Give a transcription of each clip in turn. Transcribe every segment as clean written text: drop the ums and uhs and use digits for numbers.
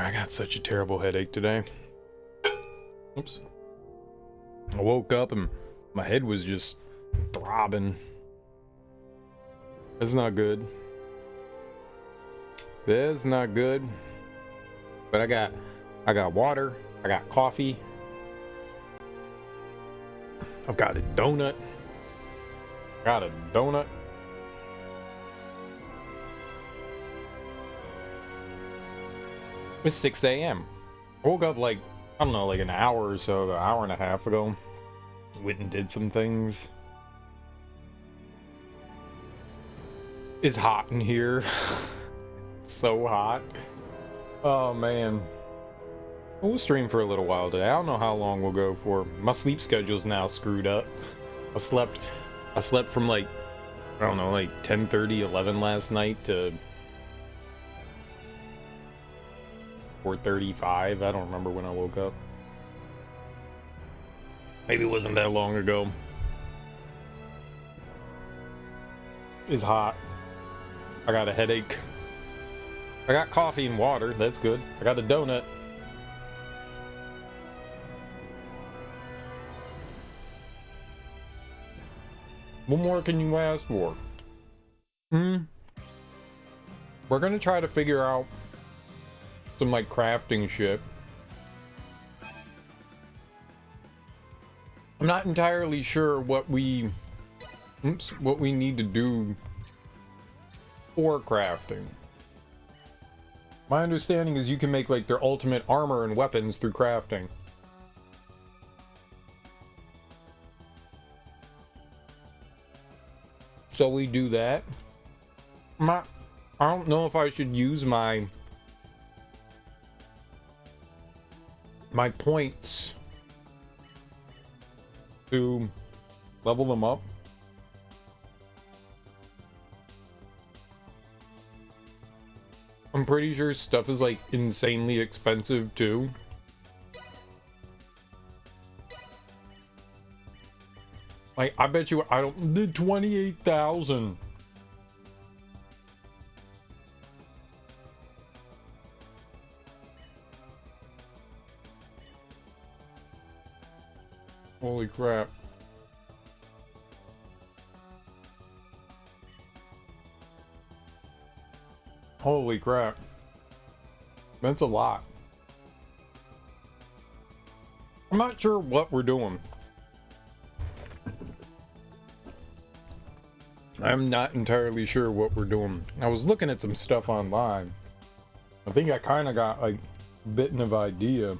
I got such a terrible headache today. Oops. I woke up and my head was just throbbing. That's not good. That's not good. But I got water, I got coffee. I've got a donut. Got a donut. It's 6 a.m. I woke up like, I don't know, like an hour or so, an hour and a half ago. Went and did some things. It's hot in here. So hot. Oh man. We'll stream for a little while today. I don't know how long we'll go for. My sleep schedule's now screwed up. I slept from like, I don't know, like 10:30, 11 last night to 4:35. I don't remember when I woke up. Maybe it wasn't that long ago. It's hot. I got a headache. I got coffee and water. That's good. I got a donut. What more can you ask for? We're gonna try to figure out some like crafting shit. I'm not entirely sure what we need to do for crafting. My understanding is you can make like their ultimate armor and weapons through crafting. So we do that. I don't know if I should use my points to level them up. I'm pretty sure stuff is like insanely expensive too. Like, I bet you I don't did 28,000. Holy crap. Holy crap. That's a lot. I'm not sure what we're doing. I'm not entirely sure what we're doing. I was looking at some stuff online. I think I kind of got like a bit of idea.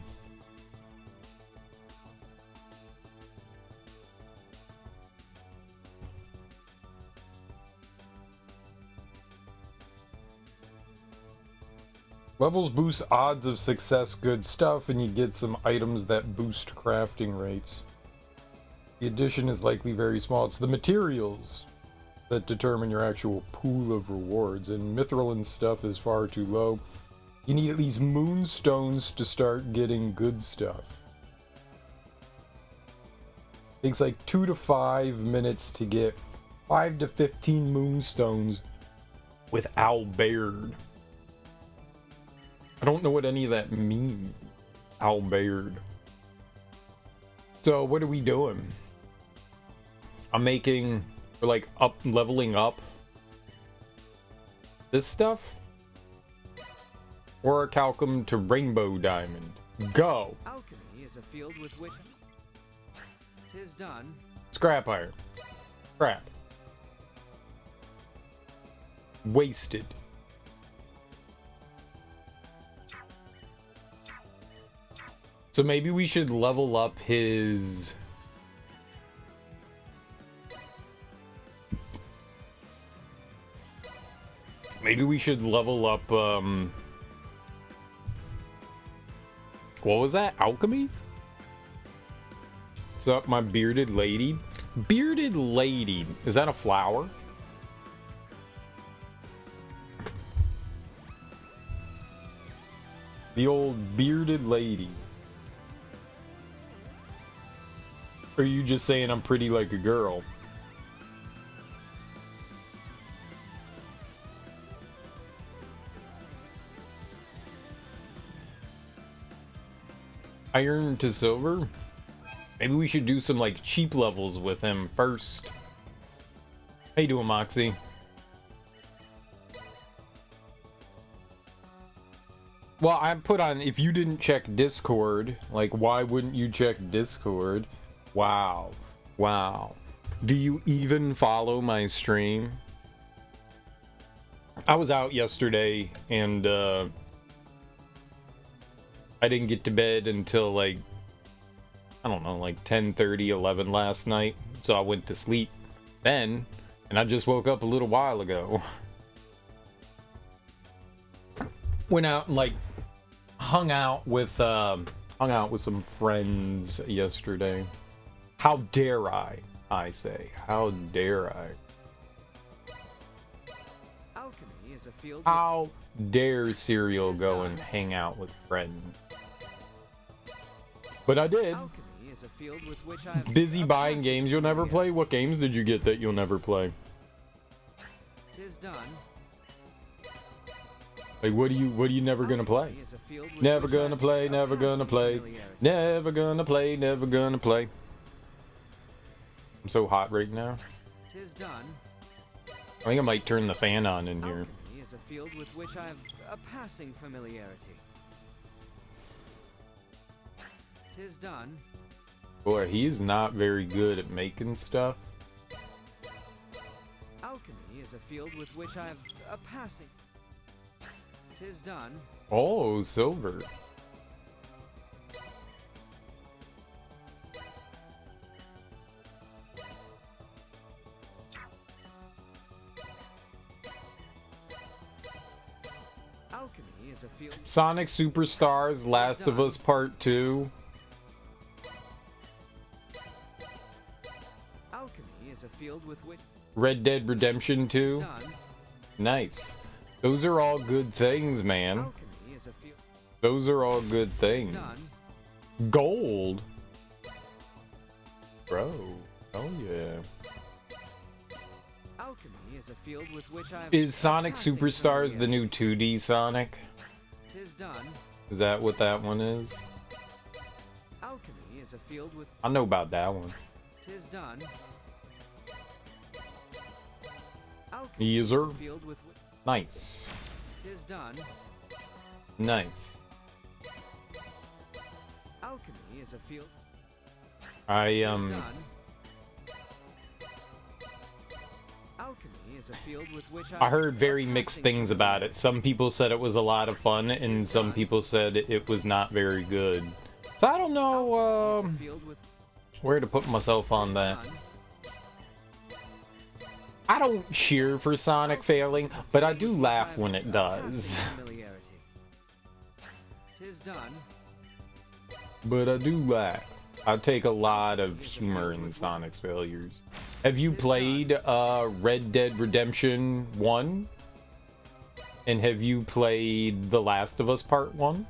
Levels boost odds of success, good stuff, and you get some items that boost crafting rates. The addition is likely very small. It's the materials that determine your actual pool of rewards, and mithril and stuff is far too low. You need at least moonstones to start getting good stuff. Takes like 2 to 5 minutes to get 5 to 15 moonstones with Albaird. I don't know what any of that means. Albaird. So what are we doing? I'm making, we're like leveling up this stuff, or a calcum to rainbow diamond. Go. Alchemy is a field with which 'tis done. Scrap iron. Scrap. Wasted. So maybe we should level up his... Maybe we should level up, what was that? Alchemy? What's up, my bearded lady? Bearded lady. Is that a flower? The old bearded lady. Or are you just saying I'm pretty like a girl? Iron to silver? Maybe we should do some like cheap levels with him first. How you doing, Moxie? Well, I put on, if you didn't check Discord, like, why wouldn't you check Discord? Wow. Wow. Do you even follow my stream? I was out yesterday, and, I didn't get to bed until, like, I don't know, like 10:30, 11 last night. So I went to sleep then, and I just woke up a little while ago. Went out and, like, hung out with some friends yesterday. How dare I say, how dare I? Alchemy is a field How dare Serial go and hang out with friends? But I did. Alchemy is a field with which I Busy buying games you'll never play? What games did you get that you'll never play? 'Tis done. Like, what are you never gonna play? Alchemy is a field with Never which gonna I've play, a never gonna passing play, familiarity. never gonna play, never gonna play. I'm so hot right now. 'Tis done. I think I might turn the fan on in here. Alchemy is a field with which I've a passing familiarity. 'Tis done. Boy, he's not very good at making stuff. Alchemy is a field with which I've a passing. 'Tis done. Oh, silver. Alchemy is a field. Sonic Superstars, Last of Us Part 2. Alchemy is a field with which Red Dead Redemption 2. done. Nice. Those are all good things, man. Alchemy is a field. Those are all good things. Done. Gold. Bro. Oh yeah. Alchemy is a field with which I've Is Sonic passing Superstars the new familiarity. 2D Sonic? 'Tis done. Is that what that one is? Alchemy is a field with I know about that one. 'tis done. Alchemy User. is a field with Nice. 'tis done. Nice. Alchemy is a field. I 'Tis done. Alchemy is a field with which I heard I've very a mixed passing things about it. familiarity. Some people said it was a lot of fun, and some people said it was not very good. So I don't know Alchemy is a field with where to put myself on tis that. done. I don't cheer for Sonic failing, but I do laugh when it does. Familiarity. 'Tis done. But I do laugh. I take a lot of humor in Sonic's failures. Have you played Red Dead Redemption 1? And have you played The Last of Us Part 1?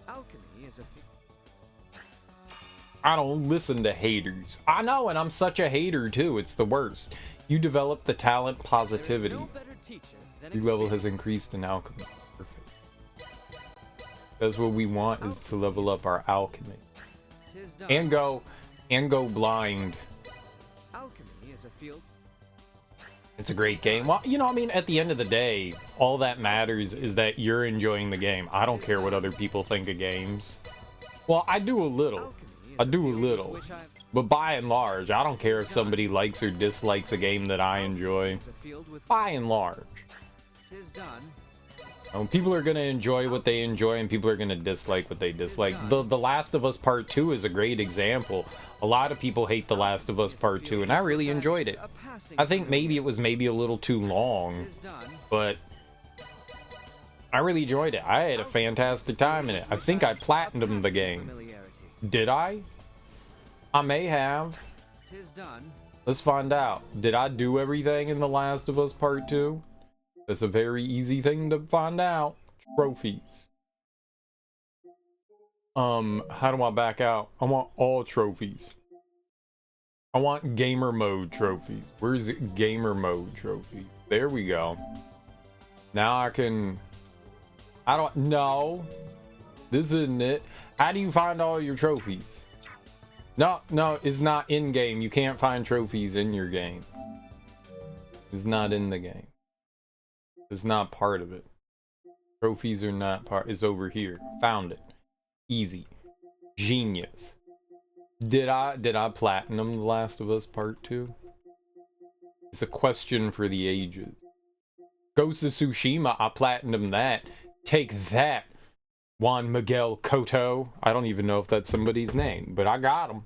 Alchemy is a field. I don't listen to haters. I know, and I'm such a hater too. It's the worst. You develop the talent positivity. There is no better teacher than Your level has experience. increased in alchemy. Perfect. That's what we want, is to level up our alchemy. 'Tis done. And go blind. Alchemy is a field. It's a great game. Well, you know, I mean, at the end of the day, all that matters is that you're enjoying the game. I don't care what other people think of games. Well, I do a little. Alchemy is I do a field with little. which I've- But by and large, I don't care if somebody likes or dislikes a game that I enjoy. is a field with By and large. 'tis done. People are going to enjoy what they enjoy, and people are going to dislike what they dislike. The Last of Us Part 2 is a great example. A lot of people hate The Last of Us Part 2, and I really enjoyed it. A passing I think maybe it was maybe a little too long, 'tis done. but I really enjoyed it. I had a fantastic time in it. I think I platinumed the game. Familiarity. Did I? I may have. 'Tis done. Let's find out. Did I do everything in The Last of Us Part 2? That's a very easy thing to find out. Trophies. How do I back out? I want all trophies. I want gamer mode trophies. Where's it? Gamer mode trophy? There we go. Now I can... I don't know. This isn't it. How do you find all your trophies? No, it's not in game. You can't find trophies in your game. It's not in the game. It's not part of it. Trophies are not part. It's over here. Found it. Easy. Genius. Did I platinum The Last of Us Part 2? It's a question for the ages. Ghost of Tsushima, I platinumed that. Take that, Juan Miguel Cotto. I don't even know if that's somebody's name, but I got him.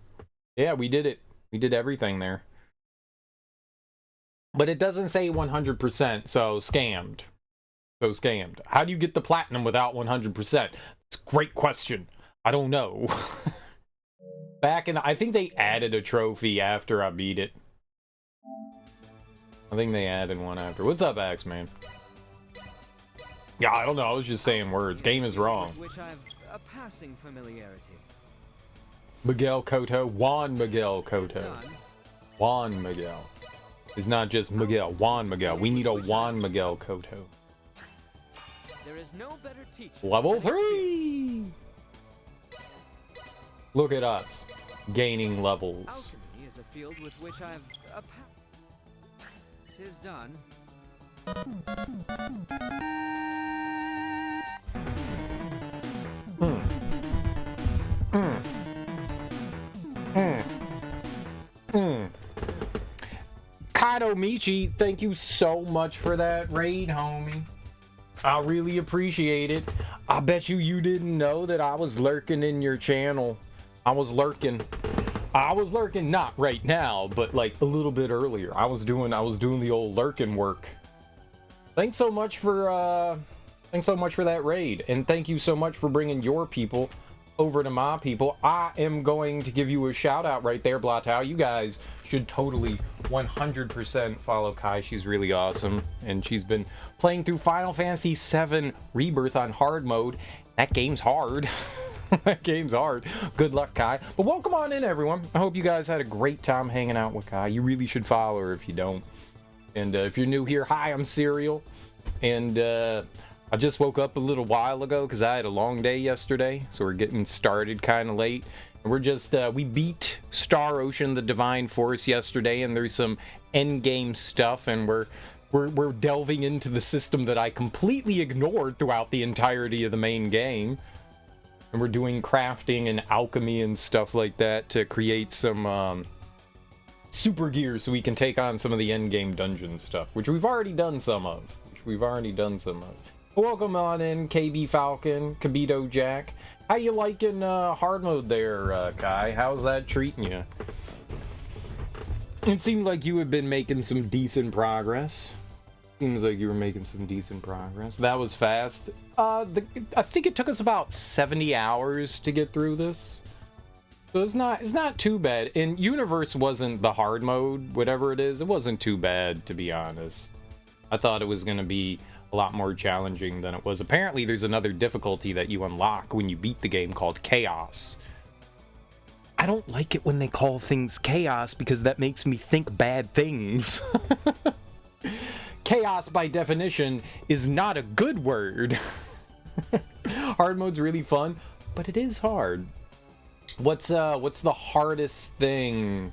Yeah, we did it. We did everything there. But it doesn't say 100%, so scammed. So scammed. How do you get the platinum without 100%? It's a great question. I don't know. Back in, I think they added a trophy after I beat it. I think they added one after. What's up, Axeman? Yeah, I don't know. I was just saying words. Game is wrong. Which I've a passing familiarity. Miguel Cotto. Juan Miguel Cotto. Juan Miguel. It's not just Miguel. Juan Miguel. We need a Juan Miguel Cotto. There is no better teacher. Level 3! Look at us. Gaining levels. Alchemy is a field with which I've a Tis done. Kaido Michi, thank you so much for that raid, homie. I really appreciate it. I bet you didn't know that I was lurking in your channel. I was lurking, not right now, but like a little bit earlier. I was doing the old lurking work. Thanks so much for that raid, and thank you so much for bringing your people over to my people. I am going to give you a shout out right there, Blatau. You guys should totally 100% follow Kai. She's really awesome, and she's been playing through Final Fantasy VII Rebirth on hard mode. That game's hard. That game's hard. Good luck, Kai. But welcome on in, everyone. I hope you guys had a great time hanging out with Kai. You really should follow her if you don't. And if you're new here, hi, I'm Serial. And I just woke up a little while ago because I had a long day yesterday. So we're getting started kind of late. And we're just, we beat Star Ocean, the Divine Force yesterday. And there's some endgame stuff. And we're delving into the system that I completely ignored throughout the entirety of the main game. And we're doing crafting and alchemy and stuff like that to create some super gear so we can take on some of the endgame dungeon stuff, which we've already done some of. Welcome on in, KB Falcon, Kabito Jack. How you liking hard mode there, Kai? How's that treating you? It seemed like you had been making some decent progress. Seems like you were making some decent progress. That was fast. I think it took us about 70 hours to get through this. So it's not too bad. And Universe wasn't the hard mode, whatever it is. It wasn't too bad, to be honest. I thought it was going to be a lot more challenging than it was. Apparently, there's another difficulty that you unlock when you beat the game called Chaos. I don't like it when they call things Chaos because that makes me think bad things. Chaos, by definition, is not a good word. Hard mode's really fun, but it is hard. What's the hardest thing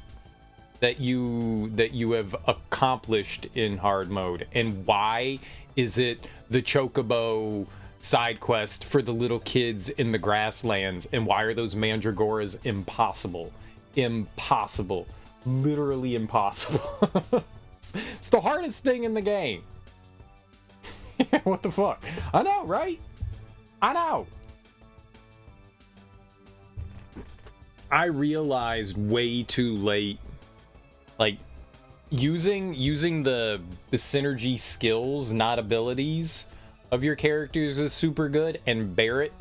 that you have accomplished in hard mode, and why is it the Chocobo side quest for the little kids in the grasslands, and why are those mandragoras impossible? Impossible. Literally impossible. It's the hardest thing in the game. What the fuck? I know, right? I know. I realized way too late, like, using the synergy skills, not abilities, of your characters is super good, and Barret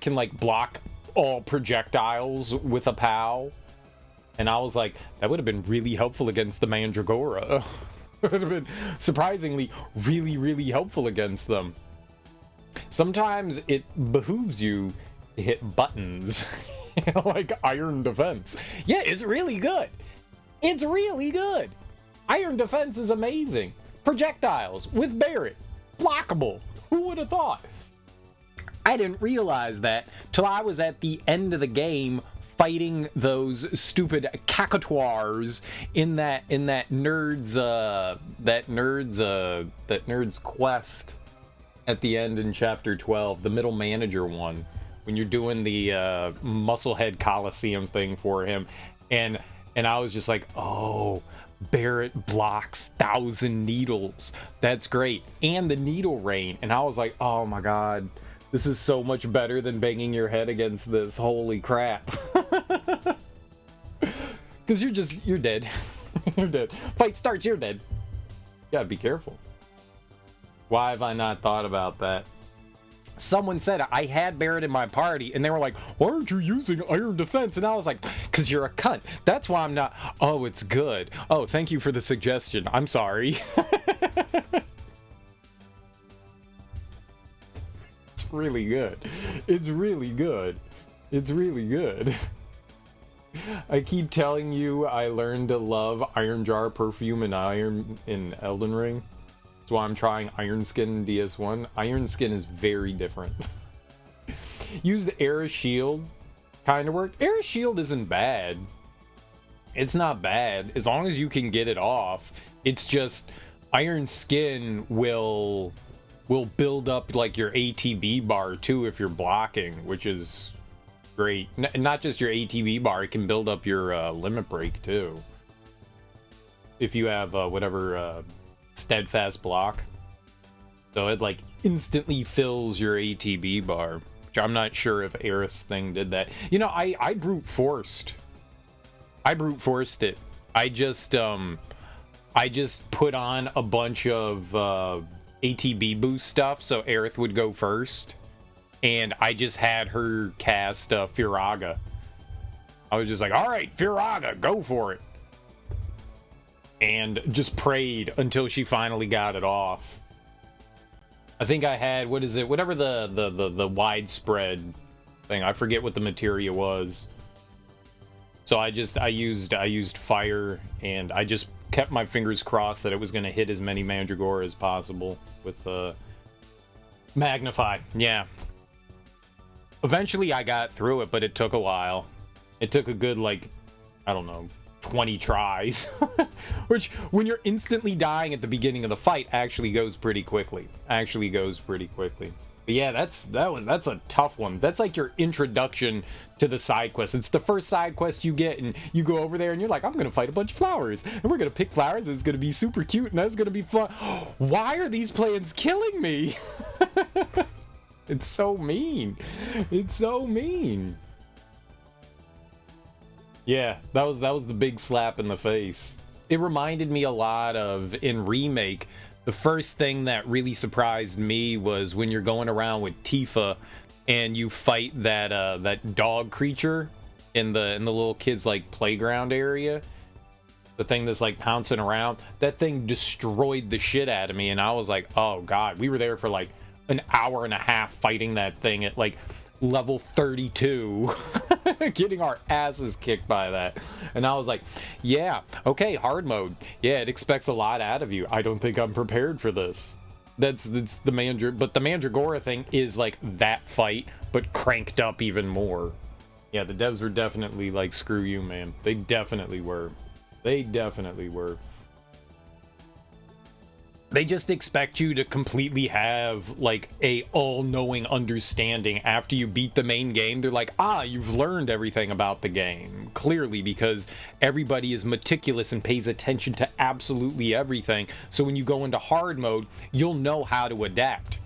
can, like, block all projectiles with a POW. And I was like, that would have been really helpful against the Mandragora. It would have been surprisingly really, really helpful against them. Sometimes it behooves you to hit buttons. Like Iron Defense. Yeah, it's really good. It's really good. Iron Defense is amazing. Projectiles with Barret. Blockable. Who would have thought? I didn't realize that till I was at the end of the game fighting those stupid cacatoirs in that nerd's quest at the end in chapter 12, the middle manager one, when you're doing the Musclehead Coliseum thing for him, and I was just like, oh, Barret blocks 1,000 needles. That's great. And the needle rain. And I was like, oh my god, this is so much better than banging your head against this. Holy crap. Because you're dead. You're dead. Fight starts, you're dead. You gotta be careful. Why have I not thought about that? Someone said I had Barret in my party, and they were like, why aren't you using Iron Defense? And I was like, because you're a cunt. That's why I'm not. Oh, it's good. Oh, thank you for the suggestion. I'm sorry. It's really good. It's really good. It's really good. I keep telling you I learned to love Iron Jar perfume and Iron in Elden Ring. That's why I'm trying Iron Skin in DS1. Iron Skin is very different. Use the Era Shield. Kind of work. Era Shield isn't bad. It's not bad. As long as you can get it off. It's just Iron Skin will build up like your ATB bar too if you're blocking, which is great. Not just your ATB bar, it can build up your limit break too. If you have whatever steadfast block. So it like instantly fills your ATB bar, which I'm not sure if Eris thing did that. You know, I brute forced it. I just put on a bunch of ATB boost stuff so Aerith would go first, and I just had her cast Firaga. I was just like, all right, Firaga, go for it. And just prayed until she finally got it off. I think I had, what is it? Whatever the widespread thing. I forget what the materia was. So I used fire, and I just kept my fingers crossed that it was going to hit as many Mandragora as possible with Magnify. Yeah. Eventually I got through it, but it took a while. It took a good, like, I don't know, 20 tries. Which, when you're instantly dying at the beginning of the fight, actually goes pretty quickly. But yeah, that's a tough one. That's like your introduction to the side quest. It's the first side quest you get, and you go over there and you're like, I'm gonna fight a bunch of flowers, and we're gonna pick flowers, and it's gonna be super cute, and that's gonna be fun. Why are these plants killing me? It's so mean. It's so mean. Yeah, that was the big slap in the face. It reminded me a lot of, in Remake, the first thing that really surprised me was when you're going around with Tifa and you fight that dog creature in the little kid's like playground area. The thing that's like pouncing around. That thing destroyed the shit out of me, and I was like, oh god, we were there for like an hour and a half fighting that thing at like level 32. Getting our asses kicked by that. And I was like, yeah, okay, hard mode. Yeah, it expects a lot out of you. I don't think I'm prepared for this. That's the Mandragora thing is like that fight, but cranked up even more. Yeah, the devs were definitely like, screw you, man. They definitely were. They definitely were. They just expect you to completely have like a all-knowing understanding after you beat the main game. They're like, you've learned everything about the game. Clearly, because everybody is meticulous and pays attention to absolutely everything. So when you go into hard mode, you'll know how to adapt.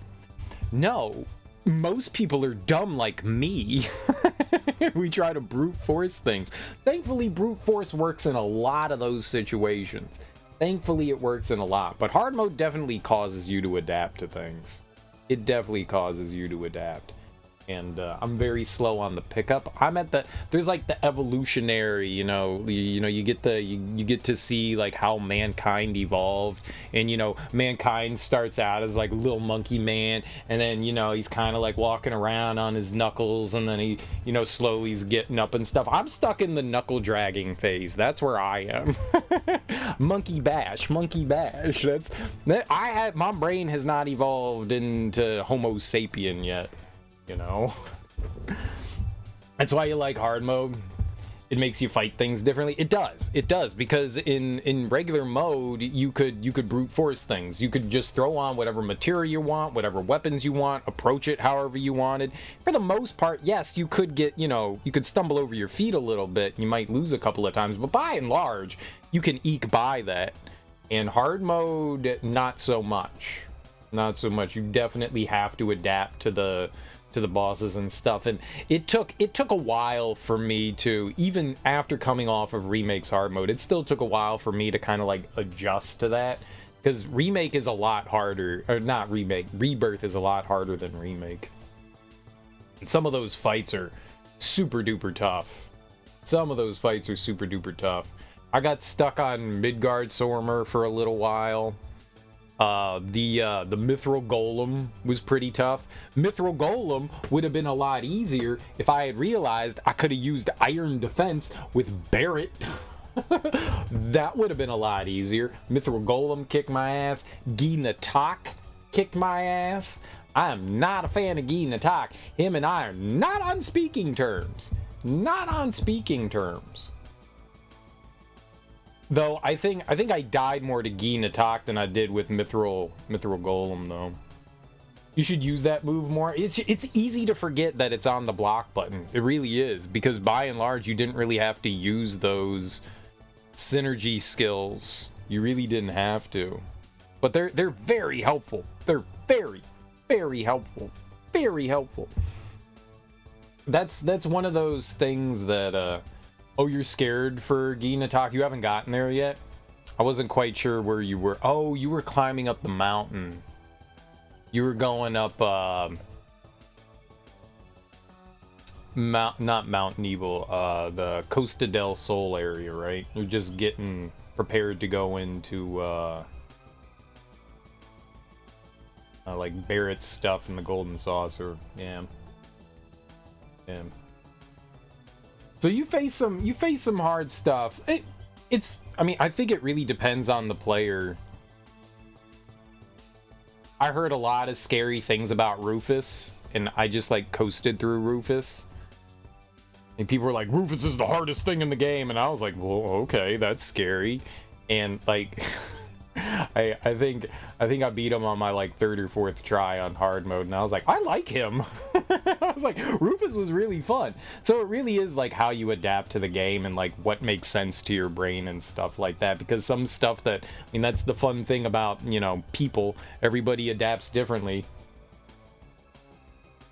No, most people are dumb like me. We try to brute force things. Thankfully, brute force works in a lot of those situations. Thankfully, it works in a lot, but hard mode definitely causes you to adapt to things. It definitely causes you to adapt. And I'm very slow on the pickup. I'm at there's like the evolutionary, you get to see like how mankind evolved, and mankind starts out as like little monkey man, and then he's kind of like walking around on his knuckles, and then he slowly is getting up and stuff. I'm stuck in the knuckle dragging phase. That's where I am. Monkey bash. My brain has not evolved into Homo sapien yet. you know? That's why you like hard mode. It makes you fight things differently. It does, because in regular mode you could brute force things. You could just throw on whatever material you want, whatever weapons you want, approach it however you wanted. For the most part, yes, you could get, you could stumble over your feet a little bit. You might lose a couple of times, but by and large, you can eke by that. In hard mode, not so much. Not so much. You definitely have to adapt to the bosses and stuff, and it took a while for me to, even after coming off of Remake's hard mode, it still took a while for me to kind of like adjust to that, because Remake is a lot harder, or not Remake, Rebirth is a lot harder than Remake. And some of those fights are super duper tough. I got stuck on Midgardsormr for a little while. The Mithril Golem was pretty tough. Mithril Golem would have been a lot easier if I had realized I could have used Iron Defense with Barret. That would have been a lot easier. Mithril Golem kicked my ass. Gi Natak kicked my ass. I am not a fan of Gi Natak. Him and I are not on speaking terms. Though I think I died more to Gi Natak than I did with Mithril Golem though. You should use that move more. It's easy to forget that it's on the block button. It really is, because by and large you didn't really have to use those synergy skills. You really didn't have to. But they're very helpful. They're very, very helpful. Very helpful. That's one of those things that oh, you're scared for Gi Natak? You haven't gotten there yet? I wasn't quite sure where you were. Oh, you were climbing up the mountain. You were going up, not Mount Nebel, the Costa del Sol area, right? You're just getting prepared to go into, like Barret's stuff in the Golden Saucer. Yeah. So you face some hard stuff. I mean, I think it really depends on the player. I heard a lot of scary things about Rufus, and I just like coasted through Rufus. And people were like, Rufus is the hardest thing in the game, and I was like, well, okay, that's scary. And like I think I beat him on my like third or fourth try on hard mode, and I was like, I like him. I was like, Rufus was really fun. So it really is like how you adapt to the game and like what makes sense to your brain and stuff like that, because some stuff that, I mean, that's the fun thing about, people, everybody adapts differently.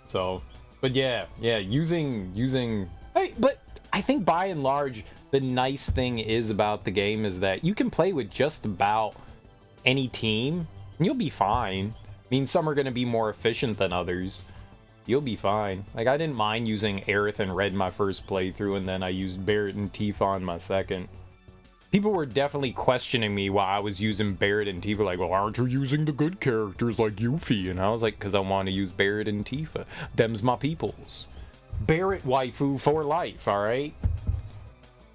So, but yeah, using but I think by and large the nice thing is about the game is that you can play with just about any team and you'll be fine. I mean, some are going to be more efficient than others. You'll be fine. Like, I didn't mind using Aerith and Red my first playthrough, and then I used Barret and Tifa on my second. People were definitely questioning me while I was using Barret and Tifa, like, well, aren't you using the good characters like Yuffie? And I was like, because I want to use Barret and Tifa. Them's my peoples. Barret waifu for life, alright?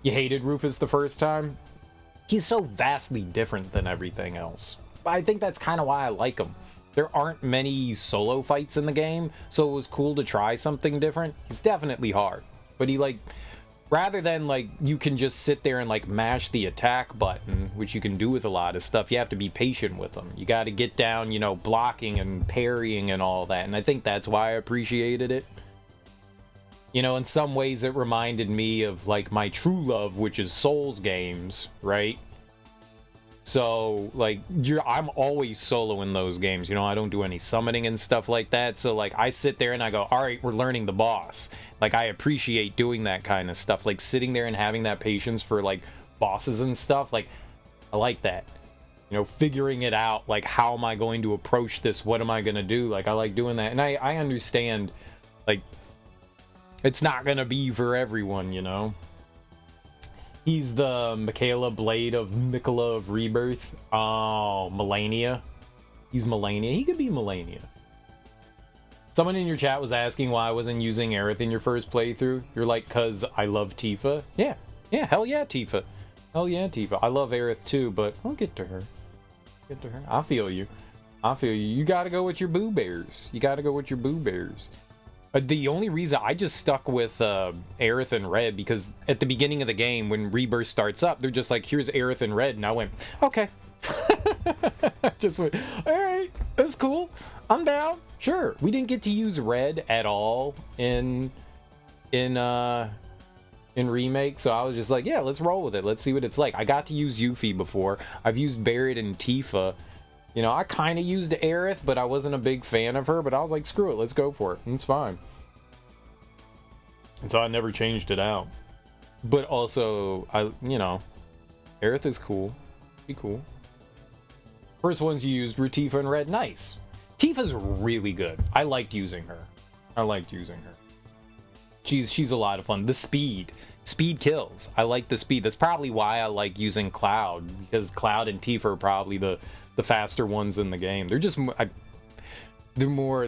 You hated Rufus the first time? He's so vastly different than everything else. I think that's kind of why I like him. There aren't many solo fights in the game, so it was cool to try something different. He's definitely hard, but he, like, rather than, like, you can just sit there and, like, mash the attack button, which you can do with a lot of stuff, you have to be patient with him. You got to get down, blocking and parrying and all that, and I think that's why I appreciated it. In some ways it reminded me of, like, my true love, which is Souls games, right? So, like, I'm always solo in those games, I don't do any summoning and stuff like that, so, like, I sit there and I go, alright, we're learning the boss. Like, I appreciate doing that kind of stuff, like, sitting there and having that patience for, like, bosses and stuff, like, I like that. Figuring it out, like, how am I going to approach this, what am I going to do, like, I like doing that, and I understand, like, it's not gonna be for everyone, He's the Michaela Blade of Mikola of Rebirth. Oh, Melania. He's Melania. He could be Melania. Someone in your chat was asking why I wasn't using Aerith in your first playthrough. You're like, cause I love Tifa. Yeah, hell yeah, Tifa. Hell yeah, Tifa. I love Aerith too, but I'll get to her. I feel you. You gotta go with your Boo Bears. The only reason I just stuck with Aerith and Red, because at the beginning of the game, when Rebirth starts up, they're just like, here's Aerith and Red, and I went, okay. Just went, all right, that's cool. I'm down. Sure. We didn't get to use Red at all in Remake, so I was just like, yeah, let's roll with it. Let's see what it's like. I got to use Yuffie before. I've used Barret and Tifa. You know, I kind of used Aerith, but I wasn't a big fan of her, but I was like, screw it, let's go for it. It's fine. And so I never changed it out. But also, Aerith is cool. Be cool. First ones you used were Tifa and Red. Nice. Tifa's really good. I liked using her. She's a lot of fun. The speed kills. I like the speed. That's probably why I like using Cloud, because Cloud and Tifa are probably the faster ones in the game. They're just they're more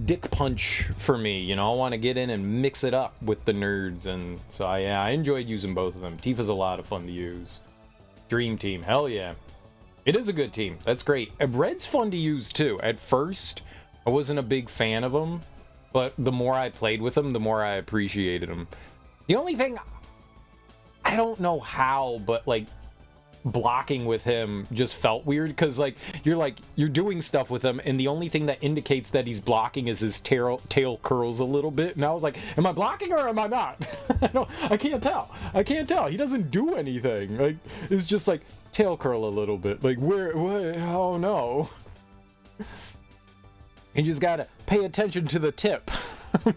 dick punch for me, you know. I want to get in and mix it up with the nerds, and so I enjoyed using both of them. Tifa's a lot of fun to use. Dream Team, hell yeah. It is a good team. That's great. Red's fun to use too. At first, I wasn't a big fan of him, but the more I played with him, the more I appreciated him. The only thing, I don't know how, but like blocking with him just felt weird, because you're doing stuff with him, and the only thing that indicates that he's blocking is his tail curls a little bit, and I was like, am I blocking or am I not? I can't tell. He doesn't do anything. Like, it's just like tail curl a little bit. Like, where oh no. You just gotta pay attention to the tip.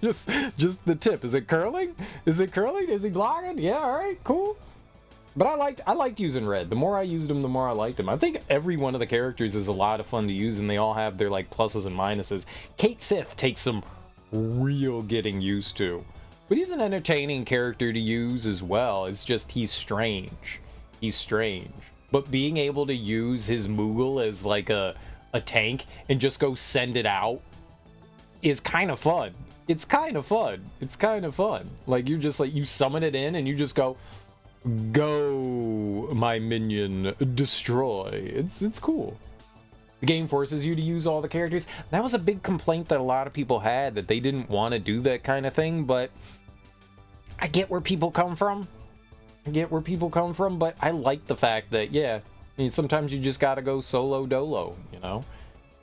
just the tip. Is it curling? Is he blocking? Yeah, all right, cool. But I liked using Red. The more I used him, the more I liked him. I think every one of the characters is a lot of fun to use, and they all have their like pluses and minuses. Cait Sith takes some real getting used to, but he's an entertaining character to use as well. It's just he's strange. But being able to use his Moogle as like a tank and just go send it out is kind of fun. It's kind of fun. Like, you just like, you summon it in and you just go, my minion, destroy. It's cool. The game forces you to use all the characters. That was a big complaint that a lot of people had, that they didn't want to do that kind of thing, but I get where people come from. But I like the fact that, yeah, I mean, sometimes you just gotta go solo dolo, you know?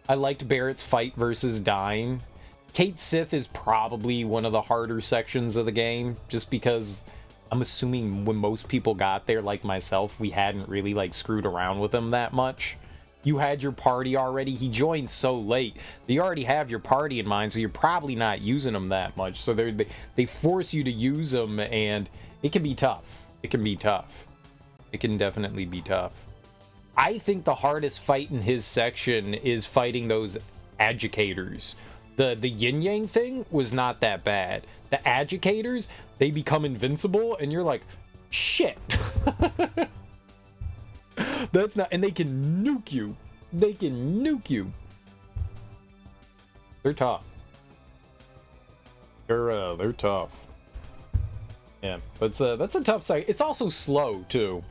I liked Barret's fight versus Dyne. Cait Sith is probably one of the harder sections of the game, just because I'm assuming when most people got there, like myself, we hadn't really like screwed around with him that much. You had your party already. He joined so late. You already have your party in mind, so you're probably not using him that much. So they force you to use him, and it can be tough. It can definitely be tough. I think the hardest fight in his section is fighting those educators. The yin yang thing was not that bad. The educators, they become invincible, and you're like, shit. That's not, and they can nuke you. They're tough. They're tough. Yeah, but that's a tough site. It's also slow too.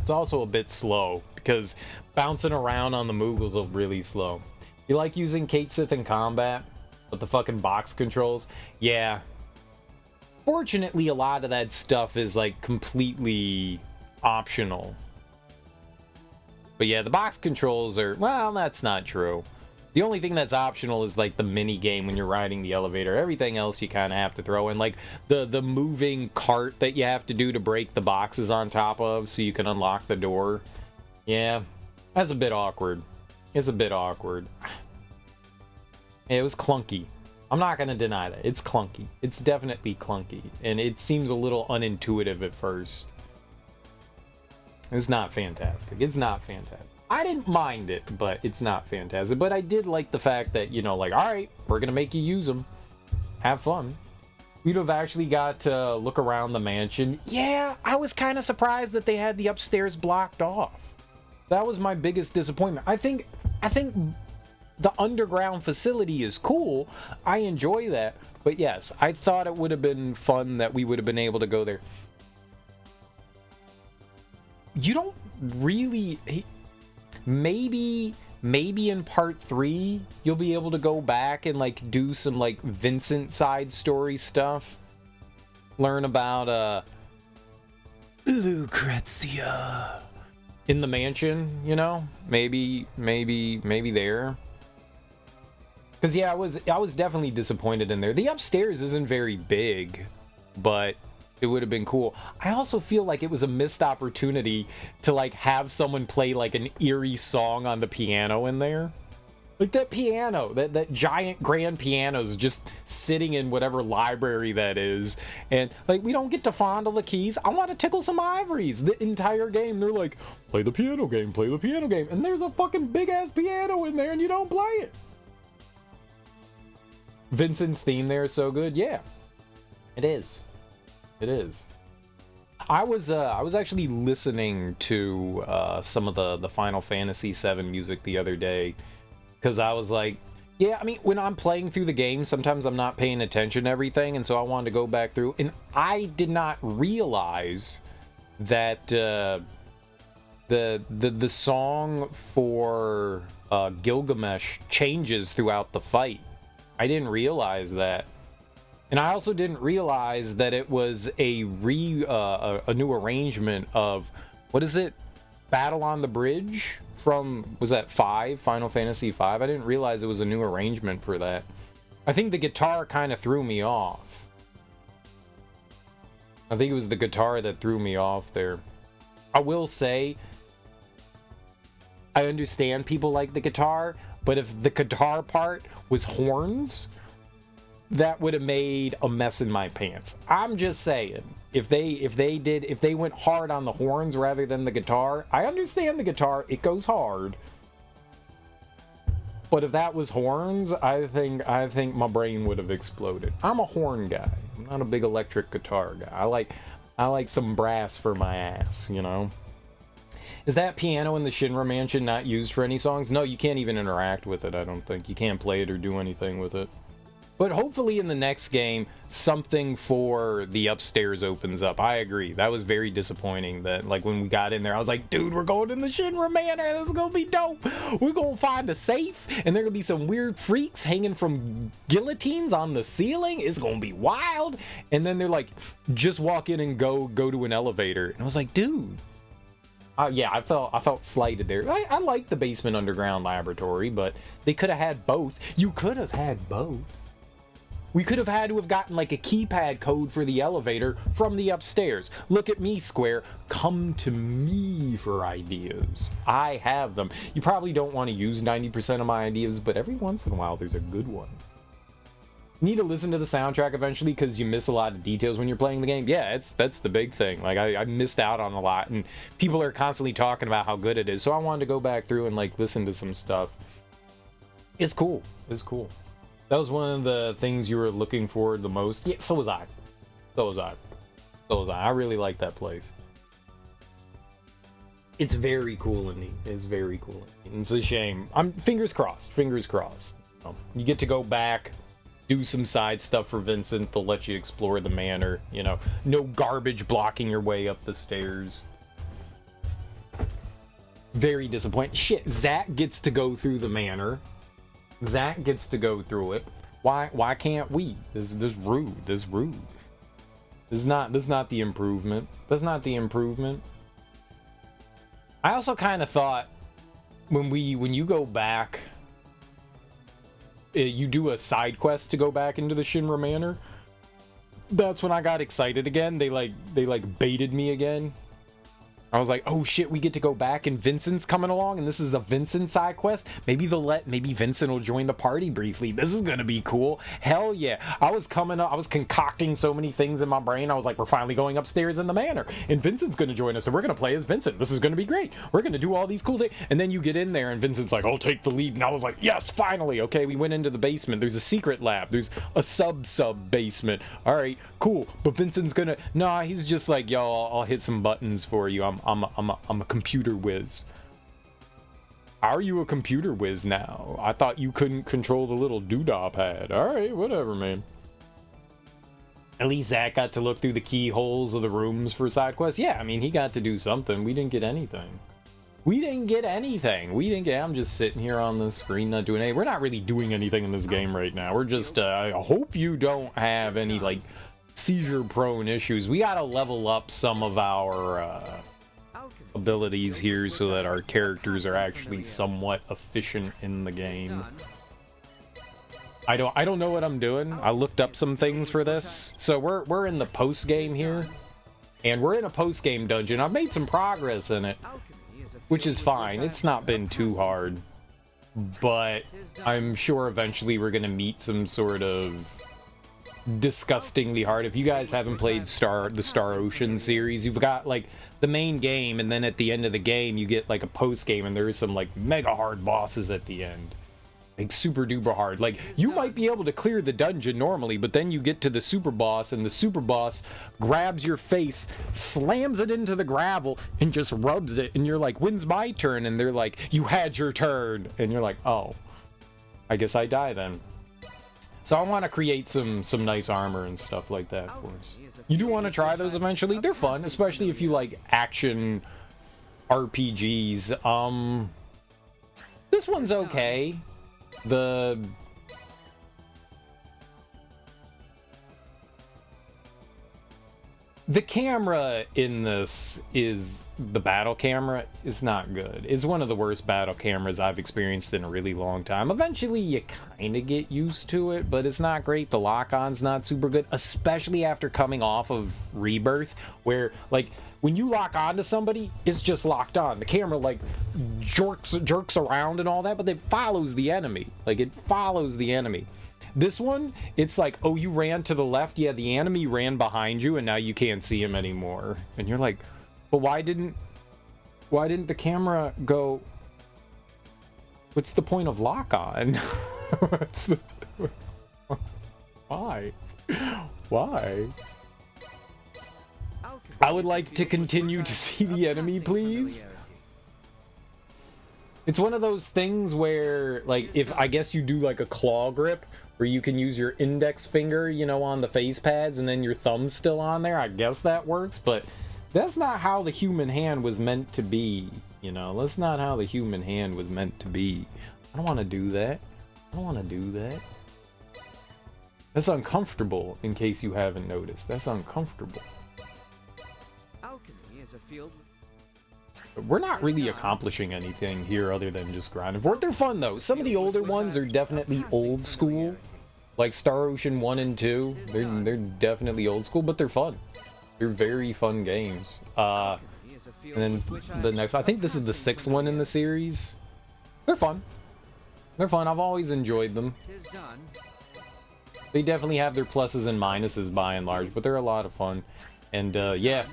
It's also a bit slow, because bouncing around on the Moogles are really slow. You like using Cait Sith in combat, but the fucking box controls? Yeah. Fortunately, a lot of that stuff is like completely optional. But yeah, the box controls are, well, that's not true. The only thing that's optional is like the mini game when you're riding the elevator. Everything else you kind of have to throw in, like the moving cart that you have to do to break the boxes on top of so you can unlock the door. Yeah, that's a bit awkward. It's a bit awkward. It was clunky. I'm not gonna deny that. It's clunky. It's definitely clunky, and it seems a little unintuitive at first. It's not fantastic. I didn't mind it, but it's not fantastic. But I did like the fact that, you know, like, all right, we're gonna make you use them. Have fun. We'd have actually got to look around the mansion. Yeah, I was kind of surprised that they had the upstairs blocked off. That was my biggest disappointment. I think the underground facility is cool. I enjoy that. But yes, I thought it would have been fun that we would have been able to go there. You don't really... Maybe maybe in part 3 you'll be able to go back and like do some like Vincent side story stuff. Learn about Lucrezia in the mansion, you know? Maybe there. Cause yeah, I was definitely disappointed in there. The upstairs isn't very big, but it would have been cool. I also feel like it was a missed opportunity to like have someone play like an eerie song on the piano in there. Like that piano, that giant grand piano's just sitting in whatever library that is. And like we don't get to fondle the keys. I want to tickle some ivories. The entire game they're like, play the piano game, play the piano game. And there's a fucking big ass piano in there and you don't play it. Vincent's theme there is so good. Yeah, it is. It is. I was actually listening to some of the Final Fantasy VII music the other day because I was like, yeah, I mean, when I'm playing through the game, sometimes I'm not paying attention to everything, and so I wanted to go back through, and I did not realize that the song for Gilgamesh changes throughout the fight. I didn't realize that. And I also didn't realize that it was a new arrangement of, what is it? Battle on the Bridge from, was that 5? Final Fantasy 5? I didn't realize it was a new arrangement for that. I think the guitar kind of threw me off. I think it was the guitar that threw me off there. I will say, I understand people like the guitar, but if the guitar part was horns, that would have made a mess in my pants. I'm just saying, if they went hard on the horns rather than the guitar, I understand the guitar, it goes hard. But if that was horns, I think my brain would have exploded. I'm a horn guy. I'm not a big electric guitar guy. I like some brass for my ass, you know. Is that piano in the Shinra Mansion not used for any songs? No, you can't even interact with it, I don't think. You can't play it or do anything with it. But hopefully in the next game, something for the upstairs opens up. I agree. That was very disappointing that, like, when we got in there, I was like, dude, we're going in the Shinra Manor. This is going to be dope. We're going to find a safe, and there going to be some weird freaks hanging from guillotines on the ceiling. It's going to be wild. And then they're like, just walk in and go to an elevator. And I was like, dude. Yeah, I felt slighted there. I like the basement underground laboratory, but they could have had both. You could have had both. We could have had to have gotten like a keypad code for the elevator from the upstairs. Look at me, Square. Come to me for ideas. I have them. You probably don't want to use 90% of my ideas, but every once in a while there's a good one. Need to listen to the soundtrack eventually because you miss a lot of details when you're playing the game. Yeah, that's the big thing. Like I missed out on a lot, and people are constantly talking about how good it is. So I wanted to go back through and like listen to some stuff. It's cool. It's cool. That was one of the things you were looking for the most. Yeah, so was I. I really like that place. It's very cool and neat. It's very cool. It's a shame. I'm fingers crossed. You get to go back, do some side stuff for Vincent. They'll let you explore the manor. You know, no garbage blocking your way up the stairs. Very disappointing. Shit, Zack gets to go through the manor. Zack gets to go through it. Why can't we? This rude. This rude. This is not the improvement. That's not the improvement. I also kind of thought when you go back, you do a side quest to go back into the Shinra Manor. That's when I got excited again. They baited me again. I was like, oh shit, we get to go back and Vincent's coming along and this is the Vincent side quest. Maybe Vincent will join the party briefly. This is gonna be cool. Hell yeah. I was concocting so many things in my brain. I was like, we're finally going upstairs in the manor and Vincent's gonna join us and we're gonna play as Vincent. This is gonna be great. We're gonna do all these cool things. And then you get in there and Vincent's like, I'll take the lead. And I was like, yes, finally. Okay, we went into the basement. There's a secret lab. There's a sub basement. All right, cool. But Vincent's gonna, nah, he's just like, yo, I'll hit some buttons for you. I'm a computer whiz. Are you a computer whiz now? I thought you couldn't control the little doodah pad. Alright, whatever, man. At least Zack got to look through the keyholes of the rooms for side quests. Yeah, I mean, he got to do something. We didn't get anything. We didn't get anything. We didn't get... I'm just sitting here on the screen not doing anything. We're not really doing anything in this game right now. We're just... I hope you don't have any, like, seizure-prone issues. We gotta level up some of our abilities here so that our characters are actually somewhat efficient in the game. I don't know what I'm doing. I looked up some things for this. So we're in the post-game here. And we're in a post-game dungeon. I've made some progress in it, which is fine. It's not been too hard. But I'm sure eventually we're gonna meet some sort of disgustingly hard. If you guys haven't played the Star Ocean series, you've got like the main game, and then at the end of the game you get like a post-game, and there's some like mega hard bosses at the end. Like super duper hard. Like you might be able to clear the dungeon normally, but then you get to the super boss, and the super boss grabs your face, slams it into the gravel, and just rubs it, and you're like, when's my turn? And they're like, you had your turn. And you're like, oh, I guess I die then. So I want to create some nice armor and stuff like that for us. You do want to try those eventually. They're fun, especially if you like action RPGs. This one's okay. The camera in this is... the battle camera is not good. It's one of the worst battle cameras I've experienced in a really long time. Eventually you kind of get used to it, but it's not great. The lock-on's not super good, especially after coming off of Rebirth, where like when you lock onto somebody, it's just locked on. The camera like jerks around and all that, but it follows the enemy. Like it follows the enemy. This one, it's like, oh, you ran to the left. Yeah, the enemy ran behind you, and now you can't see him anymore. And you're like, but why didn't the camera go? What's the point of lock on? Why? Why? I would like to continue to see the enemy, please. It's one of those things where, like, if I guess you do like a claw grip, where you can use your index finger, you know, on the face pads, and then your thumb's still on there. I guess that works, but that's not how the human hand was meant to be, you know? That's not how the human hand was meant to be. I don't want to do that. I don't want to do that. That's uncomfortable, in case you haven't noticed. That's uncomfortable. Alchemy is a field... We're not really accomplishing anything here other than just grinding. They're fun, though. Some of the older ones are definitely old school. Like Star Ocean 1 and 2. They're definitely old school, but they're fun. They're very fun games. And then the next... I think this is the 6th one in the series. They're fun. They're fun. I've always enjoyed them. They definitely have their pluses and minuses by and large, but they're a lot of fun. And, yeah.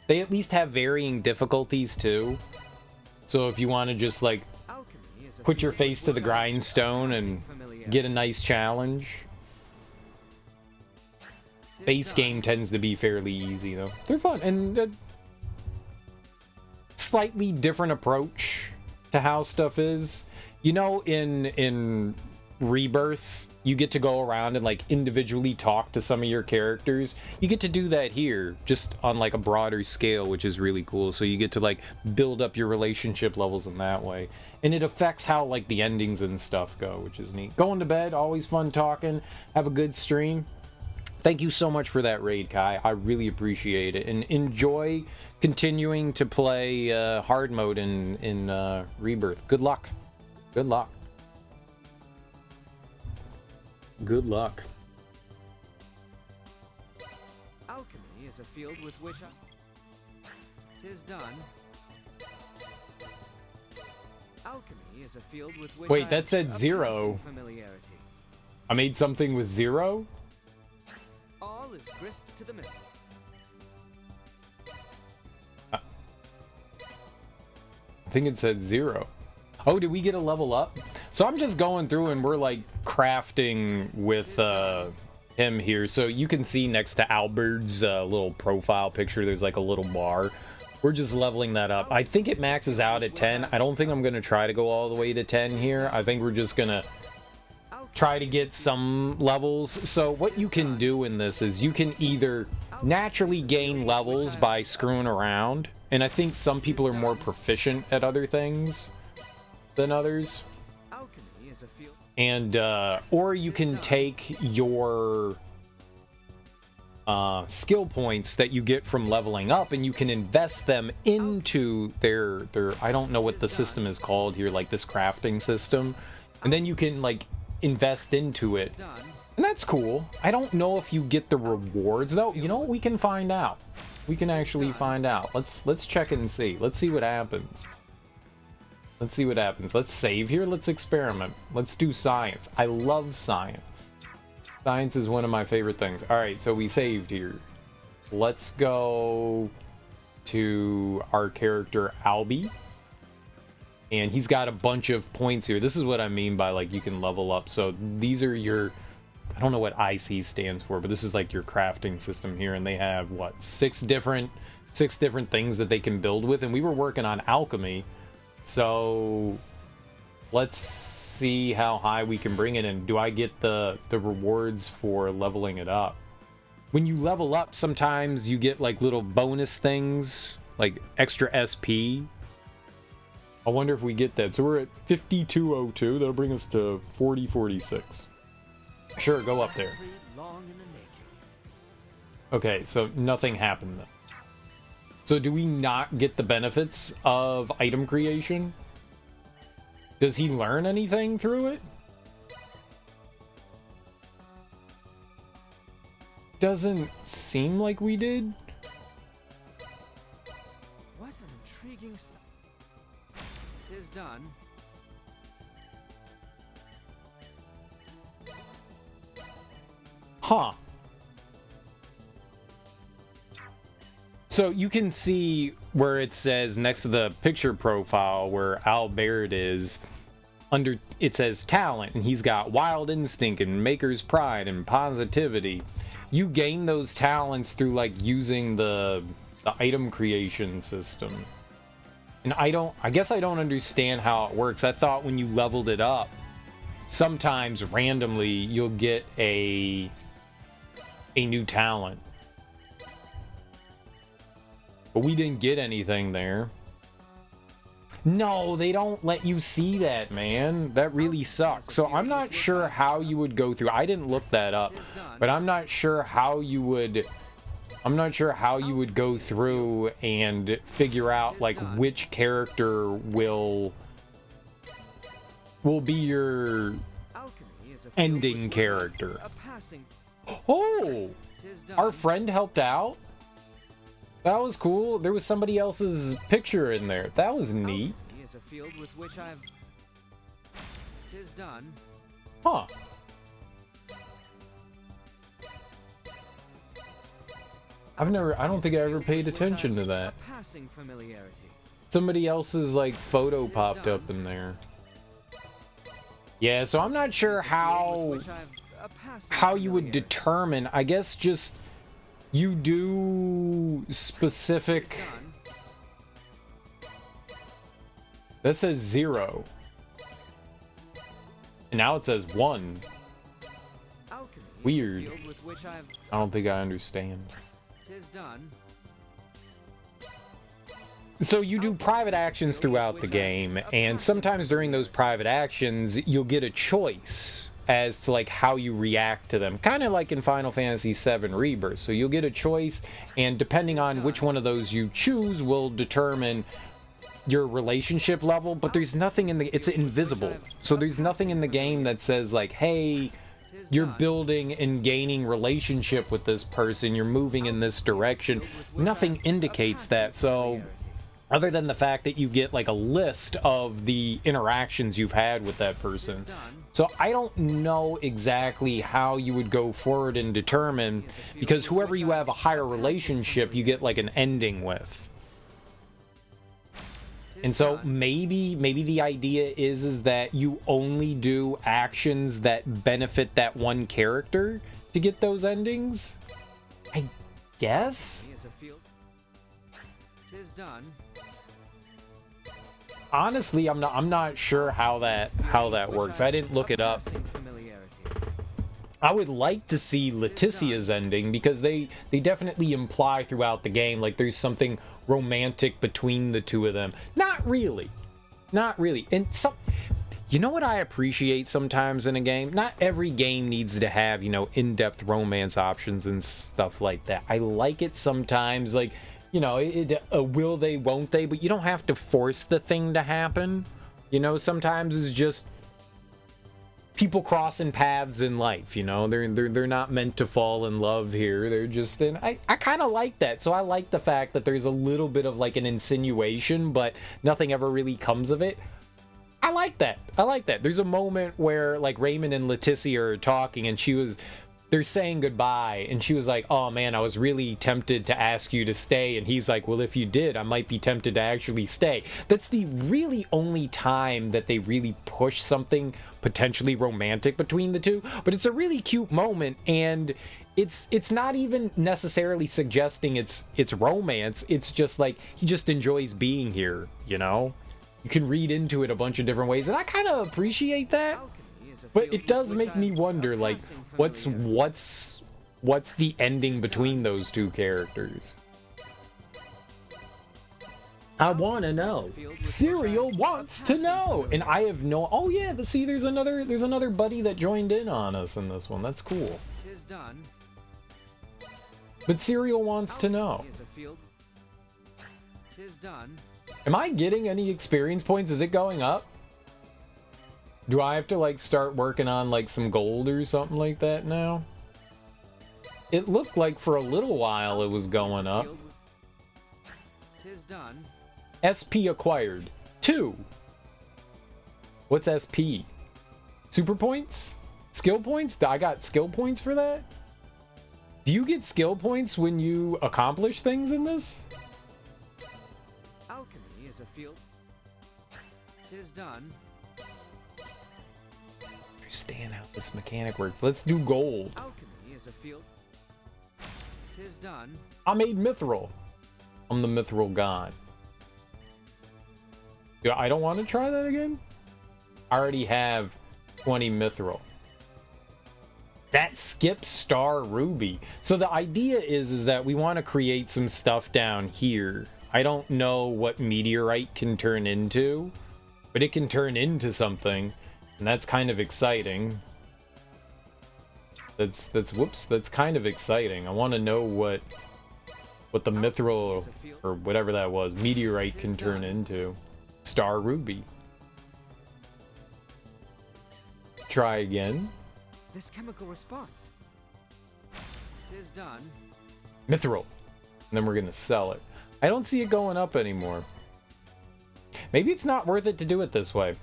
They at least have varying difficulties, too. So if you want to just, like, put your face to the grindstone and get a nice challenge. Base game tends to be fairly easy, though. They're fun. And slightly different approach to how stuff is. You know, in Rebirth, you get to go around and like individually talk to some of your characters. You get to do that here, just on like a broader scale, which is really cool. So you get to like build up your relationship levels in that way. And it affects how like the endings and stuff go, which is neat. Going to bed, always fun talking. Have a good stream. Thank you so much for that raid, Kai. I really appreciate it. And enjoy continuing to play hard mode in Rebirth. Good luck. Good luck. Good luck. Alchemy is a field with which tis done. Alchemy is a field with which Wait, that said 0. Familiarity. I made something with 0? All is grist to the mill. I think it said 0. Oh, did we get a level up? So I'm just going through and we're like crafting with him here. So you can see next to Albert's little profile picture, there's like a little bar. We're just leveling that up. I think it maxes out at 10. I don't think I'm going to try to go all the way to 10 here. I think we're just going to try to get some levels. So what you can do in this is you can either naturally gain levels by screwing around, and I think some people are more proficient at other things than others. Alchemy is a field. And or you can take your skill points that you get from leveling up and you can invest them into their I don't know what the system is called here, like this crafting system, and then you can like invest into it, and that's cool. I don't know if you get the rewards though. You know what, we can find out. We can actually find out. Let's check and see. Let's see what happens. Let's see what happens. Let's save here. Let's experiment. Let's do science. I love science. Science is one of my favorite things. All right, so we saved here. Let's go to our character Albie. And he's got a bunch of points here. This is what I mean by like you can level up. So these are your, I don't know what IC stands for, but this is like your crafting system here, and they have what, six different things that they can build with, and we were working on alchemy. So let's see how high we can bring it, and do I get the rewards for leveling it up? When you level up, sometimes you get like little bonus things, like extra SP. I wonder if we get that. So we're at 5202. That'll bring us to 4046. Sure, go up there. Okay, so nothing happened then. So do we not get the benefits of item creation? Does he learn anything through it? Doesn't seem like we did. What an intriguing sight. 'Tis done. Huh. So you can see where it says next to the picture profile where Albert is, under it says talent, and he's got wild instinct and maker's pride and positivity. You gain those talents through like using the item creation system. And I guess I don't understand how it works. I thought when you leveled it up, sometimes randomly you'll get a new talent. But we didn't get anything there. No, they don't let you see that, man. That really sucks. So I'm not sure how you would go through. I didn't look that up, but I'm not sure how you would go through and figure out like which character will be your ending character. Oh, our friend helped out. That was cool. There was somebody else's picture in there. That was neat. Is a field with which I've 'tis done. Huh. I don't think I ever paid attention to that. Passing familiarity. Somebody else's like photo popped up in there. Yeah, so I'm not sure how you would determine. I guess just you do specific. That says 0. And now it says 1. Weird. I don't think I understand. So you do private actions throughout the game, and sometimes during those private actions, you'll get a choice as to like how you react to them, kind of like in Final Fantasy VII Rebirth. So you'll get a choice, and depending on which one of those you choose will determine your relationship level. But there's nothing in the, it's invisible, so there's nothing in the game that says like, hey, you're building and gaining relationship with this person, you're moving in this direction. Nothing indicates that. So other than the fact that you get like a list of the interactions you've had with that person. So I don't know exactly how you would go forward and determine, because whoever you have a higher relationship, you get like an ending with. And so maybe the idea is that you only do actions that benefit that one character to get those endings? I guess? Honestly, I'm not sure how that works. I didn't look it up. I would like to see Leticia's ending, because they definitely imply throughout the game like there's something romantic between the two of them. Not really. Not really. And some, you know what I appreciate sometimes in a game? Not every game needs to have, you know, in-depth romance options and stuff like that. I like it sometimes, like, you know, will they, won't they, but you don't have to force the thing to happen. You know, sometimes it's just people crossing paths in life, you know. They're not meant to fall in love here. They're just in. I kind of like that. So I like the fact that there's a little bit of like an insinuation, but nothing ever really comes of it. I like that. I like that. There's a moment where like Raymond and Leticia are talking, and they're saying goodbye, and she was like, oh man, I was really tempted to ask you to stay, and he's like, well, if you did, I might be tempted to actually stay. That's the really only time that they really push something potentially romantic between the two, but it's a really cute moment, and it's not even necessarily suggesting it's romance. It's just like he just enjoys being here, you know. You can read into it a bunch of different ways, and I kind of appreciate that. But it does make me wonder, like, what's the ending between those two characters? I want to know. Serial wants to know, and I have no. Oh yeah, see, there's another buddy that joined in on us in this one. That's cool. But Serial wants to know. Am I getting any experience points? Is it going up? Do I have to like start working on like some gold or something like that now? It looked like for a little while it was going up. SP acquired. 2. What's SP? Super points? Skill points? I got skill points for that? Do you get skill points when you accomplish things in this? Alchemy is a field. 'Tis done. Understand how this mechanic works. Let's do gold. Alchemy is a field. 'Tis done. I made mithril. I'm the mithril god. I don't want to try that again. I already have 20 mithril. That skips star ruby. So the idea is that we want to create some stuff down here. I don't know what meteorite can turn into, but it can turn into something, and that's kind of exciting. That's kind of exciting. I want to know what the mithril or whatever that was, meteorite, can turn into. Star ruby. Try again. This chemical response. 'Tis done. Mithril. And then we're gonna sell it. I don't see it going up anymore. Maybe it's not worth it to do it this way.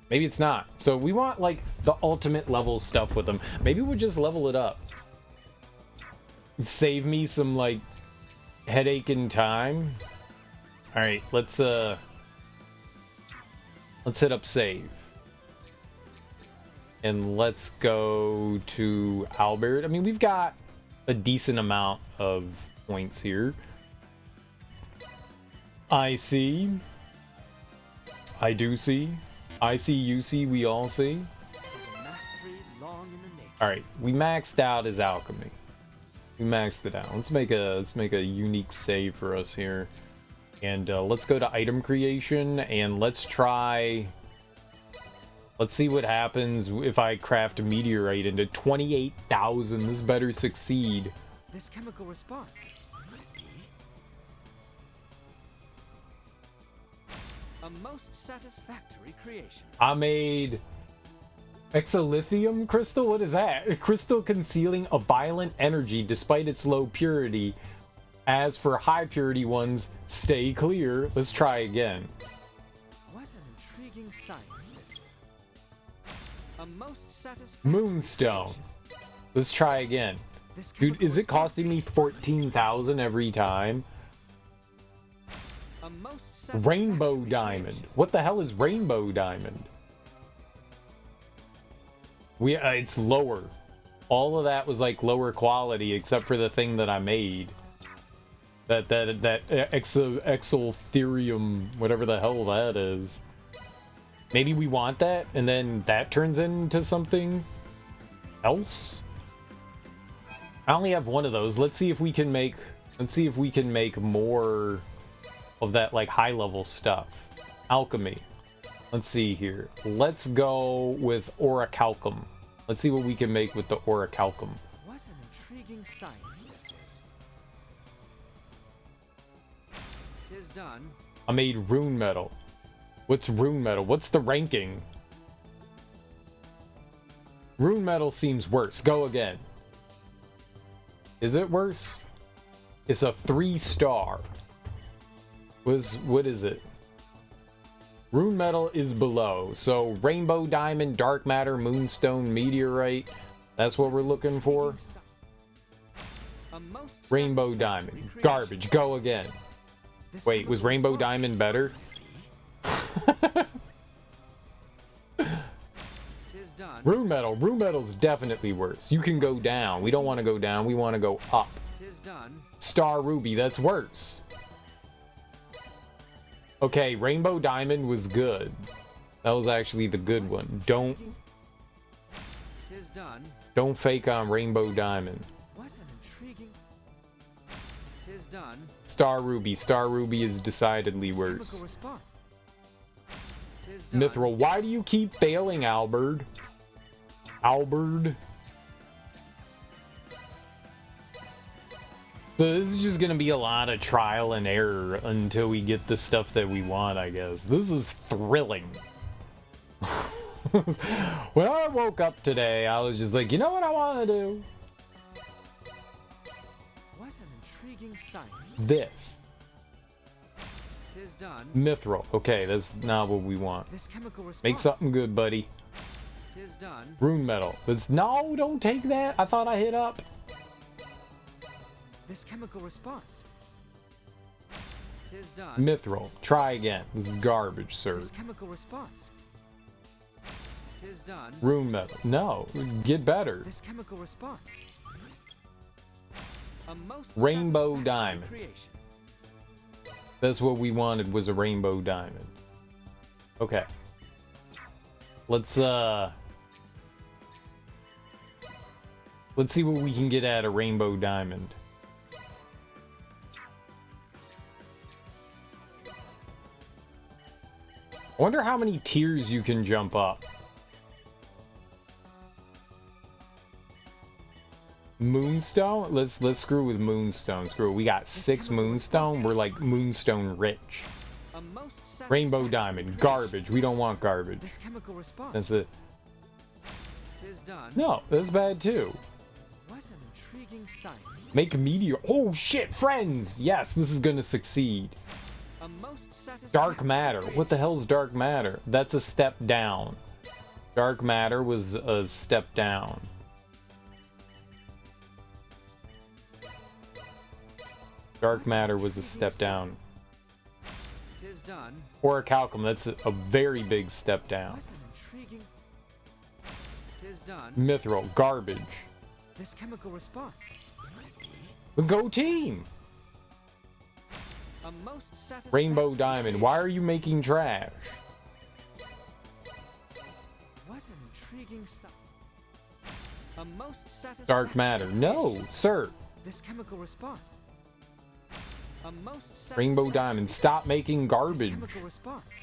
Maybe it's not. So we want like the ultimate level stuff with them. Maybe we'll just level it up. Save me some like headache and time. All right, let's hit up save. And let's go to Albert. I mean, we've got a decent amount of points here. I see. I do see. I see, you see, we all see. Alright, we maxed out his alchemy. We maxed it out. Let's make a unique save for us here. And let's go to item creation, and let's try... Let's see what happens if I craft a meteorite into 28,000. This better succeed. This chemical response. A most satisfactory creation. I made exolithium crystal. What is that? A crystal concealing a violent energy despite its low purity. As for high purity ones, stay clear. Let's try again. What an intriguing science this is. A most satisfactory Moonstone. creation. Let's try again. Dude, is it costing me 14,000 every time? A most Rainbow satisfactory diamond. creation. What the hell is rainbow diamond? It's lower. All of that was like lower quality except for the thing that I made. That exotherium, whatever the hell that is. Maybe we want that, and then that turns into something else? I only have one of those. Let's see if we can make more of that, like, high level stuff. Alchemy. Let's see here. Let's go with orichalcum. Let's see what we can make with the orichalcum. What an intriguing science this is. 'Tis done. I made rune metal. What's rune metal? What's the ranking? Rune metal seems worse. Go again. Is it worse? It's a 3-star. What is it? Rune metal is below. So rainbow diamond, dark matter, moonstone, meteorite. That's what we're looking for. Rainbow diamond. Garbage. Go again. Wait, was rainbow diamond better? Rune metal. Rune metal's definitely worse. You can go down. We don't want to go down. We want to go up. Star ruby. That's worse. Okay, rainbow diamond was good. That was actually the good one. Don't fake on rainbow diamond. What an intriguing. 'Tis done. Star ruby. Star ruby is decidedly worse. Mithril. Why do you keep failing, Albert? Albert. So this is just gonna be a lot of trial and error until we get the stuff that we want, I guess. This is thrilling. When I woke up today, I was just like, you know what I want to do? What an intriguing science. This. 'Tis done. Mithril. Okay, that's not what we want. This chemical response. Make something good, buddy. 'Tis done. Rune metal. No, don't take that. I thought I hit up. This chemical response. 'Tis done. Mithril. Try again. This is garbage, sir. This chemical response. 'Tis done. Rune metal. No, get better. This chemical response. A most Rainbow satisfactory diamond. creation. That's what we wanted, was a rainbow diamond. Okay. Let's see what we can get at a rainbow diamond. I wonder how many tiers you can jump up. Moonstone? Let's screw with moonstone. Screw it. We got 6 moonstone. We're like moonstone rich. A most Rainbow satisfactory diamond. creation. Garbage. We don't want garbage. This chemical response. That's it. 'Tis done. No, that's bad too. What an intriguing science. Make meteor. Oh shit, friends! Yes, this is gonna succeed. A most satisfactory Dark matter. creation. What the hell's dark matter? That's a step down. Dark matter was a step down. Dark matter was a step down. 'Tis done. Orichalcum, that's a very big step What down. an intriguing. 'Tis done. Mithril, garbage. This chemical response. Go team! A most satisfactory Rainbow diamond, why are you making trash? What an intriguing science. A most satisfactory Dark matter, no, creation. sir. This chemical response. A most Rainbow satisfactory diamond, creation. stop making This garbage. chemical response.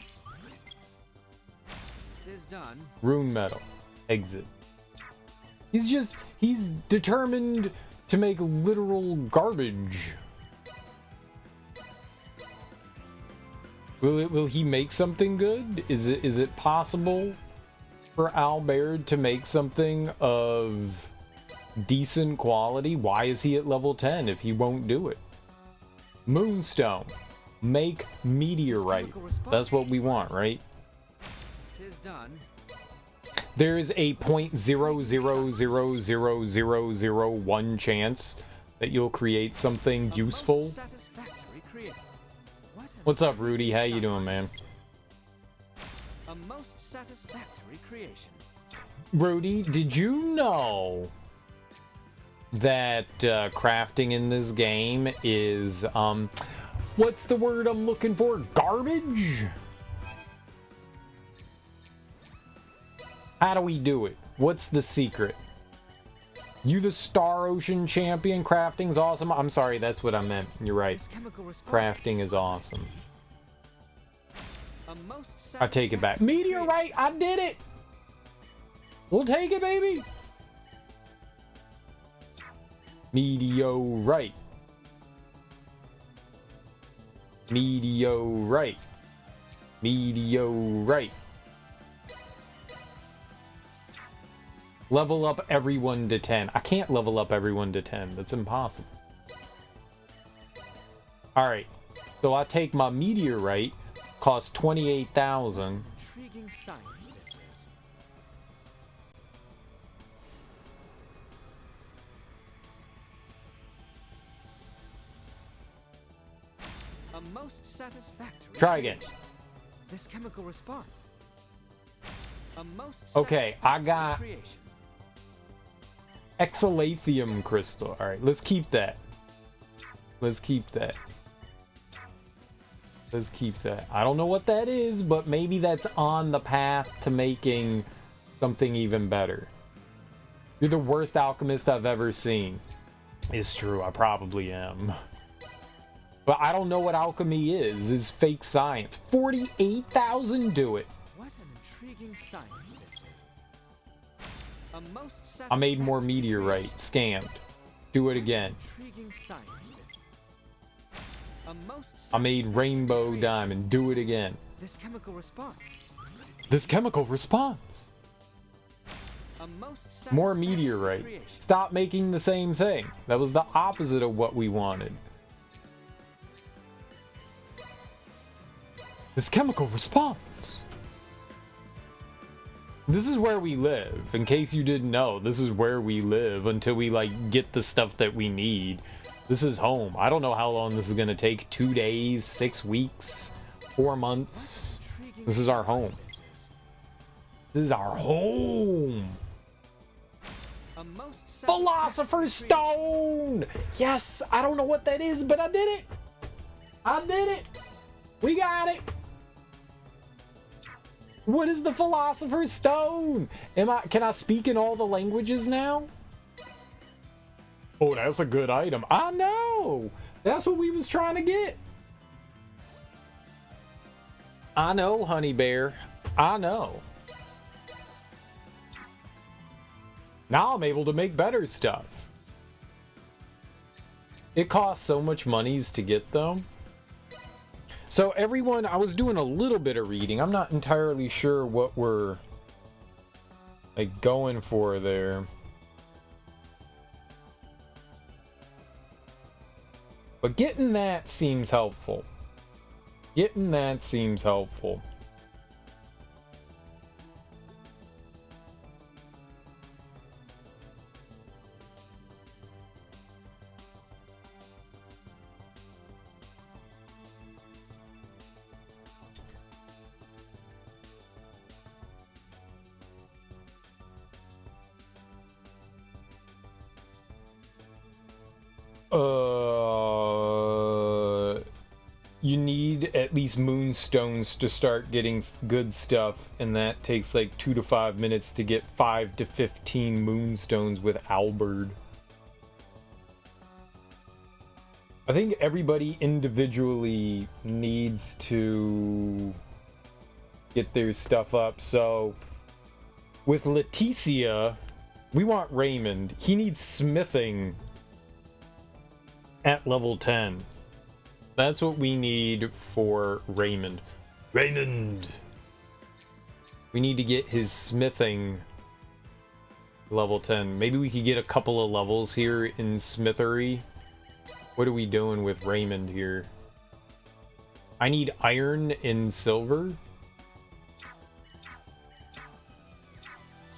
'Tis done. Rune metal, exit. He's determined to make literal garbage. Will he make something good? Is it possible for Albert to make something of decent quality? Why is he at level 10 if he won't do it? Moonstone. Make meteorite. That's what we want, right? 'Tis done. There is a 0.0000001 chance that you'll create something A useful. most satisfactory creation. What an What's up, Rudy? How you intriguing doing, man? science. A most satisfactory creation. Rudy, did you know that crafting in this game is, what's the word I'm looking for? Garbage? How do we do it? What's the secret? You the Star Ocean champion? Crafting's awesome. I'm sorry, that's what I meant. You're right. This chemical response. Crafting is awesome. A most I take it back. Meteorite, I did it! We'll take it, baby! Meteorite. Meteorite. Meteorite. Level up everyone to 10. I can't level up everyone to 10. That's impossible. Alright. So I take my meteorite. Costs 28,000. Intriguing science this is. A most satisfactory. Try again. This chemical response. A most Okay, I satisfactory got creation. Exhalatheum crystal. Alright, let's keep that. Let's keep that. Let's keep that. I don't know what that is, but maybe that's on the path to making something even better. You're the worst alchemist I've ever seen. It's true, I probably am. But I don't know what alchemy is. It's fake science. 48,000 do it. What an intriguing science this is. A most I made more satisfactory meteorite. creation. Scammed. Do it again. Intriguing science this is. A most I made satisfactory rainbow creation. diamond. Do it again. This chemical response. This chemical response. A most More satisfactory meteorite. creation. Stop making the same thing. That was the opposite of what we wanted. This chemical response. This is where we live. In case you didn't know, this is where we live until we like get the stuff that we need. This is home. I don't know how long this is gonna take. 2 days, 6 weeks, 4 months. Intriguing This is our home. science this is. This is our home. A most Philosopher's satisfactory creation. Stone! Yes, I don't know what that is, but I did it. I did it. We got it. What is the Philosopher's Stone? Can I speak in all the languages now? Oh, that's a good item. I know. That's what we was trying to get. I know, honey bear. I know. Now I'm able to make better stuff. It costs so much monies to get them. So everyone, I was doing a little bit of reading. I'm not entirely sure what we're like going for there. But getting that seems helpful. Getting that seems helpful. You need at least moonstones to start getting good stuff, and that takes like 2 to 5 minutes to get 5 to 15 moonstones with Albert. I think everybody individually needs to get their stuff up. So with Leticia, we want Raymond. He needs smithing at level 10. That's what we need for Raymond. Raymond! We need to get his smithing level 10. Maybe we could get a couple of levels here in smithery. What are we doing with Raymond here? I need iron and silver.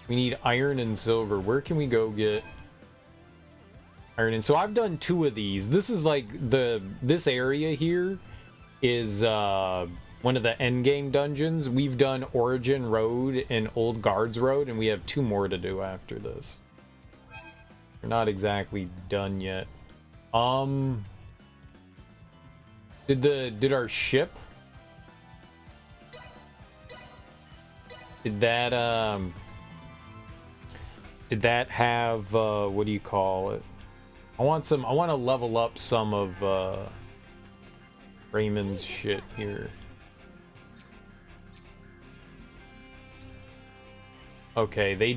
We need iron and silver. Where can we go get iron? And so I've done 2 of these. This is like this area here is one of the end game dungeons. We've done Origin Road and Old Guards Road, and we have 2 more to do after this. We're not exactly done yet. Did our ship, did that Did that have what do you call it? I want to level up some of Raymond's shit here. Okay, they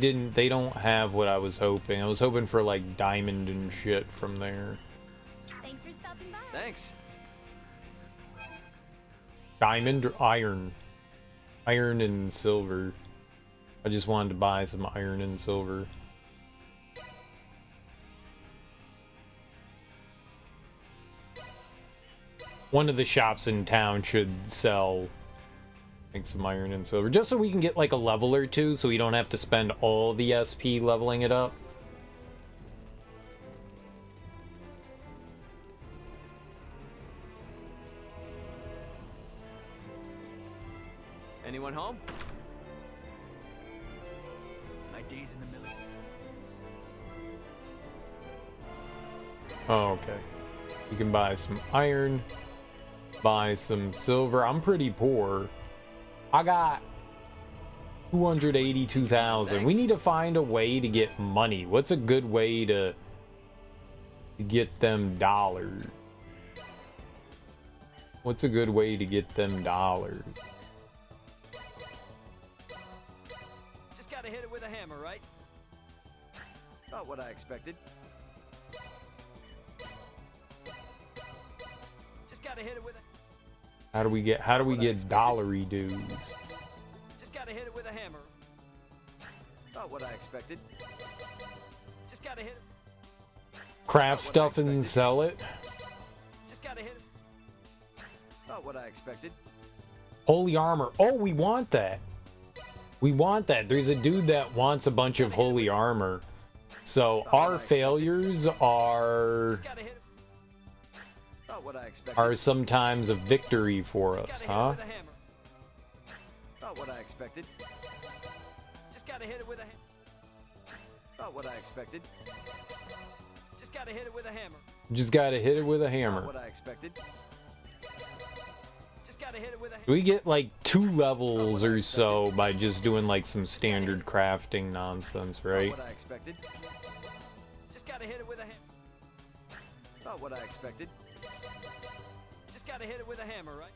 don't have what I was hoping. I was hoping for like diamond and shit from there. Thanks for stopping by. Thanks. Diamond or iron? Iron and silver. I just wanted to buy some iron and silver. One of the shops in town should sell like some iron and silver, just so we can get like a level or two, so we don't have to spend all the SP leveling it up. Anyone home? My days in the military. Oh, okay. You can buy some iron, buy some silver. I'm pretty poor. I got 282,000. We Thanks. need to find a way to get money. What's a good way to get them dollars? What's a good way to get them dollars? Just gotta hit it with a hammer, right? Not what I expected. Just gotta hit it with a... How do we get dollary dues? Just gotta hit it with a hammer. Not what I expected. Just gotta hit it. Craft stuff and sell it? Just gotta hit it. Not what I expected. Holy armor. Oh, we want that. We want that. There's a dude that wants a bunch of holy armor. So our failures are Just gotta hit it. Not what I expected. are sometimes a victory for Just us, gotta huh? hit it with a hammer. Not what I expected. Just gotta hit it with a hammer. Not what I expected. Just gotta hit it with a hammer. Just gotta hit it with a Not hammer. what I expected. Just gotta hit it with a hammer. We get like 2 levels or so by just doing like some standard crafting nonsense, right? Not what I expected. Just gotta hit it with a hammer. Not what I expected. Just gotta hit it with a hammer, right?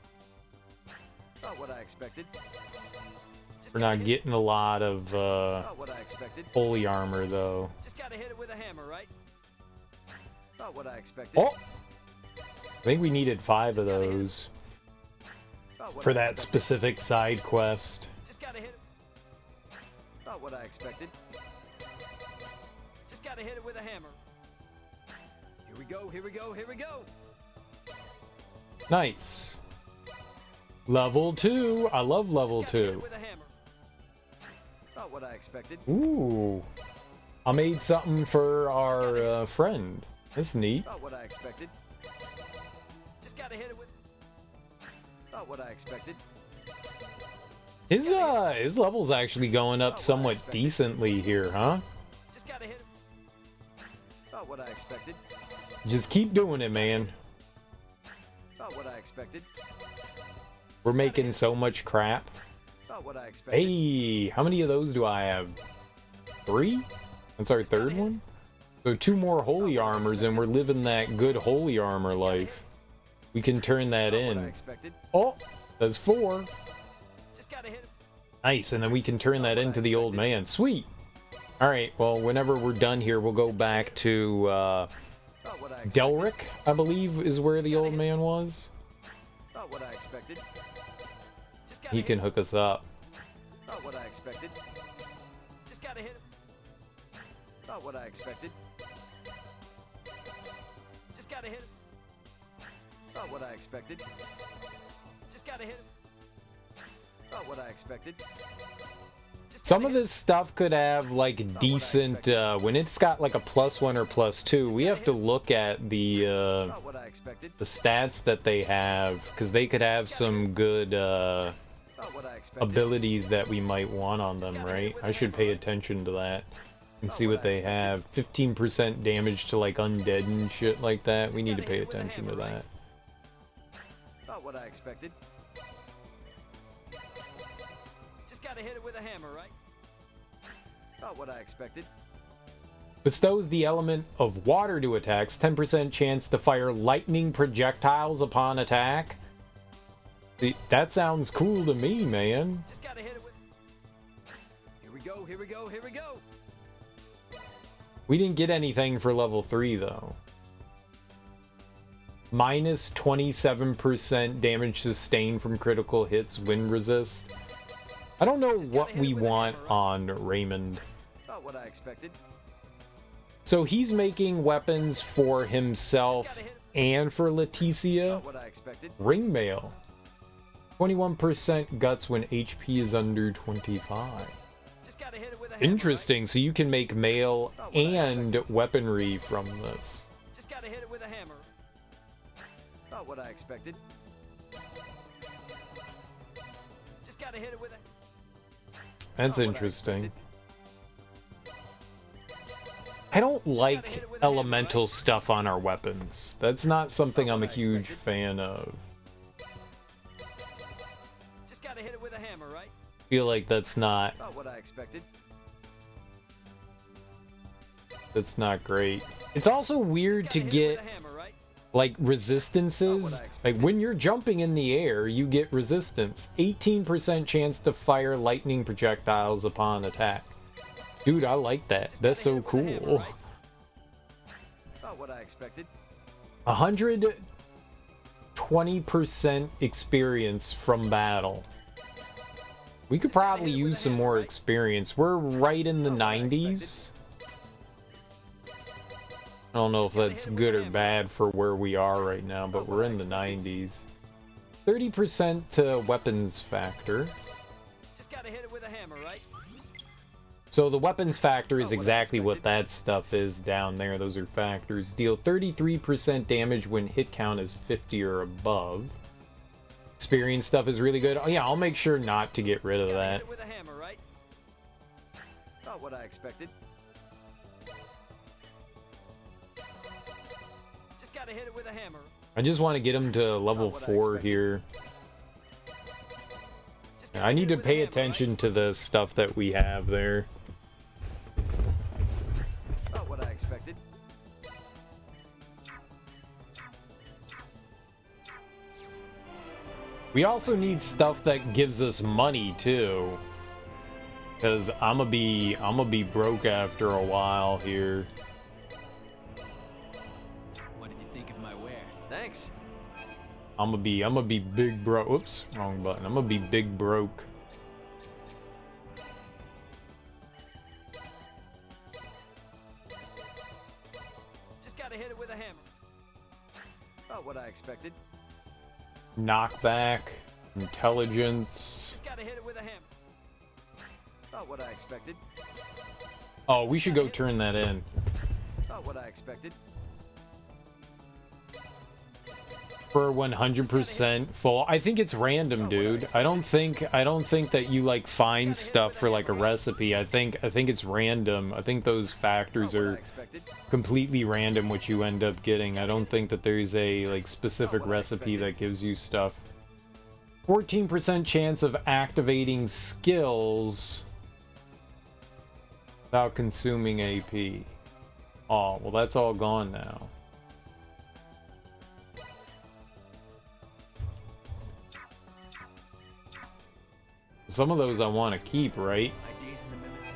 Not what I expected. Just We're gotta not hit- getting a lot of Not what I expected. holy armor though. Just gotta hit it with a hammer, right? Not what I expected. Oh! I think we needed 5 of those Not what for I that expected. specific side quest. Just gotta hit it. Not what I expected. Just gotta hit it with a hammer. Here we go, here we go, here we go. Nice. Level 2. I love level Just gotta hit 2. it with a hammer. Not what I expected. Ooh. I made something for our friend. That's neat. Not what I expected. Just gotta hit it with. Not what I expected. His level's actually going up somewhat decently here, huh? Just gotta hit it. Not what I expected. Just keep doing it, man. Not what I expected. We're making so much crap. Not what I expected. Hey, how many of those do I have? 3? That's our 3rd one? So 2 more holy armors and we're living that good holy armor life. We can turn that Not what I in. expected. Oh, that's 4. Just gotta hit it. Nice, and then we can turn that into the old man. Sweet. Alright, well, whenever we're done here, we'll go back to Not what I expected. Delric, I believe, is where the old man was. Not what I expected. Just gotta He hit can it. hook us up. Not what I expected. Just gotta hit it. Not what I expected. Just gotta hit it. Not what I expected. Just gotta hit it. Not what I expected. Just Some gotta of hit this stuff could have like what I decent expected. when it's got like a +1 or +2, we have to look at the it. Not what I expected. stats that they have, because they could have some good Not what I expected. abilities that we might want on them, right? I should pay attention to that and see what they have. 15% damage to like undead and shit like that. We need to pay attention to that. Not what I expected. Just gotta hit it with a hammer, right? Not what I expected. Bestows the element of water to attacks. 10% chance to fire lightning projectiles upon attack. That sounds cool to me, man. Just gotta hit it with... Here we go, here we go, here we go! We didn't get anything for level 3, though. Minus 27% damage sustained from critical hits, wind resist. I don't know what we want on Raymond. About what I expected. So he's making weapons for himself and for Leticia. About what I expected. Ring mail. 21% guts when HP is under 25. Just gotta hit it with a hammer, Interesting, so you can make mail and weaponry from this. right? Just gotta hit it with a hammer. About what I expected. Just gotta hit it with a... That's About what I interesting. expected. I don't like elemental stuff on our weapons. That's not something I'm a huge fan of. Just gotta hit it with a hammer, right? Feel like that's not About what I expected. great. It's also weird to get like resistances. Like when you're jumping in the air, you get resistance. 18% chance to fire lightning projectiles upon attack. Dude, I like that. That's so cool. About what I expected. 120% experience from battle. We could probably use some more experience. We're right in the 90s. I don't know if that's good or bad for where we are right now, but we're in the 90s. 30% to weapons factor. Just gotta hit it with a hammer, right? So the weapons factor is exactly what that stuff is down there. Those are factors. Deal 33% damage when hit count is 50 or above. Experience stuff is really good. Oh yeah, I'll make sure not to get rid of that. Hit it with a hammer, right? About what I expected. Just gotta hit it with a hammer. I just want to get him to level 4 here. I need to pay attention to the stuff that we have there. About what I expected. We also need stuff that gives us money too. Cause I'm gonna be broke after a while here. What did you think of my wares? Thanks. I'm gonna be big broke. Oops, wrong button. I'm gonna be big broke. Just gotta hit it with a hammer. About what I expected. Knockback, intelligence. Just gotta hit it with a hammer. About what I expected. Oh, we should go turn that in. About what I expected. For 100% full. I think it's random, dude. I don't think that you like find stuff for like a recipe. I think it's random. I think those factors About what I are expected. completely random what you end up getting. I don't think that there's a like specific what I recipe expected. that gives you stuff. 14% chance of activating skills without consuming AP. Oh, well that's all gone now. Some of those I want to keep, right? IDs in the military.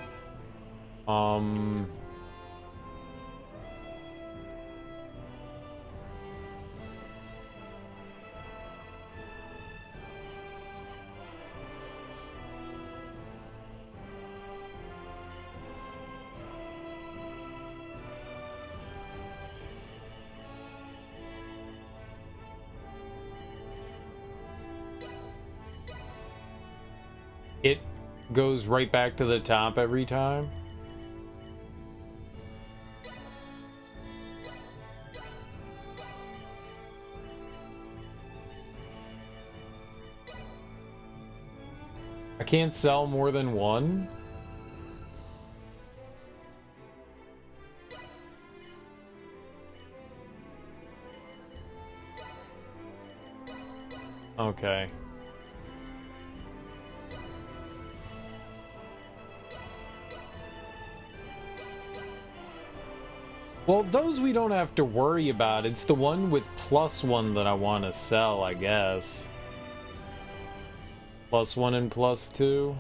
It goes right back to the top every time. I can't sell more than one. Okay. Well, those we don't have to worry about. It's the one with +1 that I want to sell, I guess. +1 and +2.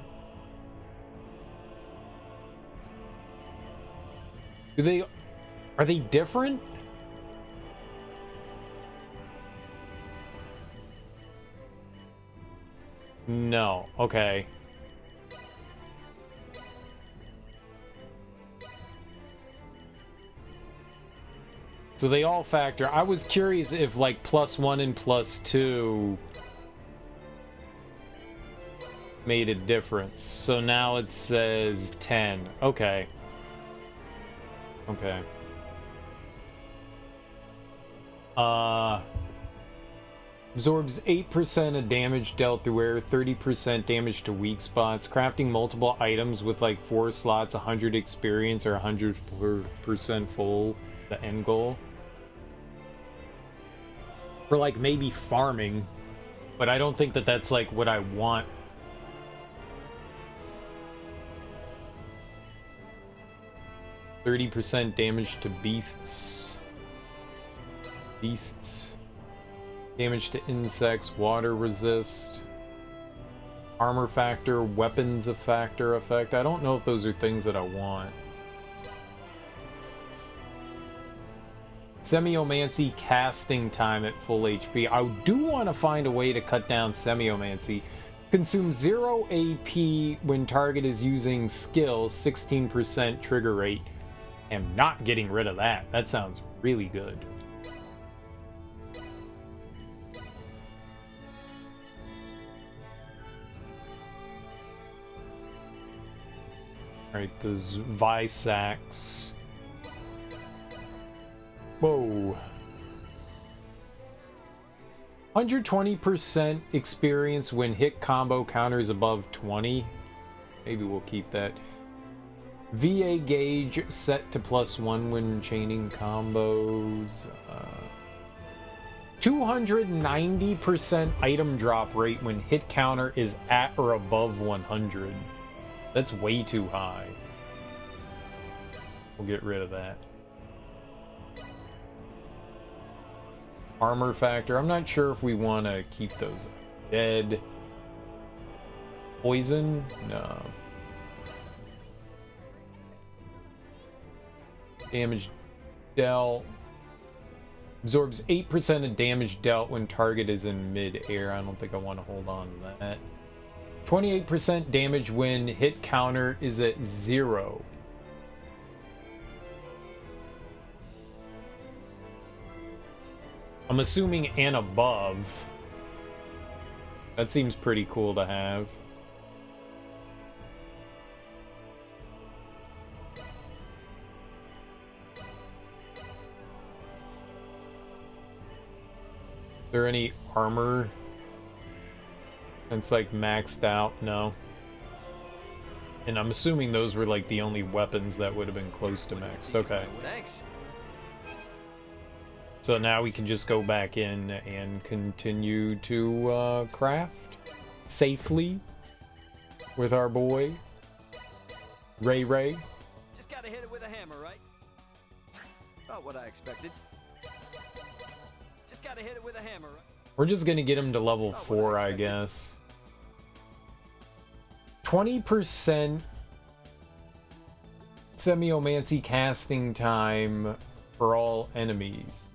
Are they different? No. Okay. So they all factor. I was curious if like +1 and +2 made a difference. So now it says 10. Okay. Okay. Absorbs 8% of damage dealt through air, 30% damage to weak spots. Crafting multiple items with like 4 slots, 100 experience, or 100% full, the end goal. For like maybe farming, but I don't think that that's like what I want. %30 damage to beasts. Damage to insects, water resist, armor factor, weapons factor effect. I don't know if those are things that I want. Semiomancy casting time at full HP. I do want to find a way to cut down Semiomancy. Consume 0 AP when target is using skills, 16% trigger rate. Am not getting rid of that. That sounds really good. Alright, those Visax. Whoa. 120% experience when hit combo counters above 20. Maybe we'll keep that. VA gauge set to +1 when chaining combos. 290% item drop rate when hit counter is at or above 100. That's way too high. We'll get rid of that. Armor factor. I'm not sure if we want to keep those dead. Poison? No. Damage dealt. Absorbs 8% of damage dealt when target is in mid-air. I don't think I want to hold on to that. 28% damage when hit counter is at 0. I'm assuming and above. That seems pretty cool to have. Is there any armor that's like maxed out? No. And I'm assuming those were like the only weapons that would have been close to maxed. Okay. Thanks. So now we can just go back in and continue to craft safely with our boy Ray. Just gotta hit it with a hammer, right? About what I expected. Just gotta hit it with a hammer, right? We're just gonna get him to level 4, I guess. 20% Semiomancy casting time for all enemies.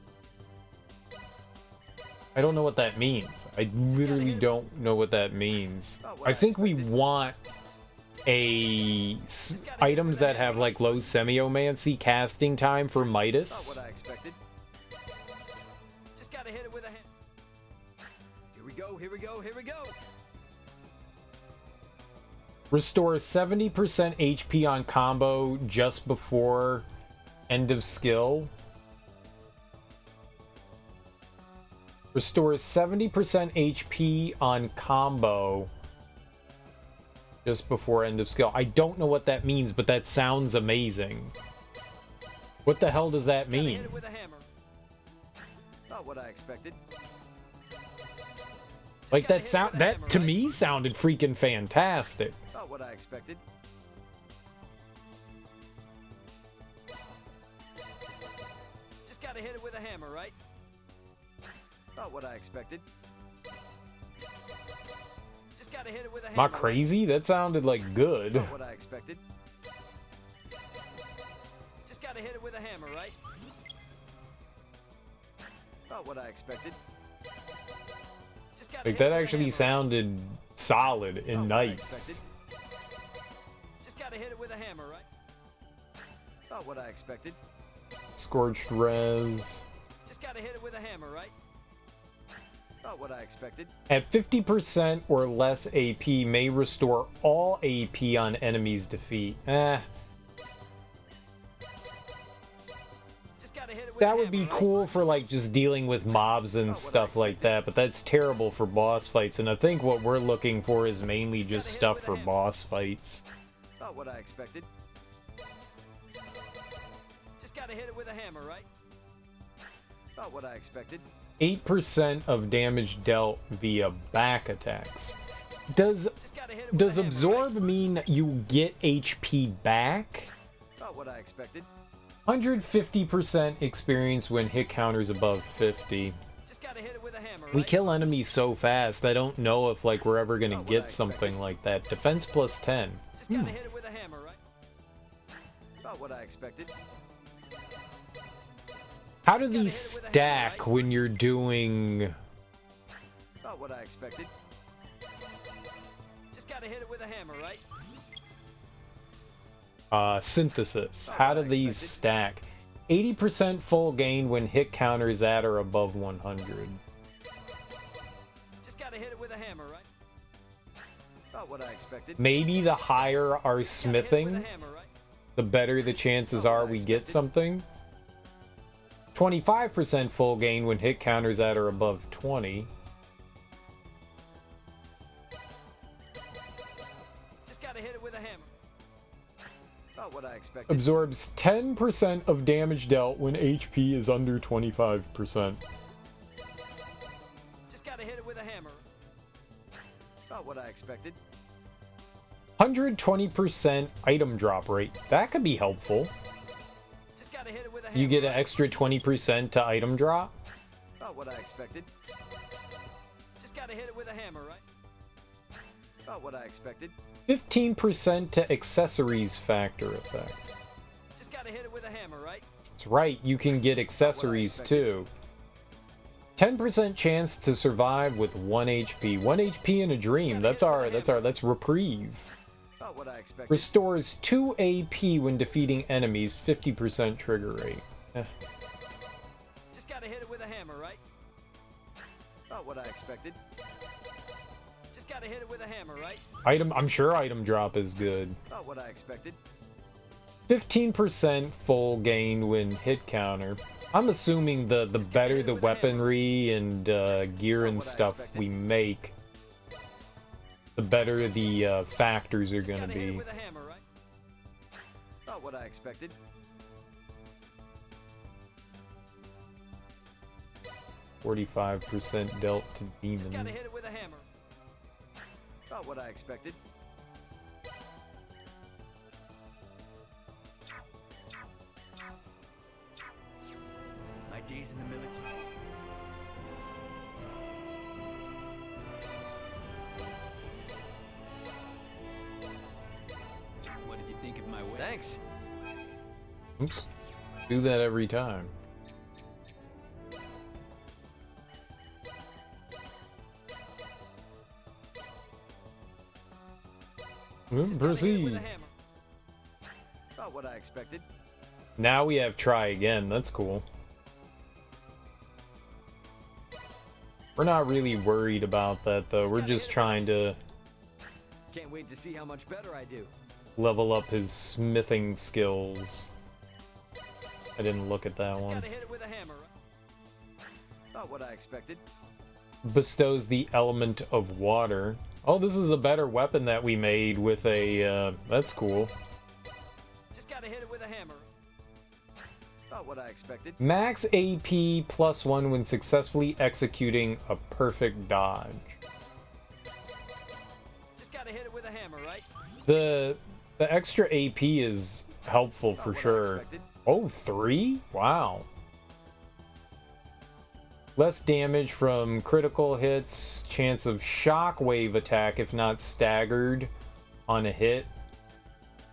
I don't know what that means. I literally don't know what that means. I think we want items that have like low Semiomancy casting time for Midas. About what I expected. Just gotta hit it with a hammer. Here we go. Restores 70% HP on combo just before end of skill. Restores 70% HP on combo just before end of skill. I don't know what that means, but that sounds amazing. What the hell does that mean? Hit it with a hammer. About what I expected. Like that to me sounded freaking fantastic. About what I expected. gotta hit it with a hammer, right? About what I expected. Just gotta hit it with a hammer. Am I crazy? That sounded like good. About what I expected. Just gotta hit it with a hammer, right? About what I expected. Just gotta Like hit it that with a actually hammer, sounded solid right? and About what I nice. expected. Just gotta hit it with a hammer, right? About what I expected. Scorched res. Just gotta hit it with a hammer, right? About what I expected. At 50% or less AP, may restore all AP on enemy's defeat. Just gotta hit it with a That hammer, would be right? cool for like just dealing with mobs and Not what I stuff like that, but that's terrible for boss fights, and I think what we're looking for is mainly Just just gotta hit it stuff with a for hammer. boss fights. About what I expected. Just gotta hit it with a hammer, right? About what I expected. 8% of damage dealt via back attacks. Does Just gotta hit it with does a hammer, absorb right? mean you get HP back? About what I expected. 150% experience when hit counters above 50. Just gotta hit it with a hammer, We right? kill enemies so fast, I don't know if like we're ever gonna Not what I get something expected. like that. Defense plus 10. Just gotta hit it with a hammer, right? About what I expected. How do Just gotta these hit it with a hammer, stack right? when you're doing... About what I expected. Just gotta hit it with a hammer, right? synthesis? Oh, How what do I these expected. stack? 80% full gain when hit counters at or above 100. Just gotta hit it with a hammer, right? About what I expected. Maybe the higher our Just gotta hit it with smithing, a hammer, right? the better the chances Oh, what are I we get expected. something. 25% full gain when hit counters at or above 20. Just gotta hit it with a hammer. About what I expected. Absorbs 10% of damage dealt when HP is under 25%. Just gotta hit it with a hammer. About what I expected. 120% item drop rate. That could be helpful. Just gotta hit it with a hammer. You get an right? extra 20% to item drop. About what I expected. Just gotta hit it with a hammer, right? About what I expected. 15% to accessories factor effect. Just gotta hit it with a hammer, right? That's right, you can get accessories too. 10% chance to survive with 1 HP. 1 HP in a dream. That's reprieve. About what I expected. Restores 2 AP when defeating enemies. 50% trigger rate. Just gotta hit it with a hammer, right? About what I expected. Just gotta hit it with a hammer, right? I'm sure item drop is good. About what I expected. 15% full gain when hit counter. I'm assuming the better the weaponry and gear and what I stuff expected. we make, the better the factors are Just gonna gotta hit it be. with a hammer, right? About what I expected. 45% dealt to Just gotta demon. hit it with a hammer. About what I expected. My days in the military. What did you think of my way? Thanks. Oops. Do that every time. Just gotta hit it with Proceed. a hammer. About what I expected. Now we have try again. That's cool. We're not really worried about that though. We're just trying to Can't wait to see how much better I do. level up his smithing skills. I didn't look at that Just one. gotta hit it with a hammer. About what I expected. Bestows the element of water. Oh, this is a better weapon that we made with a, that's cool. Just gotta hit it with a hammer. About what I expected. Max AP +1 when successfully executing a perfect dodge. Just gotta hit it with a hammer, right? The extra AP is helpful About for what I sure. expected. Oh, 3? Wow. Less damage from critical hits. Chance of shockwave attack if not staggered on a hit.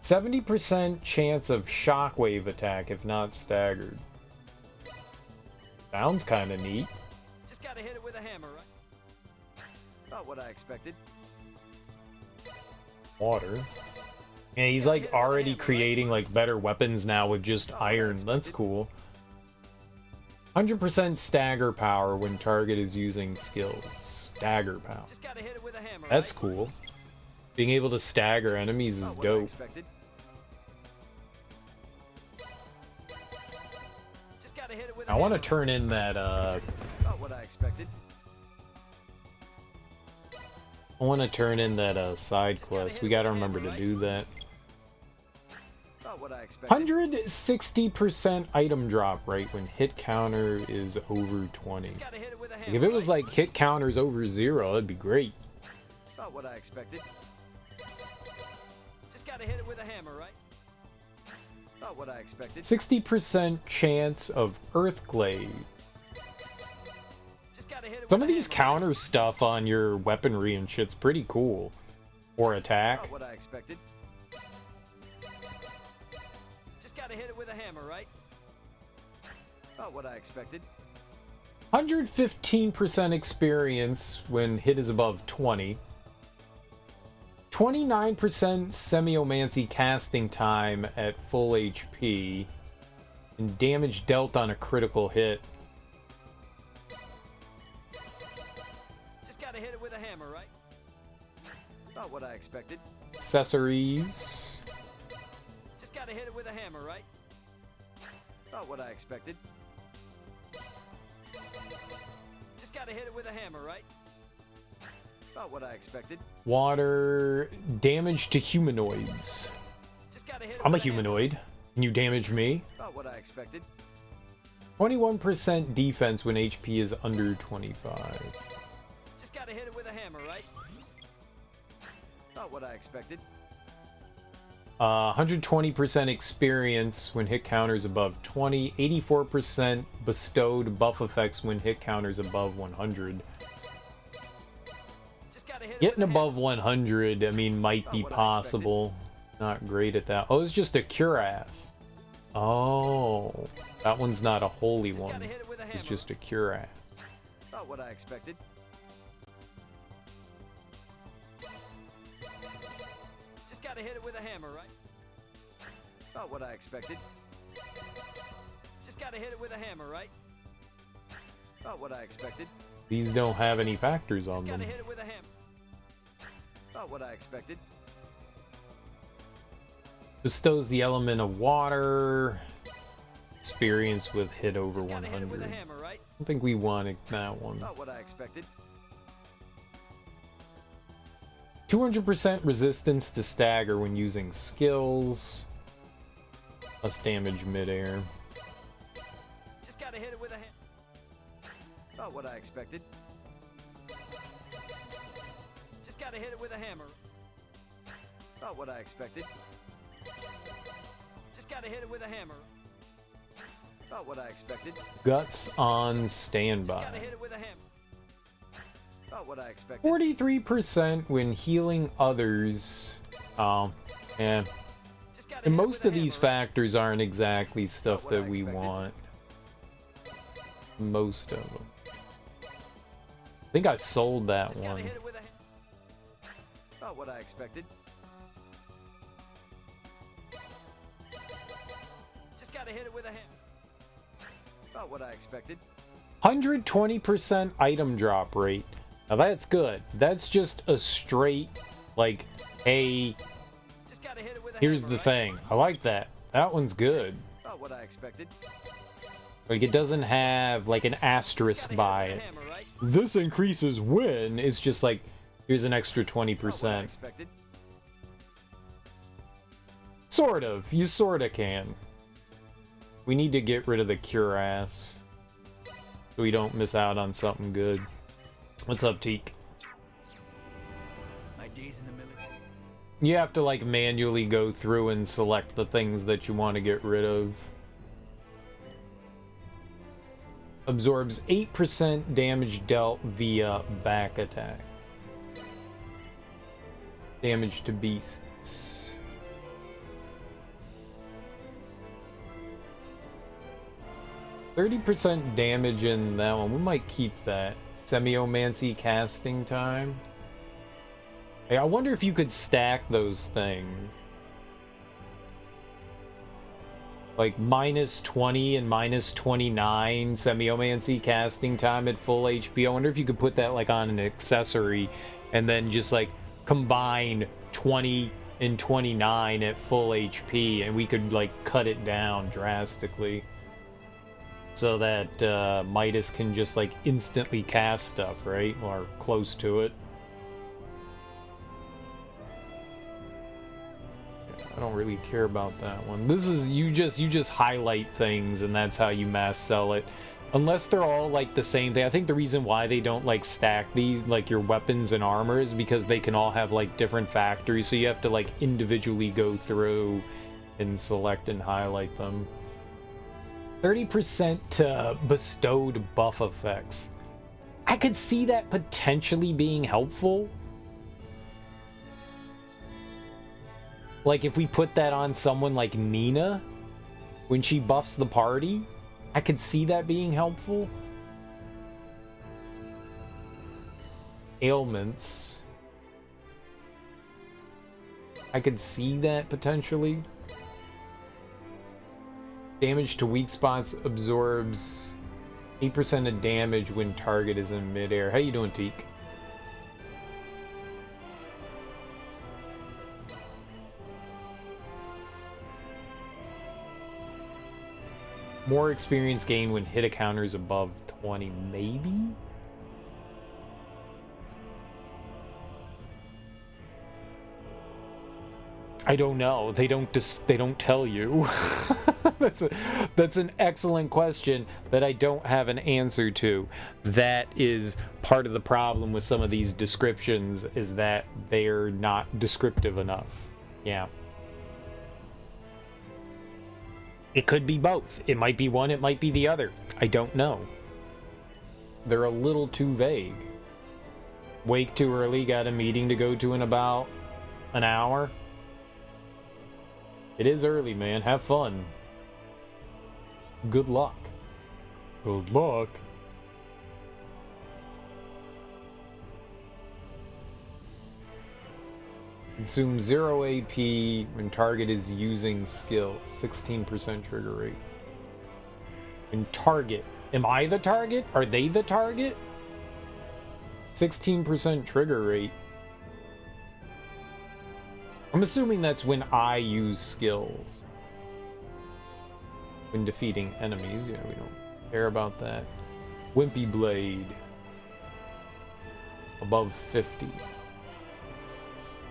70% chance of shockwave attack if not staggered. Sounds kind of neat. Just gotta hit it with a hammer, right? Not what I expected. Water. Yeah, he's like already creating like better weapons now with just iron. That's cool. 100% stagger power when target is using skills. Stagger power. Just gotta hit it with a hammer, That's right? cool. Being able to stagger enemies is Not what I dope. expected. Just gotta hit it with a I want to hammer. turn in that Not what I expected. side quest. We gotta remember to do that. Not what I expected. 160% item drop rate when hit counter is over 20. Just gotta hit it with a Like, hammer, if it was right? like hit counters over 0, that'd be great. Not what I expected. Just gotta hit it with a hammer, right? Not what I expected. 60% chance of Earthglaive. Just gotta hit it Some with of a these hammer, counter stuff on your weaponry and shit's pretty cool. Or right? attack. Not what I expected. Just gotta hit it with a hammer, right? Not what I expected. 115% experience when hit is above 20. 29% semiomancy casting time at full HP. And damage dealt on a critical hit. Just gotta hit it with a hammer, right? Not what I expected. Accessories. Just gotta hit it with a hammer, right? Not what I expected. Just gotta hit it with a hammer, right? Not what I expected. Water. Damage to humanoids. Just gotta hit it I'm a with hammer. humanoid. Can you damage me? Not what I expected. 21% defense when HP is under 25. Just gotta hit it with a hammer, right? Not what I expected. 120% experience when hit counters above 20. 84% bestowed buff effects when hit counters above 100. Just gotta hit it Getting with a above 100, I mean, might be Not what I possible. Not great at that. Oh, it's just a cuirass. Oh, that one's not a holy hammer. Just one. gotta hit it with a hammer. It's just a cuirass. Not what I expected. Just gotta hit it with a hammer, right? Not what I expected. Just gotta hit it with a hammer, right? Not what I expected. These don't have any factors Just on gotta them. hit it with a hammer. Not what I expected. Bestows the element of water. Experience with hit over Just gotta hit it with a 100. hammer, right? I don't think we wanted that one. Not what I expected. 200% resistance to stagger when using skills. Less damage midair. Just gotta hit it with a hammer. Not what I expected. Just gotta hit it with a hammer. Not what I expected. Just gotta hit it with a hammer. Not what I expected. Guts on Just standby. gotta hit it with a hammer. Not what I expected. 43% when healing others. Yeah. Just gotta And hit it most with a of these hammer, right? factors aren't exactly stuff what I that we expected. want. Most of them. I think I sold that Just gotta one. hit it with a hammer. Not what I expected. Just gotta hit it with a hammer. Not what I expected. 120% item drop rate. Now that's good. That's just a straight, like, hey, Just gotta hit it with a here's hammer, the right? thing. I like that. That one's good. Not what I expected. Like, it doesn't have, like, an Just asterisk gotta by hit it it. with a hammer, right? This increases when. It's just like, here's an extra Not what I 20%. expected. Sort of. You sorta can. We need to get rid of the cuirass. So we don't miss out on something good. What's up, Teak? My days in the military. You have to, like, manually go through and select the things that you want to get rid of. Absorbs 8% damage dealt via back attack. Damage to beasts. %30 damage in that one. We might keep that. Semiomancy casting time. Hey, I wonder if you could stack those things. Like -20 and -29 Semiomancy casting time at full HP. I wonder if you could put that like on an accessory and then just like combine 20 and 29 at full HP and we could like cut it down drastically. So that Midas can just like instantly cast stuff, right? Or close to it. I don't really care about that one. This is you just highlight things and that's how you mass sell it. Unless they're all like the same thing. I think the reason why they don't like stack these like your weapons and armor is because they can all have like different factories, so you have to like individually go through and select and highlight them. 30% to bestowed buff effects. I could see that potentially being helpful. Like if we put that on someone like Nina when she buffs the party, I could see that being helpful. Ailments. I could see that potentially. Damage to weak spots absorbs 8% of damage when target is in midair. How you doing, Teak? More experience gained when hit counters above 20, maybe? I don't know. They don't tell you. That's an excellent question that I don't have an answer to. That is part of the problem with some of these descriptions, is that they're not descriptive enough. Yeah. It could be both. It might be one, it might be the other. I don't know. They're a little too vague. Wake too early, got a meeting to go to in about an hour. It is early, man. Have fun. Good luck. Good luck. Consume 0 AP when target is using skill. 16% trigger rate. And target. Am I the target? Are they the target? 16% trigger rate. I'm assuming that's when I use skills. When defeating enemies. Yeah, we don't care about that. Wimpy Blade. Above 50.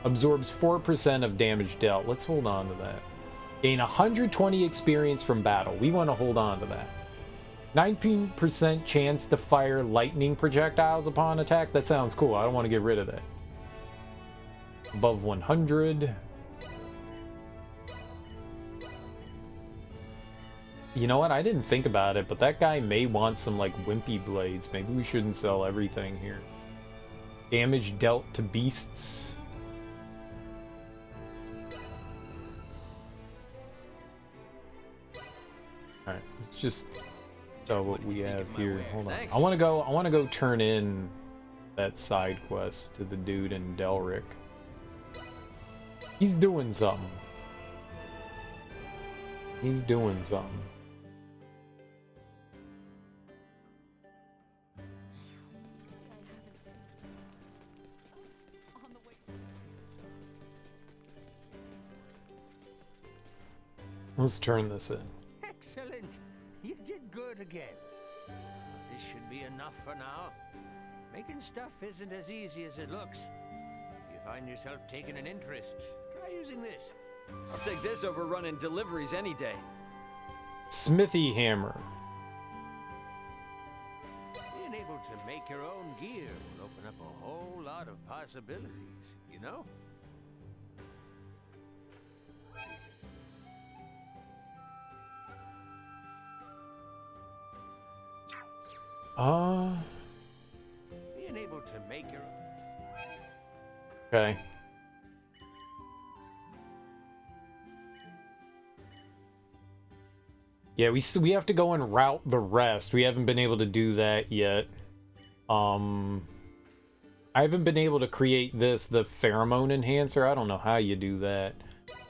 Absorbs 4% of damage dealt. Let's hold on to that. Gain 120 experience from battle. We want to hold on to that. 19% chance to fire lightning projectiles upon attack. That sounds cool. I don't want to get rid of that. Above 100. You know what? I didn't think about it, but that guy may want some like wimpy blades. Maybe we shouldn't sell everything here. Damage dealt to beasts. All right, let's just sell what we have here. Hold on. I want to go turn in that side quest to the dude in Delric. He's doing something. He's doing something. Let's turn this in. Excellent. You did good again. This should be enough for now. Making stuff isn't as easy as it looks. If you find yourself taking an interest, try using this. I'll take this over running deliveries any day. Smithy hammer. Being able to make your own gear will open up a whole lot of possibilities, you know? Being able to make your Okay. Yeah, we have to go and route the rest. We haven't been able to do that yet. I haven't been able to create the pheromone enhancer. I don't know how you do that.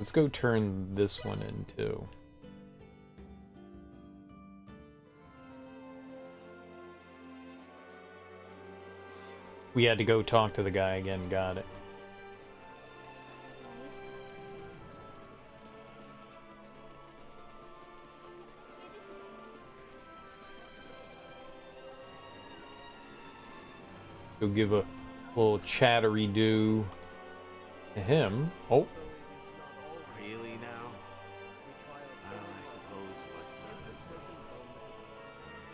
Let's go turn this one in too. We had to go talk to the guy again. Got it. Go give a little chattery do to him. Oh. Really now? Well, I suppose what's done is done.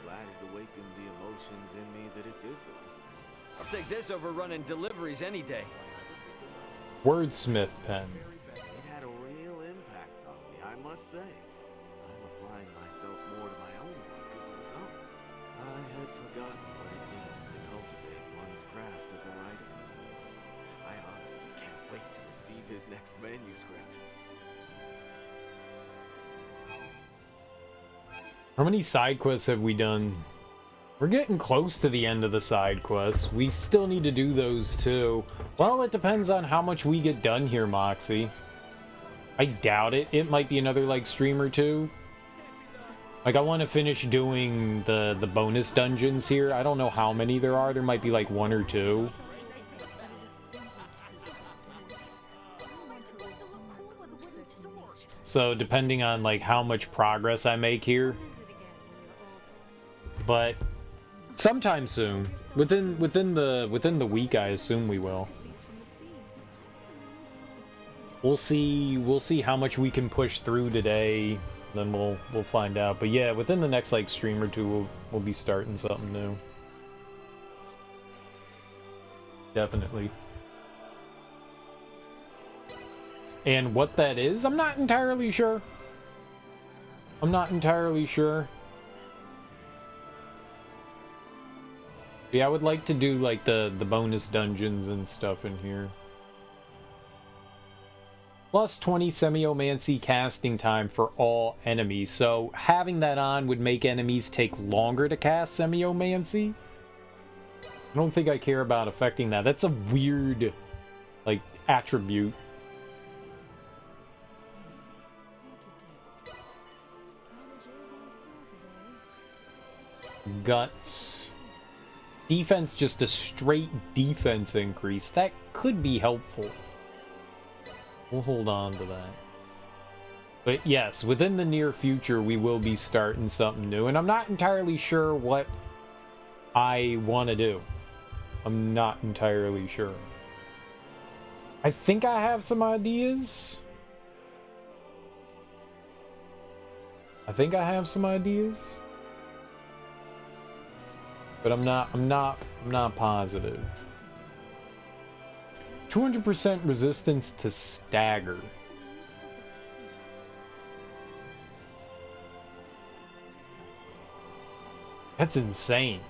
Glad it awakened the emotions in me that it did, though. I'll take this over running deliveries any day. Wordsmith pen. It had a real impact on me, I must say. I'm applying myself more to my own work as a result. I had forgotten what it means to cultivate one's craft as a writer. I honestly can't wait to receive his next manuscript. How many side quests have we done? We're getting close to the end of the side quests. We still need to do those too. Well, it depends on how much we get done here, Moxie. I doubt it. It might be another, like, stream or two. Like, I want to finish doing the bonus dungeons here. I don't know how many there are. There might be, like, 1 or 2. So, depending on, like, how much progress I make here. But sometime soon. Within the week, I assume we will. We'll see how much we can push through today. Then we'll find out. But yeah, within the next, like, stream or two, we'll be starting something new. Definitely. And what that is, I'm not entirely sure. I'm not entirely sure. Yeah, I would like to do, like, the bonus dungeons and stuff in here. Plus 20 semiomancy casting time for all enemies. So having that on would make enemies take longer to cast semiomancy. I don't think I care about affecting that. That's a weird, like, attribute. Guts. Defense, just a straight defense increase. That could be helpful. We'll hold on to that. But yes, within the near future, we will be starting something new. And I'm not entirely sure what I want to do. I'm not entirely sure. I think I have some ideas. But I'm not positive. 200% resistance to stagger. That's insane.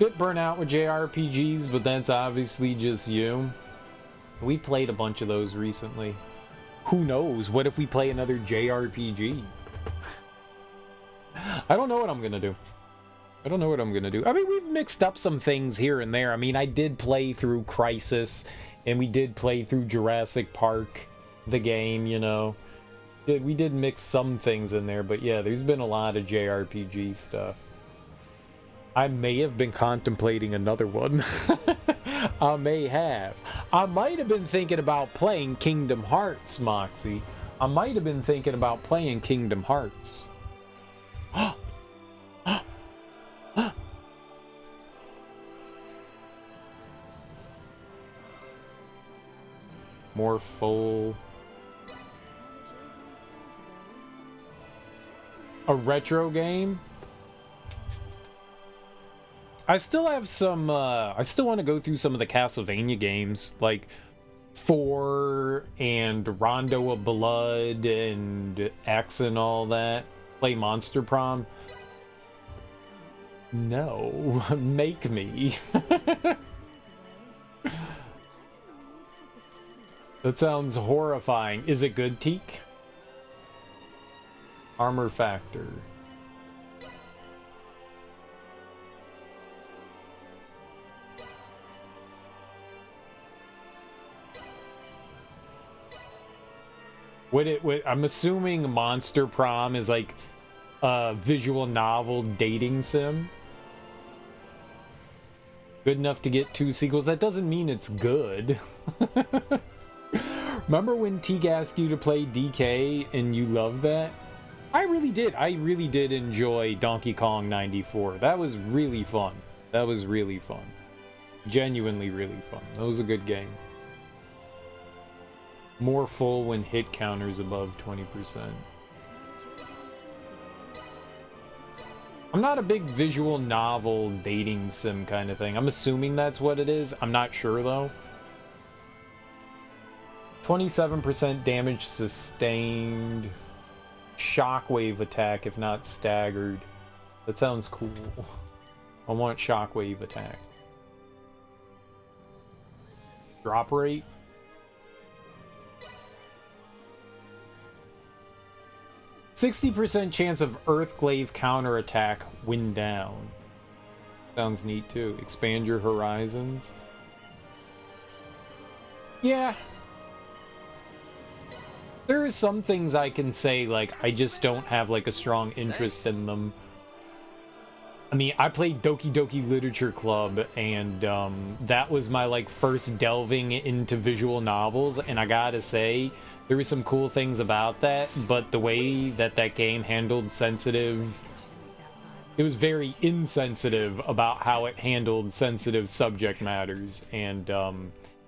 Bit burnt out with JRPGs, but that's obviously just you. We played a bunch of those recently. Who knows? What if we play another JRPG? I don't know what I'm gonna do. I mean, we've mixed up some things here and there. I mean, I did play through Crisis, and we did play through Jurassic Park, the game, you know. We did mix some things in there, but yeah, there's been a lot of JRPG stuff. I may have been contemplating another one. I may have. I might have been thinking about playing Kingdom Hearts, Moxie. I might have been thinking about playing Kingdom Hearts. More full. A retro game? I still have some, I still want to go through some of the Castlevania games, like 4, Fire and Rondo of Blood and X and all that, play Monster Prom? No, make me. That sounds horrifying. Is it good, Teak? Armor Factor. I'm assuming Monster Prom is like a visual novel dating sim. Good enough to get 2 sequels. That doesn't mean it's good. Remember when Teague asked you to play DK and you loved that? I really did. I really did enjoy Donkey Kong 94. That was really fun. That was really fun. Genuinely really fun. That was a good game. More full when hit counters above 20%. I'm not a big visual novel dating sim kind of thing. I'm assuming that's what it is. I'm not sure though. 27% damage sustained. Shockwave attack if not staggered. That sounds cool. I want shockwave attack. Drop rate. 60% chance of Earthglaive counterattack when down. Sounds neat too. Expand your horizons. Yeah. There are some things I can say, like, I just don't have, like, a strong interest in them. I mean, I played Doki Doki Literature Club, and that was my, like, first delving into visual novels, and I gotta say, there were some cool things about that, but the way that that game handled sensitive... It was very insensitive about how it handled sensitive subject matters, and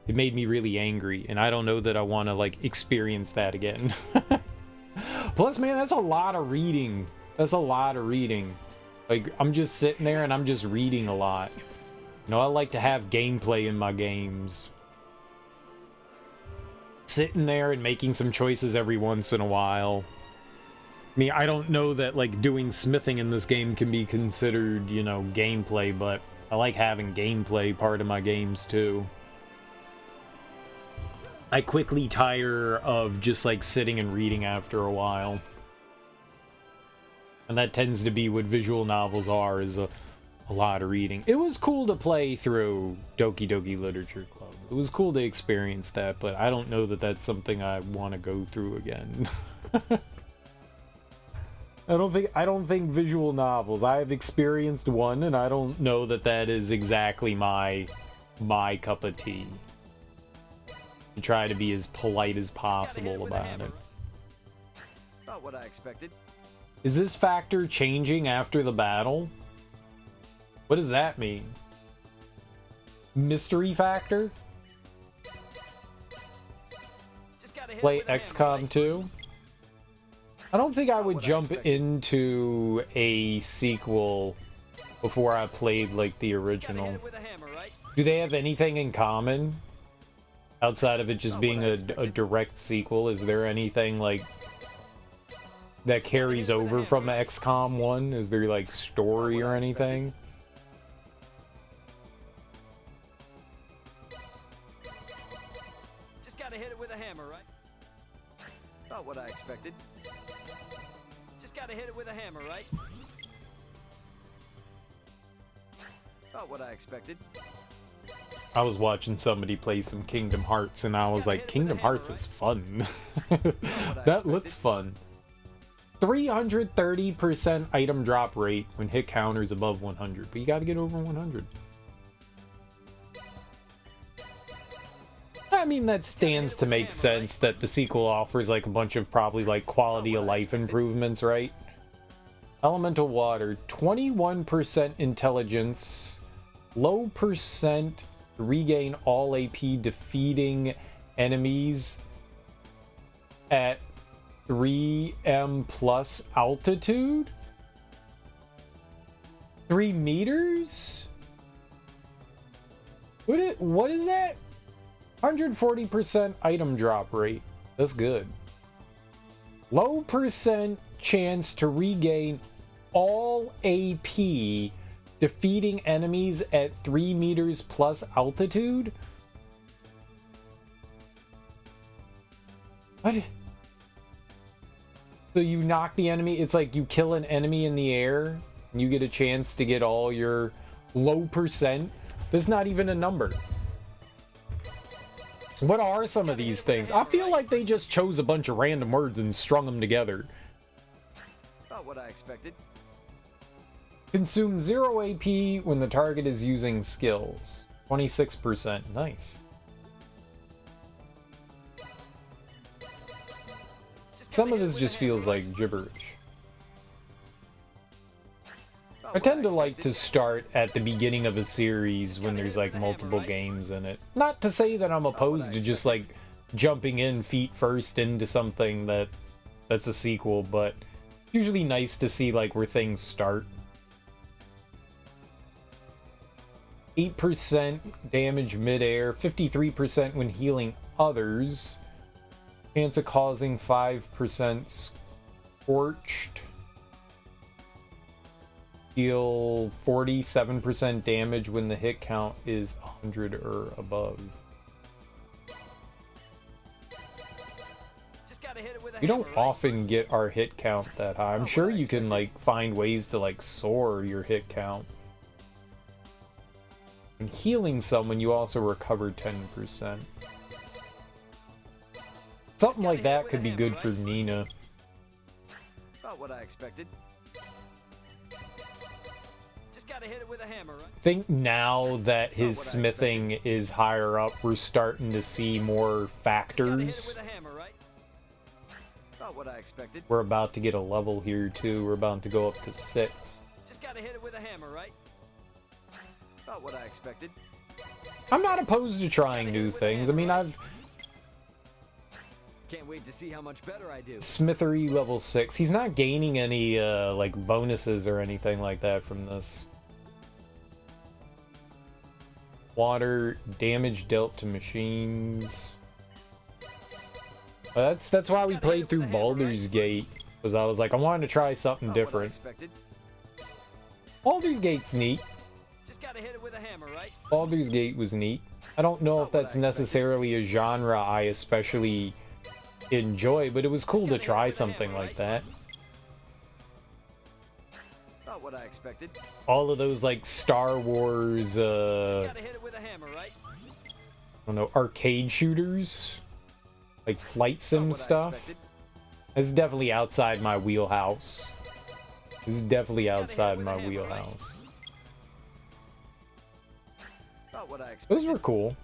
it made me really angry, and I don't know that I want to, like, experience that again. Plus, man, that's a lot of reading. That's a lot of reading. Like, I'm just sitting there and I'm just reading a lot. You know, I like to have gameplay in my games. Sitting there and making some choices every once in a while. I mean, I don't know that, like, doing smithing in this game can be considered, you know, gameplay, but I like having gameplay part of my games, too. I quickly tire of just, like, sitting and reading after a while. And that tends to be what visual novels are, is a lot of reading. It was cool to play through Doki Doki Literature Club. It was cool to experience that, but I don't know that that's something I want to go through again. I don't think visual novels. I have experienced one, and I don't know that that is exactly my cup of tea. To try to be as polite as possible about it. Not what I expected. Is this factor changing after the battle? What does that mean? Mystery factor? Play XCOM 2? I don't think I would jump into a sequel before I played, like, the original. Do they have anything in common? Outside of it just being a direct sequel, is there anything, like, that carries over from XCOM 1? Is there, like, story or anything? Just gotta hit it with a hammer, right? Not what I expected. Just gotta hit it with a hammer, right? Not what I expected. I was watching somebody play some Kingdom Hearts, and I was like, Kingdom Hearts is fun. That looks fun. 330% item drop rate when hit counters above 100, but you gotta get over 100. I mean, that stands to make sense that the sequel offers, like, a bunch of probably, like, quality of life improvements, right? Elemental Water, 21% intelligence, low percent regain all AP defeating enemies at 3m plus altitude? 3 meters? What is that? 140% item drop rate. That's good. Low percent chance to regain all AP defeating enemies at 3 meters plus altitude? What? So you knock the enemy, it's like you kill an enemy in the air, and you get a chance to get all your low percent. That's not even a number. What are some of these things? I feel like they just chose a bunch of random words and strung them together. About what I expected. Consume 0 AP when the target is using skills. 26%. Nice. Some of this just feels like gibberish. I tend to like to start at the beginning of a series when there's like multiple games in it. Not to say that I'm opposed to just like jumping in feet first into something that's a sequel, but it's usually nice to see like where things start. 8% damage midair, 53% when healing others, chance of causing 5% scorched, deal 47% damage when the hit count is 100 or above. We don't often get our hit count that high. I'm sure you can like find ways to like soar your hit count. And healing someone, you also recover 10%. Something like that could be good for Nina. About what I expected. Just gotta hit it with a hammer, right? I think now that his smithing is higher up, we're starting to see more factors. About what I expected. We're about to get a level here too. We're about to go up to 6. Just gotta hit it with a hammer, right? About what I expected. I'm not opposed to trying new things. I mean, I've can't wait to see how much better I do. Smithery level 6. He's not gaining any like bonuses or anything like that from this. Water damage dealt to machines. That's why we played through Baldur's Gate, because I was like, I wanted to try something different. Baldur's Gate's neat. Just gotta hit it with a hammer, right? Baldur's Gate was neat. I don't know if that's necessarily a genre I especially enjoy, but it was cool to try something like that. About what I expected. All of those like Star Wars I don't know, arcade shooters, like flight sim stuff. This is definitely outside my wheelhouse. This is definitely outside my wheelhouse. Those were cool.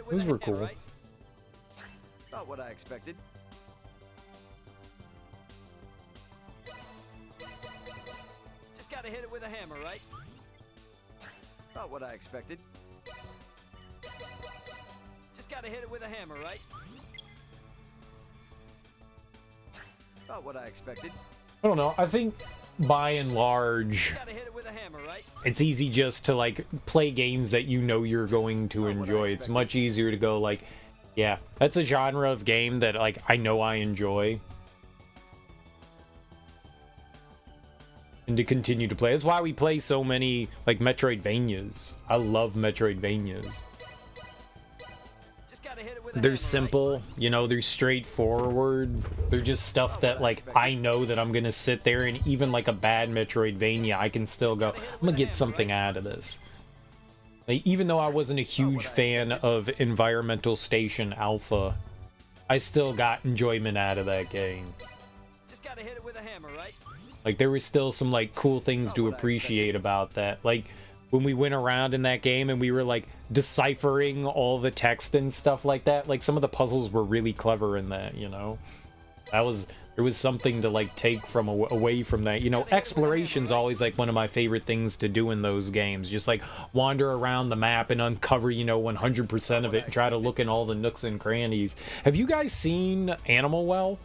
Those were cool. About what I expected. Just gotta hit it with a hammer, right? About what I expected. Just gotta hit it with a hammer, right? About what I expected. I don't know. I think by and large, it's easy just to like play games that you know you're going to enjoy. It's much easier to go like, yeah, that's a genre of game that like I know I enjoy, and to continue to play. That's why we play so many like Metroidvanias. I love Metroidvanias. They're simple, you know, they're straightforward. They're just stuff that, like, I know that I'm gonna sit there and even, like, a bad Metroidvania, I can still go, I'm gonna get something out of this. Like, even though I wasn't a huge fan of Environmental Station Alpha, I still got enjoyment out of that game. Like, there was still some, like, cool things to appreciate about that. Like, when we went around in that game and we were like deciphering all the text and stuff like that, like some of the puzzles were really clever in that, you know. There was something to like take from away from that, you know. Exploration's always like one of my favorite things to do in those games, just like wander around the map and uncover, you know, 100% of it and try to look in all the nooks and crannies. Have you guys seen Animal Well?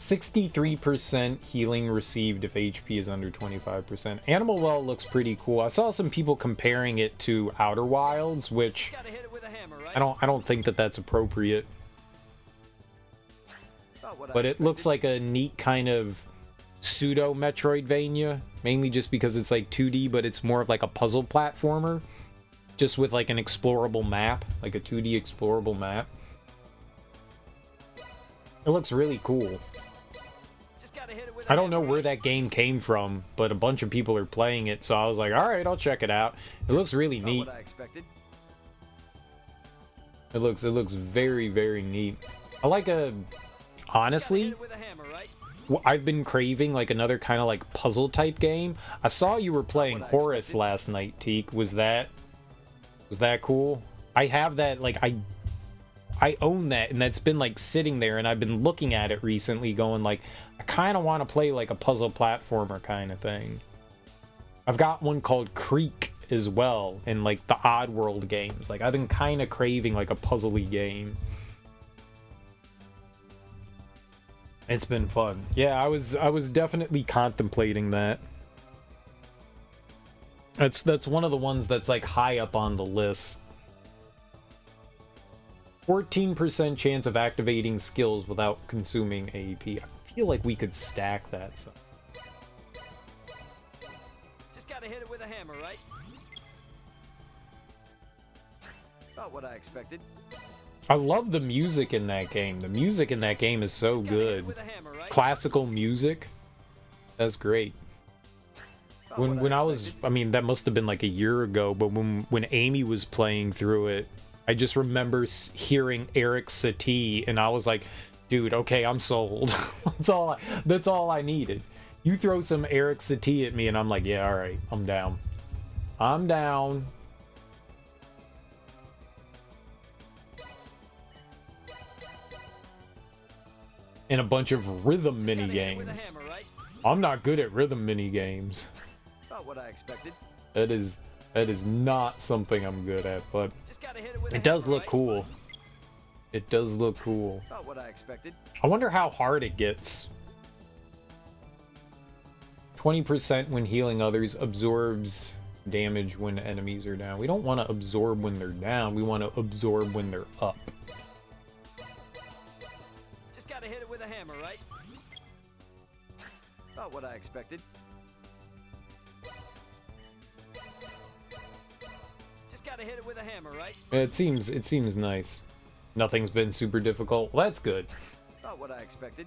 63% healing received if HP is under 25%. Animal Well looks pretty cool. I saw some people comparing it to Outer Wilds, which Gotta hit it with a hammer, right? I don't think that that's appropriate. About what I But it looks expected. like a neat kind of pseudo Metroidvania, mainly just because it's like 2D, but it's more of like a puzzle platformer, just with like an explorable map, like a 2D explorable map. It looks really cool. Just gotta hit it with a I don't know hammer, where right? that game came from, but a bunch of people are playing it, so I was like, all right, I'll check it out. It looks really About neat. what I expected. It looks very, very neat. I like a... Just gotta Honestly, hit it with a hammer, right? I've been craving like another kind of like puzzle type game. I saw you were playing what I Horus expected. last night, Teak. Was that cool? I have that, like, I own that, and that's been like sitting there, and I've been looking at it recently going like, I kind of want to play like a puzzle platformer kind of thing. I've got one called Creek as well, in like the Oddworld games. Like, I've been kind of craving like a puzzly game. It's been fun. Yeah, I was definitely contemplating that. That's one of the ones that's like high up on the list. 14% chance of activating skills without consuming AEP. I feel like we could stack that. So. Just gotta hit it with a hammer, right? About what I expected. I love the music in that game. The music in that game is so Just gotta hit it good. with a hammer, right? Classical music. That's great. About When what I was, expected. I mean, that must have been like a year ago, but when Amy was playing through it, I just remember hearing Eric Satie, and I was like, dude, okay, I'm sold. That's all I needed. You throw some Eric Satie at me, and I'm like, yeah, all right, I'm down. I'm down. And a bunch of rhythm Just mini gotta hit it with a games. hammer, right? I'm not good at rhythm mini games. About what I expected. That is not something I'm good at, but Just gotta hit it with a it does hammer, look right? cool. It does look cool. About what I expected. I wonder how hard it gets. 20% when healing others, absorbs damage when enemies are down. We don't want to absorb when they're down, we want to absorb when they're up. Just gotta hit it with a hammer, right? About what I expected. Just gotta hit it with a hammer, right? It seems nice. Nothing's been super difficult. Well, that's good. About what I expected.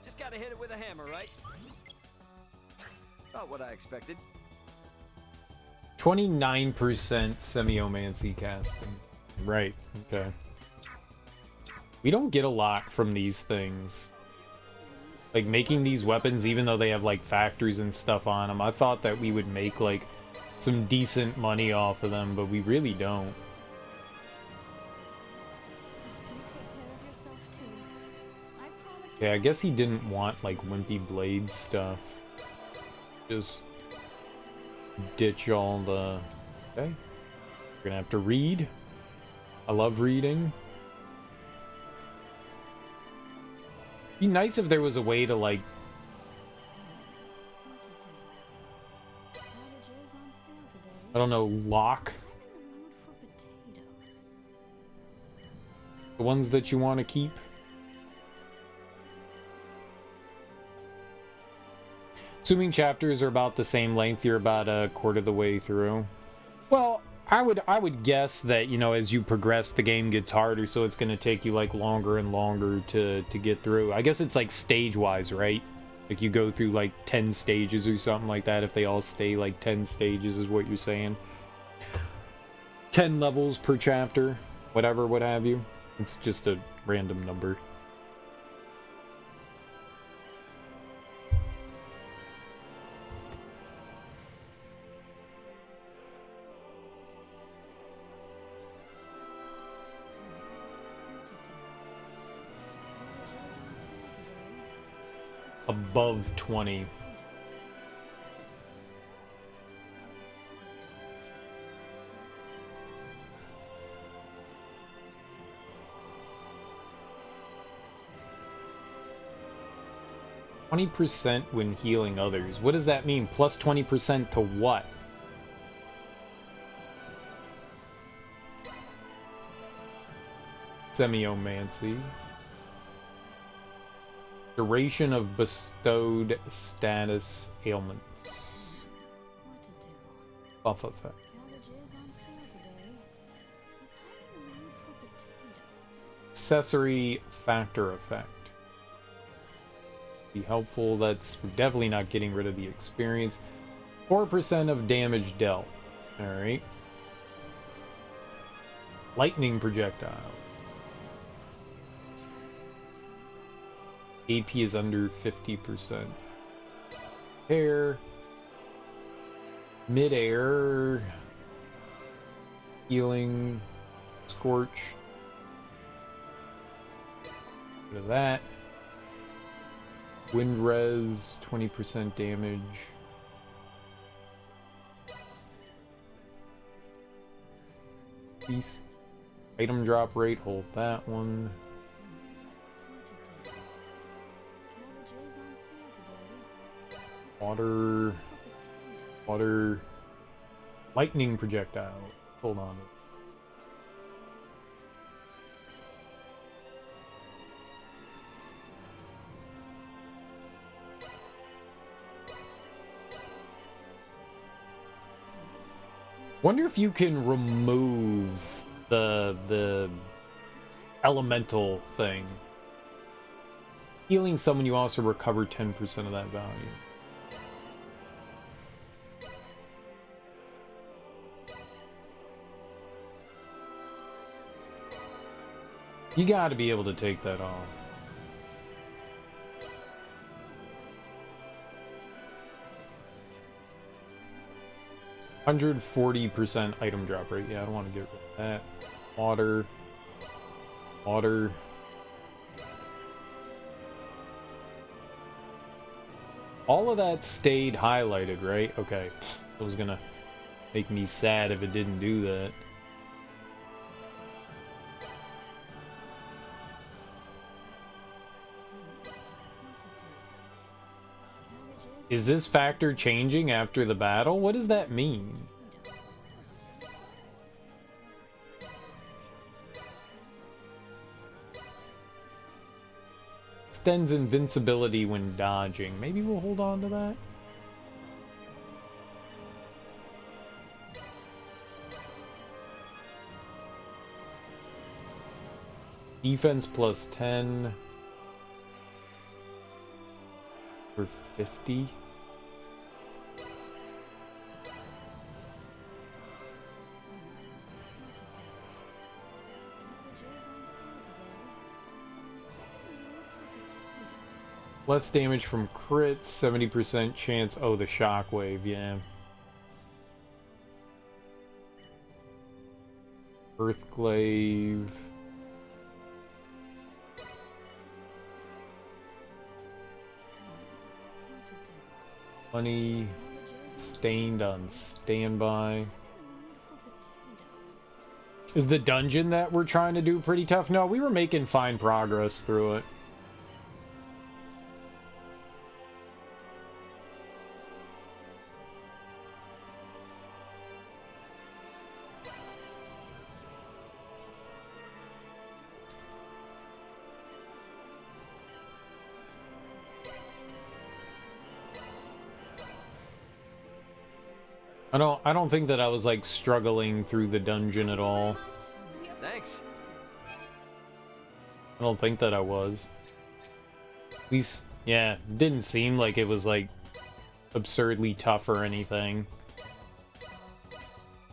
Just gotta hit it with a hammer, right? About what I expected. 29% semiomancy casting. Right, okay. We don't get a lot from these things. Like, making these weapons, even though they have, like, factories and stuff on them, I thought that we would make, like, some decent money off of them, but we really don't. Yeah, I guess he didn't want, like, Wimpy Blade stuff. Just ditch all the... Okay. We're gonna have to read. I love reading. Be nice if there was a way to, like... I don't know, lock the ones that you want to keep. Assuming chapters are about the same length, you're about a quarter of the way through. Well, I would guess that, you know, as you progress, the game gets harder, so it's going to take you, like, longer and longer to get through. I guess it's, like, stage-wise, right? Like, you go through, like, 10 stages or something like that, if they all stay, like, 10 stages is what you're saying. 10 levels per chapter, whatever, what have you. It's just a random number. Above 20. 20% when healing others. What does that mean? Plus 20% to what? Semiomancy. Duration of bestowed status ailments. What to do? Buff effect. Cabbages on sale today. I'm in the mood for potatoes. Accessory factor effect. Be helpful. That's we're definitely not getting rid of the experience. 4% of damage dealt. Alright. Lightning projectile. AP is under 50%. Air. Mid-air. Healing. Scorch. Rid of that. Wind res, 20% damage. Beast. Item drop rate, hold that one. Cabbages on sale today. Water. For potatoes. Water. Lightning projectile. Hold on. Wonder if you can remove the elemental thing. Healing someone, you also recover 10% of that value. You gotta be able to take that off. %140% item drop rate. Yeah, I don't want to get rid of that. Water. Water. All of that stayed highlighted, right? Okay. It was gonna make me sad if it didn't do that. Is this factor changing after the battle? What does that mean? Extends invincibility when dodging. Maybe we'll hold on to that. Defense plus 10. For 50. Less damage from crits, 70% chance. Oh, the shockwave, yeah. Earthglaive. Money stained on standby. Is the dungeon that we're trying to do pretty tough? No, we were making fine progress through it. I don't think that I was like struggling through the dungeon at all. Thanks. I don't think that I was. At least, yeah, it didn't seem like it was like absurdly tough or anything.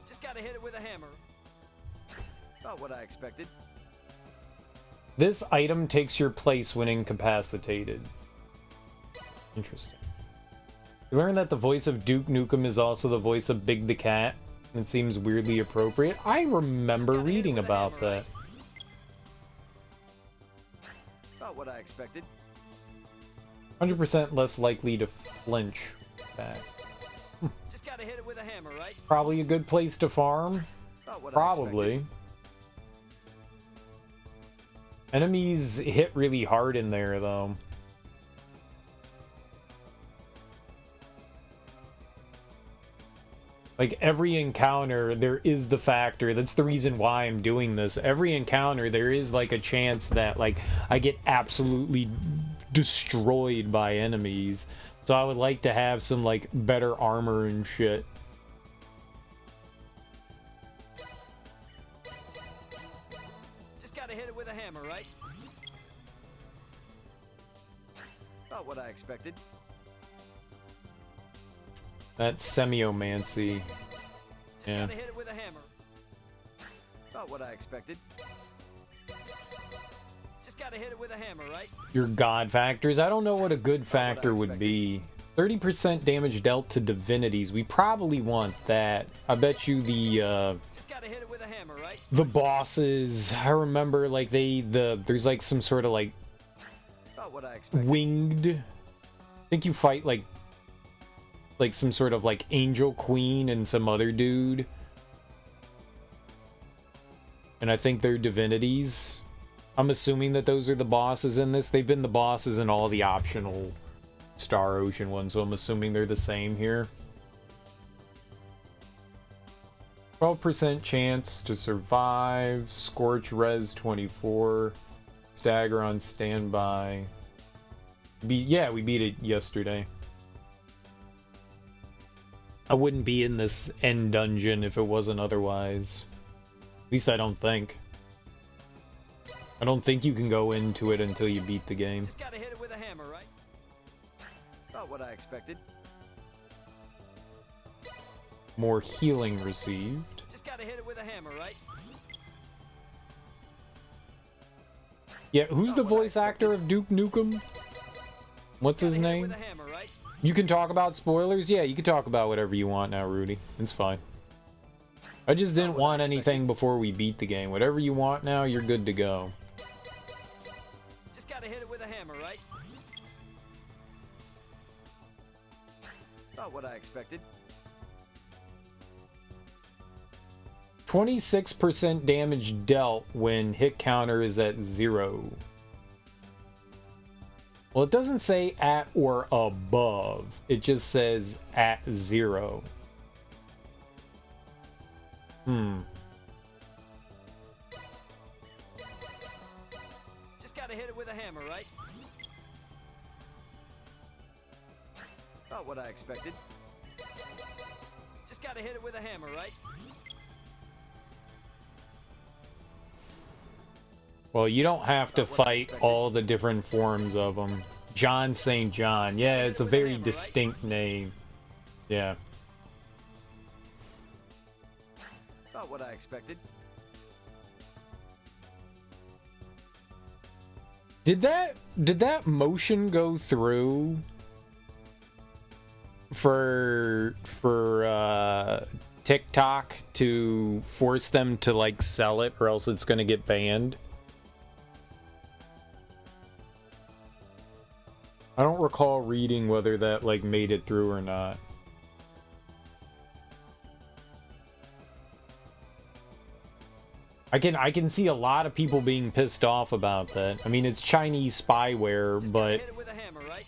Just gotta hit it with a hammer. About what I expected. This item takes your place when incapacitated. Interesting. You learn that the voice of Duke Nukem is also the voice of Big the Cat. It seems weirdly appropriate. I remember reading about that. About what I expected. 100% less likely to flinch back. Just gotta hit it with a hammer, right? Probably a good place to farm. About what I Probably. expected. Enemies hit really hard in there, though. Like, every encounter, there is the factor. That's the reason why I'm doing this. Every encounter, there is, like, a chance that, like, I get absolutely destroyed by enemies. So I would like to have some, like, better armor and shit. Just gotta hit it with a hammer, right? About what I expected. That's semiomancy. Just Yeah. gotta hit it with a hammer. About what I expected. Just gotta hit it with a hammer, right? Your god factors. I don't know what a good factor would be. 30% damage dealt to divinities. We probably want that. I bet you Just gotta hit it with a hammer, right? the bosses. I remember like there's like some sort of like About what I expected. winged. I think you fight like some sort of like angel queen and some other dude. And I think they're divinities. I'm assuming that those are the bosses in this. They've been the bosses in all the optional Star Ocean ones, so I'm assuming they're the same here. 12% chance to survive. Scorch res 24. Stagger on standby. Yeah, we beat it yesterday. I wouldn't be in this end dungeon if it wasn't otherwise. At least I don't think. I don't think you can go into it until you beat the game. Just gotta hit it with a hammer, right? About what I expected. More healing received. Just gotta hit it with a hammer, right? Yeah, who's the voice actor of Duke Nukem? What's his Gotta hit it with name? a hammer, right? You can talk about spoilers? Yeah, you can talk about whatever you want now, Rudy. It's fine. I just didn't want anything before we beat the game. Whatever you want now, you're good to go. Just gotta hit it with a hammer, right? About what I expected. 26% damage dealt when hit counter is at 0. Well, it doesn't say at or above. It just says at 0. Just gotta hit it with a hammer, right? About what I expected. Just gotta hit it with a hammer, right? Well, you don't have to About what I fight expected. all the different forms of them. John St. John. Yeah, it's a very distinct name. Yeah. About what I expected. Did that motion go through for TikTok to force them to like sell it, or else it's gonna get banned? I don't recall reading whether that like made it through or not. I can see a lot of people being pissed off about that. I mean, it's Chinese spyware, Just gotta but hit it with a hammer, right?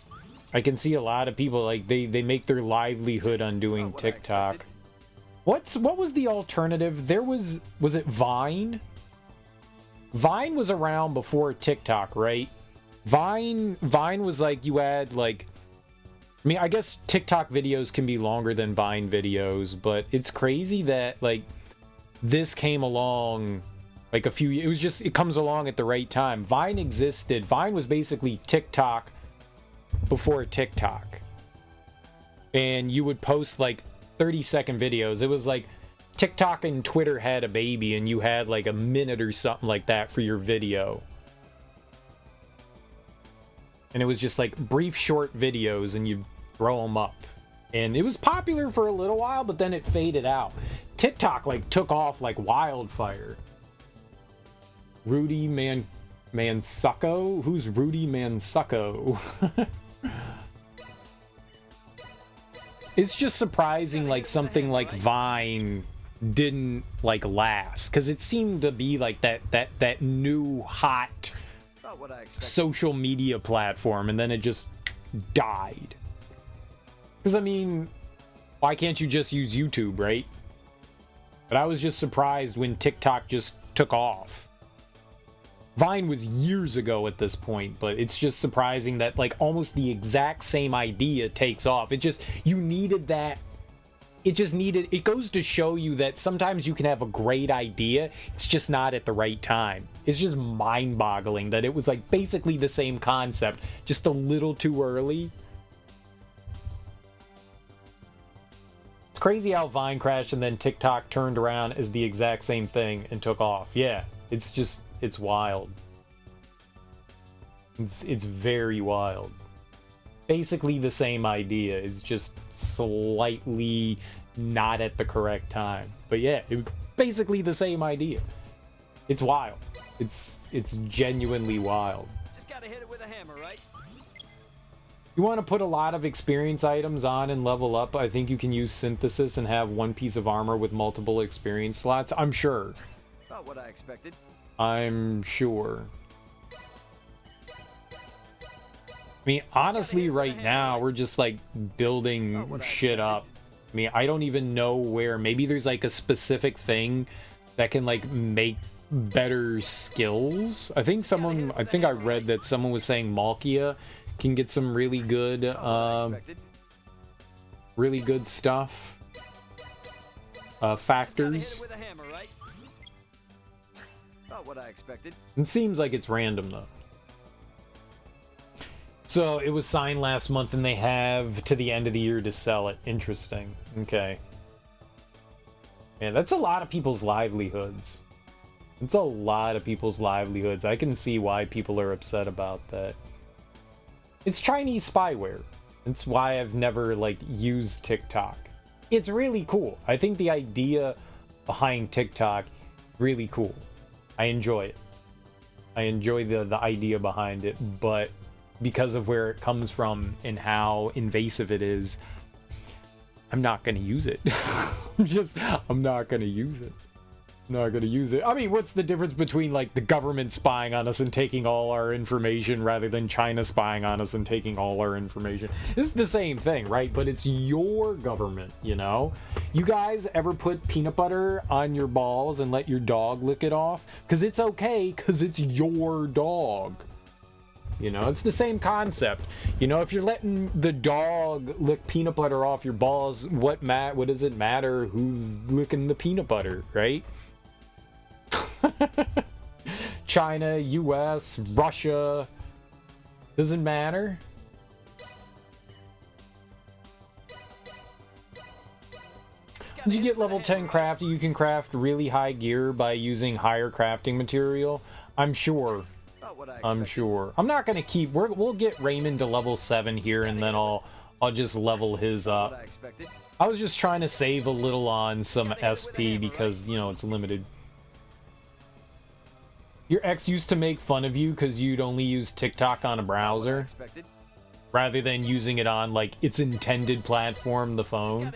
I can see a lot of people like they make their livelihood on doing About what I TikTok. expected. What was the alternative? There was it Vine? Vine was around before TikTok, right? Vine was like you had like, I mean, I guess TikTok videos can be longer than Vine videos, but it's crazy that like this came along like it comes along at the right time. Vine existed. Vine was basically TikTok before TikTok. And you would post like 30-second videos. It was like TikTok and Twitter had a baby and you had like a minute or something like that for your video. And it was just like brief short videos and you'd throw them up. And it was popular for a little while, but then it faded out. TikTok like took off like wildfire. Rudy Mansucco? Who's Rudy Mansucco? It's just surprising like something like Vine didn't like last, because it seemed to be like that new hot About what I expected. social media platform, and then it just died. Because I mean, Why can't you just use YouTube, right? But I was just surprised when TikTok just took off. Vine was years ago at this point, but it's just surprising that like almost the exact same idea takes off. It just, you needed that. It goes to show you that sometimes you can have a great idea, it's just not at the right time. It's just mind-boggling that it was like basically the same concept, just a little too early. It's crazy how Vine crashed and then TikTok turned around as the exact same thing and took off. Yeah, it's wild. It's very wild. Basically the same idea. It's just slightly not at the correct time. But yeah, it was basically the same idea. It's wild. It's genuinely wild. Just gotta hit it with a hammer, right? You want to put a lot of experience items on and level up, I think you can use synthesis and have one piece of armor with multiple experience slots. I'm sure. About what I expected. I'm sure. I mean, honestly, right now, we're just, like, building shit up. I mean, I don't even know where. Maybe there's, like, a specific thing that can, like, make better skills. I think I read that someone was saying Malkia can get some really good stuff. Factors. About what I expected. It seems like it's random, though. So it was signed last month and they have to the end of the year to sell it. Interesting. Okay. Man, that's a lot of people's livelihoods. It's a lot of people's livelihoods. I can see why people are upset about that. It's Chinese spyware. That's why I've never, like, used TikTok. It's really cool. I think the idea behind TikTok, really cool. I enjoy it. I enjoy the idea behind it, but because of where it comes from and how invasive it is, I'm not going to use it. I'm not going to use it. Not going to use it. I mean, what's the difference between, like, the government spying on us and taking all our information rather than China spying on us and taking all our information? It's the same thing, right? But it's your government, you know? You guys ever put peanut butter on your balls and let your dog lick it off? Because it's okay, because it's your dog. You know, it's the same concept. You know, if you're letting the dog lick peanut butter off your balls, what does it matter who's licking the peanut butter, right? China, US, Russia, doesn't matter. Once you get level 10 crafting, you can craft really high gear by using higher crafting material. I'm sure. I'm sure. I'm not gonna keep. We'll get Raymond to level 7 here, and then I'll just level his up. I was just trying to save a little on some SP because, you know, it's limited. Your ex used to make fun of you because you'd only use TikTok on a browser rather than using it on, like, its intended platform, the phone.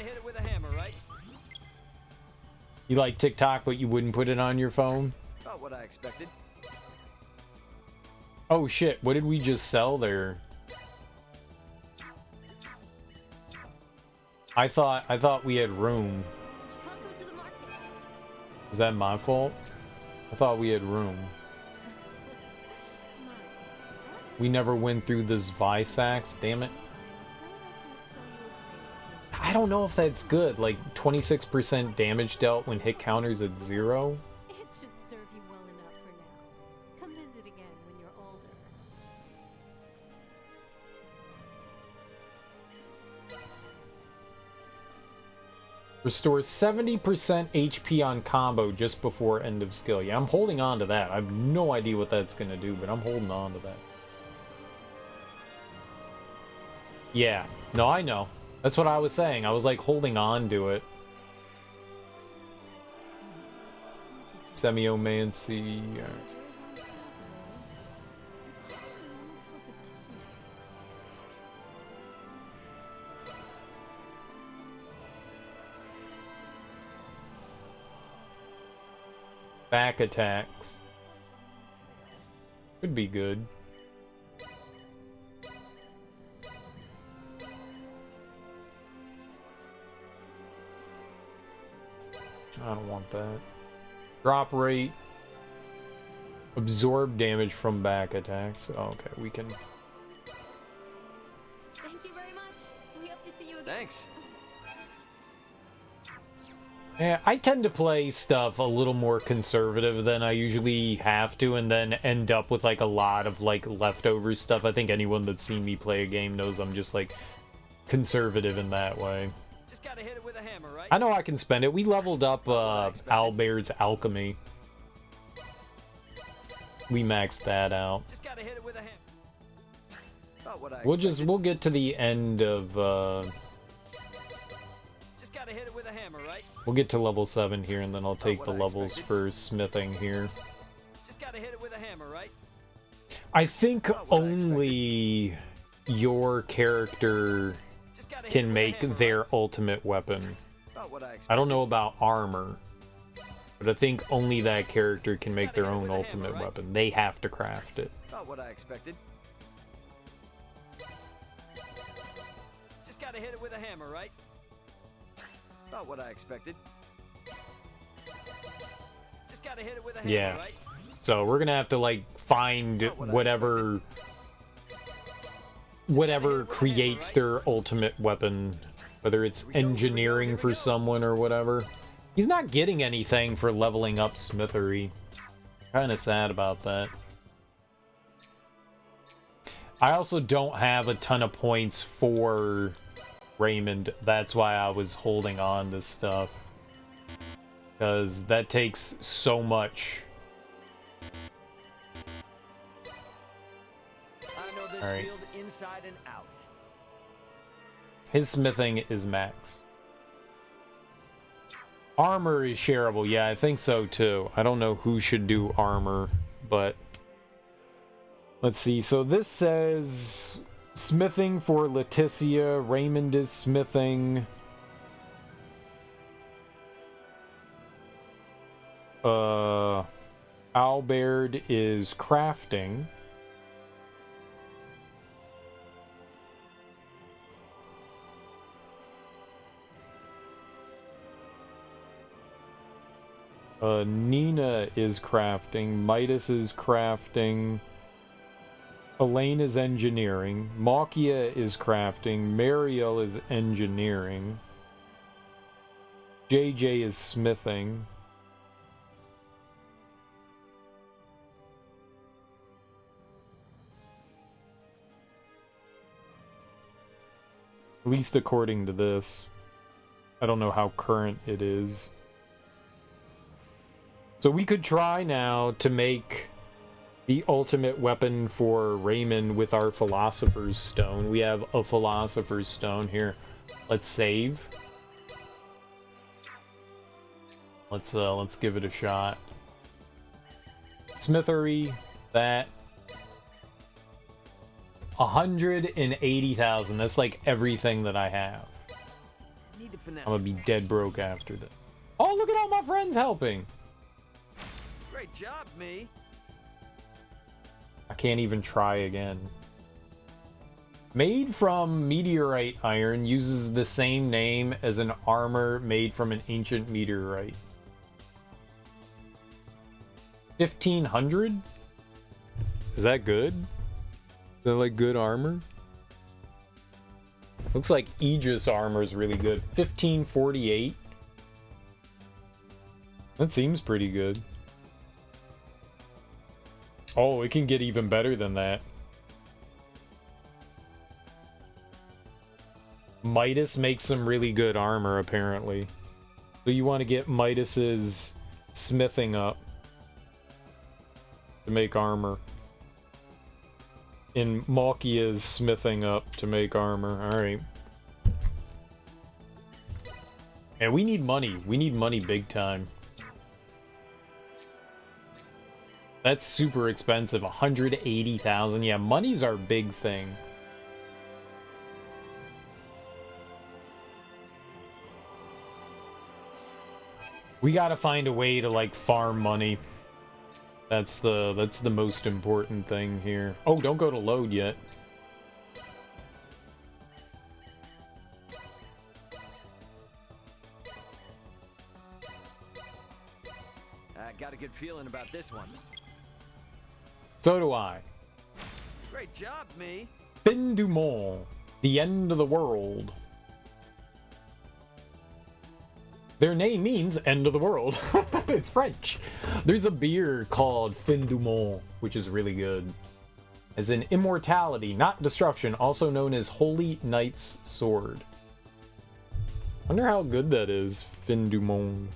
You like TikTok, but you wouldn't put it on your phone? About what I expected. Oh shit, what did we just sell there? I thought we had room. Is that my fault? I thought we had room. We never went through this Visax, damn it. I don't know if that's good, like 26% damage dealt when hit counters at 0. It should serve you well enough for now. Come visit again when you're older. Restores 70% HP on combo just before end of skill. Yeah, I'm holding on to that. I have no idea what that's gonna do, but I'm holding on to that. Yeah, no, I know. That's what I was saying. I was like holding on to it. Semiomancy. Back attacks. Could be good. I don't want that. Drop rate. Absorb damage from back attacks. Oh, okay, we can... Thank you very much. We hope to see you again. Thanks. Yeah, I tend to play stuff a little more conservative than I usually have to, and then end up with like a lot of like leftover stuff. I think anyone that's seen me play a game knows I'm just like conservative in that way. Just gotta hit it with a hammer, right? I know I can spend it. We leveled up Albaird's Alchemy. We maxed that out. Just gotta hit it with a hammer. About what I We'll expected. get to the end of Just gotta hit it with a hammer, right? we'll get to level 7 here, and then I'll take what the I levels expected. for smithing here. Just gotta hit it with a hammer, right? I think About what I only your character Just gotta hit it can with a make hammer, their right? ultimate weapon. About what I expected. I don't know about armor, but I think only that character can make their own ultimate weapon. They have to craft it. About what I expected. Just gotta hit it with a hammer, right? About what I expected. Just gotta hit it with a hammer, Yeah. right? So we're gonna have to like find Not what I whatever creates their ultimate weapon, whether it's engineering for someone or whatever. He's not getting anything for leveling up Smithery. Kind of sad about that. I also don't have a ton of points for Raymond. That's why I was holding on to stuff. Because that takes so much. I know this Alright. field inside and out. His smithing is max. Armor is shareable. Yeah, I think so too. I don't know who should do armor, but let's see. So this says smithing for Leticia. Raymond is smithing. Albert is crafting. Nina is crafting. Midas is crafting. Elaine is engineering. Makia is crafting. Mariel is engineering. JJ is smithing. At least according to this. I don't know how current it is. So we could try now to make the ultimate weapon for Raymond with our Philosopher's Stone. We have a Philosopher's Stone here. Let's save. Let's give it a shot. Smithery, that 180,000. That's like everything that I have. Need to finesse. I'm gonna be dead broke after this. Oh, look at all my friends helping. Great job, me. I can't even try again. Made from meteorite iron, uses the same name as an armor made from an ancient meteorite. 1500? Is that good? Is that like good armor? Looks like Aegis armor is really good. 1548. That seems pretty good. Oh, it can get even better than that. Midas makes some really good armor, apparently. So you want to get Midas's smithing up to make armor. And Makia's smithing up to make armor. Alright. And we need money. We need money big time. That's super expensive. 180,000. Yeah, money's our big thing. We gotta find a way to like farm money. That's the most important thing here. Oh, don't go to load yet. got a good feeling about this one. So do I. Great job, me. Fin du Monde, the end of the world. Their name means end of the world. It's French. There's a beer called Fin du Monde, which is really good. As in immortality, not destruction, also known as Holy Knight's Sword. Wonder how good that is, Fin du Monde.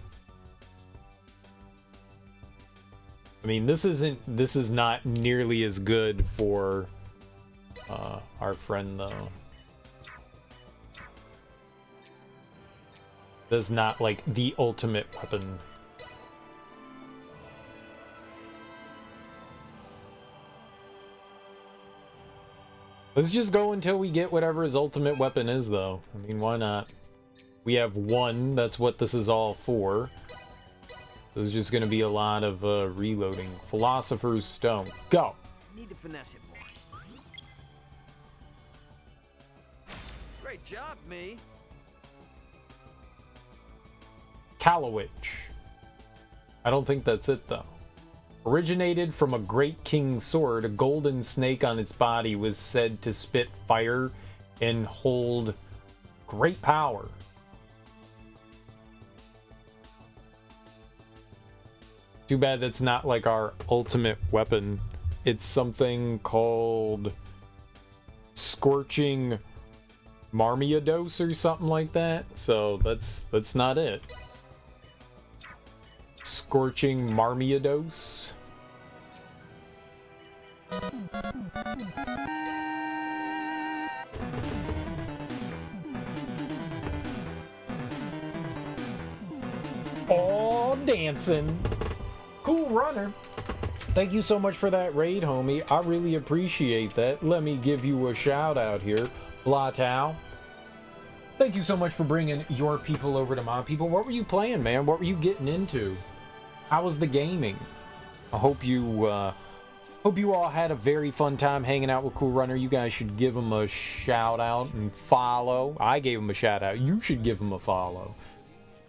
I mean, this is not nearly as good for our friend though. That's not like the ultimate weapon. Let's just go until we get whatever his ultimate weapon is though. I mean, why not? We have one, that's what this is all for. There's just gonna be a lot of reloading. Philosopher's Stone. Go! Need to finesse it more. Great job, me. Kalawich. I don't think that's it though. Originated from a great king's sword, a golden snake on its body was said to spit fire and hold great power. Too bad that's not like our ultimate weapon. It's something called Scorching Marmiados or something like that. So that's not it. Scorching Marmiados. Oh, dancing. Cool runner. Thank you so much for that raid, homie. I really appreciate that. Let me give you a shout out here. Blatau. Thank you so much for bringing your people over to my people. What were you playing, man? What were you getting into? How was the gaming? I hope you all had a very fun time hanging out with Cool Runner. You guys should give him a shout out and follow. I gave him a shout out. You should give him a follow.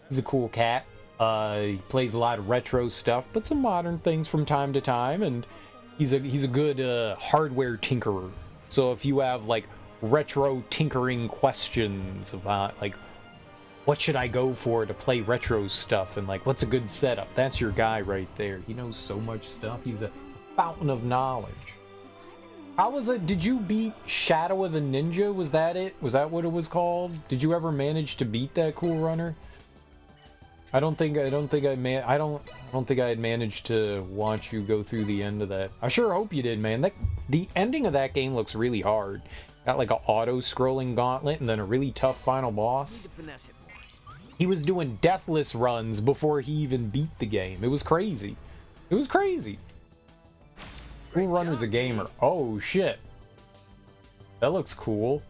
He's a cool cat. He plays a lot of retro stuff, but some modern things from time to time, and he's a good hardware tinkerer. So if you have like retro tinkering questions about like what should I go for to play retro stuff and like what's a good setup, that's your guy right there. He knows so much stuff. He's a fountain of knowledge. How was it? Did you beat Shadow of the Ninja? Was that it? Was that what it was called? Did you ever manage to beat that, Cool Runner? I don't think I had managed to watch you go through the end of that. I sure hope you did, man. The ending of that game looks really hard. Got like an auto-scrolling gauntlet and then a really tough final boss. He was doing deathless runs before he even beat the game. It was crazy. It was crazy. Cool Runner's a gamer. Oh shit. That looks cool.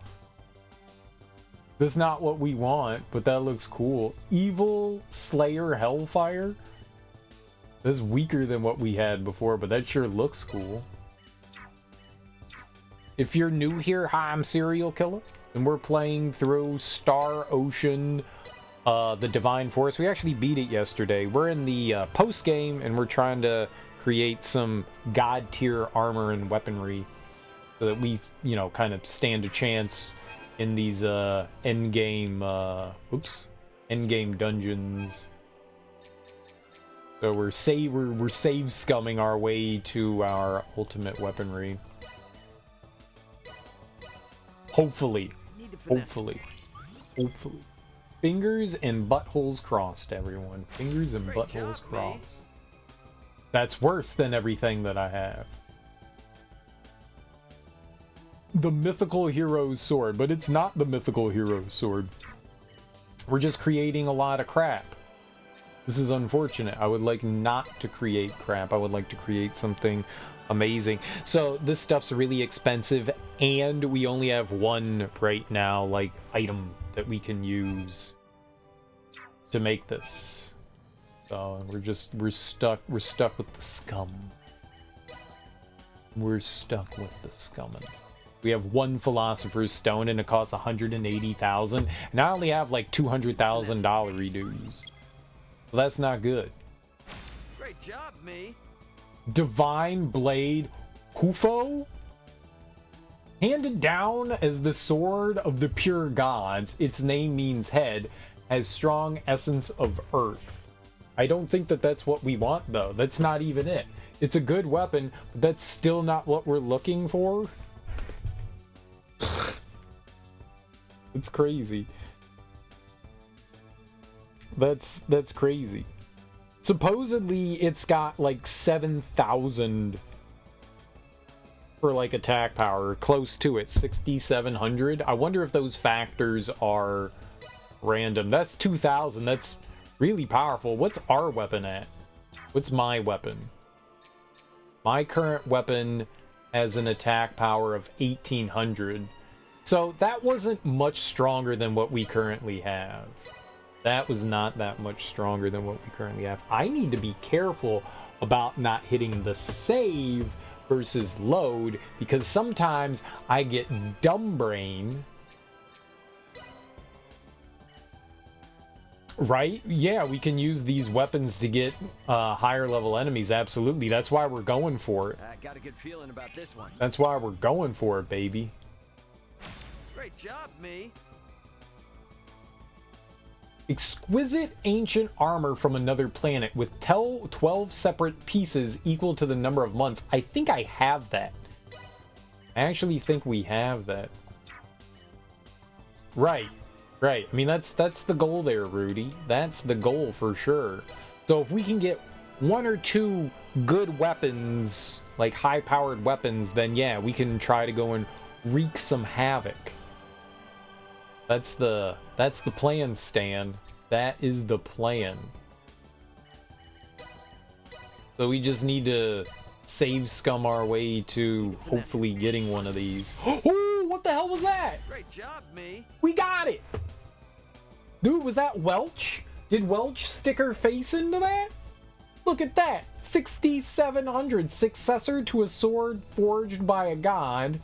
That's not what we want, but that looks cool. Evil Slayer Hellfire? That's weaker than what we had before, but that sure looks cool. If you're new here, hi, I'm Serial Killer, and we're playing through Star Ocean, the Divine Force. We actually beat it yesterday. We're in the post-game, and we're trying to create some god-tier armor and weaponry so that we, you know, kind of stand a chance in these endgame dungeons. So we're save scumming our way to our ultimate weaponry. Hopefully. Fingers and buttholes crossed, everyone. Fingers and buttholes crossed. That's worse than everything that I have. The mythical hero's sword, but it's not the mythical hero's sword. We're just creating a lot of crap. This is unfortunate. I would like not to create crap. I would like to create something amazing. So this stuff's really expensive, and we only have one right now, like, item that we can use to make this. So we're stuck with the scum. We're stuck with the scumming. We have one Philosopher's Stone and it costs 180,000, and I only have like $200,000 redos. So that's not good. Great job, me. Divine Blade Hufo? Handed down as the sword of the pure gods, its name means head, has strong essence of earth. I don't think that that's what we want, though. That's not even it. It's a good weapon, but that's still not what we're looking for. It's crazy. That's crazy. Supposedly, it's got like 7,000 for like attack power, close to it, 6,700. I wonder if those factors are random. That's 2,000. That's really powerful. What's our weapon at? What's my weapon? My current weapon has an attack power of 1,800. So that wasn't much stronger than what we currently have. That was not that much stronger than what we currently have. I need to be careful about not hitting the save versus load, because sometimes I get dumb brain. Right? Yeah, we can use these weapons to get higher level enemies. Absolutely. That's why we're going for it. I got a good feeling about this one. That's why we're going for it, baby. Great job, me. Exquisite ancient armor from another planet with 12 separate pieces equal to the number of months. I think I have that. I actually think we have that. Right. Right. I mean, that's the goal there, Rudy. That's the goal for sure. So if we can get one or two good weapons, like high-powered weapons, then yeah, we can try to go and wreak some havoc. That's the plan, Stan. That is the plan. So we just need to save scum our way to hopefully getting one of these. Oh, what the hell was that? Great job, me. We got it! Dude, was that Welch? Did Welch stick her face into that? Look at that! 6,700, successor to a sword forged by a god,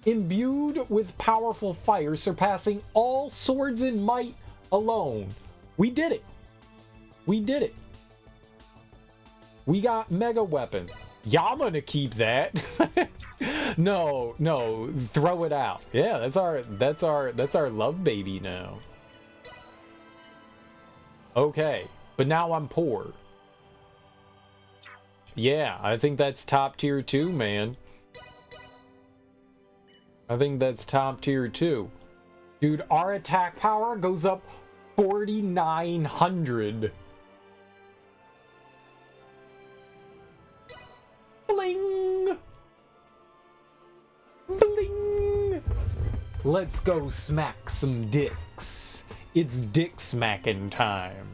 imbued with powerful fire, surpassing all swords in might alone. We did it. We did it. We got mega weapon. Yeah, I'm gonna keep that. No, throw it out. Yeah, that's our love baby now. Okay, but now I'm poor. Yeah, I think that's top tier 2, man. I think that's top tier 2. Dude, our attack power goes up 4,900. Bling! Bling! Let's go smack some dicks. It's dick smacking time.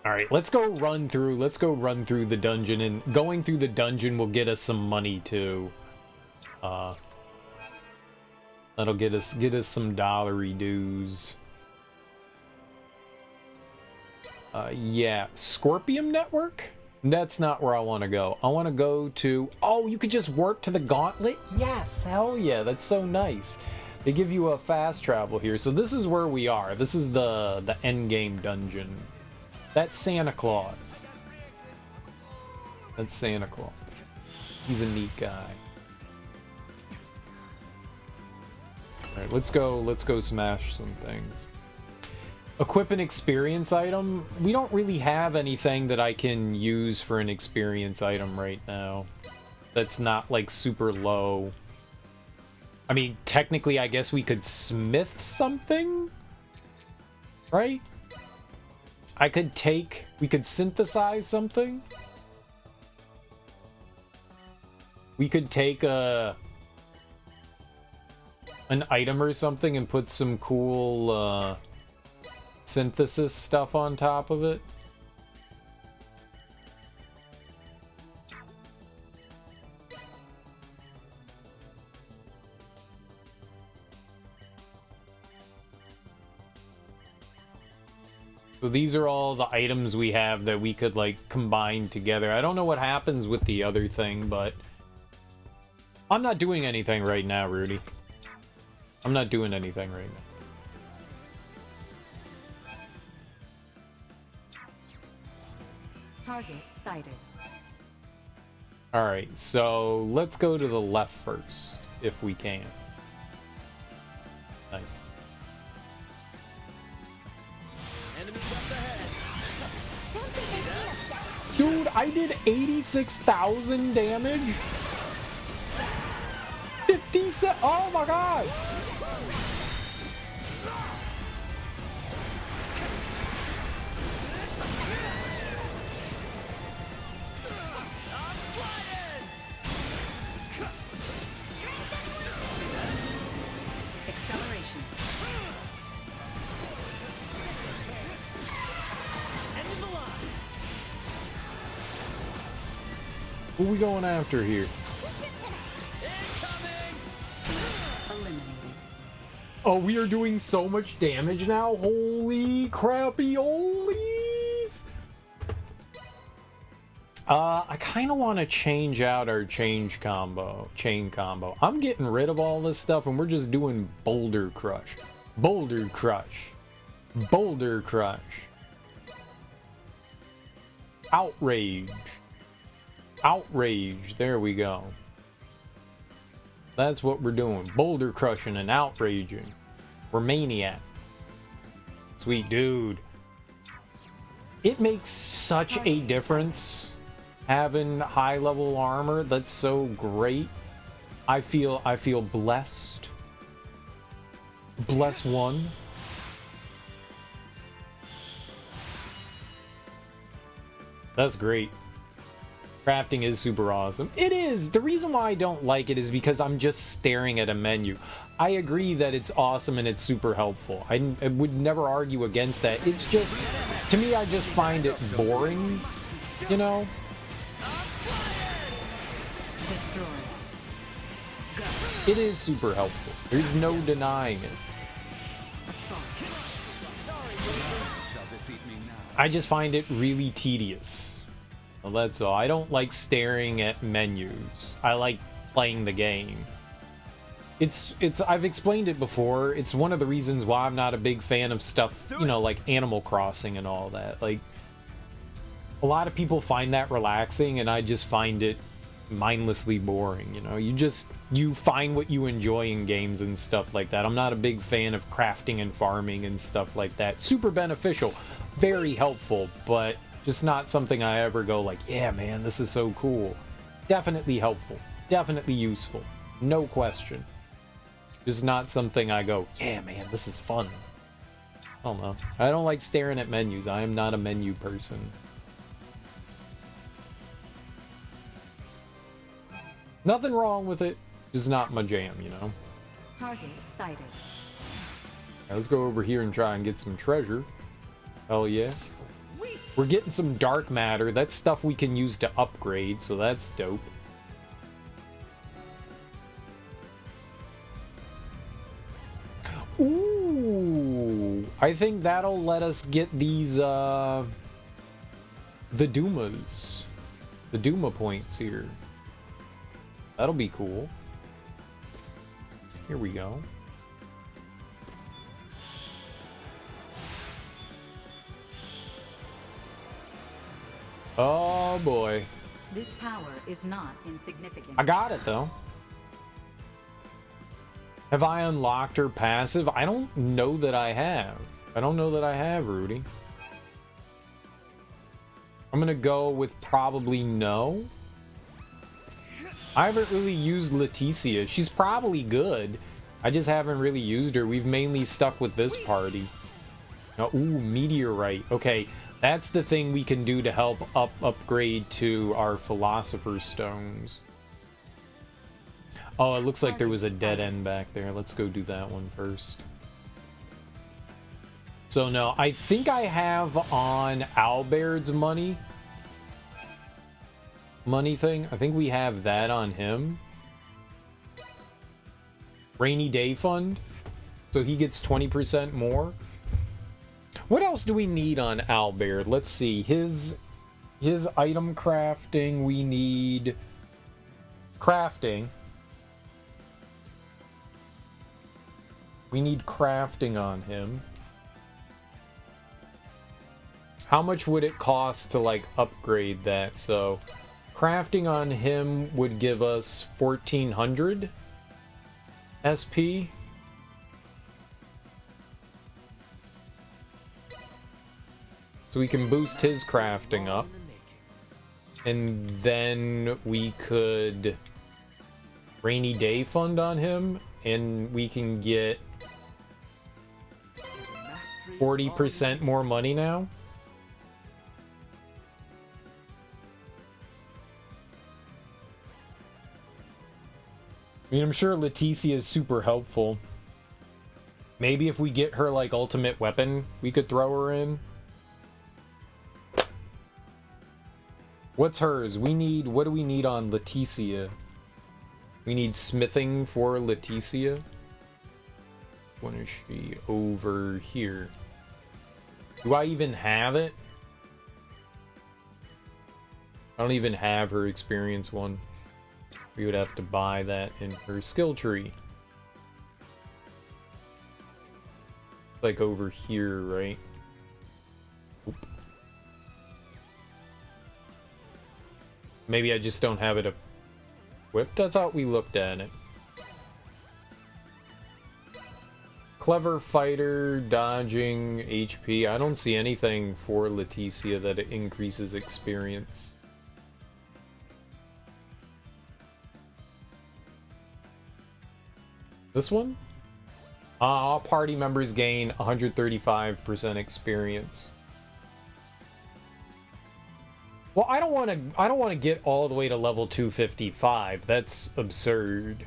Alright, let's go run through the dungeon, and going through the dungeon will get us some money too. That'll get us some dollary dues. Yeah, Scorpium Network? That's not where I want to go. I want to go to... Oh, you could just warp to the Gauntlet? Yes, hell yeah, that's so nice. They give you a fast travel here. So this is where we are. This is the end game dungeon. That's Santa Claus. That's Santa Claus. He's a neat guy. Alright, let's go smash some things. Equip an experience item. We don't really have anything that I can use for an experience item right now. That's not like super low. I mean, technically, I guess we could smith something, right? We could synthesize something. We could take an item or something and put some cool synthesis stuff on top of it. So these are all the items we have that we could like combine together. I don't know what happens with the other thing, but I'm not doing anything right now, Rudy. I'm not doing anything right now. Target sighted. Alright, so let's go to the left first, if we can. Nice. Enemies up ahead. Don't think I see us. Dude, I did 86,000 damage? 57. Oh my god! Acceleration. End of the line. Who we going after here? Eliminated. Oh, we are doing so much damage now. Holy crappy olies! I kind of want to change out our chain combo. I'm getting rid of all this stuff and we're just doing Boulder Crush. Boulder Crush. Boulder Crush. Outrage. Outrage. There we go. That's what we're doing. Boulder crushing and outraging. We're maniacs. Sweet dude. It makes such a difference having high level armor. That's so great. I feel blessed. Bless one. That's great. Crafting is super awesome. It is! The reason why I don't like it is because I'm just staring at a menu. I agree that it's awesome and it's super helpful. I would never argue against that. It's just, to me, I just find it boring, you know? Destroyed. It is super helpful. There's no denying it. I just find it really tedious. Well, that's all. I don't like staring at menus. I like playing the game. I've explained it before. It's one of the reasons why I'm not a big fan of stuff, you know, like Animal Crossing and all that. Like, a lot of people find that relaxing, and I just find it mindlessly boring, you know? You find what you enjoy in games and stuff like that. I'm not a big fan of crafting and farming and stuff like that. Super beneficial, very helpful, but just not something I ever go like, yeah, man, this is so cool. Definitely helpful, definitely useful, no question. Just not something I go, yeah, man, this is fun. I don't know. I don't like staring at menus. I am not a menu person. Nothing wrong with it, just not my jam, you know? Target sighted. Now let's go over here and try and get some treasure. Hell yeah. We're getting some dark matter. That's stuff we can use to upgrade, so that's dope. Ooh! I think that'll let us get these, the Dumas. The Duma points here. That'll be cool. Here we go. Oh boy. This power is not insignificant. I got it though. Have I unlocked her passive? I don't know that I have. I don't know that I have, Rudy. I'm gonna go with probably no. I haven't really used Leticia. She's probably good. I just haven't really used her. We've mainly stuck with this party. Oh, ooh, Meteorite. Okay, that's the thing we can do to help upgrade to our Philosopher's Stones. Oh, it looks like there was a dead end back there. Let's go do that one first. So no, I think I have on Albaird's money thing. I think we have that on him. Rainy Day Fund. So he gets 20% more. What else do we need on Albaird? Let's see. His item crafting, we need crafting. We need crafting on him. How much would it cost to like upgrade that? So crafting on him would give us 1400 SP. So we can boost his crafting up. And then we could rainy day fund on him, and we can get 40% more money now. I mean, I'm sure Leticia is super helpful. Maybe if we get her, like, ultimate weapon, we could throw her in. What's hers? We need... What do we need on Leticia? We need smithing for Leticia. When is she? Over here. Do I even have it? I don't even have her experience one. We would have to buy that in her skill tree. Like over here, right? Oop. Maybe I just don't have it equipped? I thought we looked at it. Clever fighter, dodging, HP. I don't see anything for Leticia that it increases experience. This one? All party members gain 135% experience. Well, I don't want to get all the way to level 255. That's absurd.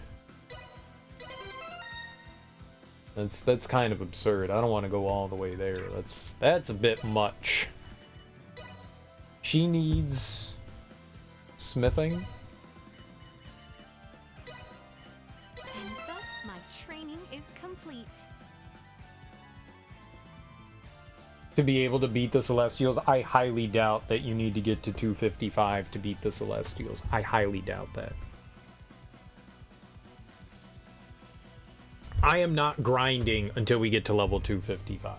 That's kind of absurd. I don't want to go all the way there. That's a bit much. She needs smithing. And thus my training is complete. To be able to beat the Celestials, I highly doubt that you need to get to 255 to beat the Celestials. I highly doubt that. I am not grinding until we get to level 255.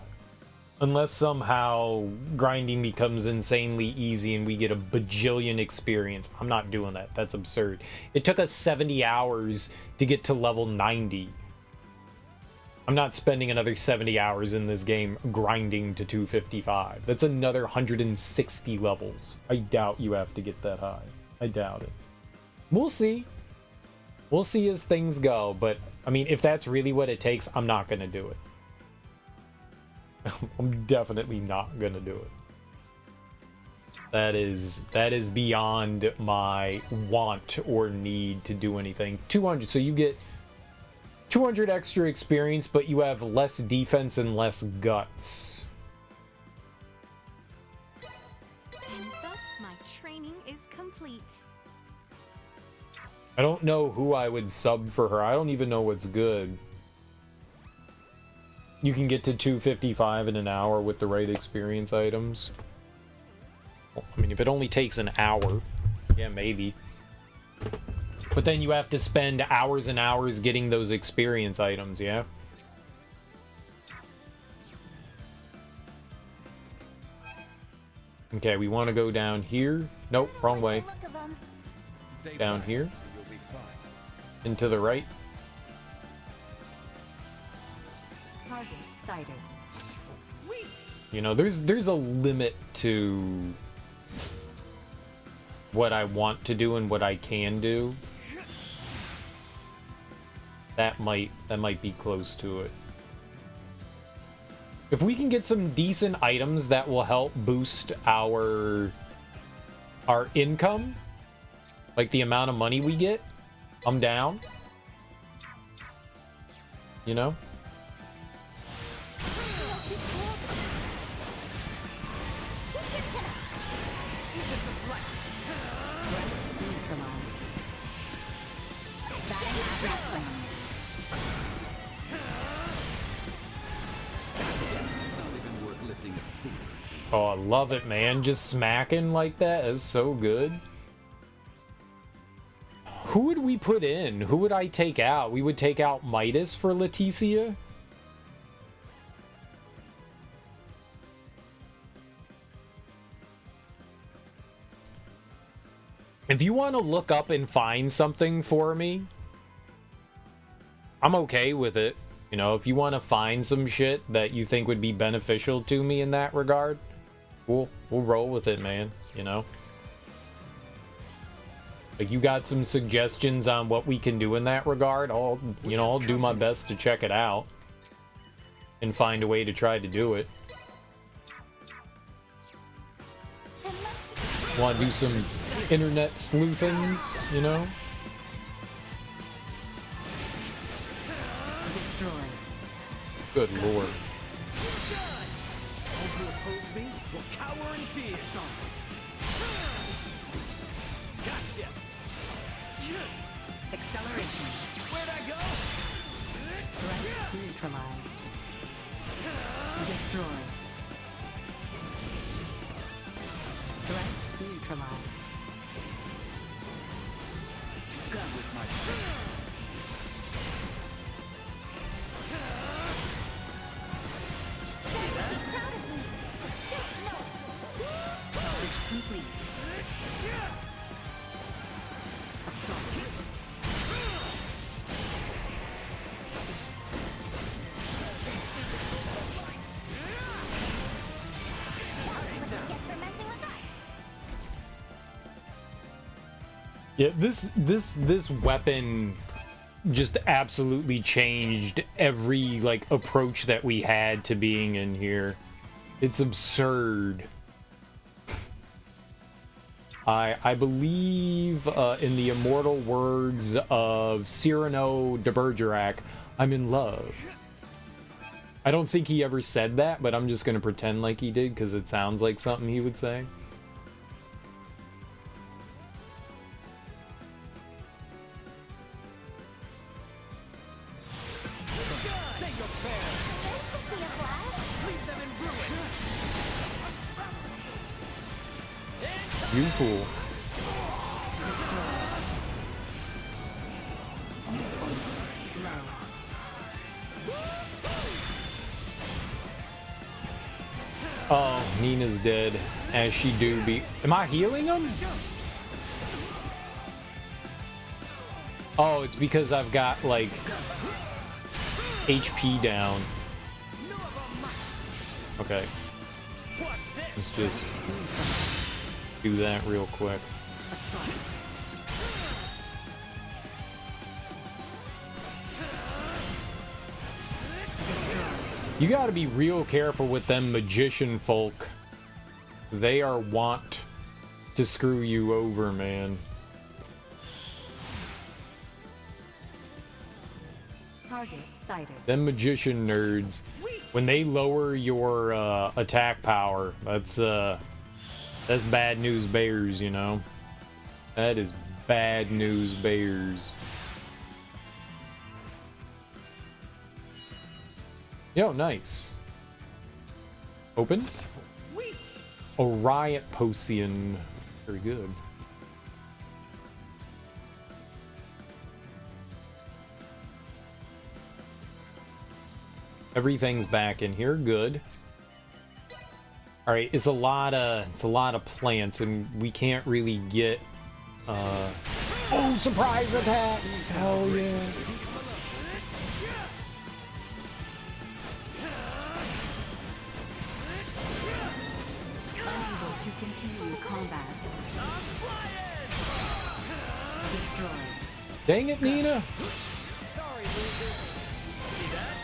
Unless somehow grinding becomes insanely easy and we get a bajillion experience. I'm not doing that. That's absurd. It took us 70 hours to get to level 90. I'm not spending another 70 hours in this game grinding to 255. That's another 160 levels. I doubt you have to get that high. I doubt it. We'll see. We'll see as things go, but I mean, if that's really what it takes, I'm not gonna do it. I'm definitely not gonna do it. That is beyond my want or need to do anything. 200, so you get 200 extra experience, but you have less defense and less guts. And thus my training is complete. I don't know who I would sub for her. I don't even know what's good. You can get to 255 in an hour with the right experience items. Well, I mean, if it only takes an hour, yeah, maybe. But then you have to spend hours and hours getting those experience items, yeah? Okay, we want to go down here. Nope, wrong way. Down here. And to the right. Target sighted. You know, there's a limit to what I want to do and what I can do. That might be close to it. If we can get some decent items that will help boost our income, like the amount of money we get, I'm down. You know? Oh, I love it, man. Just smacking like that is so good. Who would we put in? Who would I take out? We would take out Midas for Leticia? If you want to look up and find something for me, I'm okay with it. You know, if you want to find some shit that you think would be beneficial to me in that regard, we'll roll with it, man, you know? Like, you got some suggestions on what we can do in that regard, I'll do my best to check it out and find a way to try to do it. Want to do some internet sleuthings, you know? Destroy. Good lord. All who oppose me will cower in fear. Gotcha. Acceleration. Where'd I go? Threat neutralized. Destroy. Threat neutralized. Done with my Coverage complete. Assault. Yeah, this weapon just absolutely changed every like approach that we had to being in here. It's absurd. I believe in the immortal words of Cyrano de Bergerac, I'm in love. I don't think he ever said that, but I'm just gonna pretend like he did because it sounds like something he would say. Say your prayers. Leave them in ruin. You fool. Usefulness low. Oh, Nina's dead, as she do be. Am I healing him? Oh, it's because I've got, like, HP down. Okay. Let's just do that real quick. You gotta be real careful with them magician folk. They are wont to screw you over, man. Target sighted. Them magician nerds, when they lower your attack power, that's bad news bears, you know? That is bad news bears. Yo, nice. Open? A riot potion. Very good. Everything's back in here. Good. All right, it's a lot of plants, and we can't really get. Oh, surprise attacks! Hell yeah! Unable to continue combat. Destroy. Dang it, Nina! Sorry, loser. See that?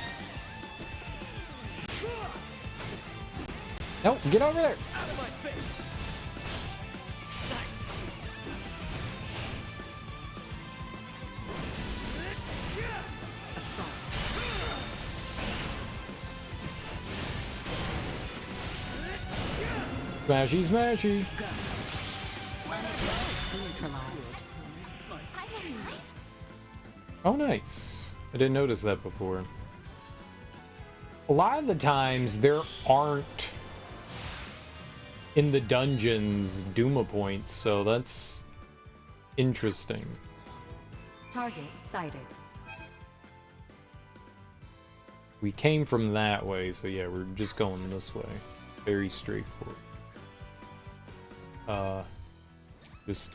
No, get over there! Out of my face. Nice. Assault. Smashy, smashy! Neutralized. Oh, nice. I didn't notice that before. A lot of the times, there aren't in the dungeons Duma points, so that's interesting. Target sighted. We came from that way, so yeah, we're just going this way. Very straightforward. Just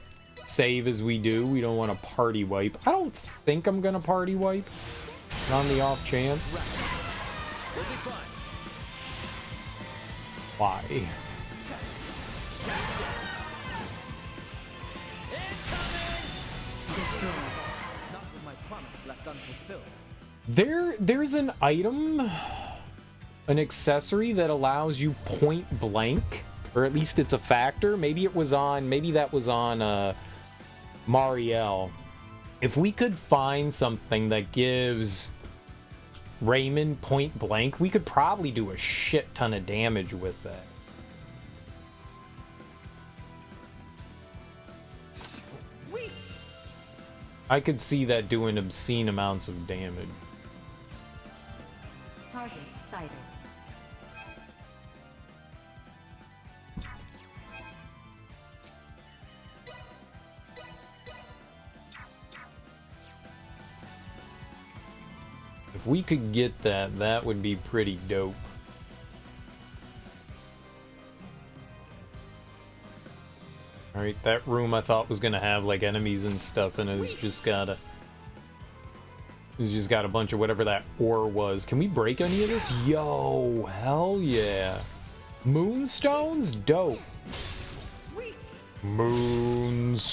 save as we do. We don't want to party wipe. I don't think I'm gonna party wipe. On the off chance. We'll be fine. Why? Destroyed. Not with my promise left unfulfilled. There's an item, an accessory that allows you point blank, or at least it's a factor. Maybe that was on Marielle. If we could find something that gives Raymond point blank, we could probably do a shit ton of damage with that. Sweet. I could see that doing obscene amounts of damage. Target sighted. If we could get that, that would be pretty dope. Alright, that room I thought was gonna have like enemies and stuff, and it's just got a bunch of whatever that ore was. Can we break any of this? Yo, hell yeah. Moonstones? Dope. Sweet. Moonstone.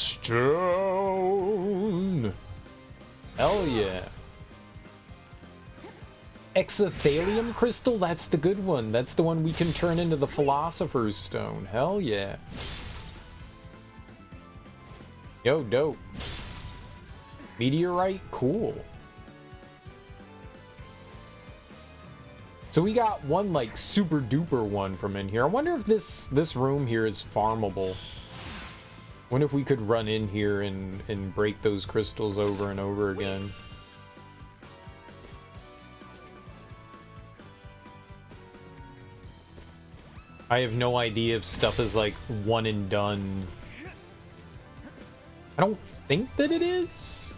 Hell yeah. Exothalium crystal? That's the good one. That's the one we can turn into the Philosopher's Stone. Hell yeah. Yo, dope. Meteorite? Cool. So we got one, like, super duper one from in here. I wonder if this room here is farmable. Wonder if we could run in here and break those crystals over and over again. I have no idea if stuff is like one and done. I don't think that it is.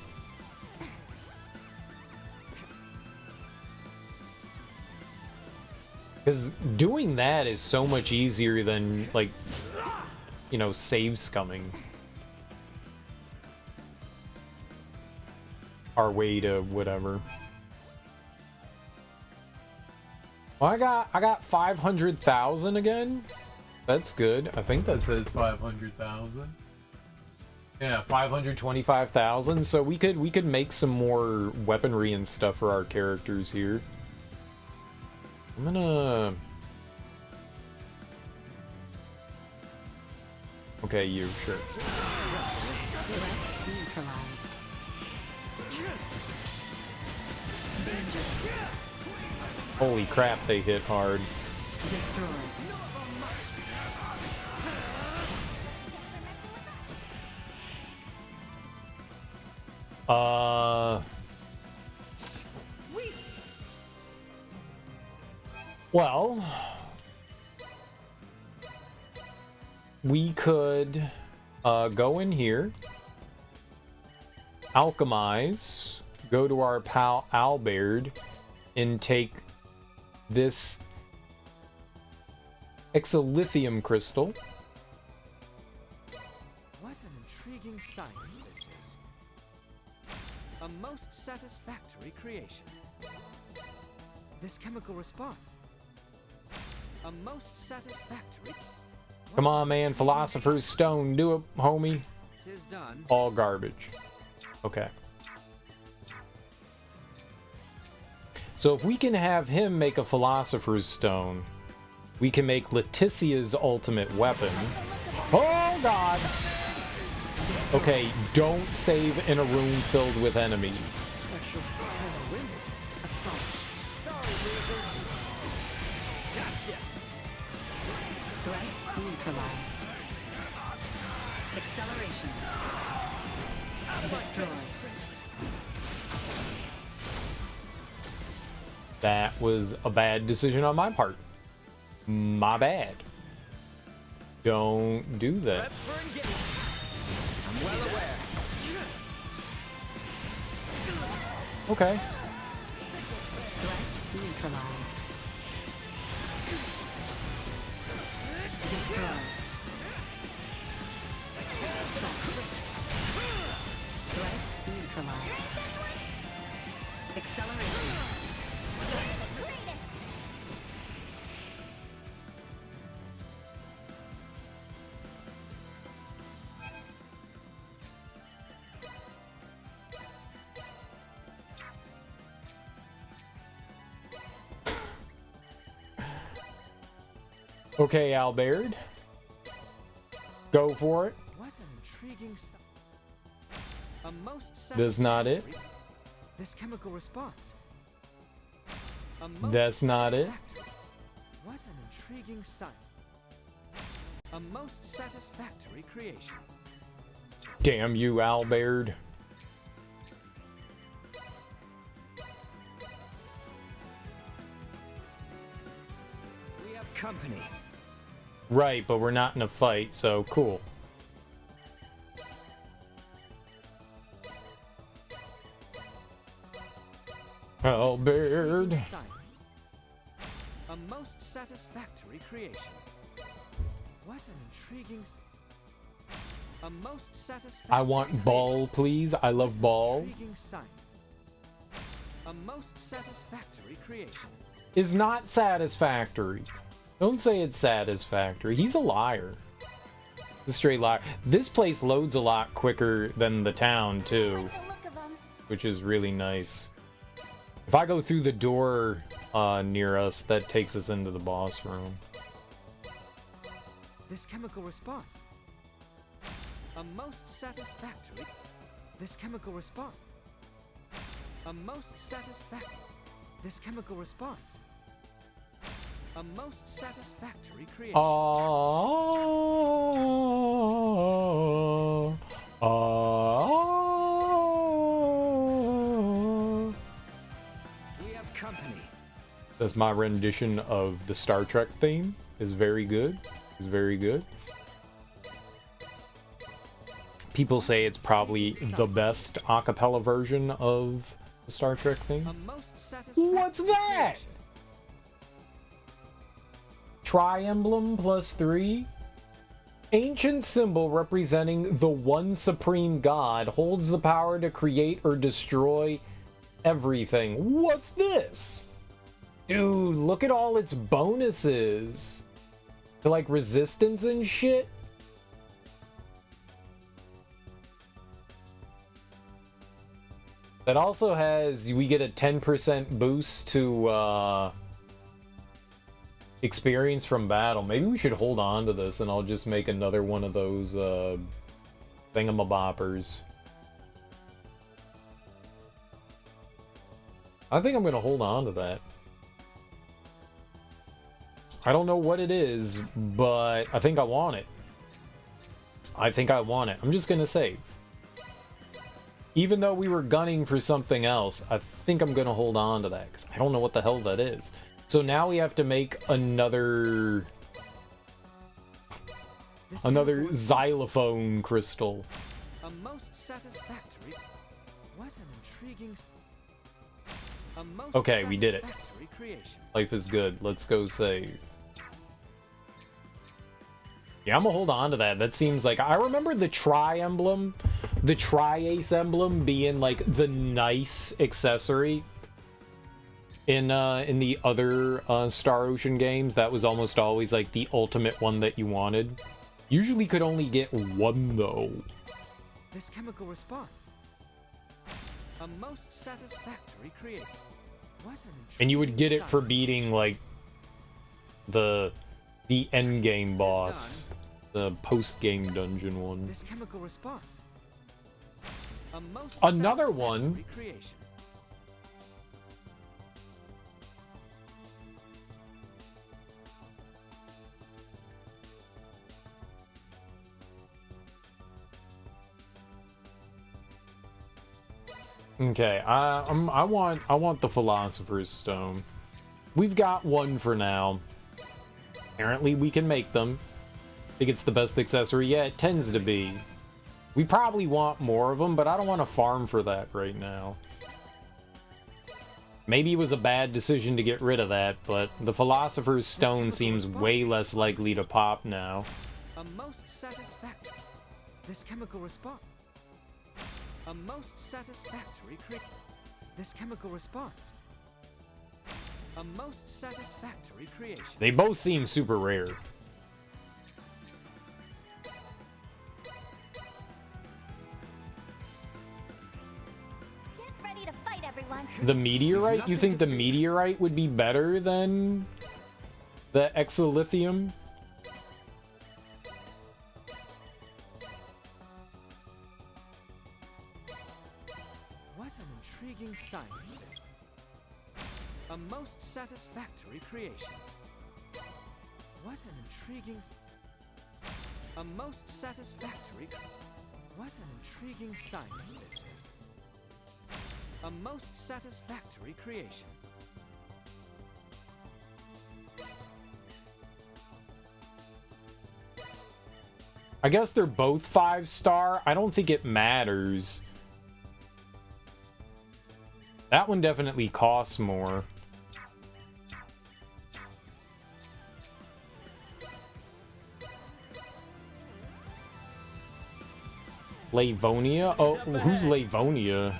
Because doing that is so much easier than, like, you know, save scumming our way to whatever. Well, I got 500,000 again. That's good. I think that says 500,000. Yeah, 525,000. So we could make some more weaponry and stuff for our characters here. I'm gonna. Okay, you sure. Threat neutralized. Holy crap, they hit hard. Destroyed. Sweet. Well, we could go in here, alchemize, go to our pal Albert, and take this exolithium crystal. What an intriguing science this is. A most satisfactory creation. This chemical response. A most satisfactory. Come on, man, Philosopher's Stone, do it, homie. Tis done. All garbage. Okay. So if we can have him make a Philosopher's Stone, we can make Leticia's ultimate weapon. Oh, God! Okay, don't save in a room filled with enemies. Assault. Sorry, loser. Gotcha. Threat neutralized. Acceleration. Destroyed. That was a bad decision on my part. My bad. Don't do that. Prep for engagement. I'm well aware. Okay. Threat neutralized. Destroyed. Assault. Okay, Albert. Go for it. What an intriguing sight. A most That's not it. satisfactory- This chemical response. A most That's not it. satisfactory- What an intriguing sight. A most satisfactory creation. Damn you, Albert. We have company. Right, but we're not in a fight, so cool. Albert. Intriguing sight. A most satisfactory creation. What an intriguing. A most satisfactory. I want creation. ball, please. I love ball. Intriguing sight. A most satisfactory creation. Is not satisfactory. Don't say it's satisfactory. He's a liar. He's a straight liar. This place loads a lot quicker than the town, too, Like the look of them. which is really nice. If I go through the door near us, that takes us into the boss room. This chemical response. A most satisfactory. This chemical response. A most satisfactory. This chemical response. A most satisfactory creation. We have company. That's my rendition of the Star Trek theme. Is very good. Is very good. People say it's probably the best a cappella version of the Star Trek theme. A most satisfactory What's that? creation. Tri-emblem +3. Ancient symbol representing the one supreme god holds the power to create or destroy everything. What's this? Dude, look at all its bonuses. To like resistance and shit. That also has, we get a 10% boost to experience from battle. Maybe we should hold on to this and I'll just make another one of those thingamaboppers. I think I'm gonna hold on to that. I don't know what it is, but I think I want it. I think I want it. I'm just gonna save. Even though we were gunning for something else, I think I'm gonna hold on to that, because I don't know what the hell that is. So now we have to make another This chemical response. xylophone crystal. A most satisfactory. What an intriguing. A most Okay, we did it. satisfactory creation. Life is good. Let's go save. Yeah, I'm gonna hold on to that. That seems like, I remember the tri-emblem, the tri-ace emblem being like the nice accessory in the other Star Ocean games. That was almost always like the ultimate one that you wanted. Usually could only get one though. This chemical response. A most satisfactory creation. What an And you would intriguing get it for sight. beating like the end game boss, the post game dungeon one. This chemical response. A most Another one. satisfactory creation. Okay, I want the Philosopher's Stone. We've got one for now. Apparently we can make them. I think it's the best accessory. Yeah, it tends to be. We probably want more of them, but I don't want to farm for that right now. Maybe it was a bad decision to get rid of that, but the Philosopher's Stone seems way less likely to pop now. A most satisfactory. This chemical response. A most satisfactory This chemical response. A most satisfactory creation. They both seem super rare. Get ready to fight, everyone. The meteorite? You think the meteorite would be better than the exolithium? intriguing science. A most satisfactory creation. What an intriguing... A most satisfactory... What an intriguing science this is. A most satisfactory creation. I guess they're both 5-star. I don't think it matters. That one definitely costs more. Lavonia? Oh, who's Lavonia?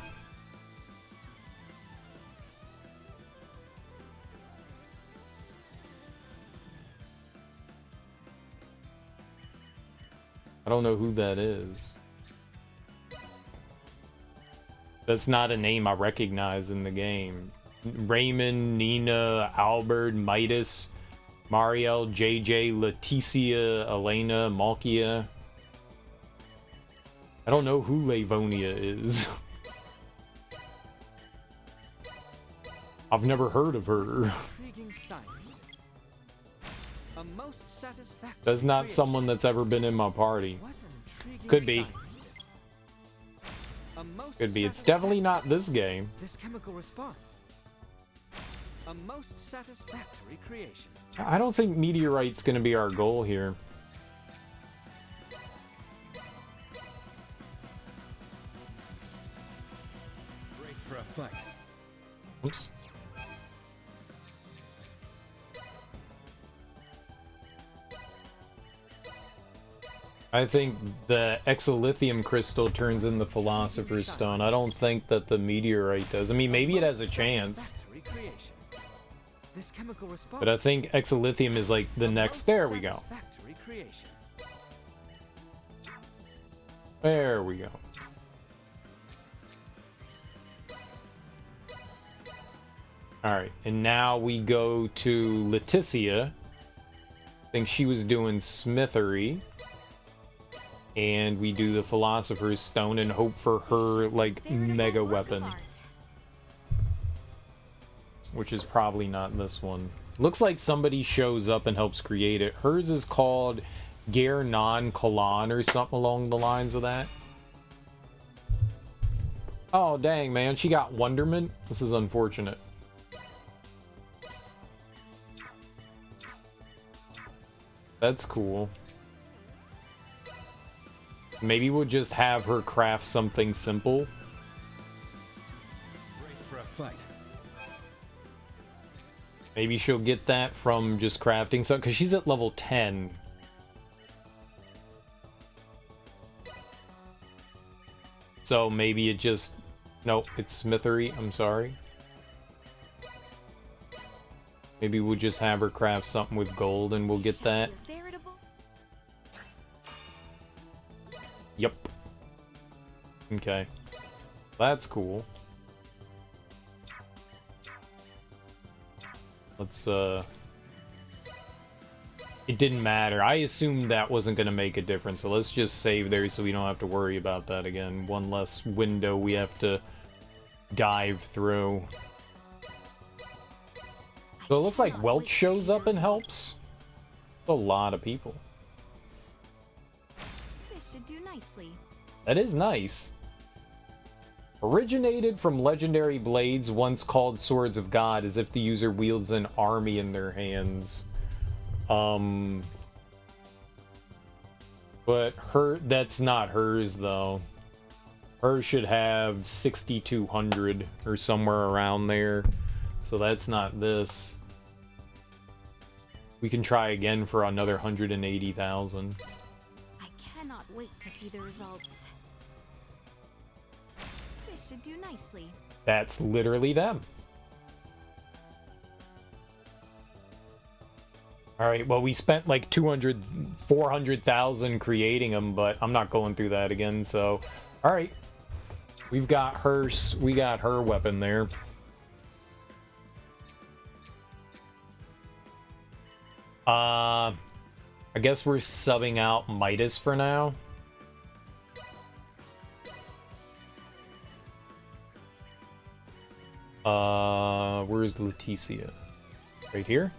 I don't know who that is. That's not a name I recognize in the game. Raymond, Nina, Albert, Midas, Mariel, JJ, Leticia, Elena, Malkia. I don't know who Lavonia is. I've never heard of her. Intriguing science. A most satisfactory That's not creation. someone that's ever been in my party. What an intriguing Could be. science. A most Could be. It's definitely not this game. This chemical response. A most satisfactory creation. I don't think meteorite's gonna be our goal here. Brace for a fight. Oops. I think the exolithium crystal turns in the philosopher's stone. I don't think that the meteorite does. I mean, maybe it has a chance, Satisfactory creation. This chemical response. but I think exolithium is like the A next. most There we go. satisfactory creation. There we go. Alright, and now we go to Leticia. I think she was doing smithery. And we do the Philosopher's Stone and hope for her, like, Veritable mega work of weapon. art. Which is probably not this one. Looks like somebody shows up and helps create it. Hers is called Gernon Kalan or something along the lines of that. Oh, dang, man. She got Wonderment? This is unfortunate. That's cool. Maybe we'll just have her craft something simple. Brace for a fight. Maybe she'll get that from just crafting something, because she's at level 10. So maybe it just... Nope, it's smithery, I'm sorry. Maybe we'll just have her craft something with gold and we'll get Shall that. be a veritable Yep. Okay. That's cool. Let's, It didn't matter. I assumed that wasn't going to make a difference, so let's just save there so we don't have to worry about that again. One less window we have to dive through. So it looks like cannot Welch wait to shows see up and the helps. A lot of people. This should do nicely. That is nice. Originated from legendary blades once called Swords of God, as if the user wields an army in their hands. But that's not hers though. Hers should have 6,200 or somewhere around there. So that's not this. We can try again for another 180,000. I cannot wait to see the results. This should do nicely. That's literally them. Alright, well, we spent like 400,000 creating them, but I'm not going through that again, so... Alright. We got her weapon there. I guess we're subbing out Midas for now. Where's Leticia? Right here?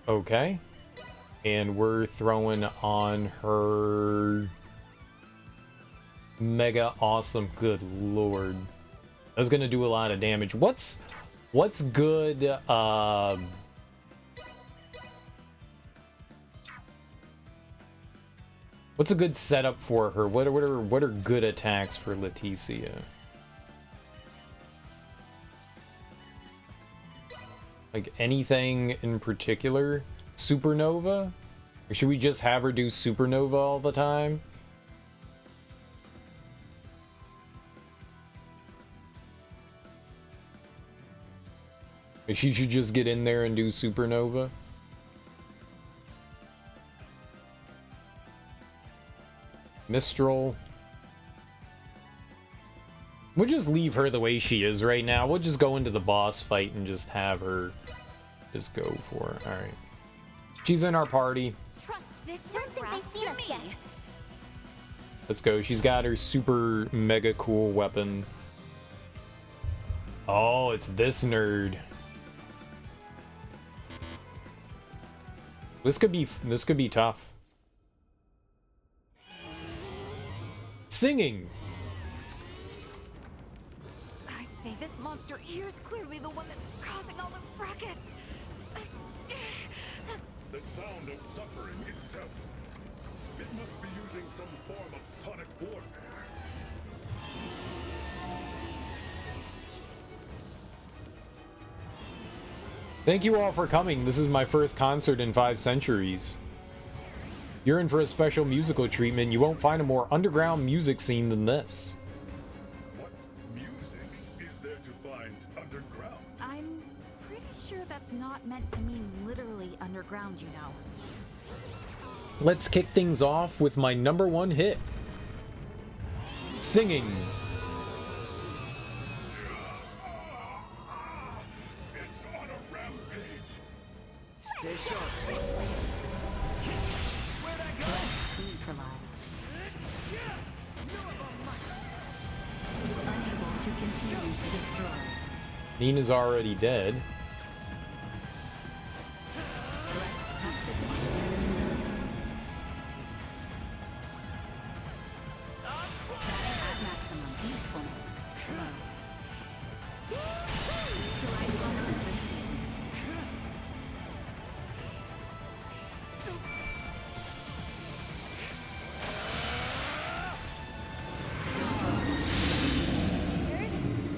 Okay. And we're throwing on her Mega Awesome. Good lord. That's gonna do a lot of damage. What's good, what's a good setup for her? What are good attacks for Leticia? Like anything in particular? Supernova? Or should we just have her do Supernova all the time? Or she should just get in there and do Supernova? Mistral. We'll just leave her the way she is right now. We'll just go into the boss fight and just have her just go for it. Alright. She's in our party. Trust this wrath to me. Let's go. She's got her super mega cool weapon. Oh, it's this nerd. This could be tough. Singing. I'd say this monster here is clearly the one that's causing all the fracas. The sound of suffering itself. It must be using some form of sonic warfare. Thank you all for coming. This is my first concert in 5 centuries. You're in for a special musical treatment. You won't find a more underground music scene than this. What music is there to find underground? I'm pretty sure that's not meant to mean literally underground, you know. Let's kick things off with my #1 hit. Singing. It's on a rampage. Stay sharp. Where'd I go? Neutralized. Unable to continue. Destroyed. Nina's already dead. Maximum usefulness. Neutralized toxicity.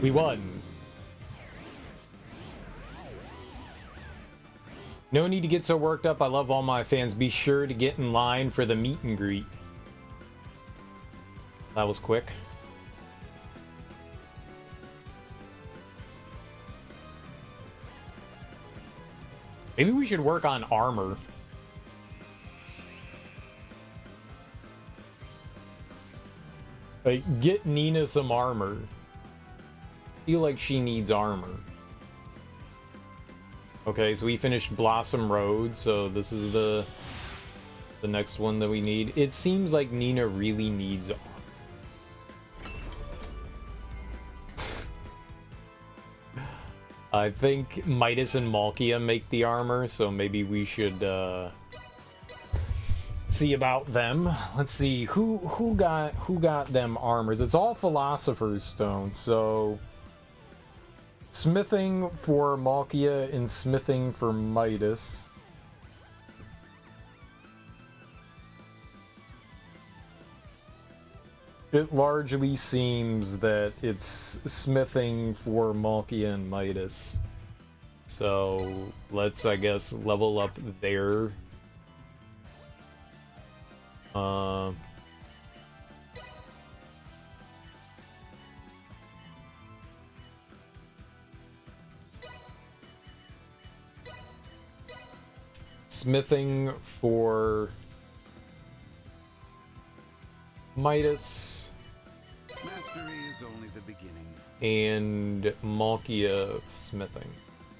We won. No need to get so worked up. I love all my fans. Be sure to get in line for the meet and greet. That was quick. Maybe we should work on armor. Like, get Nina some armor. Feel like she needs armor. Okay, so we finished Blossom Road, so this is the next one that we need. It seems like Nina really needs armor. I think Midas and Malkia make the armor, so maybe we should see about them. Let's see who got them armors. It's all Philosopher's Stone, so smithing for Malkia and smithing for Midas. It largely seems that it's smithing for Malkia and Midas. So let's, I guess, level up there. Smithing for Midas Mastery is only the beginning. and Malkia smithing.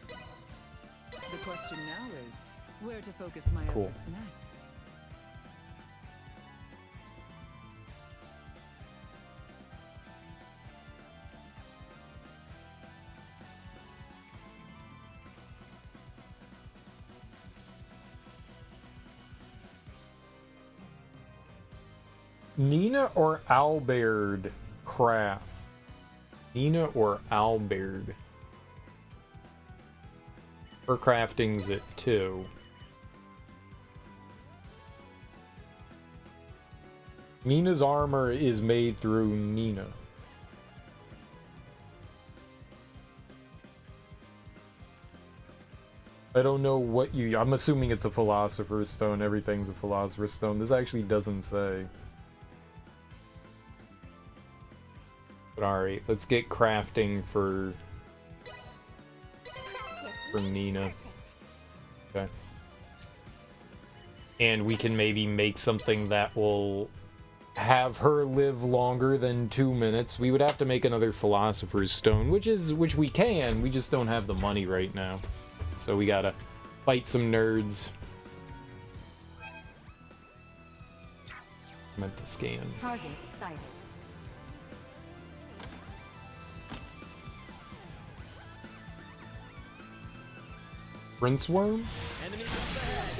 The question now is, where to focus my Cool. efforts next? Nina or Albert craft? Nina or Albert? Her crafting's at 2. Nina's armor is made through Nina. I don't know what you... I'm assuming it's a Philosopher's Stone. Everything's a Philosopher's Stone. This actually doesn't say. But alright, let's get crafting for Nina. Okay. And we can maybe make something that will have her live longer than 2 minutes. We would have to make another Philosopher's Stone, which we can. We just don't have the money right now. So we gotta fight some nerds. Meant to scan. Target sighted. Prince Worm? Enemy up ahead.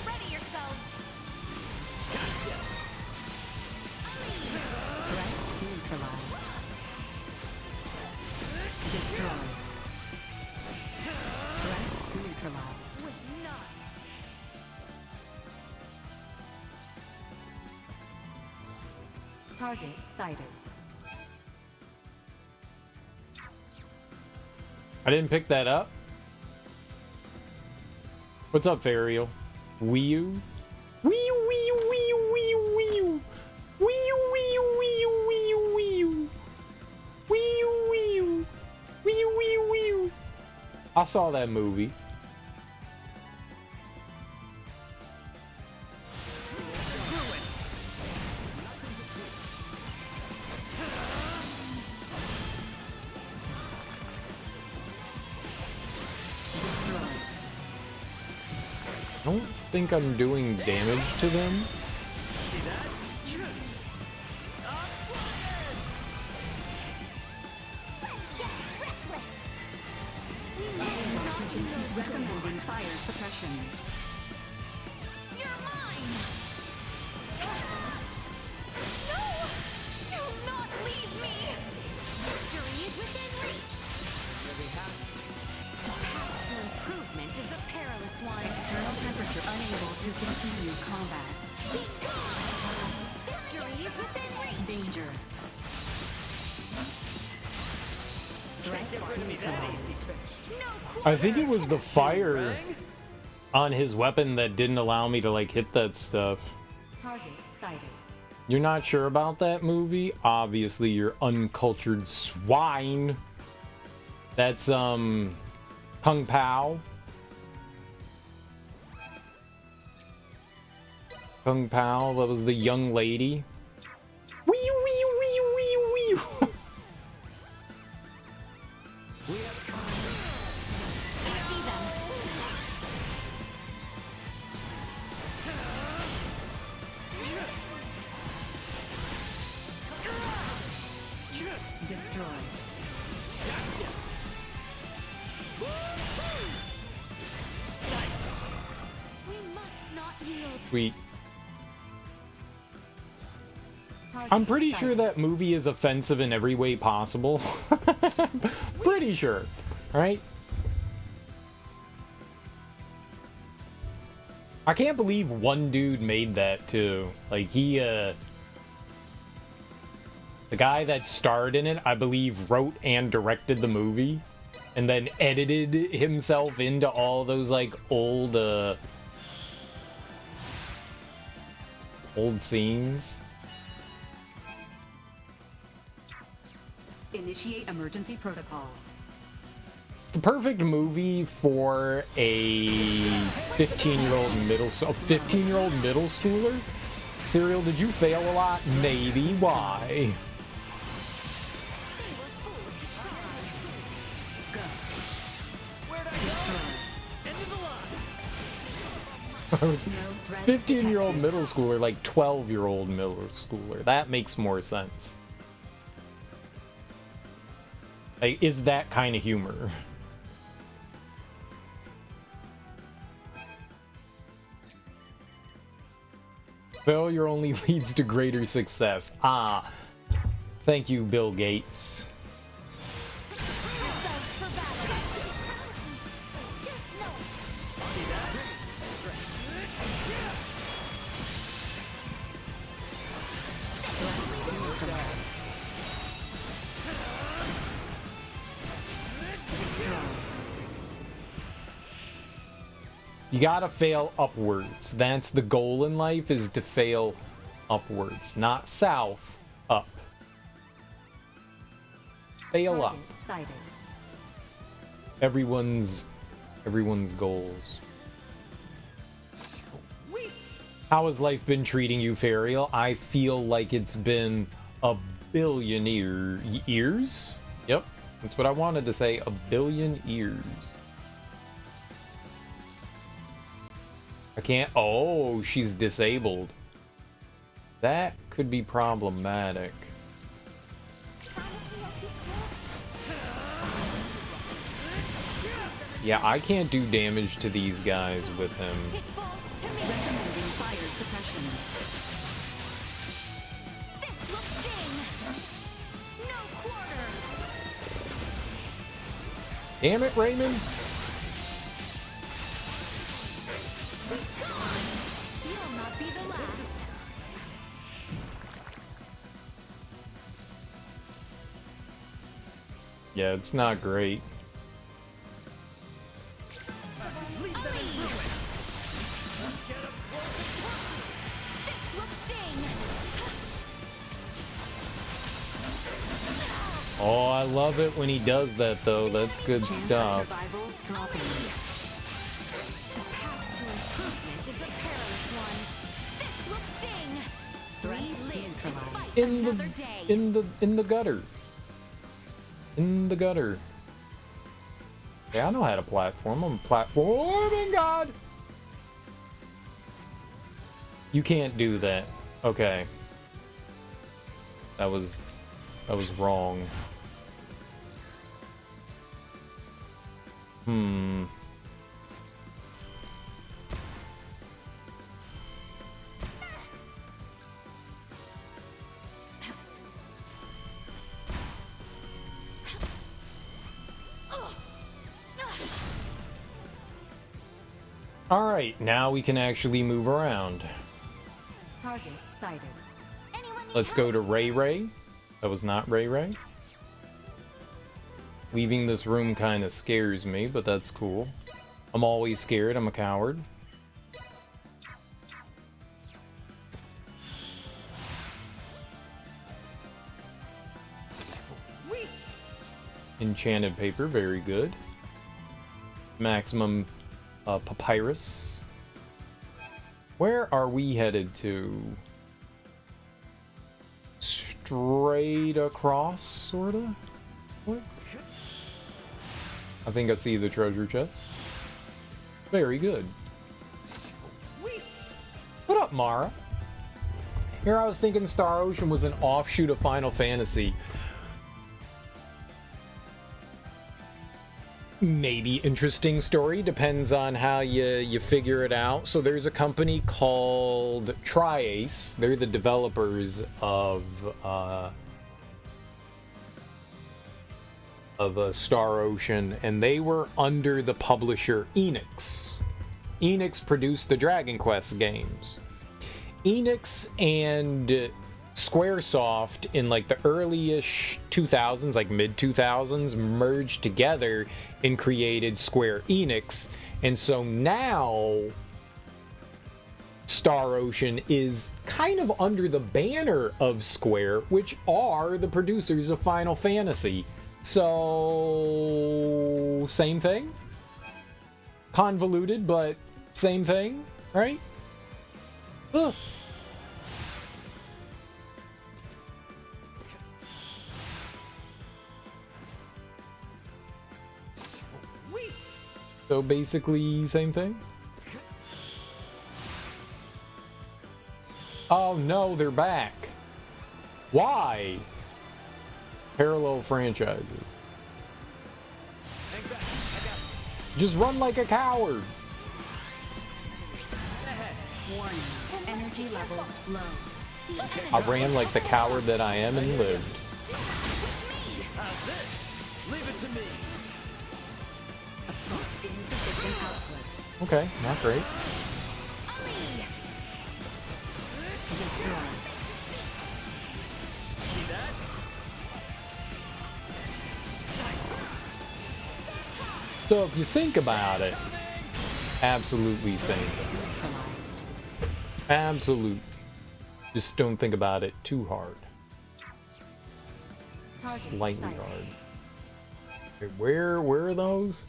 Ready yourself. Threat neutralized. Destroy. Threat neutralized. Would not. Target sighted. I didn't pick that up. What's up, Fariel? Wii U? Wii U, Wii U, Wii U, Wii U, Wii U. Wii U, Wii U, Wii U, Wii U, Wii U. Wii U, Wii U. Wii U, Wii U, Wii U. I saw that movie. I don't think I'm doing damage to them. See that? Recommending fire suppression. You're mine. No! Do not leave me. Victory is within reach. The path to improvement is a perilous one. External temperature unable to continue combat. Be gone. Victory is within reach. Danger. Threat neutralized. No I think it was the fire on his weapon that didn't allow me to, like, hit that stuff. Target sighted. You're not sure about that movie? Obviously, you're uncultured swine. That's, Kung Pao. Kung Pao, that was the young lady. Wee wee wee wee wee. Destroy. We must not yield. Sweet. Target I'm pretty sure sighted. that movie is offensive in every way possible. Pretty sure, right? I can't believe one dude made that too. Like the guy that starred in it, I believe, wrote and directed the movie, and then edited himself into all those like old scenes. Initiate emergency protocols. It's the perfect movie for a 15-year-old middle schooler. Serial, did you fail a lot? Maybe. Why? No threats 15-year-old detected. middle schooler, like 12-year-old middle schooler. That makes more sense. Like, is that kind of humor? Failure only leads to greater success. Ah, thank you, Bill Gates. Yourselves for battle. Just know it. See that? You gotta fail upwards. That's the goal in life, is to fail upwards. Not south, up. Fail up. Target sighted. Everyone's goals. Sweet. How has life been treating you, Fariel? I feel like it's been a billion years? Yep, that's what I wanted to say. A billion years. I can't. Oh, she's disabled. That could be problematic. Yeah, I can't do damage to these guys with him. It falls to me. Recommending fire suppression. This will sting. No quarter. Damn it, Raymond! You'll not be the last. Yeah, it's not great. This will sting. Oh, I love it when he does that, though. That's good Chance of stuff. survival dropping. The path to improvement is a perilous one. This will sting. Threat We live to neutralized. fight In another the day. in the gutter. In the gutter. Yeah, I know how to platform. I'm platforming, God. You can't do that. Okay. That was wrong. Hmm. Alright, now we can actually move around. Target sighted. Anyone need Let's go to Ray Ray. That was not Ray Ray. Leaving this room kind of scares me, but that's cool. I'm always scared. I'm a coward. Sweet. Enchanted paper, very good. Maximum papyrus. Where are we headed to? Straight across, sorta? What? I think I see the treasure chest. Very good. Sweet. What up, Mara? Here I was thinking Star Ocean was an offshoot of Final Fantasy. Maybe interesting story, depends on how you figure it out. So there's a company called Tri-Ace. They're the developers of Star Ocean, and they were under the publisher Enix. Enix produced the Dragon Quest games. Enix and Squaresoft in like the early-ish 2000s, like mid-2000s, merged together and created Square Enix. And so now Star Ocean is kind of under the banner of Square, which are the producers of Final Fantasy. So, same thing? Convoluted, but same thing, right? Ugh. Sweet. So basically, same thing? Oh no, they're back. Why? Parallel franchises. Hang back. I got this. Just run like a coward. Ahead. Warning. Energy Energy levels low. I ran like the coward that I am and lived. How's this? Leave it to me. Assault insufficient output. Okay, not great. Destroy. See that? Nice. So if you think about it, absolutely sane. Neutralized. Absolute. Just don't think about it too hard. Target Slightly sighted. hard. Okay, where are those?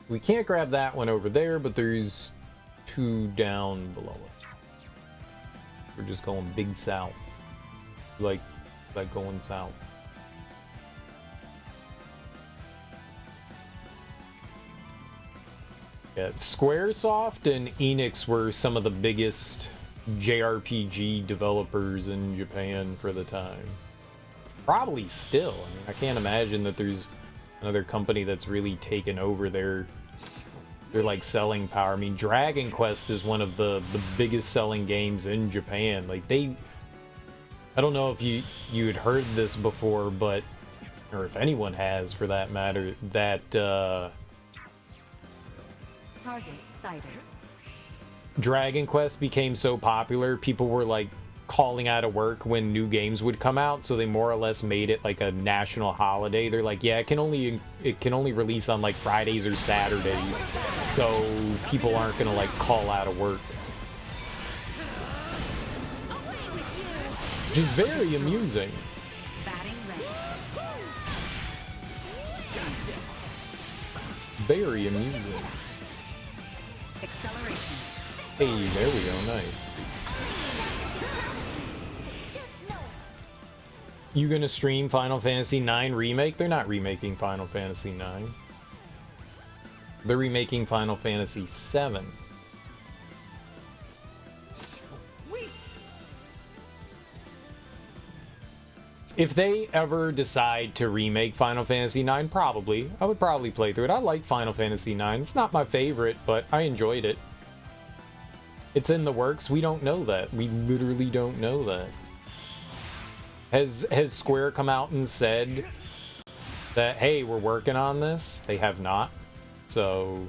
We can't grab that one over there, but there's two down below it. We're just going big south. Like going south. Yeah, Squaresoft and Enix were some of the biggest JRPG developers in Japan for the time. Probably still. I mean, I can't imagine that there's another company that's really taken over their like selling power. I mean, Dragon Quest is one of the biggest selling games in Japan. Like I don't know if you had heard this before, but or if anyone has for that matter, that Target sighted. Dragon Quest became so popular, people were like calling out of work when new games would come out, so they more or less made it like a national holiday. They're like, yeah, it can only release on like Fridays or Saturdays, so people aren't gonna like call out of work. Which is very amusing. Batting ready. Very amusing. Acceleration. Hey, there we go, nice. You gonna stream Final Fantasy IX Remake? They're not remaking Final Fantasy IX. They're remaking Final Fantasy VII. Sweet. If they ever decide to remake Final Fantasy IX, probably. I would probably play through it. I like Final Fantasy IX. It's not my favorite, but I enjoyed it. It's in the works. We don't know that. We literally don't know that. Has Square come out and said that, hey, we're working on this? They have not. So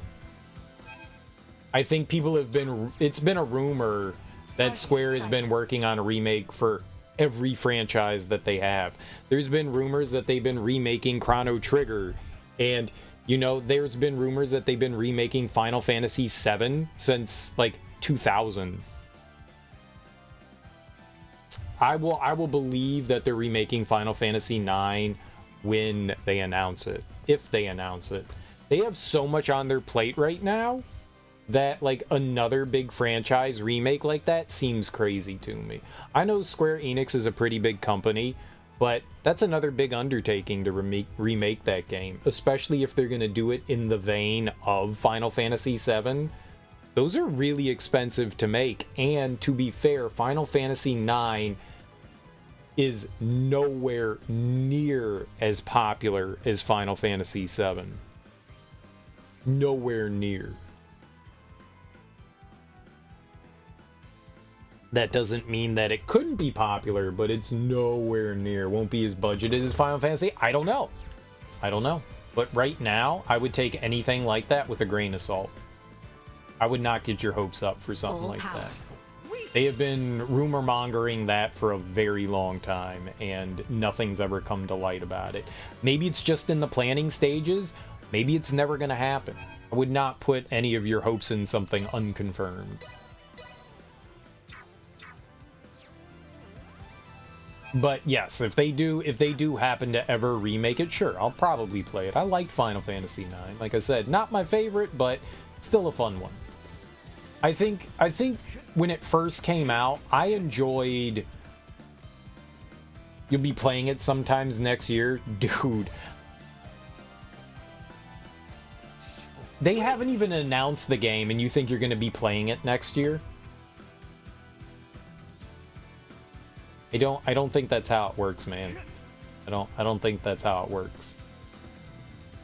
I think people have been, it's been a rumor that Square has been working on a remake for every franchise that they have. There's been rumors that they've been remaking Chrono Trigger, and you know, there's been rumors that they've been remaking Final Fantasy VII since like 2000. I will believe that they're remaking Final Fantasy IX when they announce it. If they announce it. They have so much on their plate right now that like another big franchise remake like that seems crazy to me. I know Square Enix is a pretty big company, but that's another big undertaking to remake that game, especially if they're going to do it in the vein of Final Fantasy VII. Those are really expensive to make, and to be fair, Final Fantasy IX is nowhere near as popular as Final Fantasy VII. Nowhere near. That doesn't mean that it couldn't be popular, but it's nowhere near. Won't be as budgeted as Final Fantasy? I don't know. I don't know. But right now, I would take anything like that with a grain of salt. I would not get your hopes up for something Full like power. that. They have been rumor mongering that for a very long time, and nothing's ever come to light about it. Maybe it's just in the planning stages. Maybe it's never going to happen. I would not put any of your hopes in something unconfirmed. But yes, if they do happen to ever remake it, sure, I'll probably play it. I liked Final Fantasy IX. Like I said, not my favorite, but still a fun one. I think when it first came out, I enjoyed... You'll be playing it sometimes next year. Dude. They haven't even announced the game, and you think you're going to be playing it next year? I don't think that's how it works, man. I don't think that's how it works.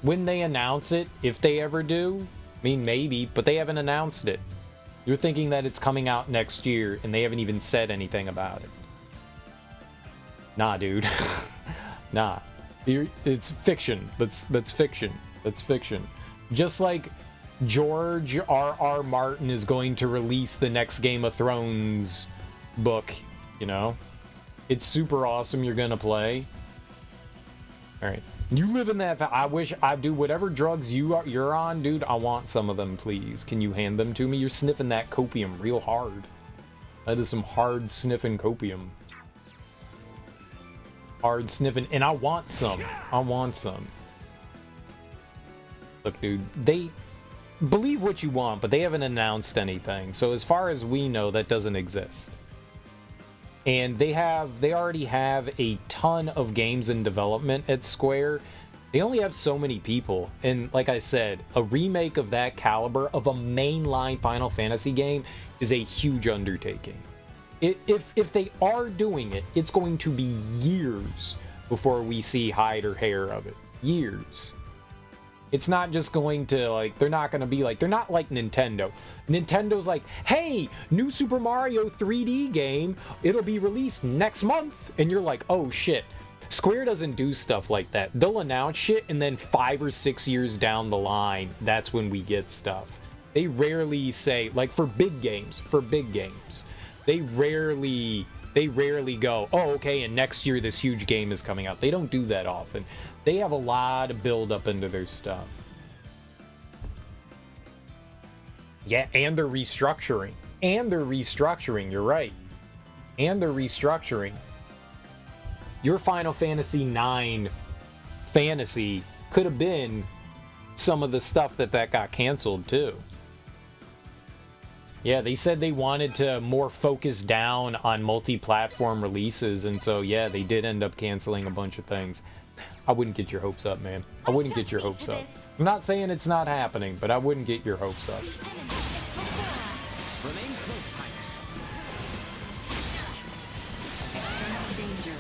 When they announce it, if they ever do, I mean, maybe, but they haven't announced it. You're thinking that it's coming out next year, and they haven't even said anything about it. Nah, dude. Nah. It's fiction. That's fiction. That's fiction. Just like George R.R. Martin is going to release the next Game of Thrones book, you know? It's super awesome. You're gonna play. All right. You live in that. I wish I do whatever drugs you're on, dude. I want some of them, please. Can you hand them to me? You're sniffing that copium real hard. That is some hard sniffing copium. Hard sniffing, and I want some. I want some. Look, dude, they believe what you want, but they haven't announced anything. So as far as we know, that doesn't exist. And they already have a ton of games in development at Square. They only have so many people. And like I said, a remake of that caliber of a mainline Final Fantasy game is a huge undertaking. If they are doing it, it's going to be years before we see hide or hair of it. Years. It's not just going to, like, they're not going to be like, they're not like Nintendo. Nintendo's like, hey, new Super Mario 3D game, it'll be released next month. And you're like, oh shit. Square doesn't do stuff like that. They'll announce shit, and then 5 or 6 years down the line, that's when we get stuff. They rarely say, like, for big games, they rarely go, oh, okay, and next year this huge game is coming out. They don't do that often. They have a lot of build up into their stuff. Yeah, and they're restructuring. You're right. And they're restructuring. Your Final Fantasy IX fantasy could have been some of the stuff that got canceled, too. Yeah, they said they wanted to more focus down on multi-platform releases, and so, yeah, they did end up canceling a bunch of things. I wouldn't get your hopes up, man. I wouldn't get your hopes up. I'm not saying it's not happening, but I wouldn't get your hopes up. Remain close, Highness. Danger.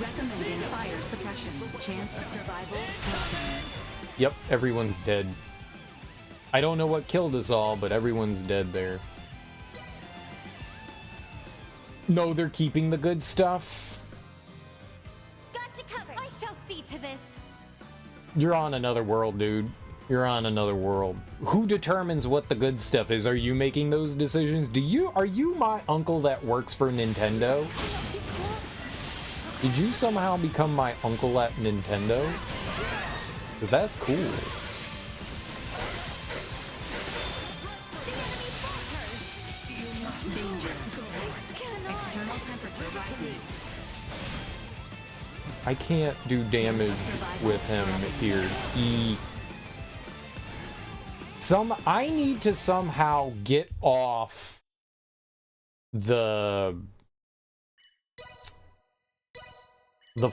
Recommending fire suppression. Chance of survival. Yep, everyone's dead. I don't know what killed us all, but everyone's dead there. No, they're keeping the good stuff. Got you covered. I shall see to this. You're on another world, dude. You're on another world. Who determines what the good stuff is? Are you making those decisions? Are you my uncle that works for Nintendo? Did you somehow become my uncle at Nintendo? Because that's cool. I can't do damage with him here. I need to somehow get off the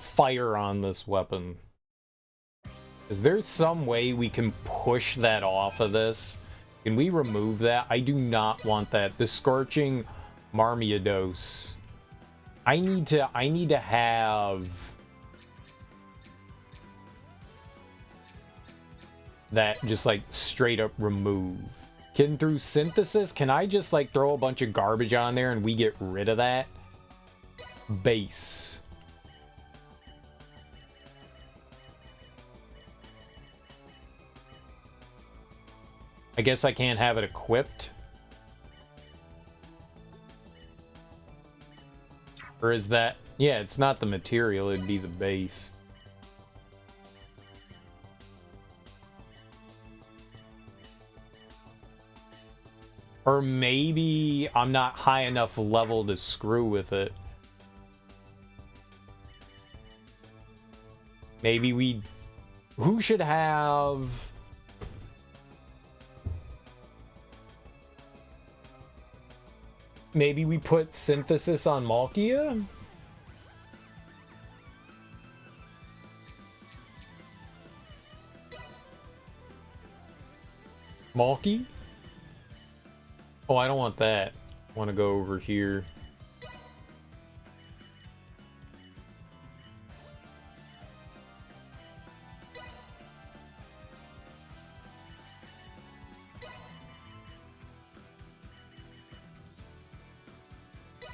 fire on this weapon. Is there some way we can push that off of this? Can we remove that? I do not want that. The Scorching Marmiados. I need to have that just like straight up remove. Can through synthesis, can I just like throw a bunch of garbage on there and we get rid of that? Base. I guess I can't have it equipped. Or is that... Yeah, it's not the material, it'd be the base. Or maybe I'm not high enough level to screw with it. Maybe we... Who should have... Maybe we put synthesis on Malkia? Malky? Oh, I don't want that. I want to go over here.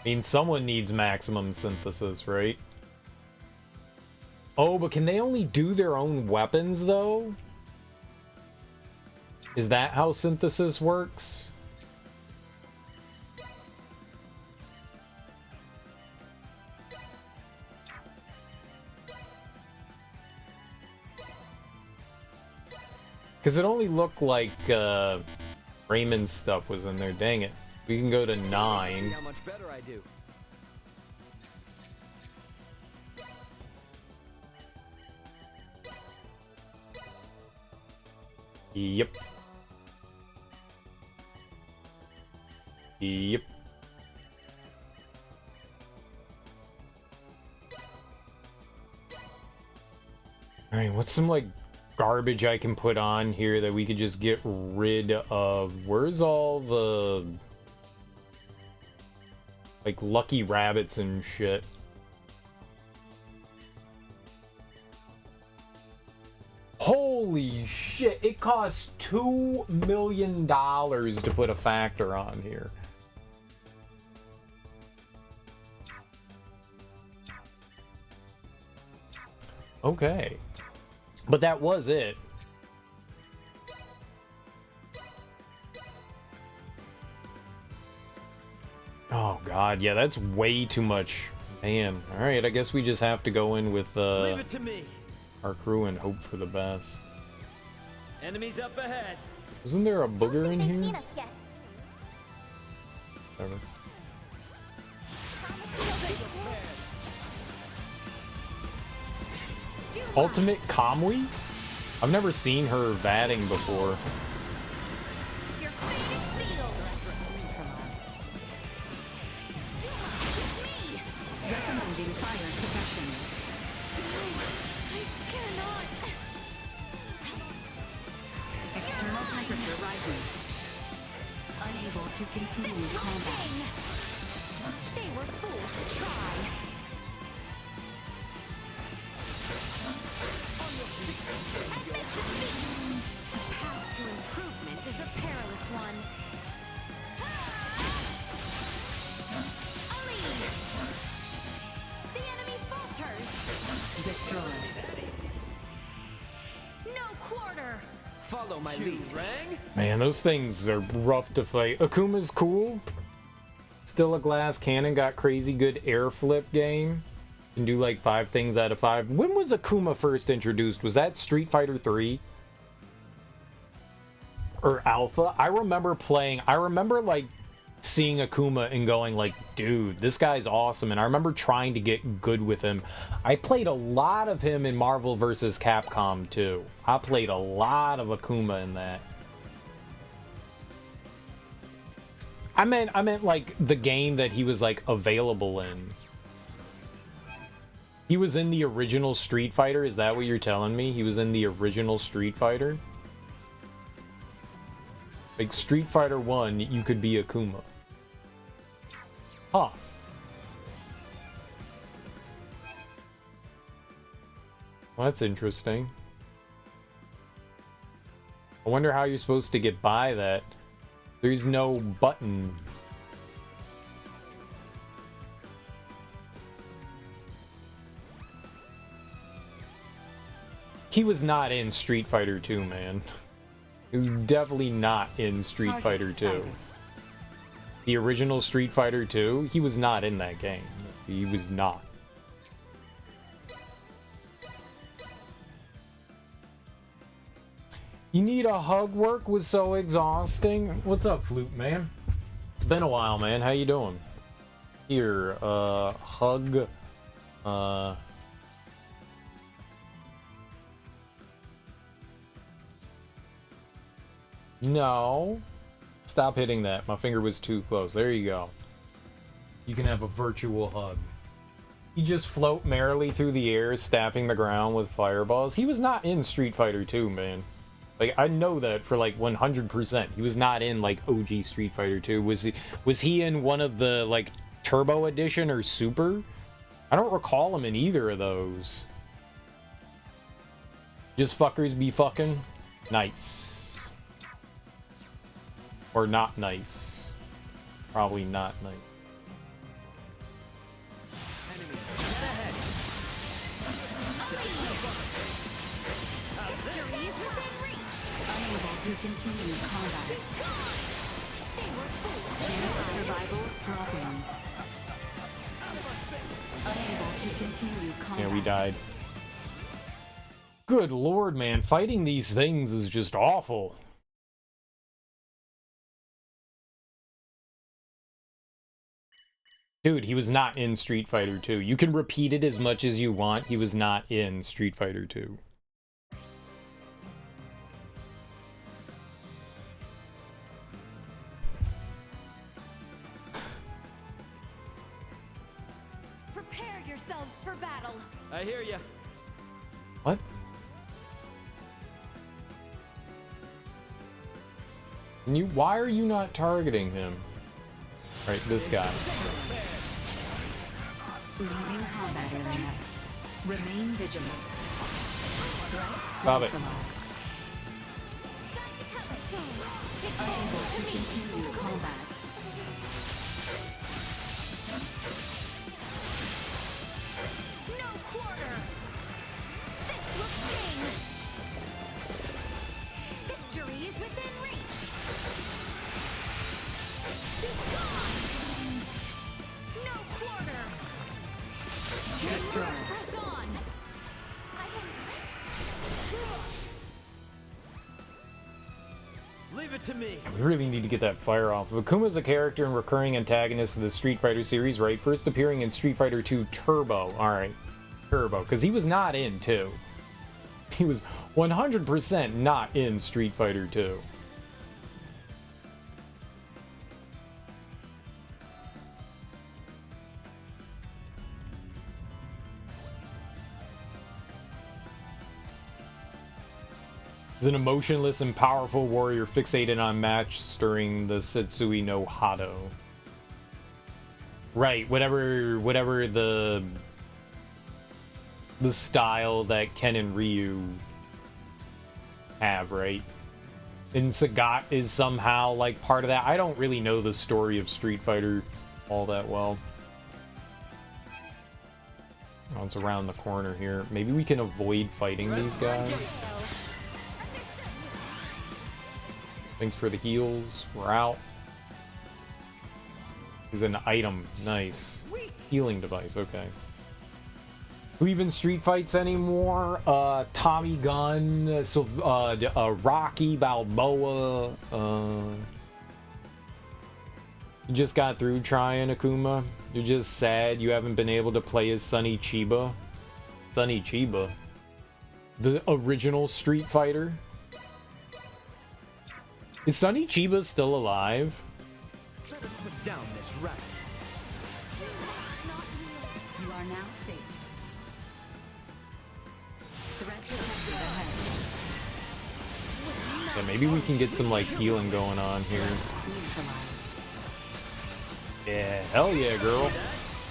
mean, someone needs maximum synthesis, right? Oh, but can they only do their own weapons, though? Is that how synthesis works? Because it only looked like Raymond's stuff was in there. Dang it. We can go to 9. See how much better I do. Yep. Yep. Alright, what's some, like, garbage I can put on here that we could just get rid of? Where's all the, like, lucky rabbits and shit? Holy shit, it costs $2 million to put a factor on here. Okay. But that was it. Oh god, yeah, that's way too much. Man, alright, I guess we just have to go in with Leave it to me. our crew and hope for the best. Enemies up ahead. Wasn't there a booger in here? Whatever. Ultimate Kamui? I've never seen her vatting before. Your fate is sealed. Neutralized. Me. Recommending fire suppression. I cannot. External temperature rising. Unable to continue combat. Sting. They were fools to try. Epic defeat. The path to improvement is a perilous one. Ali! The enemy falters. Destroyed. No quarter. Follow my lead. Rang? Man, those things are rough to fight. Akuma's cool. Still a glass cannon, got crazy good air flip game. Can do like 5 things out of 5. When was Akuma first introduced? Was that Street Fighter 3? Or Alpha? I remember like seeing Akuma and going like, dude, this guy's awesome. And I remember trying to get good with him. I played a lot of him in Marvel vs. Capcom 2. I played a lot of Akuma in that. I meant like the game that he was like available in. He was in the original Street Fighter? Is that what you're telling me? He was in the original Street Fighter? Like Street Fighter 1, you could be Akuma. Huh. Well, that's interesting. I wonder how you're supposed to get by that. There's no button. He was not in Street Fighter 2, man. He was definitely not in Street Fighter 2. The original Street Fighter 2, he was not in that game. He was not. You need a hug? Work was so exhausting. What's up, Flute Man? It's been a while, man. How you doing? Here, hug. No. Stop hitting that. My finger was too close. There you go. You can have a virtual hug. You just float merrily through the air, stabbing the ground with fireballs. He was not in Street Fighter 2, man. Like, I know that for, like, 100%. He was not in, like, OG Street Fighter 2. Was he in one of the, like, Turbo Edition or Super? I don't recall him in either of those. Just fuckers be fucking? Nice. Or not nice. Probably not nice. Victory is within reach. Unable to continue combat. They were fooled. Chance of survival dropping. Unable to continue combat. Yeah, we died. Good lord, man. Fighting these things is just awful. Dude, he was not in Street Fighter 2. You can repeat it as much as you want. He was not in Street Fighter 2. Prepare yourselves for battle. I hear ya. What? Why are you not targeting him? Right, this guy. Leaving combat area. Remain vigilant. Threat Stop it. neutralized. Unable to continue combat. No quarter. This will sting. Victory is within reach. Be gone. No quarter. Destroy. Press on. Leave it to me. We really need to get that fire off. Akuma is a character and recurring antagonist of the Street Fighter series, right? First appearing in Street Fighter 2 Turbo. Alright. Turbo. Because he was not in 2. He was 100% not in Street Fighter 2. Is an emotionless and powerful warrior fixated on match during the Setsui no Hado. Right, whatever the style that Ken and Ryu have, right? And Sagat is somehow like part of that. I don't really know the story of Street Fighter all that well. Oh, it's around the corner here. Maybe we can avoid fighting these guys. Thanks for the heals. We're out. Is an item. Nice. Healing device. Okay. Who even street fights anymore? Tommy Gunn, Rocky Balboa. You just got through trying Akuma. You're just sad you haven't been able to play as Sonny Chiba. Sonny Chiba, the original Street Fighter. Is Sonny Chiba still alive? Let us put down this rat. You are now safe. Threat detected ahead. Yeah, maybe we can get some like healing going on here. Neutralized. Yeah, hell yeah, girl.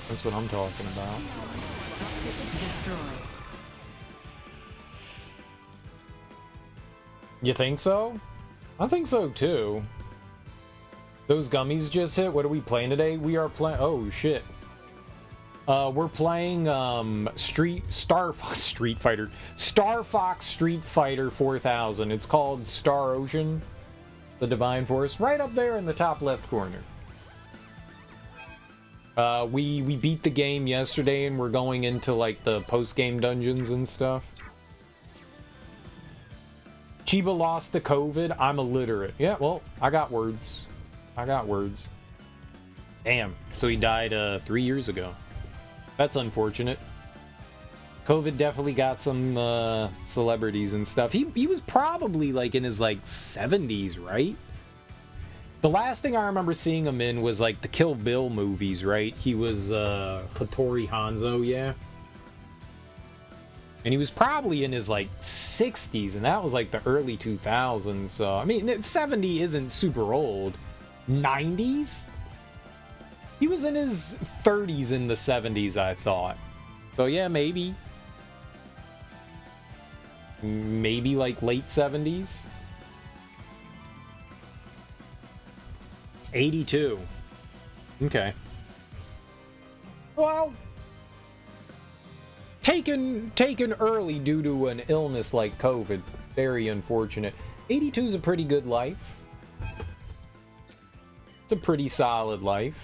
That's what I'm talking about. Destroyed. You think so? I think so too. Those gummies just hit. What are we playing today? We are playing. Oh shit. We're playing Star Fox Street Fighter 4000. It's called Star Ocean, the Divine Force, right up there in the top left corner. We beat the game yesterday, and we're going into like the post-game dungeons and stuff. Chiba lost to COVID. I'm illiterate. Yeah, well, I got words. Damn. So he died 3 years ago. That's unfortunate. COVID definitely got some celebrities and stuff. He was probably like in his like 70s, right? The last thing I remember seeing him in was like the Kill Bill movies, right? He was Hattori Hanzo, yeah. And he was probably in his like 60s, and that was like the early 2000s. So I mean, 70 isn't super old. 90s? He was in his 30s in the 70s, I thought. So yeah, maybe like late 70s. 82. Okay. Well, taken early due to an illness like COVID. Very unfortunate. 82 is a pretty good life. It's a pretty solid life.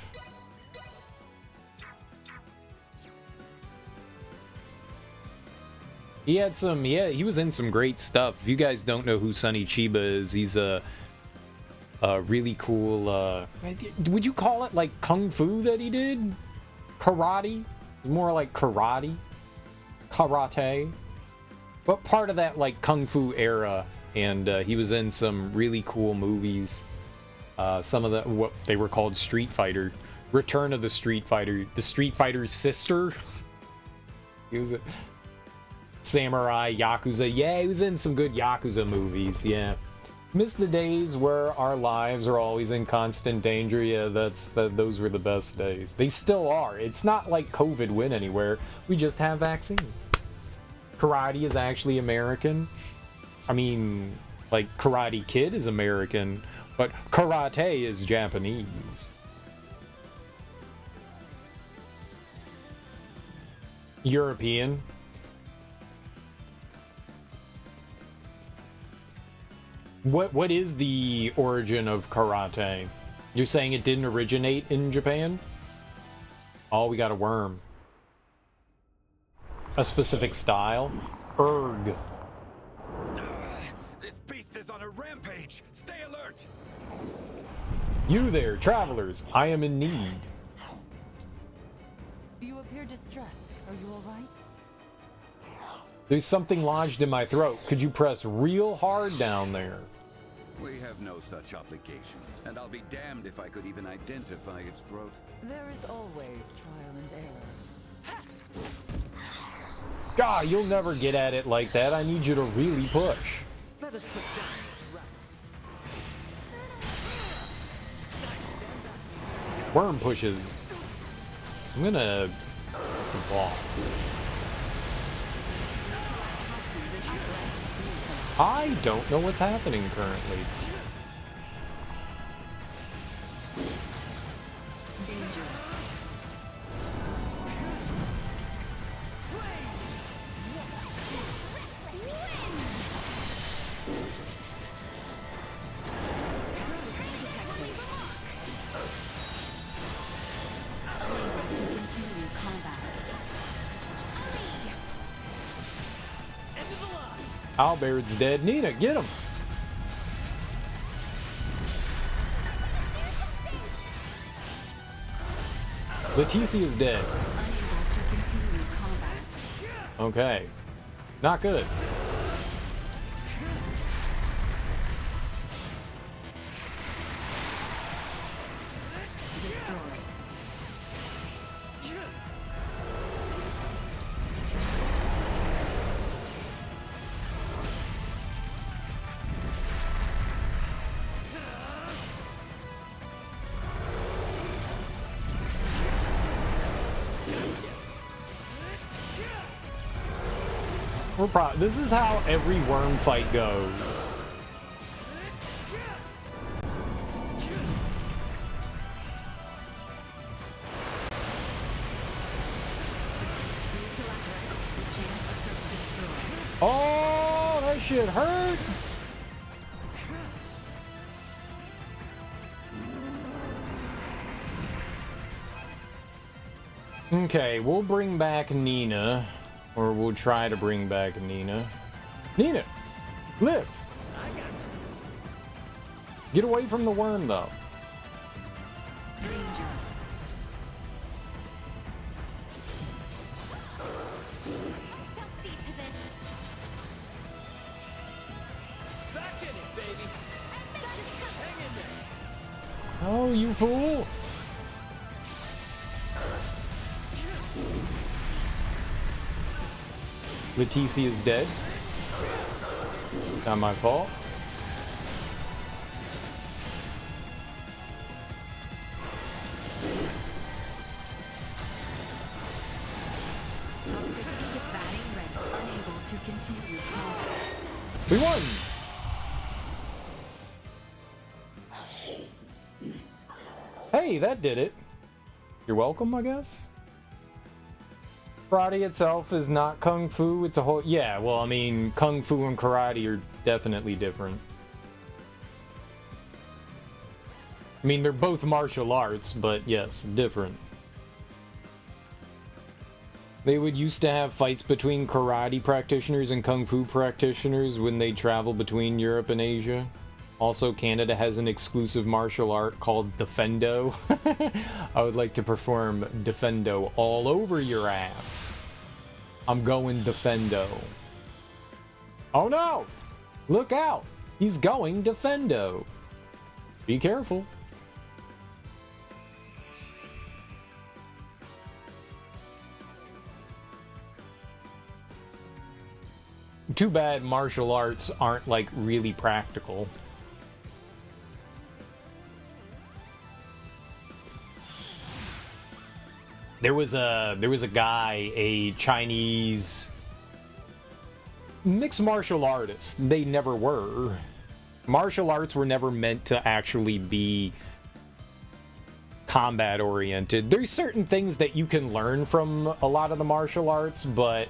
He had some, yeah, he was in some great stuff. If you guys don't know who Sonny Chiba is, he's a really cool, would you call it like kung fu that he did? Karate? More like karate. But part of that like kung fu era, and he was in some really cool movies. Some of the, what they were called Street Fighter. Return of the Street Fighter. The Street Fighter's sister. He was a samurai, Yakuza. Yeah, he was in some good Yakuza movies, yeah. Miss the days where our lives are always in constant danger. Yeah, those were the best days. They still are. It's not like COVID went anywhere. We just have vaccines. Karate is actually American. I mean, like, Karate Kid is American, but karate is Japanese. European. What is the origin of karate? You're saying it didn't originate in Japan? Oh, we got a worm. A specific style? Erg. This beast is on a rampage. Stay alert. You there, travelers. I am in need. You appear distressed. Are you all right? There's something lodged in my throat. Could you press real hard down there? We have no such obligation, and I'll be damned if I could even identify its throat. There is always trial and error. God, you'll never get at it like that. I need you to really push. Let us put down this rat. Worm pushes. I'm gonna... the boss. I don't know what's happening currently. Danger. To continue combat. Albert's dead. Nina, get him! Leticia is dead. Unable to continue combat. Okay. Not good. Destroy. This is how every worm fight goes. Oh, that shit hurt. Okay, we'll bring back Nina. Or we'll try to bring back Nina. Nina! Live! Get away from the worm, though. Danger. Shall see to this. Back in it, baby. Hang in there. Oh, you fool! Leticia is dead. Not my fault. Toxicity to batting ready. Unable to continue combat. We won! Hey, that did it. You're welcome, I guess. Karate itself is not kung fu. It's a whole... Yeah, well, I mean, kung fu and karate are definitely different. I mean, they're both martial arts, but yes, different. They would used to have fights between karate practitioners and kung fu practitioners when they travel between Europe and Asia. Also, Canada has an exclusive martial art called Defendo. I would like to perform Defendo all over your ass. I'm going Defendo. Oh no! Look out! He's going Defendo. Be careful. Too bad martial arts aren't, like, really practical. There was a guy, a Chinese mixed martial artist. They never were. Martial arts were never meant to actually be combat oriented. There's certain things that you can learn from a lot of the martial arts, but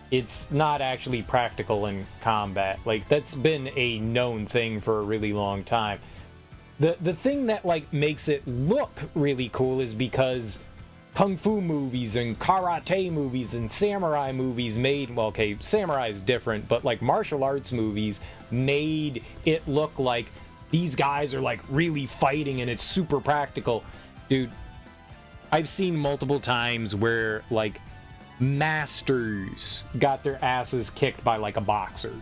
it's not actually practical in combat. Like, that's been a known thing for a really long time. The thing that, like, makes it look really cool is because kung fu movies and karate movies and samurai movies made, well, okay, samurai is different, but like martial arts movies made it look like these guys are like really fighting and it's super practical. Dude, I've seen multiple times where like masters got their asses kicked by like a boxer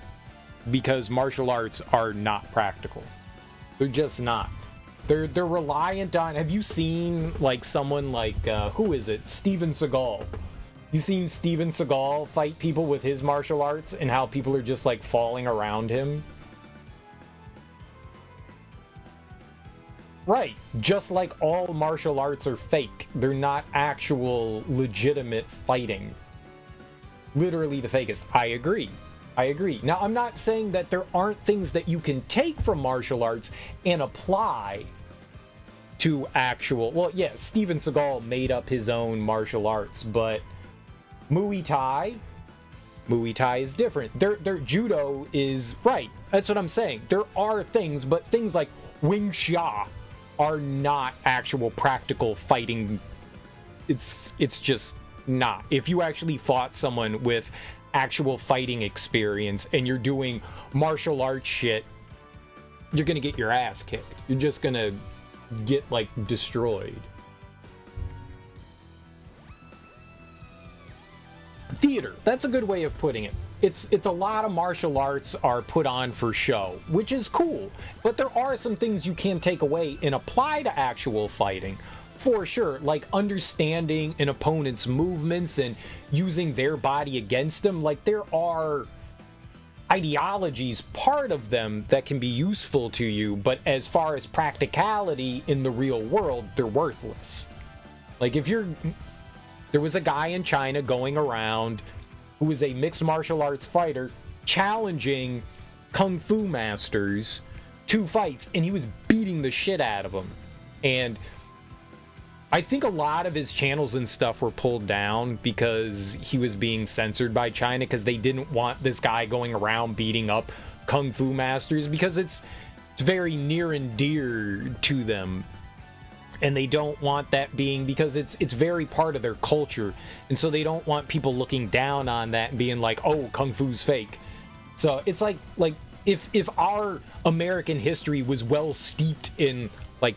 because martial arts are not practical. They're just not. They're reliant on... Have you seen, like, someone like... who is it? Steven Seagal. You seen Steven Seagal fight people with his martial arts and how people are just, like, falling around him? Right. Just like all martial arts are fake. They're not actual, legitimate fighting. Literally the fakest. I agree. I agree. Now, I'm not saying that there aren't things that you can take from martial arts and apply to actual... Well, yeah, Steven Seagal made up his own martial arts, but Muay Thai is different. Their judo is... Right, that's what I'm saying. There are things, but things like Wing Chun are not actual practical fighting. It's just not. If you actually fought someone with actual fighting experience and you're doing martial arts shit, you're gonna get your ass kicked. You're just gonna get like destroyed. Theater, that's a good way of putting it. It's a lot of martial arts are put on for show, which is cool, but there are some things you can take away and apply to actual fighting. For sure, like understanding an opponent's movements and using their body against them. Like, there are ideologies, part of them, that can be useful to you, but as far as practicality in the real world, they're worthless. Like, there was a guy in China going around who was a mixed martial arts fighter challenging kung fu masters to fights, and he was beating the shit out of them. And I think a lot of his channels and stuff were pulled down because he was being censored by China because they didn't want this guy going around beating up kung fu masters because it's very near and dear to them. And they don't want that being, because it's very part of their culture. And so they don't want people looking down on that and being like, oh, kung fu's fake. So it's like if our American history was well steeped in like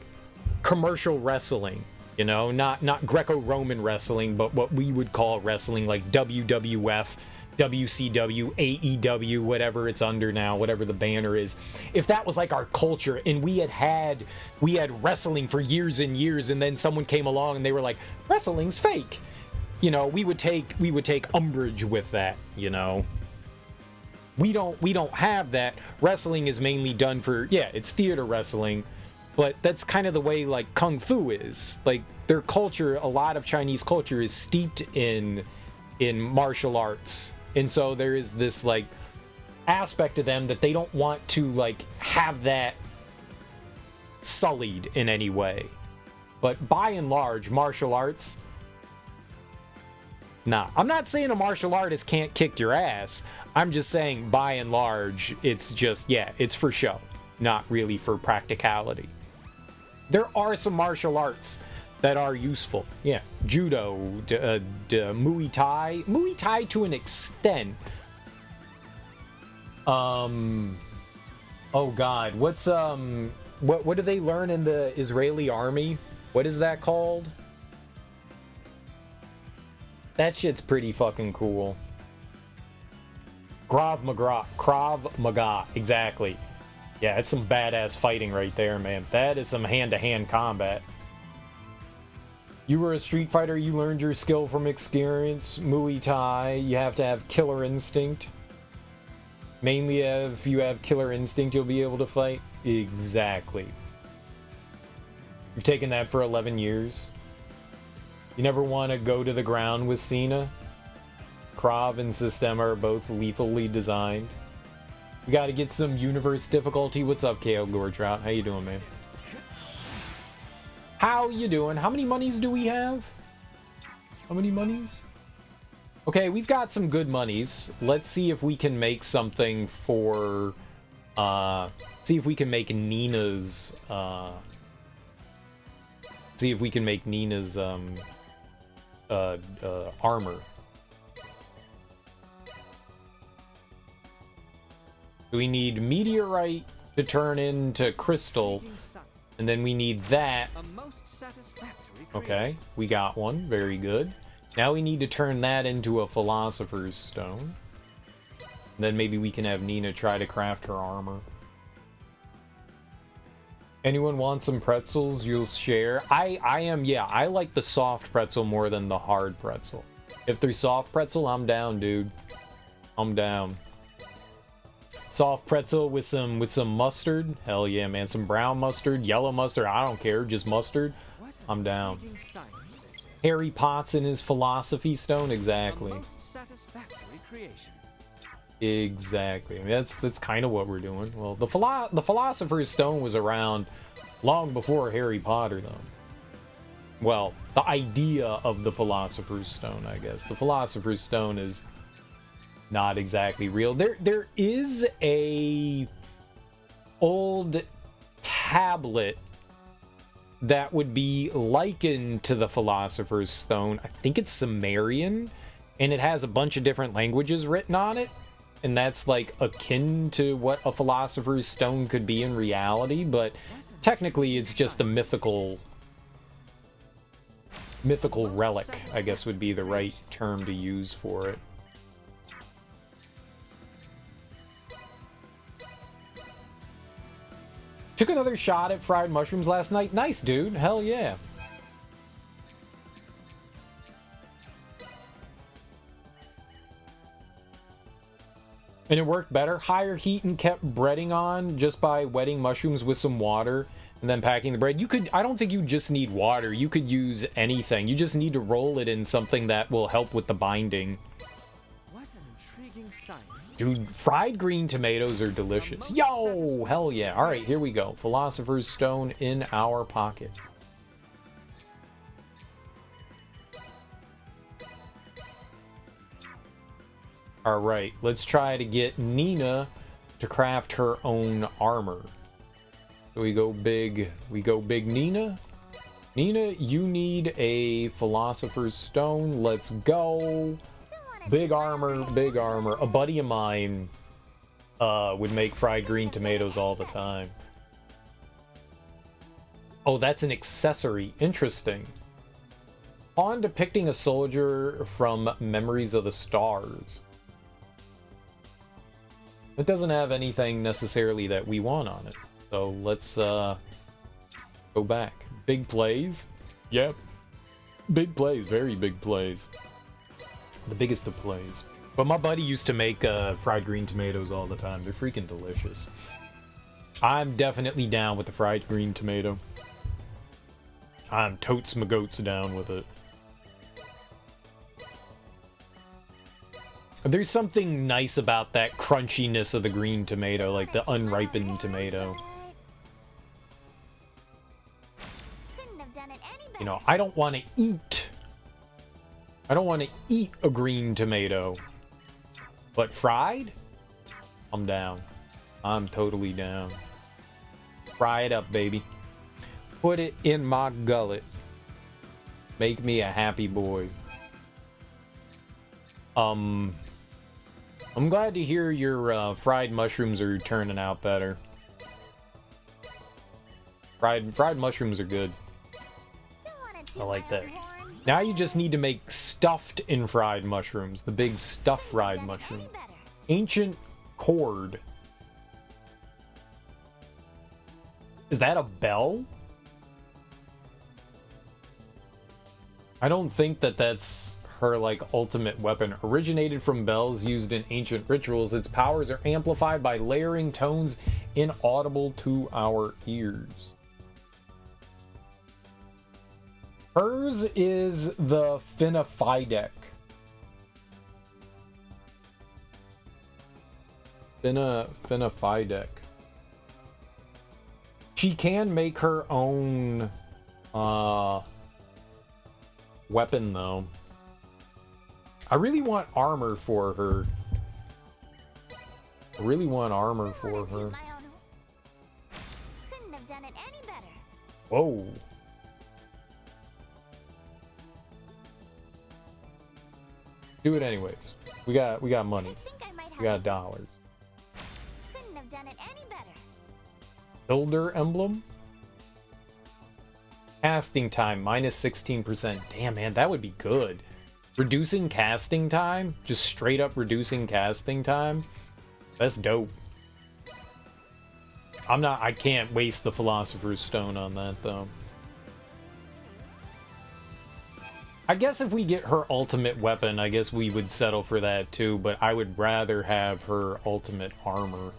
commercial wrestling, you know, not Greco-Roman wrestling, but what we would call wrestling, like WWF, WCW, AEW, whatever it's under now, whatever the banner is. If that was like our culture and we had wrestling for years and years, and then someone came along and they were like, wrestling's fake, you know, we would take umbrage with that, you know. We don't have that. Wrestling is mainly done for, yeah, it's theater wrestling. But that's kind of the way, like, Kung Fu is. Like, their culture, a lot of Chinese culture is steeped in martial arts. And so there is this, like, aspect to them that they don't want to, like, have that sullied in any way. But by and large, martial arts, Nah. I'm not saying a martial artist can't kick your ass. I'm just saying, by and large, it's just, yeah, it's for show, not really for practicality. There are some martial arts that are useful. Yeah, judo, Muay Thai. Muay Thai to an extent. Oh God, what's what do they learn in the Israeli army? What is that called? That shit's pretty fucking cool. Krav Maga, exactly. Yeah, it's some badass fighting right there, man. That is some hand-to-hand combat. You were a Street Fighter, you learned your skill from experience. Muay Thai, you have to have killer instinct. Mainly if you have killer instinct, you'll be able to fight. Exactly. You've taken that for 11 years. You never want to go to the ground with Cena. Krav and System are both lethally designed. You gotta get some universe difficulty. What's up, KO Goretrout? How you doing, man? How you doing? How many monies do we have? How many monies? Okay, we've got some good monies. Let's see if we can make something for... see if we can make Nina's... see if we can make Nina's, armor. We need meteorite to turn into crystal, and then we need that. Okay, we got one. Very good. Now we need to turn that into a philosopher's stone. And then maybe we can have Nina try to craft her armor. Anyone want some pretzels? You'll share. I am, yeah, I like the soft pretzel more than the hard pretzel. If they're soft pretzel, I'm down, dude. I'm down. Soft pretzel with some mustard. Hell yeah, man. Some brown mustard, yellow mustard. I don't care. Just mustard. I'm down. Harry Potts and his philosophy stone. Exactly. Exactly. I mean, that's kind of what we're doing. Well, the philosopher's stone was around long before Harry Potter, though. Well, the idea of the philosopher's stone, I guess. The philosopher's stone is not exactly real. There is a old tablet that would be likened to the philosopher's stone. I think it's Sumerian, and it has a bunch of different languages written on it, and that's like akin to what a philosopher's stone could be in reality, but technically it's just a mythical relic, I guess would be the right term to use for it. Took another shot at fried mushrooms last night. Nice, dude. Hell yeah. And it worked better. Higher heat and kept breading on just by wetting mushrooms with some water and then packing the bread. You could, I don't think you just need water. You could use anything. You just need to roll it in something that will help with the binding. What an intriguing science. Dude, fried green tomatoes are delicious. Yo, hell yeah. All right, here we go. Philosopher's Stone in our pocket. All right, let's try to get Nina to craft her own armor. So we go big Nina. Nina, you need a Philosopher's Stone. Let's go. Big armor, big armor. A buddy of mine would make fried green tomatoes all the time. Oh, that's an accessory. Interesting. Pawn depicting a soldier from Memories of the Stars. It doesn't have anything necessarily that we want on it. So let's go back. Big plays. Yep. Big plays. Very big plays. The biggest of plays. But my buddy used to make fried green tomatoes all the time. They're freaking delicious. I'm definitely down with the fried green tomato. I'm totes my goats down with it. There's something nice about that crunchiness of the green tomato, like the unripened tomato. You know, I don't want to eat I don't want to eat a green tomato. But fried? I'm down. I'm totally down. Fry it up, baby. Put it in my gullet. Make me a happy boy. I'm glad to hear your fried mushrooms are turning out better. Fried mushrooms are good. I like that. Now you just need to make stuffed and fried mushrooms. The big stuffed fried mushroom. Ancient cord. Is that a bell? I don't think that that's her, like, ultimate weapon. Originated from bells used in ancient rituals, its powers are amplified by layering tones inaudible to our ears. Hers is the Finafidek. Finafidek. She can make her own weapon, though. I really want armor for her. I really want armor for her. Couldn't have done it any better. Whoa. Do it anyways. We got money. We got dollars. Couldn't have done it any better. Builder emblem? Casting time, minus 16%. Damn, man, that would be good. Reducing casting time? Just straight up reducing casting time? That's dope. I can't waste the Philosopher's Stone on that, though. I guess if we get her ultimate weapon, I guess we would settle for that too, but I would rather have her ultimate armor.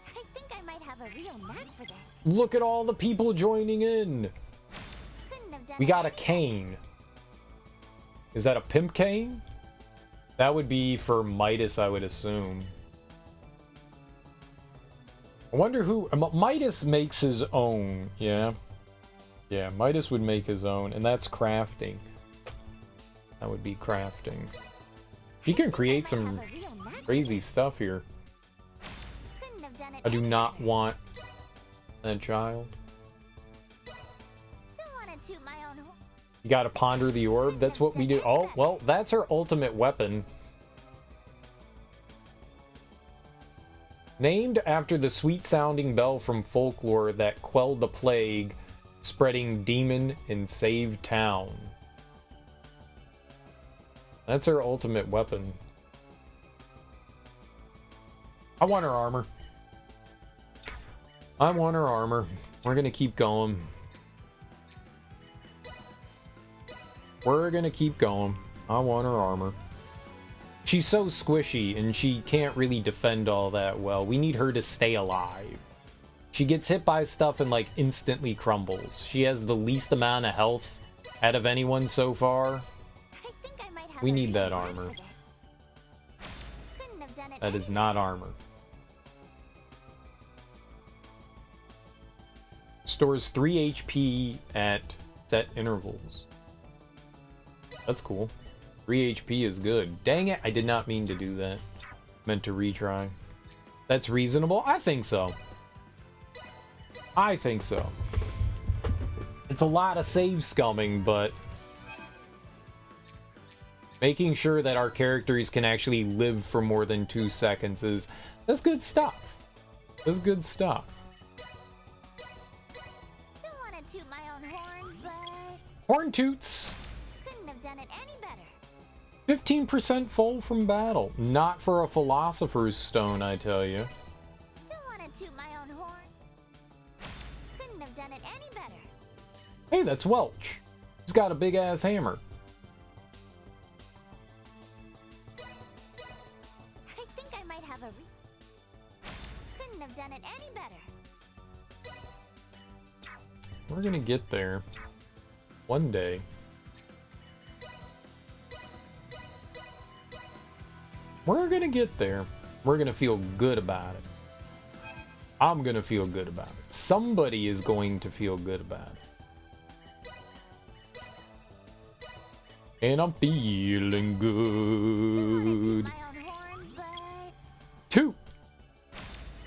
I think I might have a real knack for this. Look at all the people joining in! We got a cane. Is that a pimp cane? That would be for Midas, I would assume. I wonder who... Midas makes his own, yeah? Yeah, Midas would make his own, and that's crafting. That would be crafting. She can create some crazy stuff here. I do not want that child. You gotta ponder the orb. That's what we do. Oh, well, that's her ultimate weapon. Named after the sweet-sounding bell from folklore that quelled the plague, spreading demon and saved town. That's her ultimate weapon. I want her armor. I want her armor. We're gonna keep going. We're gonna keep going. I want her armor. She's so squishy, and she can't really defend all that well. We need her to stay alive. She gets hit by stuff and, like, instantly crumbles. She has the least amount of health out of anyone so far. We need that armor. That is not armor. Stores 3 HP at set intervals. That's cool. 3 HP is good. Dang it, I did not mean to do that. Meant to retry. That's reasonable? I think so. I think so. It's a lot of save scumming, but making sure that our characters can actually live for more than 2 seconds that's good stuff. That's good stuff. Don't want to toot my own horn, but Horn toots. couldn't have done it any better. 15% full from battle. Not for a Philosopher's Stone, I tell you. Don't want to toot my own horn. Couldn't have done it any better. Hey, that's Welch. He's got a big ass hammer. I think I might have a couldn't have done it any better. We're gonna get there. One day. We're gonna get there. We're gonna feel good about it. I'm gonna feel good about it. Somebody is going to feel good about it. And I'm feeling good. My own horn, but 2.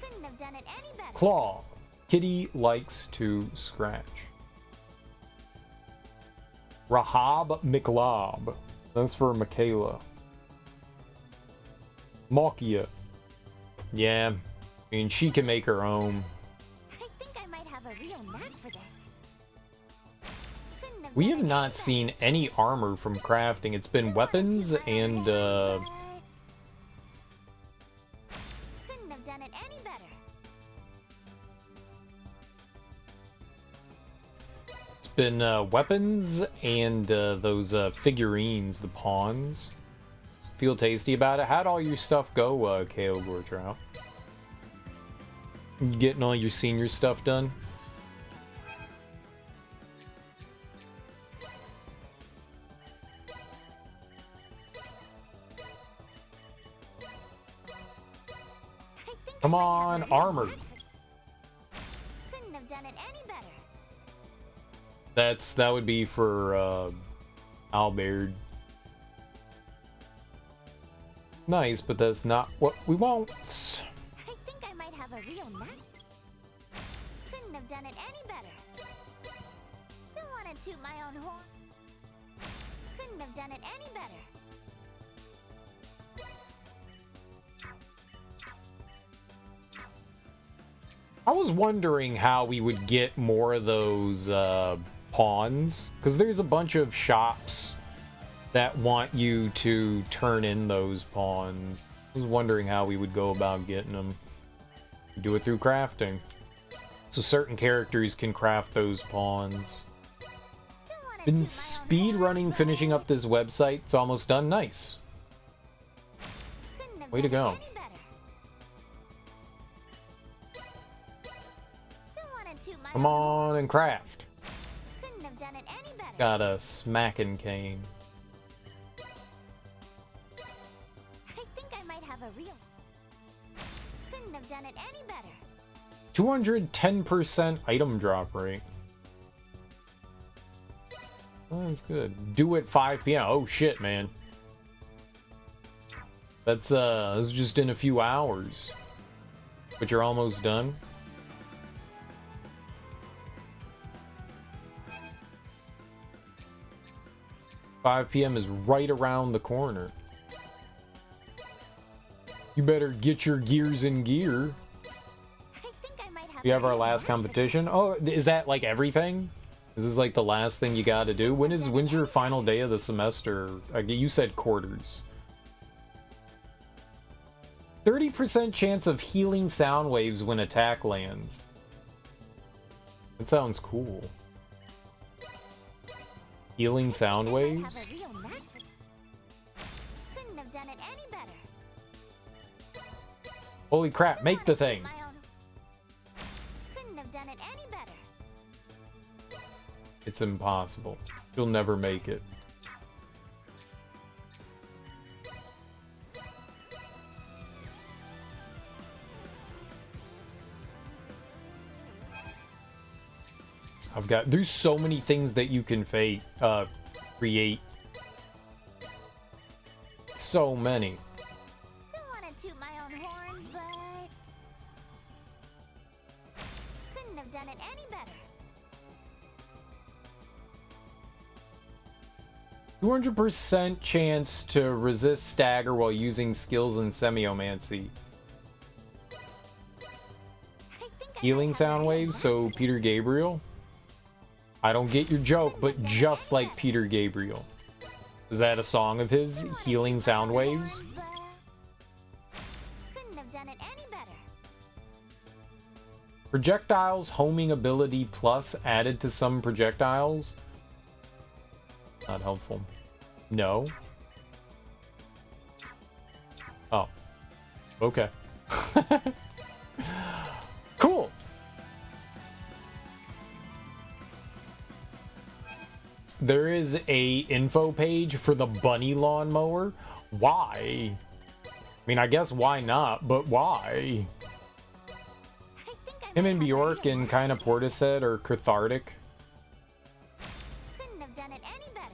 couldn't have done it any better. Claw. Kitty likes to scratch. Rahab McLob. That's for Michaela. Malkia. Yeah, I mean, she can make her own. I think I might have a real knack for this. Couldn't We done have it not any seen any armor from crafting. It's been weapons and, better. Couldn't have done it any better. it's been, weapons and, those, figurines, the pawns. Feel tasty about it. How'd all your stuff go, KO Gortrow? You getting all your senior stuff done? I think Come I might have on, a real armor. knack for- Couldn't have done it any better. That would be for, Albert. Nice, but that's not what we want. I think I might have a real knack. Couldn't have done it any better. Don't want to toot my own horn. Couldn't have done it any better. I was wondering how we would get more of those pawns, because there's a bunch of shops that want you to turn in those pawns. I was wondering how we would go about getting them. Do it through crafting. So certain characters can craft those pawns. Been speed running, finishing up this website. It's almost done. Nice. Couldn't have Way to done go. it any better. Don't want to toot my Come own on and craft. Couldn't have done it any better. Got a smacking cane. I think I might have a real. Couldn't have done it any better. 210% item drop rate. Oh, that's good. Due at 5 p.m. Oh shit, man. That's just in a few hours. But you're almost done. "5 p.m. is right around the corner. You better get your gears in gear." I think I might have We a have our real last knack for competition. Oh, is that like everything? Is this like the last thing you got to do? When's your final day of the semester? You said quarters. 30% chance of healing sound waves when attack lands. That sounds cool. Healing sound this. I might waves? have a real knack for- Couldn't have done it any better. Holy crap, Don't make want the to toot thing. my own- Couldn't have done it any better. It's impossible. You'll never make it. There's so many things that you can create. So many. Don't want to toot my own horn, but couldn't have done it any better. 200% chance to resist stagger while using skills in semiomancy. I think I Healing might have a sound real waves, knack. so Peter Gabriel. I don't get your joke, but just like Peter Gabriel. Is that a song of his? Don't wanna Healing toot my sound own waves? horn, but couldn't have done it any better. Projectiles homing ability plus added to some projectiles? Not helpful. No. Oh. Okay. Cool. There is a info page for the bunny lawnmower. Why? I mean, I guess why not, but why? I think I Him might and have a Bjork real and kind of Portishead are cathartic. Couldn't have done it any better.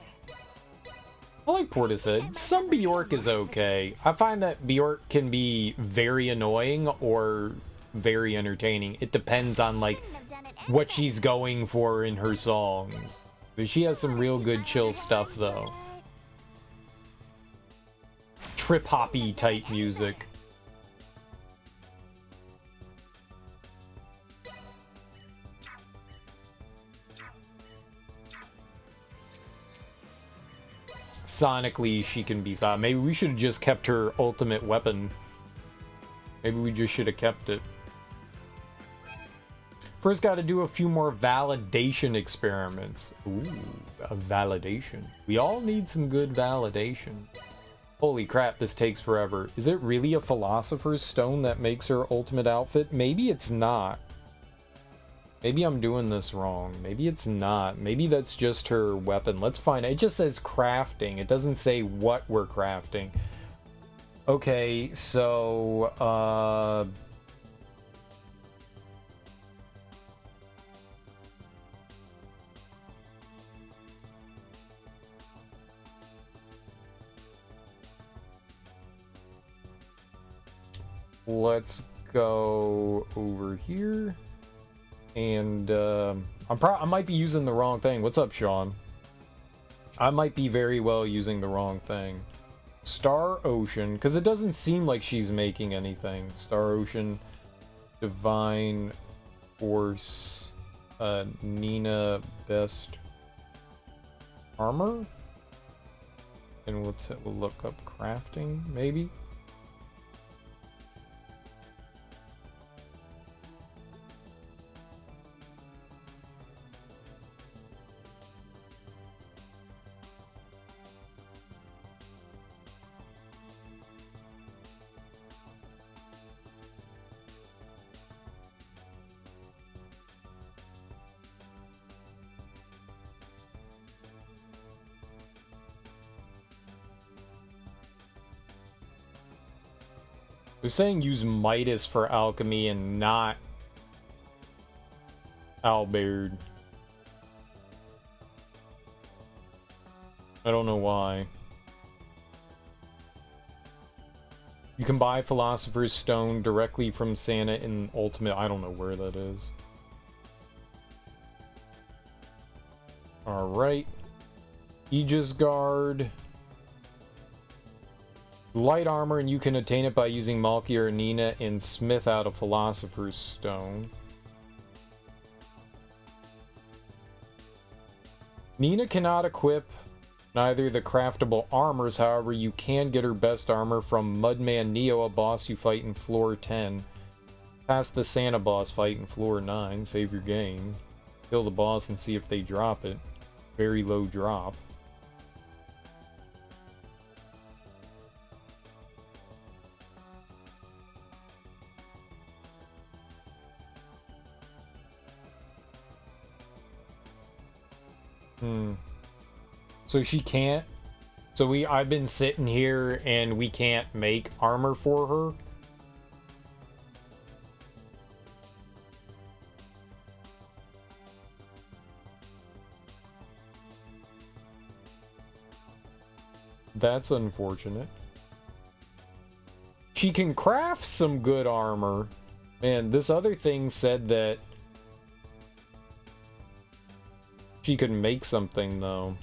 I like Portishead. Some Bjork is okay. I find that Bjork can be very annoying or very entertaining. It depends on, like, what she's going for in her songs. But she has some real good chill stuff, though. Trip-hoppy type music. Sonically, she can be solid. Maybe we should have just kept her ultimate weapon. Maybe we just should have kept it. First, got to do a few more validation experiments. Ooh, a validation. We all need some good validation. Holy crap, this takes forever. Is it really a Philosopher's Stone that makes her ultimate outfit? Maybe it's not. Maybe I'm doing this wrong. Maybe it's not. Maybe that's just her weapon. Let's find it. It just says crafting. It doesn't say what we're crafting. Okay, so, let's go over here. And I might be using the wrong thing. What's up, Sean? I might be very well using the wrong thing. Star Ocean, because it doesn't seem like she's making anything. Star Ocean, Divine Force, Nina Best Armor, and we'll look up crafting, maybe. They're saying use Midas for alchemy and not Albard. I don't know why. You can buy Philosopher's Stone directly from Santa in Ultimate. I don't know where that is. Alright. Aegis Guard. Light armor, and you can attain it by using Malky or Nina and smith out a Philosopher's Stone. Nina cannot equip neither the craftable armors, however you can get her best armor from Mudman Neo, a boss you fight in floor 10. Past the Santa boss fight in floor 9, save your game. Kill the boss and see if they drop it. Very low drop. So she can't. So I've been sitting here and we can't make armor for her. That's unfortunate. She can craft some good armor. Man, this other thing said that she could make something, though.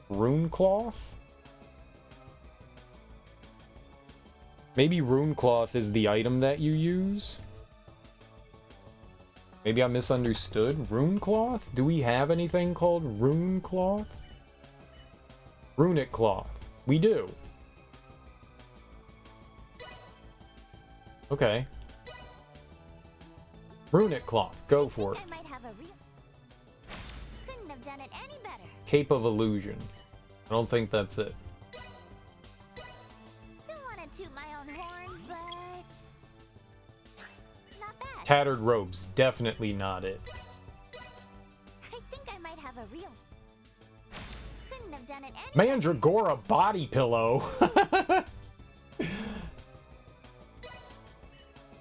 Rune cloth? Maybe rune cloth is the item that you use? Maybe I misunderstood. Rune cloth? Do we have anything called rune cloth? Runic cloth. We do. Okay. Runic cloth. Go for it. Couldn't have done it any better. Cape of Illusion. I don't think that's it. Don't want to toot my own horn, but not bad. Tattered robes. Definitely not it. I think I might have a real. Couldn't have done it any. Mandragora body pillow.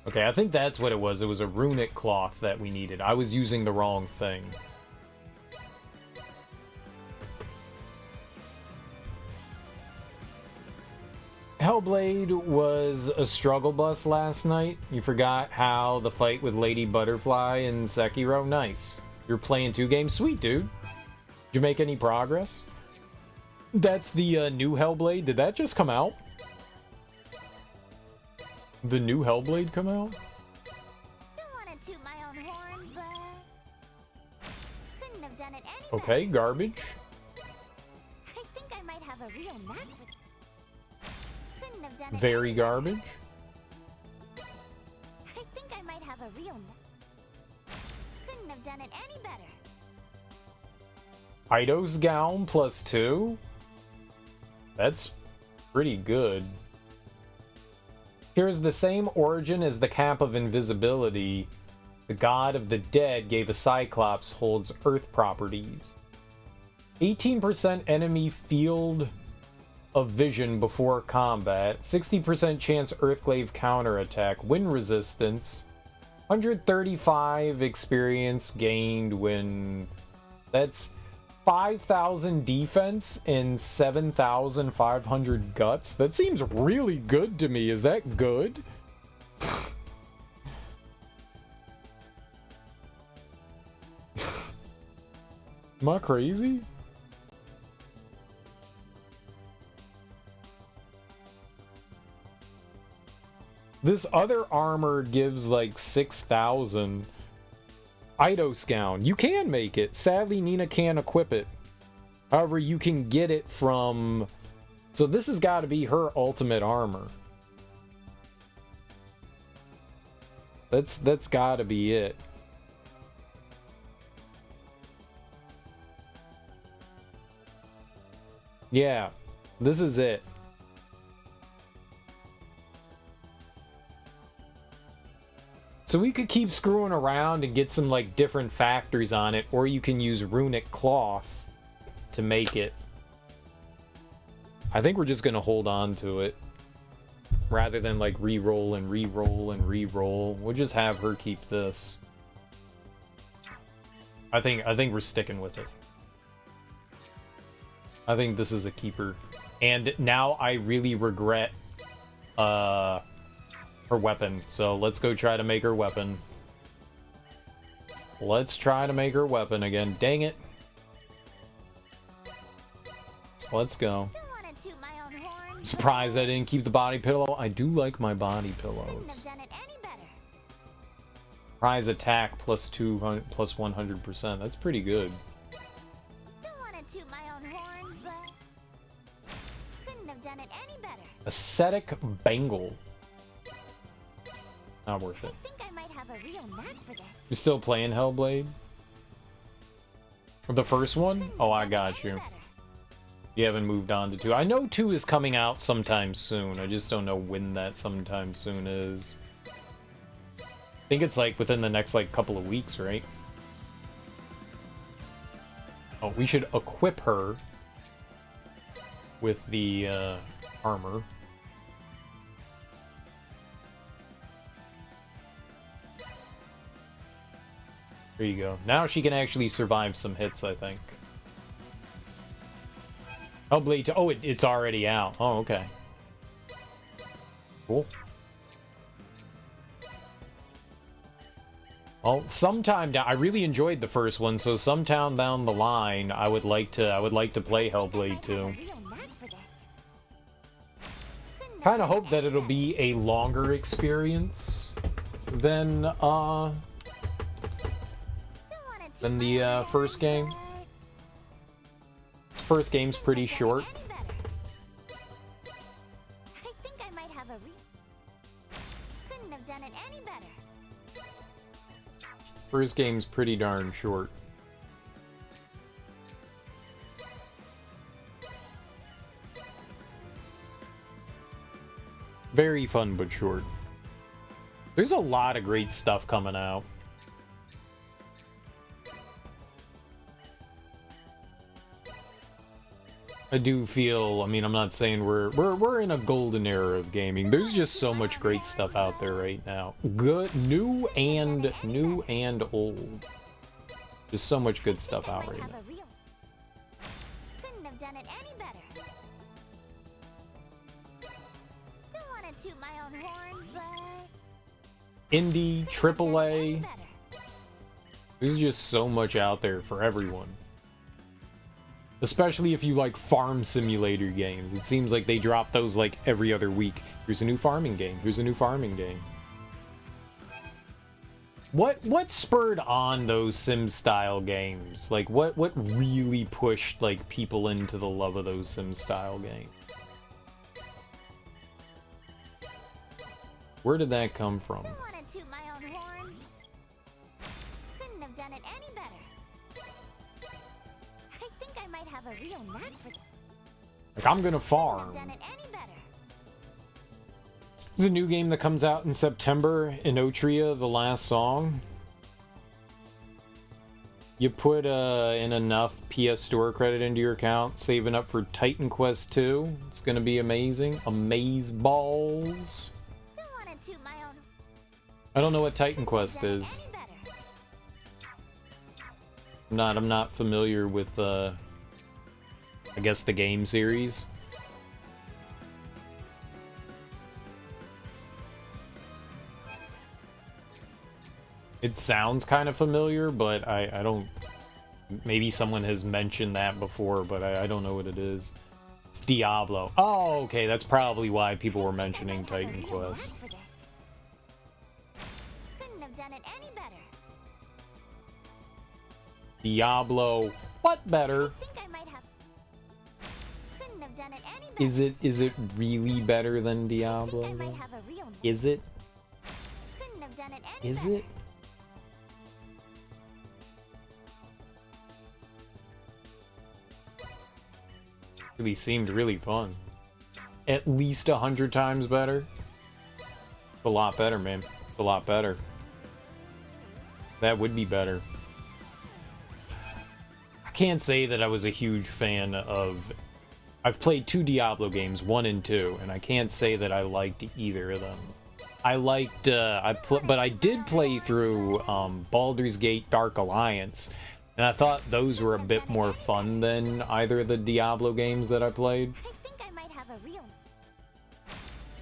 Okay, I think that's what it was. It was a runic cloth that we needed. I was using the wrong thing. Hellblade was a struggle bus last night. You forgot how the fight with Lady Butterfly and Sekiro. Nice. You're playing 2 games. Sweet, dude. Did you make any progress? That's the new Hellblade. Did that just come out? The new Hellblade come out? Don't want to toot my own horn, but couldn't have done it any Okay, garbage. I think I might have a real knack for couldn't have done it Very garbage. I think I might have a real knack. Couldn't have done it any better. Eidos Gown +2? That's pretty good. Shares the same origin as the Cap of Invisibility. The God of the Dead gave a Cyclops holds Earth properties. 18% enemy field of vision before combat. 60% chance Earthglaive counterattack. Wind resistance. 135 experience gained when... That's 5,000 defense and 7,500 guts. That seems really good to me. Is that good? Am I crazy? This other armor gives like 6,000. Eidos Gown. You can make it. Sadly, Nina can't equip it. However, you can get it from... So this has got to be her ultimate armor. That's got to be it. Yeah, this is it. So we could keep screwing around and get some like different factories on it, or you can use runic cloth to make it. I think we're just gonna hold on to it rather than like re-roll and re-roll and re-roll. We'll just have her keep this. I think we're sticking with it. I think this is a keeper. And now I really regret her weapon, so let's go try to make her weapon. Let's try to make her weapon again. Dang it. Let's go. Surprised I didn't keep the body pillow. I do like my body pillows. Prize attack plus 200 plus 100%. That's pretty good. Ascetic bangle. Not worth it. I think I might have a real knack for this. You still playing Hellblade? The first one? Oh, I got you. You haven't moved on to 2. I know 2 is coming out sometime soon. I just don't know when that sometime soon is. I think it's like within the next like couple of weeks, right? Oh, we should equip her with the armor. There you go. Now she can actually survive some hits, I think. Hellblade 2. Oh, it's already out. Oh, okay. Cool. Well, sometime down, I really enjoyed the first one, so sometime down the line, I would like to play Hellblade 2. Kind of hope that it'll be a longer experience than the first game. First game's pretty short. I think I might have a couldn't have done it any better. First game's pretty darn short. Very fun but short. There's a lot of great stuff coming out. I do feel, I mean, I'm not saying we're in a golden era of gaming. There's just so much great stuff out there right now. Good, new and old. There's so much good stuff out right now. Couldn't have done it any better. want to toot my own horn, but Indie, couldn't have done it any AAA. better. There's just so much out there for everyone. Especially if you like farm simulator games. It seems like they drop those like every other week. Here's a new farming game. Here's a new farming game. What spurred on those sim style games? Like what really pushed like people into the love of those sim style games? Where did that come from? Don't want to toot my own horn. Couldn't have done it any better. I think I might have a real knack for this. Like I'm gonna farm. Done it any better. There's a new game that comes out in September, Inotria, The Last Song. You put in enough PS Store credit into your account, saving up for Titan Quest 2. It's gonna be amazing. Amaze balls. Don't want to toot my own. I don't know what Titan Quest Done it is. any better. I'm not familiar with I guess the game series. It sounds kind of familiar, but I don't... Maybe someone has mentioned that before, but I don't know what it is. It's Diablo. Oh, okay, that's probably why people were mentioning Titan Quest. Couldn't have done it any better. Diablo, what better? I think I might have. Couldn't have done it any better. Is it really better than I Diablo? think I might though? have a real knack. Is it? Couldn't have done it any Is better. it? Really seemed really fun. At least 100 times better. A lot better, man. A lot better. That would be better. I can't say that I was a huge fan of... I've played 2 Diablo games, 1 and 2, and I can't say that I liked either of them. I liked, but I did play through Baldur's Gate Dark Alliance, and I thought those were a bit more fun than either of the Diablo games that I played. I think I might have a real.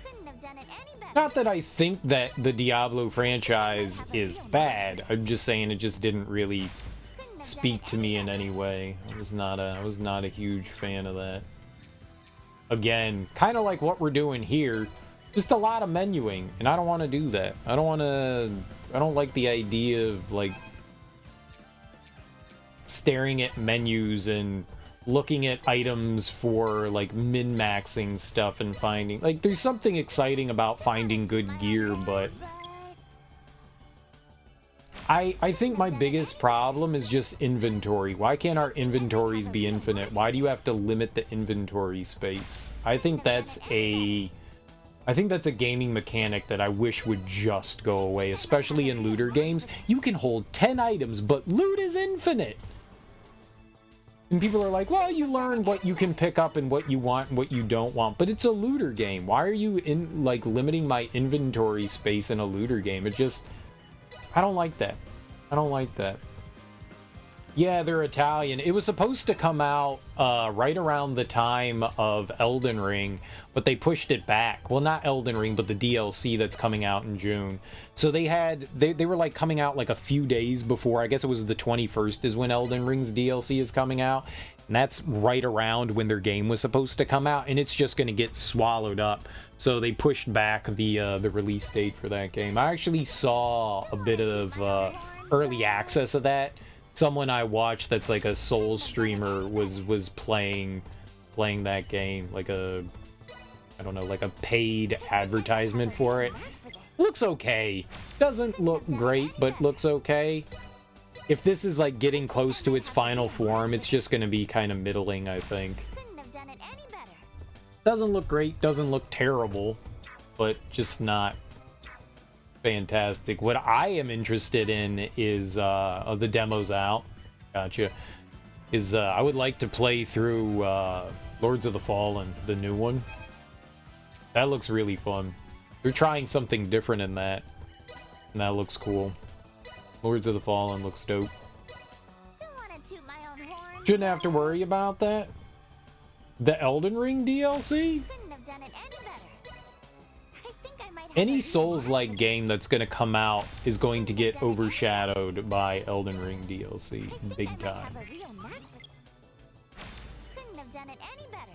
Couldn't have done it any better. Not that I think that the Diablo franchise is bad, I'm just saying it just didn't really Couldn't have done speak it to any me in better. any way. I was not a huge fan of that. Again, kind of like what we're doing here, just a lot of menuing, and I don't want to do that. I don't like the idea of like staring at menus and looking at items for like min-maxing stuff and finding like there's something exciting about finding good gear, but I think my biggest problem is just inventory. Why can't our inventories be infinite? Why do you have to limit the inventory space? I think that's a gaming mechanic that I wish would just go away, especially in looter games. You can hold 10 items, but loot is infinite. And people are like, well, you learn what you can pick up and what you want and what you don't want. But it's a looter game. Why are you limiting my inventory space in a looter game? It just... I don't like that. I don't like that. Yeah, they're Italian. It was supposed to come out right around the time of Elden Ring, but they pushed it back. Well, not Elden Ring, but the DLC that's coming out in June. So they were like coming out like a few days before. I guess it was the 21st is when Elden Ring's DLC is coming out. And that's right around when their game was supposed to come out, and it's just going to get swallowed up. So they pushed back the release date for that game. I actually saw a bit of early access of that. Someone I watched that's like a Souls streamer was playing that game, like I don't know, like a paid advertisement for it. Looks okay. Doesn't look great, but looks okay. If this is like getting close to its final form, it's just going to be kind of middling, I think. Couldn't have done it any better. Doesn't look great, doesn't look terrible, but just not fantastic. What I am interested in is the demo's out. Gotcha. I would like to play through Lords of the Fallen, the new one. That looks really fun. They're trying something different in that, and that looks cool. Lords of the Fallen looks dope. Don't want to toot my own horn. Shouldn't have to worry about that. The Elden Ring DLC? Couldn't have done it any better. I Any Souls-like game that's going to come out is going to get overshadowed by Elden Ring DLC big time. Couldn't have done it any better.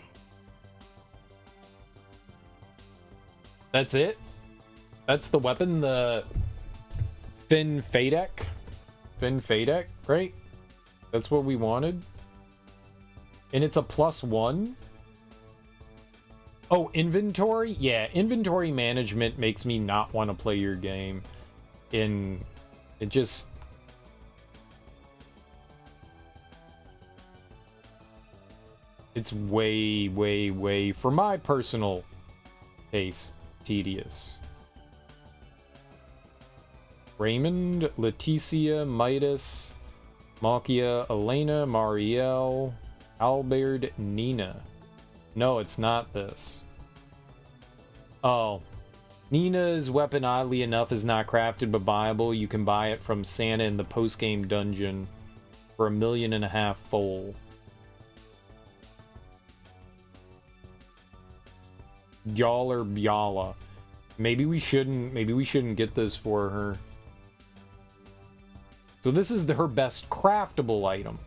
That's it? That's the weapon, the Fin Fadek? Fin Fadek, right? That's what we wanted? And it's a +1? Oh, inventory? Yeah, inventory management makes me not want to play your game. It just... It's way, way, way, for my personal taste, tedious. Raymond, Leticia, Midas, Malkia, Elena, Marielle, Albert, Nina. No, it's not this. Oh. Nina's weapon, oddly enough, is not crafted but buyable. You can buy it from Santa in the post-game dungeon for 1.5 million full. Y'all Byala. Maybe we shouldn't get this for her. So this is her best craftable item.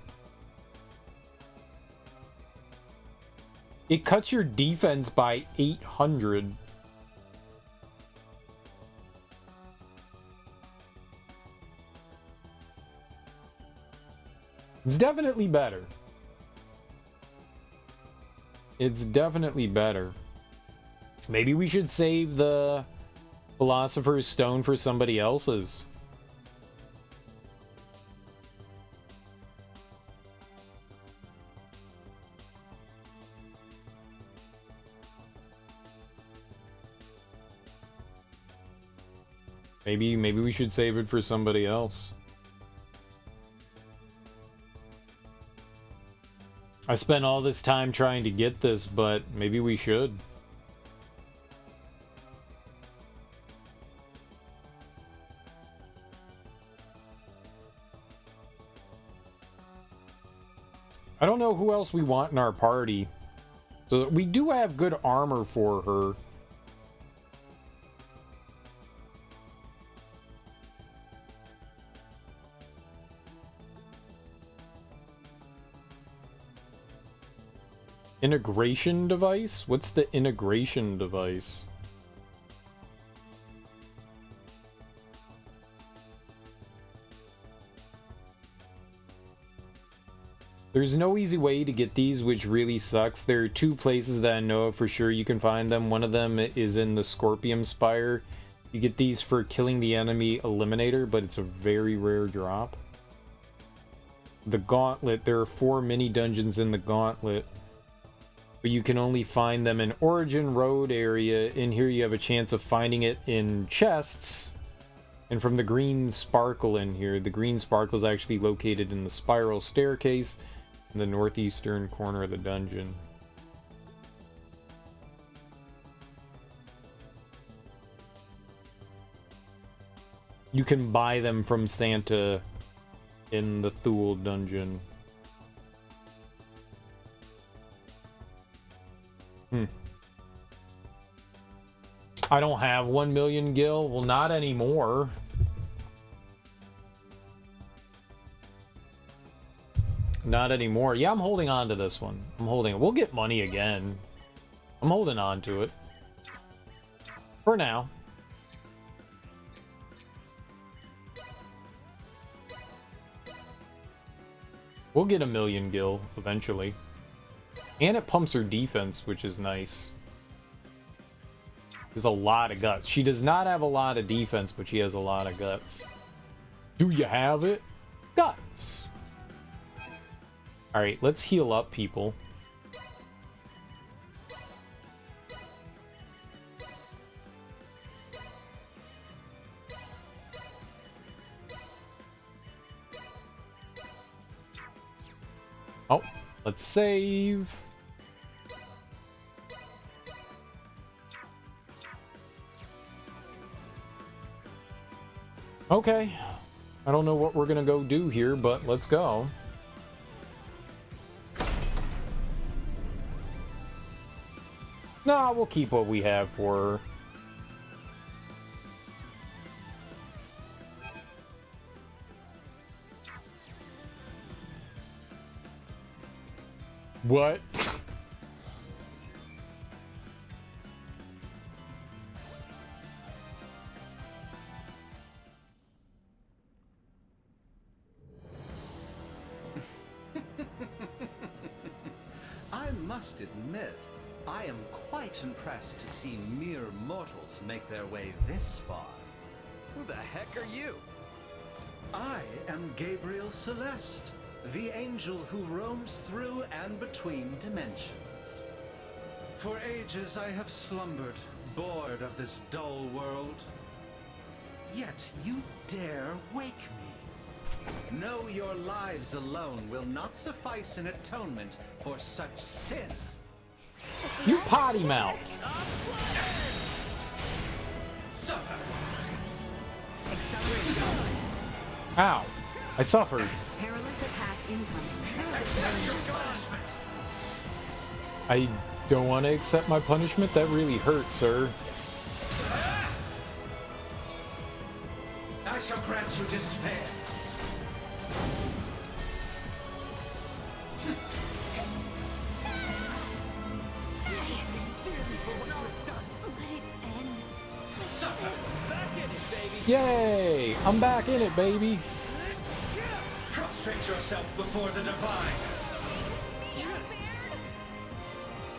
It cuts your defense by 800. It's definitely better. It's definitely better. Maybe we should save the Philosopher's Stone for somebody else's. Maybe we should save it for somebody else. I spent all this time trying to get this, but maybe we should. I don't know who else we want in our party. So we do have good armor for her. Integration device? What's the integration device? There's no easy way to get these, which really sucks. There are 2 places that I know of for sure you can find them. One of them is in the Scorpium Spire. You get these for killing the enemy eliminator, but it's a very rare drop. The Gauntlet, there are 4 mini dungeons in the Gauntlet, but you can only find them in Origin Road area. In here you have a chance of finding it in chests. And from the green sparkle in here, the green sparkle is actually located in the spiral staircase in the northeastern corner of the dungeon. You can buy them from Santa in the Thule dungeon. I don't have 1 million gil. Well, not anymore. Not anymore. Yeah, I'm holding on to this one. I'm holding it. We'll get money again. I'm holding on to it. For now. We'll get 1 million gil eventually. And it pumps her defense, which is nice. There's a lot of guts. She does not have a lot of defense, but she has a lot of guts. Do you have it? Guts! Alright, let's heal up, people. Oh, let's save. Okay. I don't know what we're gonna go do here, but let's go. Nah, we'll keep what we have for her. What? I must admit, I am quite impressed to see mere mortals make their way this far. Who the heck are you? I am Gabriel Celeste, the angel who roams through and between dimensions. For ages I have slumbered, bored of this dull world. Yet you dare wake me. Know your lives alone will not suffice in atonement for such sin. You potty mouth. Suffer. Ow. I suffered. Perilous attack incoming. Accept your punishment. I don't want to accept my punishment. That really hurt, sir. I shall grant you despair. Yay! I'm back in it, baby. Prostrate yourself before the divine.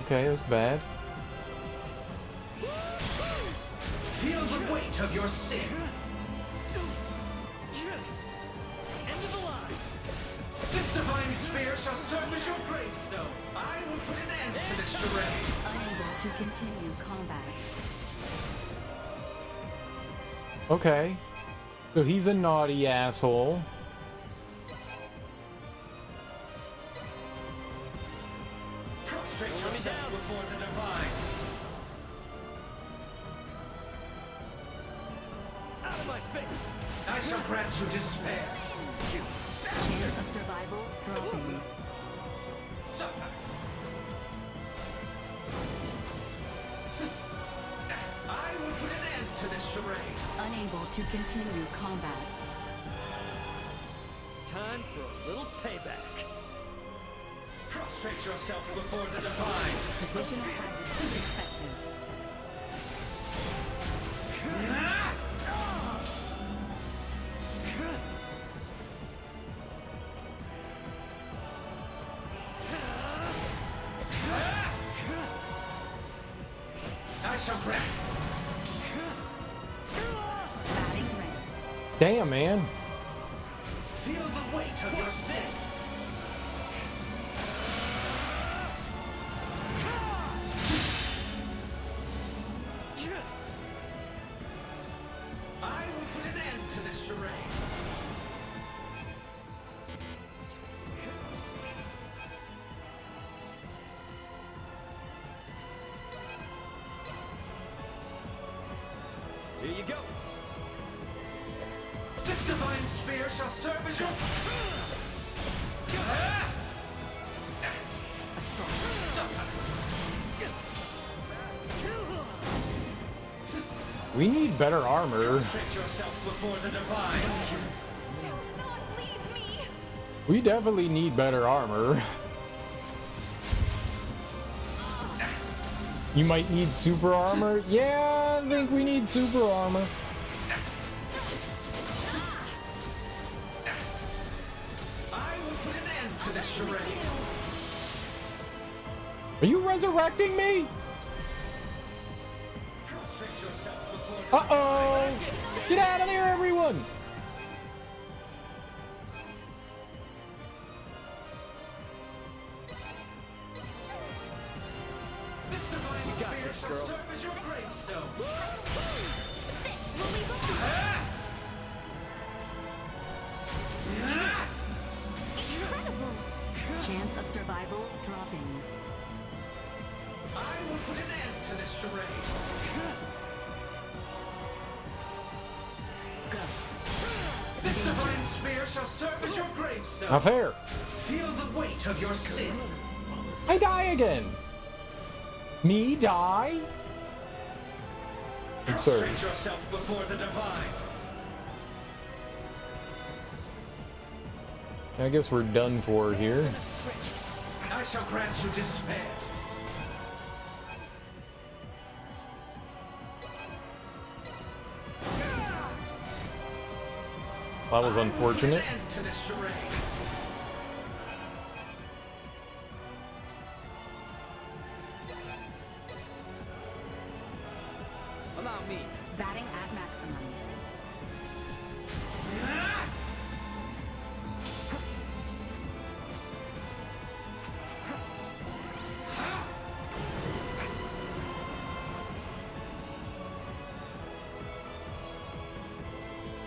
Okay, that's bad. Feel the weight of your sin. This divine spear shall serve as your gravestone. I will put an end to this charade. Unable to continue combat. Okay. So he's a naughty asshole. Prostrate yourself before the divine. Out of my face! I shall grant you despair. Chance of survival dropping. Suffer. I will put an end to this charade. Unable to continue combat. Time for a little payback. Prostrate yourself before the divine. Position tactics effective. I shall grant. Batting ready. Damn, man. Feel the weight of your sins. I will put an end to this charade. Here you go. This divine spear shall serve as your... We need better armor. Prostrate yourself before the divine. Do not leave me! We definitely need better armor. You might need super armor? Yeah, I think we need super armor. I will put an end to this charade. Are you resurrecting me? Prostrate yourself before the Uh-oh! Get out of there, everyone! This divine spear shall serve as your gravestone. This will leave a incredible! Chance of survival dropping. I will put an end to this charade. Go. This divine spear shall serve as your gravestone. Not fair. Feel the weight of your sin. I die again. Me die? I'm sorry. Prostrate yourself before the divine. I guess we're done for here. I I shall grant you despair. That was unfortunate. Put an end to this charade. Allow me. Batting at maximum.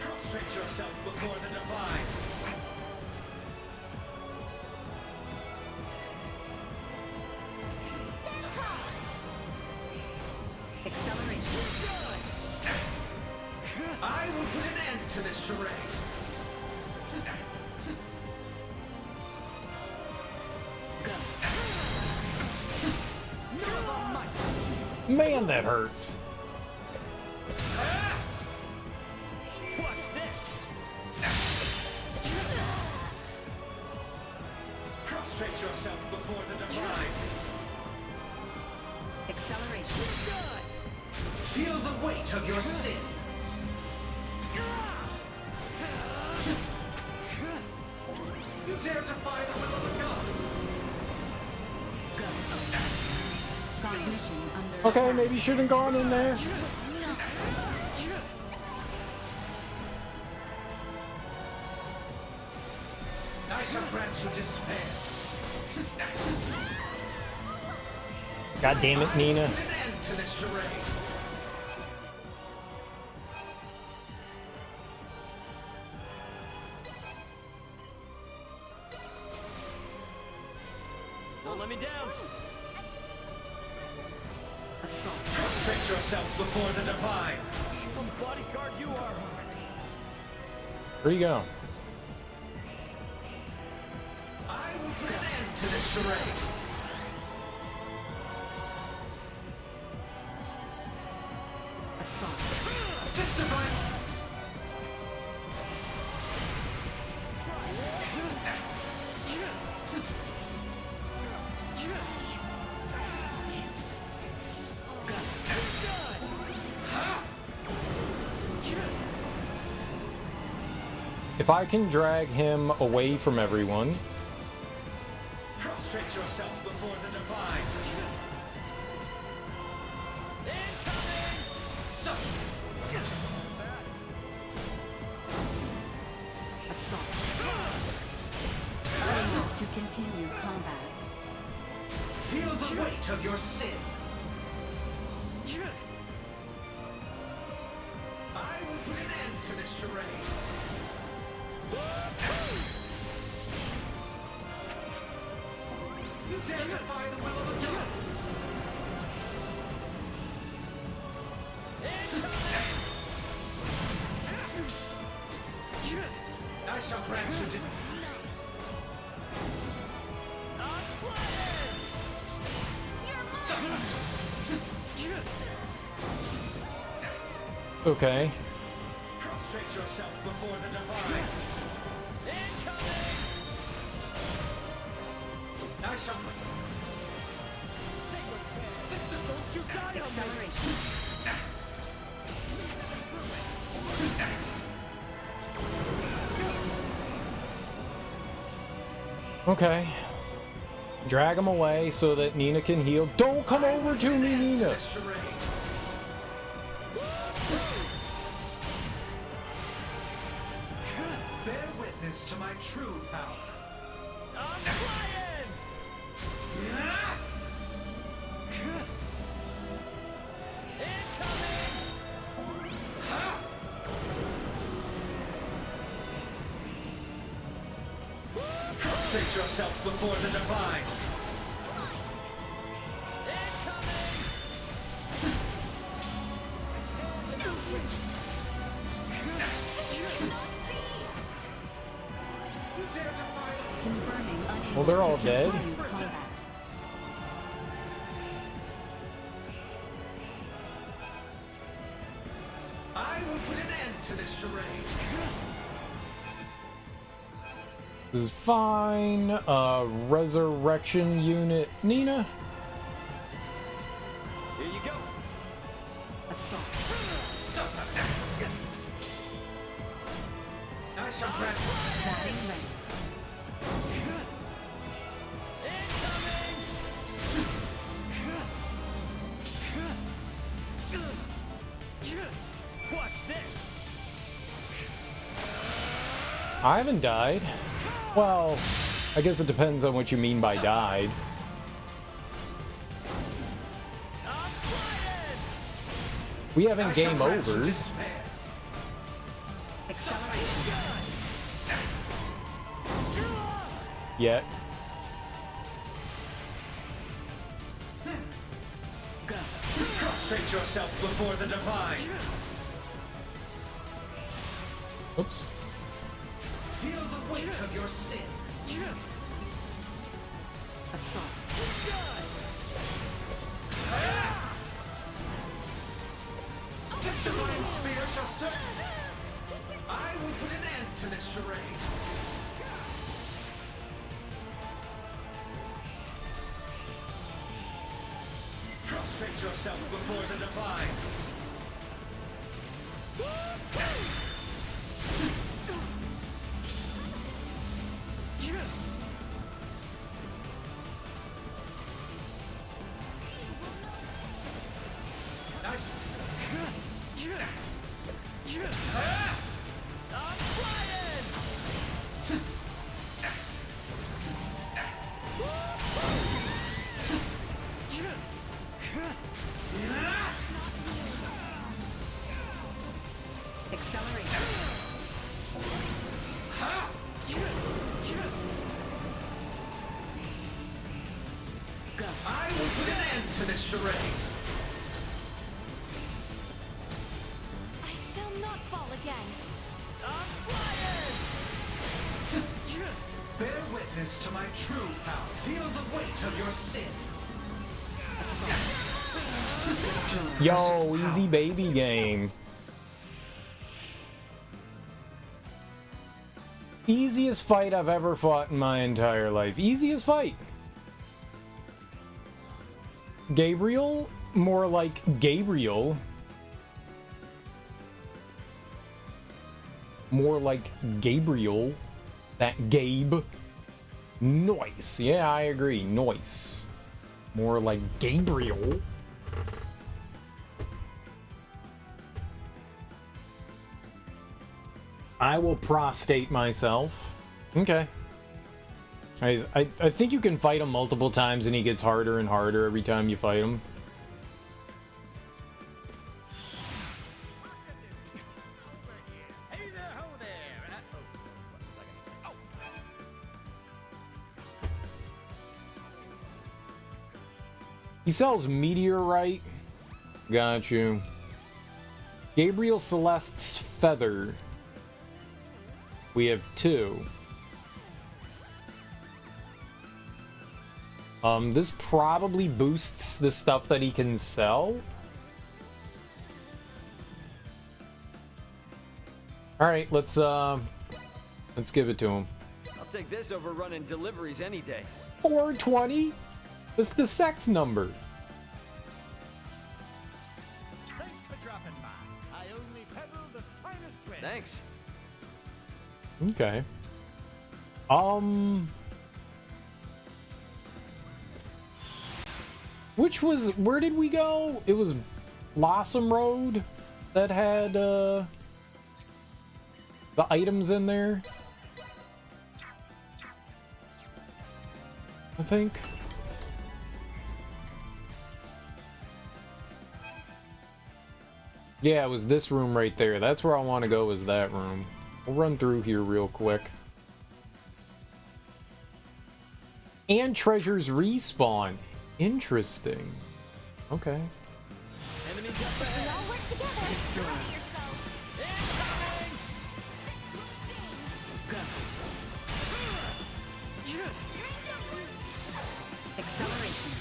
Prostrate yourself before the divine. Stand tall. Acceleration. I will put an end to this charade. Man, that hurts. Watch this. Prostrate yourself before the divine. Acceleration. Feel the weight of your sin. You dare defy the will of a god. Cognition under Okay, attack. maybe you shouldn't have gone in there. I shall grant you despair. God damn it, Nina. Put an end to this charade. Don't let me down. Assault. Prostrate yourself before the divine. Some bodyguard you are. Where you go? I will put an end to this charade. Assault. This divine. If I can drag him away from everyone. Prostrate yourself before the divine. So, Assault. Unable to continue combat. feel the weight of your sin. I will put an end to this charade. You dare defy the will of a god. I shall grant you this. Okay. Prostrate yourself before the divine. I shall. This don't you die on me. Acceleration. Okay. Drag him away so that Nina can heal. Don't come over to me, Nina. This charade. Bear witness to my true power. I'm flying. Prostrate yourself before the divine. You dare defy the Confirming unable Well, they're all to dead. continue combat. I will put an end to this charade. This is fine. Resurrection unit. Nina? Here you go. Assault. Nice and red. Batting ready. Watch this. I haven't died. Well, I guess it depends on what you mean by died. We haven't game overs. Yet. Prostrate yourself before the divine. Oops. Feel the weight of your sin. Assault. This divine spear shall serve. I will put an end to this charade. Prostrate yourself before the divine. Nice. I will put an end to this charade. I shall not fall again. Bear witness to my true power. Feel the weight of your sin. Yo, easy baby game. Easiest fight I've ever fought in my entire life. Easiest fight. Gabriel? More like Gabriel. More like Gabriel. That Gabe. Noise. Yeah, I agree. Noise. More like Gabriel. I will prostate myself. Okay. I think you can fight him multiple times and he gets harder and harder every time you fight him. He sells meteorite. Got you. Gabriel Celeste's feather. We have 2. This probably boosts the stuff that he can sell. All right, let's give it to him. I'll take this over running deliveries any day. 420. That's the sex number. Thanks for dropping by. I only peddle the finest wares. Thanks. Okay. Where did we go? It was Blossom Road that had, the items in there. I think. Yeah, it was this room right there. That's where I want to go, is that room. We'll run through here real quick. And treasures respawn. Interesting. Okay. Enemies up ahead. We all work together. Destroy. Acceleration.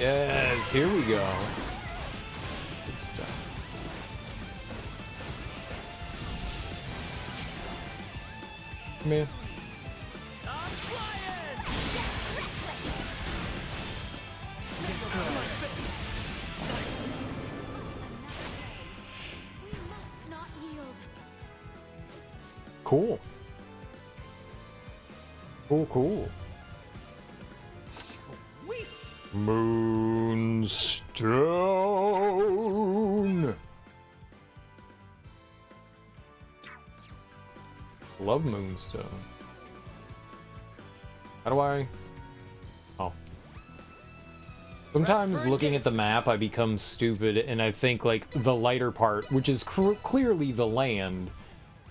Yes, here we go. Good stuff. Come here. cool. Cool. Sweet. Moonstone. Love Moonstone. How do I? Oh. Sometimes looking at the map, I become stupid and I think like the lighter part, which is clearly the land.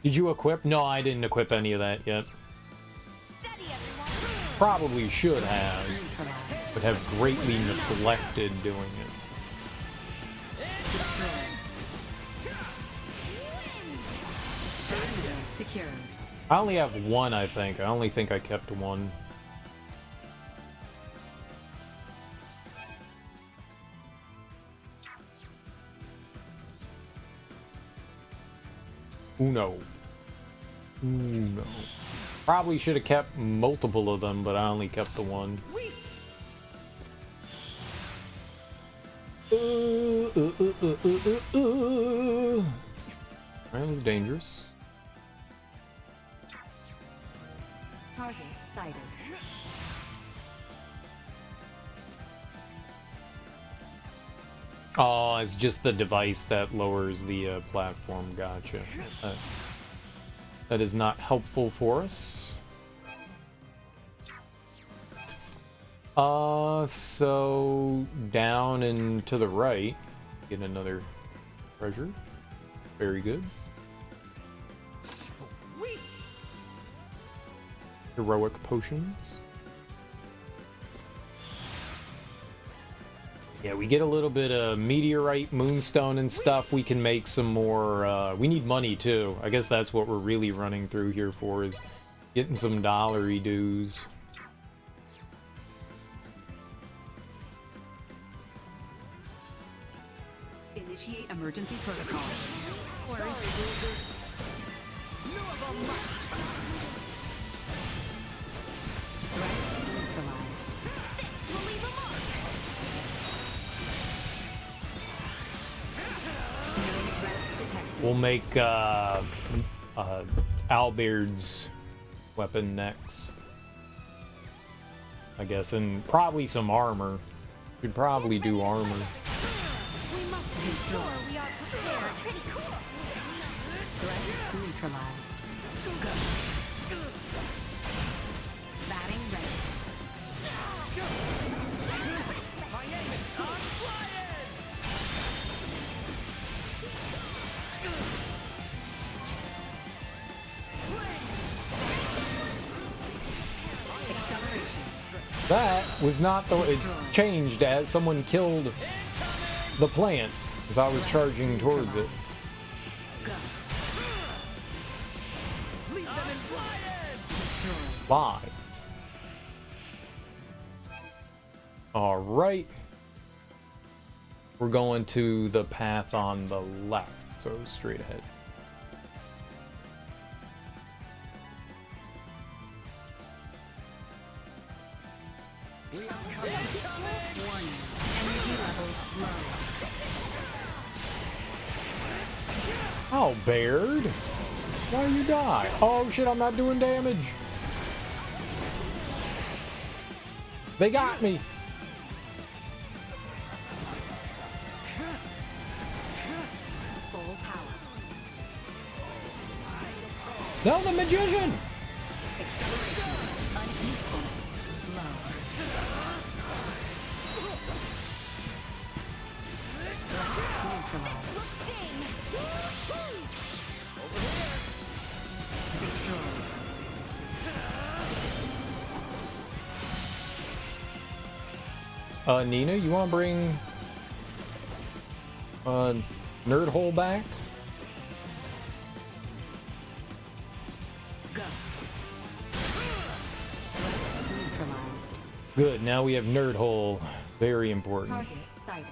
Did you equip? No, I didn't equip any of that yet. Probably should have, but have greatly neglected doing it. Secured. I only have one, I think. I only think I kept one. Uno. Probably should have kept multiple of them, but I only kept the one. That was dangerous. Target sighted. Oh, it's just the device that lowers the platform. Gotcha. That is not helpful for us. So down and to the right, get another treasure. Very good. Sweet. Heroic potions. Yeah, we get a little bit of meteorite, moonstone, and stuff. We can make some more. We need money too. I guess that's what we're really running through here for, is getting some dollary dues. Initiate emergency protocols. Sorry, loser. Threat neutralized. This will leave a mark. No threats detected. We'll make Albaird's weapon next, I guess, and probably some armor. Should probably do armor. We must be sure we are prepared. Pretty cool. Threat neutralized. Batting ready. My aim is on flying. That was not the. It changed as someone killed the plant as I was charging towards it. Leave them in flying. Lies. All right. We're going to the path on the left, so straight ahead. Warning. Energy levels low. Oh, Baird. Why you die? Oh shit, I'm not doing damage. They got me. Full power. No, the magician. Acceleration. Unusefulness. Low. Neutralized. Destroyed. Nina, you want to bring Nerd Hole back? Go. Neutralized. Good. Now we have Nerd Hole. Very important. Target sighted.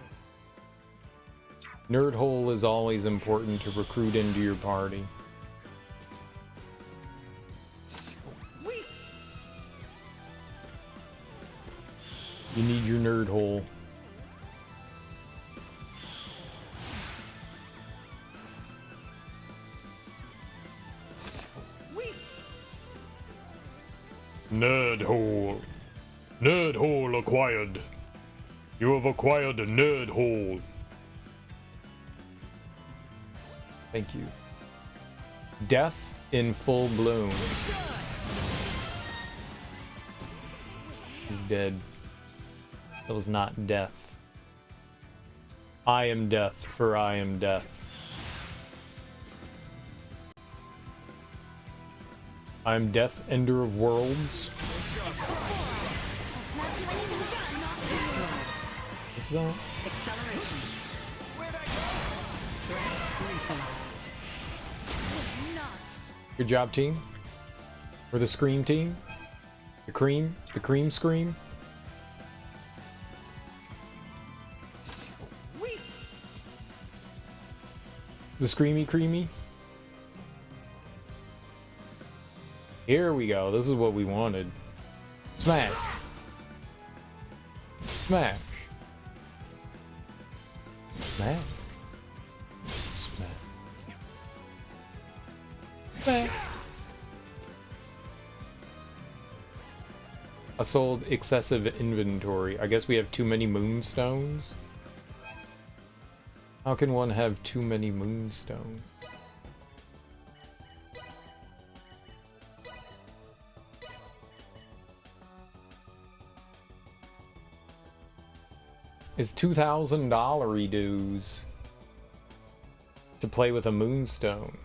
Nerd Hole is always important to recruit into your party. Sweet. You need your Nerd Hole. Sweet. nerd hole. Nerd hole acquired. You have acquired a nerd hole. Thank you. Death in full bloom. He's dead. That was not death. I am death, for I am death. I am death, ender of worlds. What's that? Acceleration. Threat neutralized. Good job, team. Or the Scream team. The cream scream. Sweet. The screamy creamy. Here we go. This is what we wanted. Smash. Smash. Smash. Smash. Smash. I sold excessive inventory. I guess we have too many moonstones. How can one have too many moonstones? It's $2,000 dues to play with a moonstone.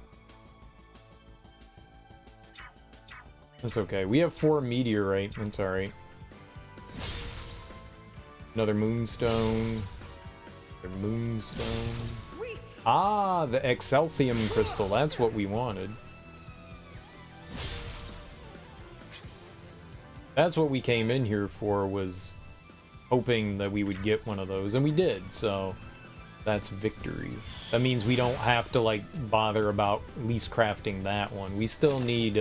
That's okay. We have 4 meteorite. That's alright. Another moonstone. Another moonstone. Ah, the Excelsium crystal. That's what we wanted. That's what we came in here for, was hoping that we would get one of those, and we did, so that's victory. That means we don't have to, like, bother about at least crafting that one. We still need,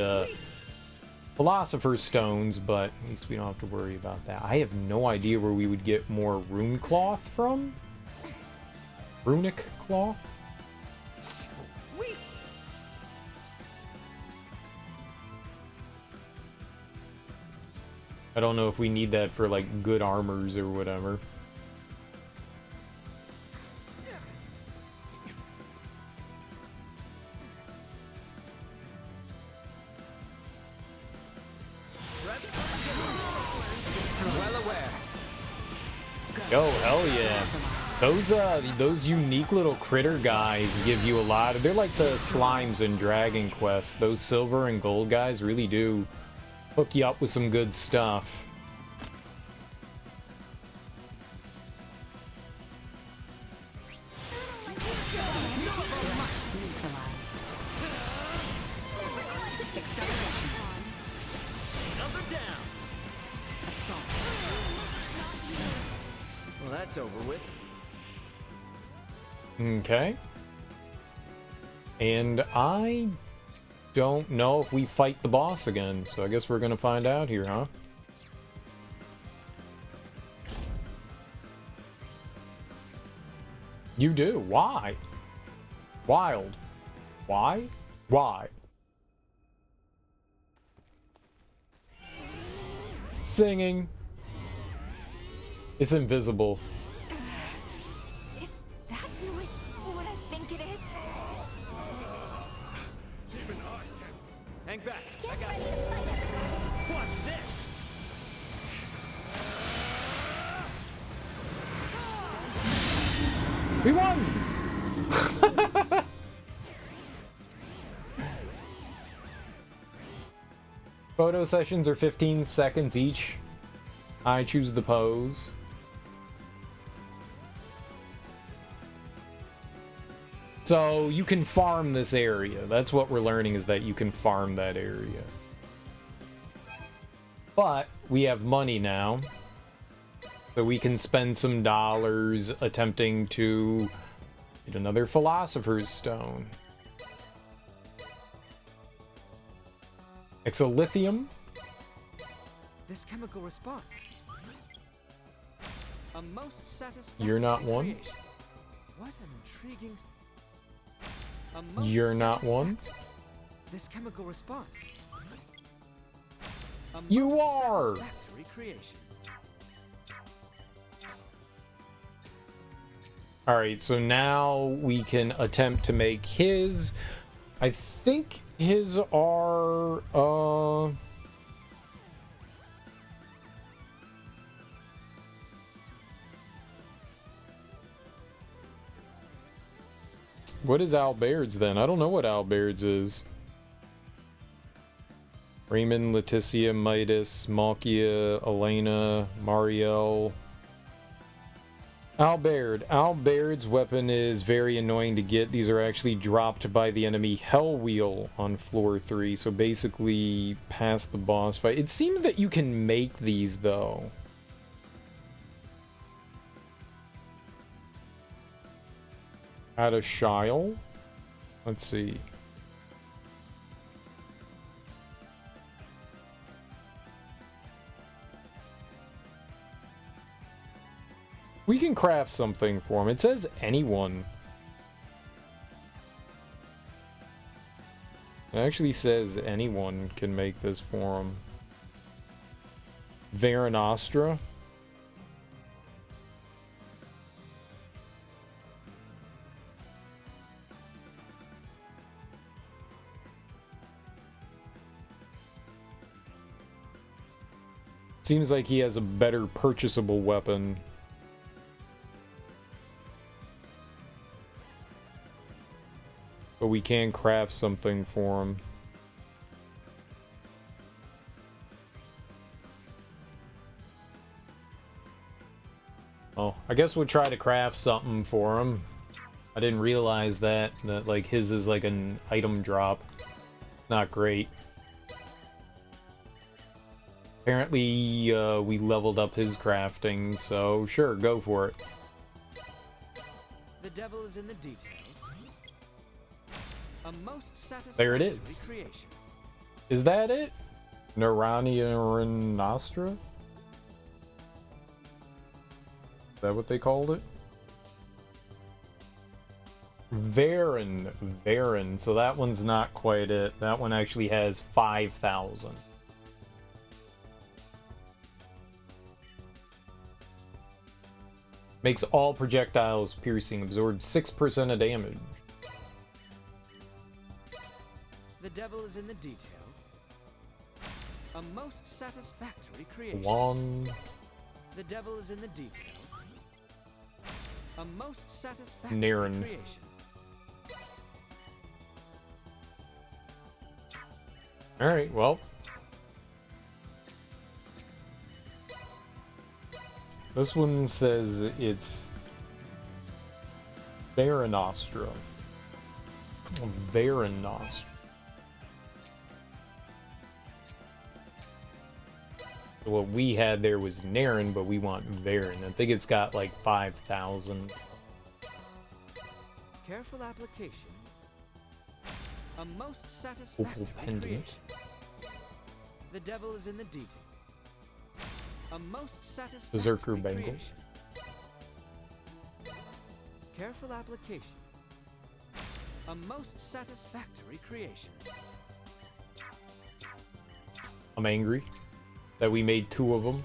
Philosopher's Stones, but at least we don't have to worry about that. I have no idea where we would get more rune cloth from. Runic cloth? Sweet. I don't know if we need that for, like, good armors or whatever. Well aware. Yo, hell yeah. Those unique little critter guys give you a lot of... They're like the slimes in Dragon Quest. Those silver and gold guys really do hook you up with some good stuff. Well, that's over with. Okay. And I don't know if we fight the boss again, so I guess we're gonna find out here, huh? You do? Why? Wild. Why? Why? Singing. It's invisible. Is that noise what I think it is? Even I can. Hang back. I got this. Watch this. We won! Photo sessions are 15 seconds each. I choose the pose. So you can farm this area. That's what we're learning, is that you can farm that area. But we have money now. So we can spend some dollars attempting to get another Philosopher's Stone. Exolithium. This chemical response. A most satisfactory You're not one. creation. What an intriguing. A most You're not one. This chemical response. You are! Satisfactory creation. Alright, so now we can attempt to make his. I think his are, what is Albaird's then? I don't know what Albaird's is. Raymond, Leticia, Midas, Malkia, Elena, Marielle. Albaird. Albaird's weapon is very annoying to get. These are actually dropped by the enemy Hellwheel on floor 3, so basically past the boss fight. It seems that you can make these, though. Out of Shile? Let's see. We can craft something for him. It says anyone. It actually says anyone can make this for him. Varanastra. Seems like he has a better purchasable weapon. But we can craft something for him. Oh, I guess we'll try to craft something for him. I didn't realize that like his is like an item drop. Not great. Apparently, we leveled up his crafting, so sure, go for it. The devil is in the details. A most satisfactory There it is. creation. Is that it? Narania-Renastra? Is that what they called it? Varen. So that one's not quite it. That one actually has 5,000. Makes all projectiles piercing, absorbs 6% of damage. The devil is in the details. A most satisfactory creation. One. The devil is in the details. A most satisfactory Naren. creation. Alright, well. This one says it's Varanastra. Varanastra. What we had there was Naren, but we want Varen. I think it's got like 5,000. Careful application. A most satisfactory pendant. creation. The devil is in the detail. A most satisfactory Berserker Bangle. creation. Careful application. A most satisfactory creation. I'm angry that we made 2 of them.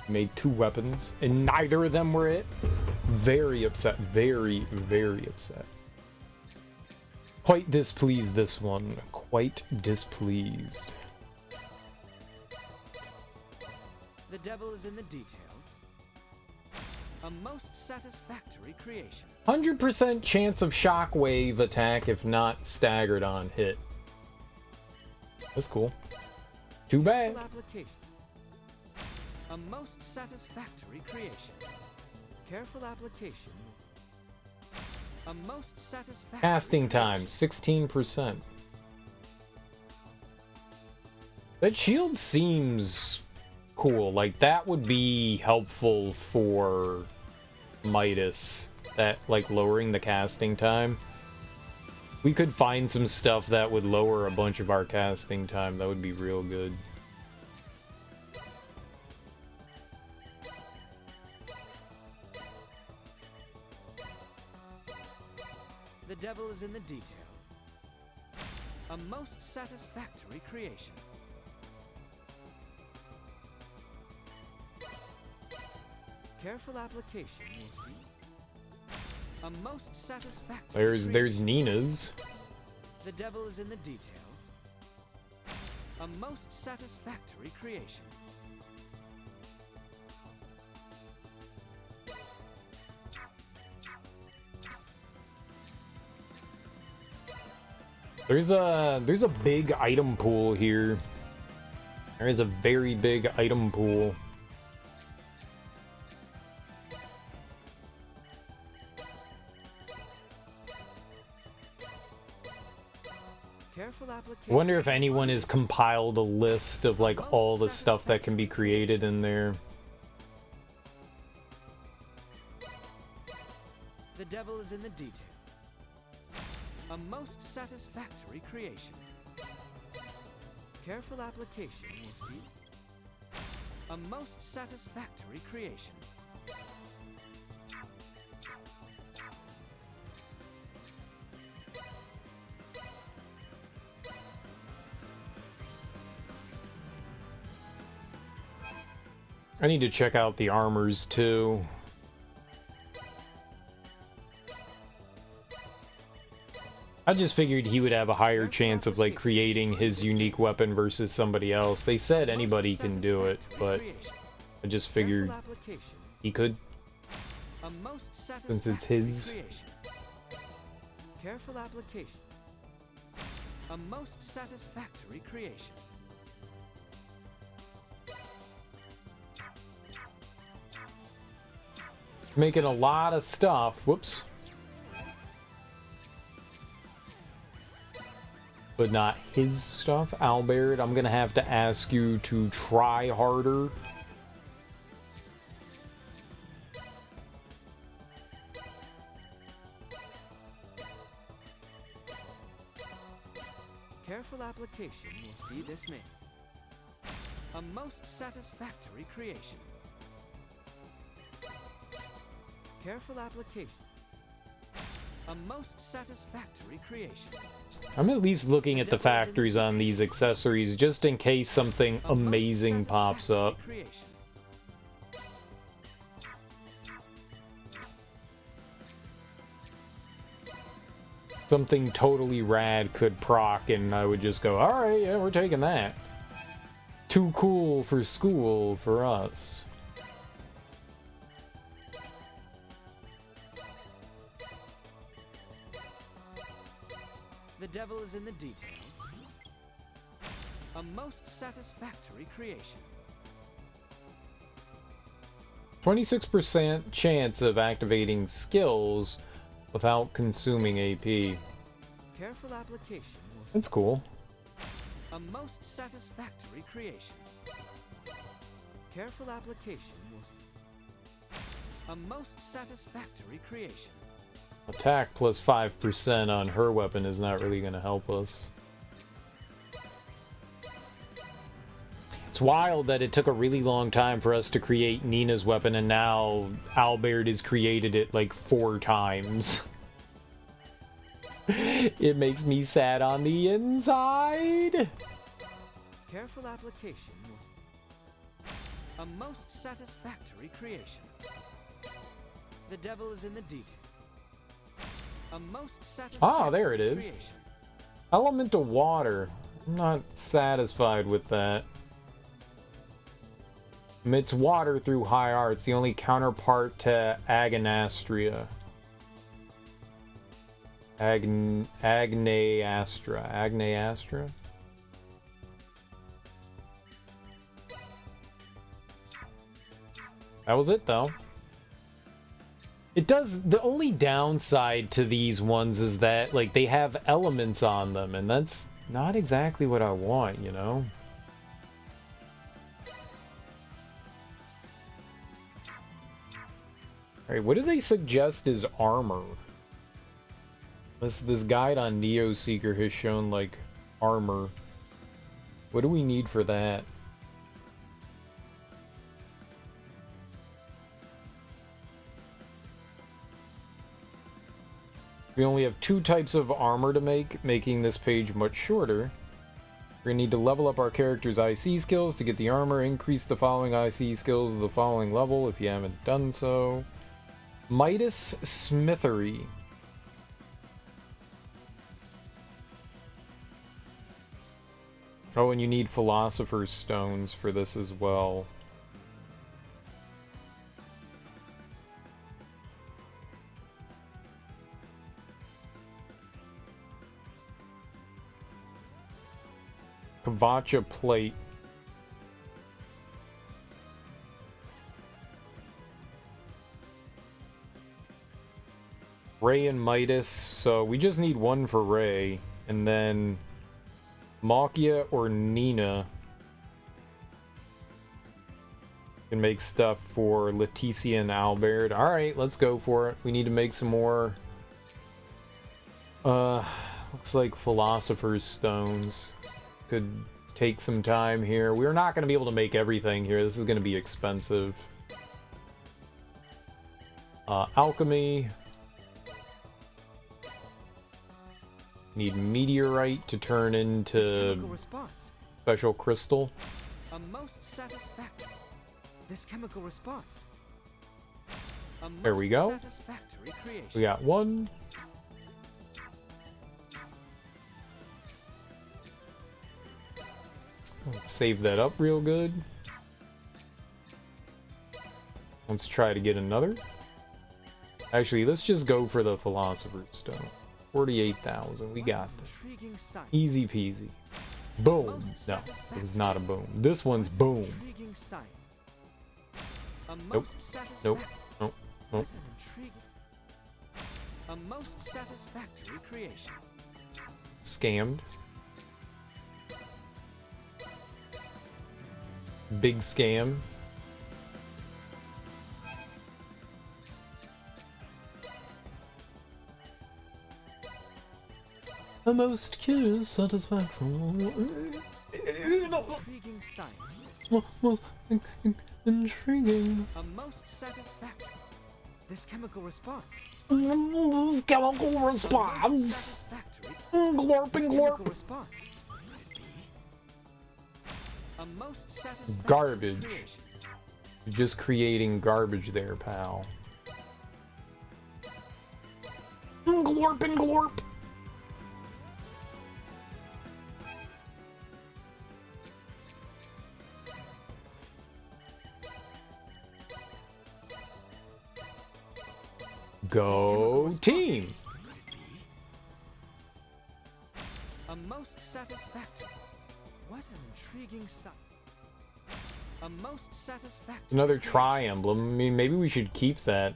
Made 2 weapons, and neither of them were it. Very upset. Very, very upset. Quite displeased this one. Quite displeased. The devil is in the details. A most satisfactory creation. 100% chance of shockwave attack if not staggered on hit. That's cool. Too bad. Careful application. A most satisfactory creation. Careful application. A most satisfactory Casting time, creation. 16%. That shield seems cool. Like, that would be helpful for Midas. That, like, lowering the casting time. We could find some stuff that would lower a bunch of our casting time. That would be real good. The devil is in the detail. A most satisfactory creation. Careful application will see a most satisfactory. There's Nina's. The devil is in the details. A most satisfactory creation. There's a big item pool here. There is a very big item pool. Careful application. I wonder if anyone has compiled a list of like all the stuff that can be created in there. The devil is in the detail. A most satisfactory creation. Careful application will see a most satisfactory creation. I need to check out the armors too. I just figured he would have a higher chance of like creating his unique weapon versus somebody else. They said anybody can do it, but I just figured he could, since it's his. Careful application. A most satisfactory creation. Making a lot of stuff. Whoops. But not his stuff. Albert, I'm gonna have to ask you to try harder. Careful application will see this made. A most satisfactory creation. Careful application. A most satisfactory creation. I'm at least looking at the factories on these accessories just in case something amazing pops up. Something totally rad could proc and I would just go, alright, yeah, we're taking that. Too cool for school for us. The devil is in the details. A most satisfactory creation. 26% chance of activating skills without consuming AP. Careful application will That's cool. a most satisfactory creation. Careful application will a most satisfactory creation. Attack plus 5% on her weapon is not really going to help us. It's wild that it took a really long time for us to create Nina's weapon, and now Albert has created it like 4 times. It makes me sad on the inside. Careful application will a most satisfactory creation. The devil is in the detail. A most satisfactory there it is. creation. Elemental water. I'm not satisfied with that. Emits water through high arts, the only counterpart to Agonastria. Agneastra. Agneastra? That was it, though. It does, the only downside to these ones is that, like, they have elements on them, and that's not exactly what I want, you know? Alright, what do they suggest is armor? This guide on Neo Seeker has shown, like, armor. What do we need for that? We only have 2 types of armor to make, making this page much shorter. We're gonna need to level up our character's IC skills to get the armor. Increase the following IC skills of the following level if you haven't done so. Midas Smithery. Oh, and you need Philosopher's Stones for this as well. Kavacha Plate. Ray and Midas, so we just need one for Ray, and then Malkia or Nina can make stuff for Leticia and Albert. Alright, let's go for it. We need to make some more, looks like Philosopher's Stones. Could take some time here. We're not going to be able to make everything here. This is going to be expensive. Alchemy. Need meteorite to turn into special crystal. A most satisfactory. This chemical response. There we go. We got one. Let's save that up real good. Let's try to get another. Actually, let's just go for the Philosopher's Stone. 48,000. We got this. Easy peasy. Boom. No, it was not a boom. This one's boom. Nope. Nope. Nope. Nope. A most satisfactory creation. Scammed. Big scam. The most curious satisfaction. Intriguing science. Most intriguing. A most satisfactory. This chemical response. This chemical response. Glorp and glorp. Response. A most satisfactory Garbage. creation. You're just creating garbage there, pal. Glorp and glorp. Go team! A most satisfactory. What an intriguing sight. A most satisfactory. Another tri-emblem. I mean, maybe we should keep that.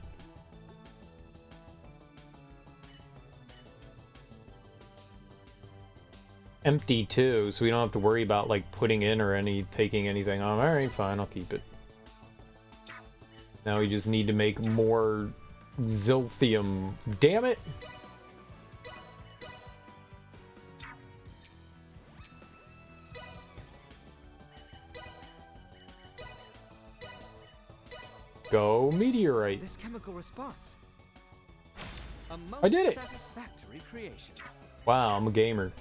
Empty too, so we don't have to worry about like putting in or taking anything on. Alright, fine, I'll keep it. Now we just need to make more Zilthium. Damn it! Go meteorite. This chemical response. A most I did it. Satisfactory creation. Wow, I'm a gamer.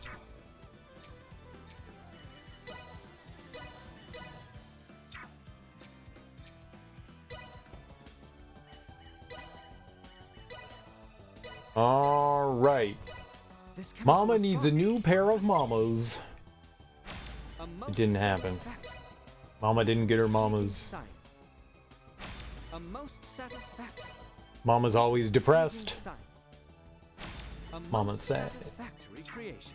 All right. Mama needs a new pair of mamas. It didn't happen. Mama didn't get her mamas. A most satisfactory. Mama's always depressed. Mama's sad. Satisfactory creation.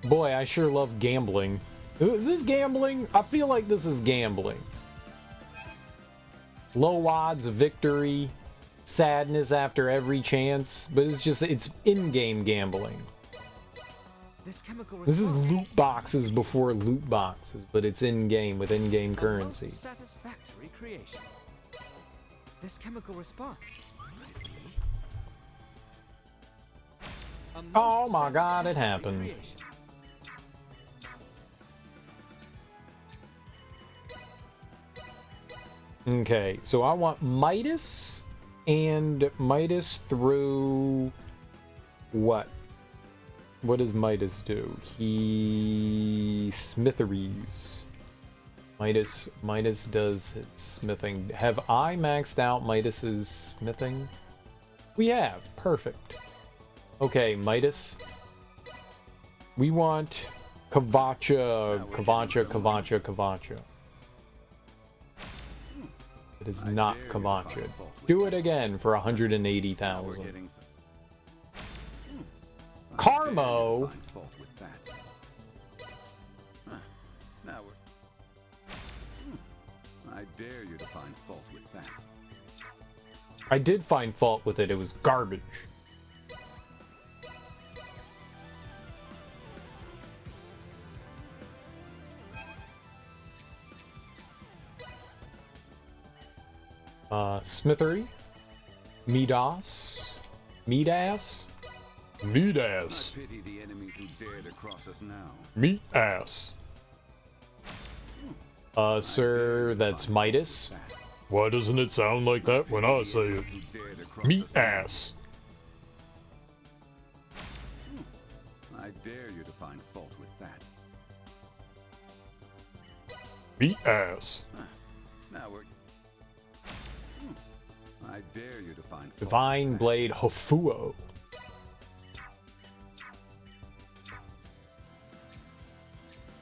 Boy, I sure love gambling. Is this gambling? I feel like this is gambling. Low odds of victory, sadness after every chance, but it's in-game gambling. This is loot boxes before loot boxes, but it's in-game with in-game currency. Satisfactory creation. This chemical response. Oh my god, it happened. Creation. Okay, so I want Midas and Midas through what? What does Midas do? He smitheries. Midas does its smithing. Have I maxed out Midas's smithing? We have. Perfect. Okay, Midas. We want Kavacha. It is not Kavacha. Do it again for 180,000. Carmo. I dare you to find fault with that. I did find fault with it. It was garbage. Smithery. Midas. Midas. I pity the enemies who dare to cross us now. Meat ass. Sir, that's Midas. Why doesn't it sound like that when I say it? Meat ass. I dare you to find fault with that. Meat ass. Now we're... I dare you to find fault Divine Blade Hofuo.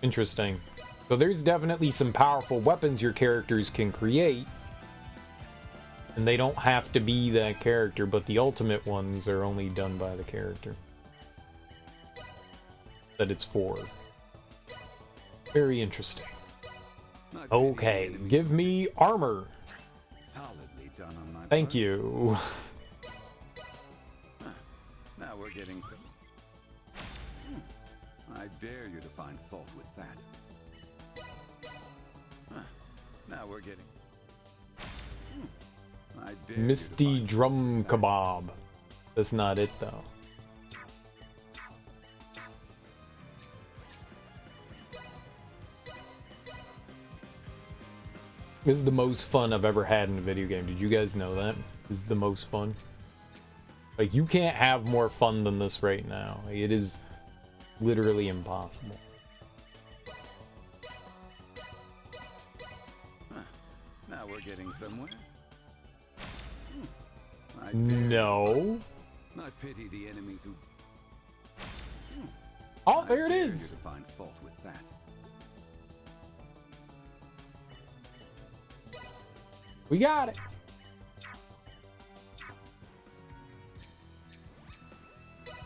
Interesting. So there's definitely some powerful weapons your characters can create. And they don't have to be that character, but the ultimate ones are only done by the character that it's for. Very interesting. Okay, give me armor. Solidly done on my Thank you. Now we're getting some... I dare you to find fault with that. Now we're getting... I dare Misty Drum Kebab. That's not it, though. This is the most fun I've ever had in a video game. Did you guys know that? This is the most fun. Like, you can't have more fun than this right now. Like, it is literally impossible. Now we're getting somewhere. No. I pity the enemies who... Oh, there it I dare is. you to find fault with that. We got it.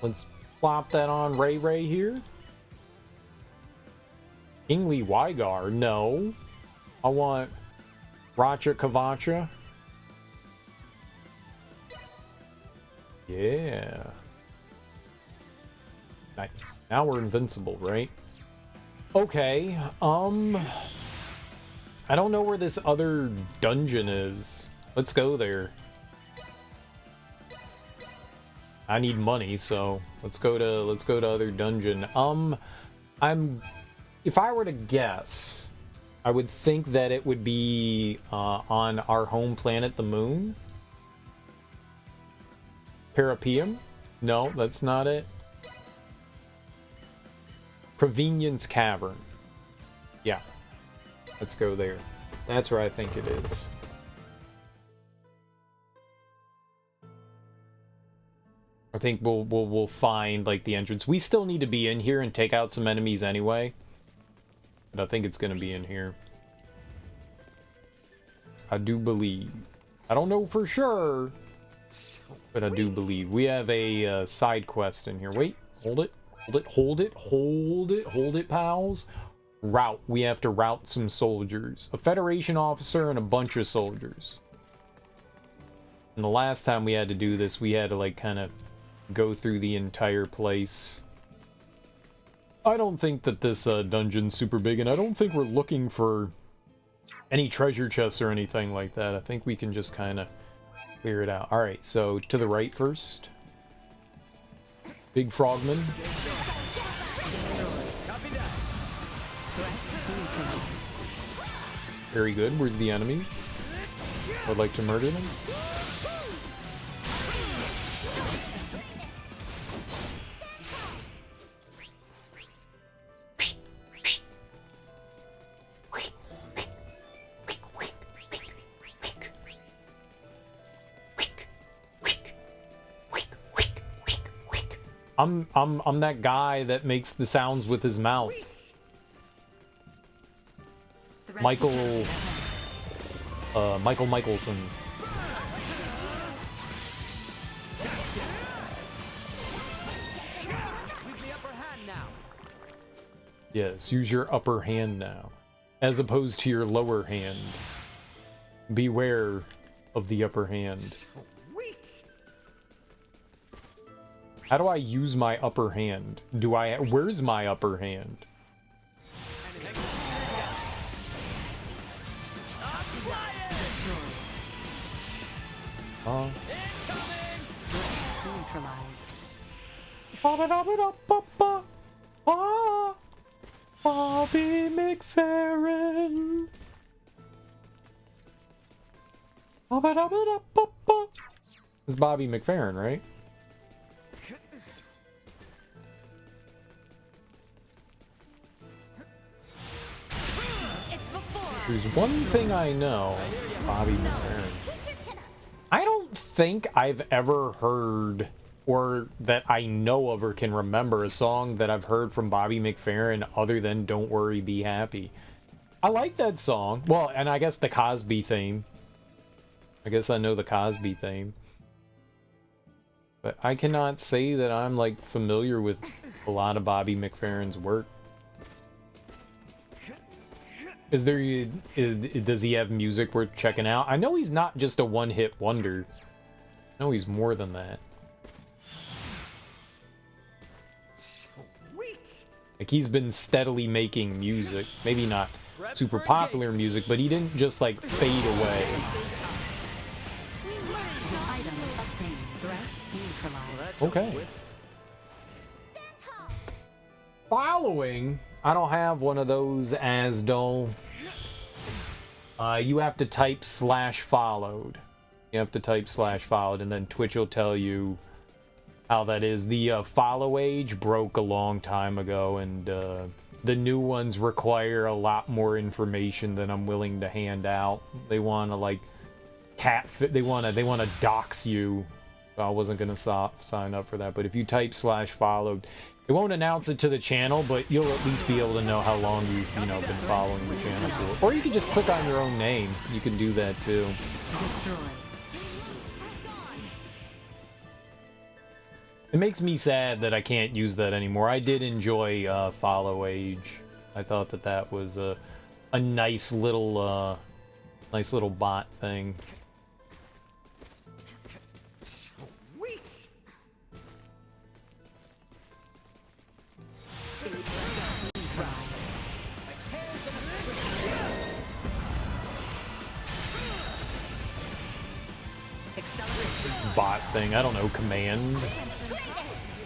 Let's plop that on Ray here. Kingly Wygar, no. I want Racha Kavacha. Yeah. Nice. Now we're invincible, right? Okay, I don't know where this other dungeon is. Let's go there. I need money, so let's go to other dungeon. If I were to guess, I would think that it would be on our home planet, the moon. Parapium? No, that's not it. Provenience Cavern. Yeah. Let's go there. That's where I think it is. I think we'll find like the entrance. We still need to be in here and take out some enemies anyway. But I think it's gonna be in here. I do believe. I don't know for sure, but I do believe. We have a side quest in here. Wait, hold it, pals. Route. We have to route some soldiers. A Federation officer and a bunch of soldiers. And the last time we had to do this, we had to like kind of go through the entire place. I don't think that this dungeon's super big, and I don't think we're looking for any treasure chests or anything like that. I think we can just kind of clear it out. Alright, so to the right first. Big Frogman. Very good. Where's the enemies? I'd like to murder them. I'm that guy that makes the sounds with his mouth. Michael Michelson. Yes, use your upper hand now, as opposed to your lower hand. Beware of the upper hand. Sweet. How do I use my upper hand? Where's my upper hand? Neutralized. Bobby McFerrin. It's Bobby McFerrin, right? There's one thing I know, Bobby McFerrin. I don't think I've ever heard, or that I know of or can remember, a song that I've heard from Bobby McFerrin other than Don't Worry, Be Happy. I like that song. Well, and I guess the Cosby theme. I guess I know the Cosby theme. But I cannot say that I'm, like, familiar with a lot of Bobby McFerrin's work. Does he have music worth checking out? I know he's not just a one-hit wonder. I know he's more than that. Sweet. Like, he's been steadily making music. Maybe not super popular music, but he didn't just, like, fade away. Okay. Following, I don't have one of those as dull. You have to type /followed. You have to type /followed, and then Twitch will tell you how that is. The follow age broke a long time ago, and the new ones require a lot more information than I'm willing to hand out. They want to, like, they want to dox you. I wasn't gonna sign up for that, but if you type /followed, it won't announce it to the channel, but you'll at least be able to know how long you've been following the channel for. Or you can just click on your own name. You can do that too. It makes me sad that I can't use that anymore. I did enjoy follow age. I thought that was a nice little bot thing. Sweet. Bot thing. I don't know. Command.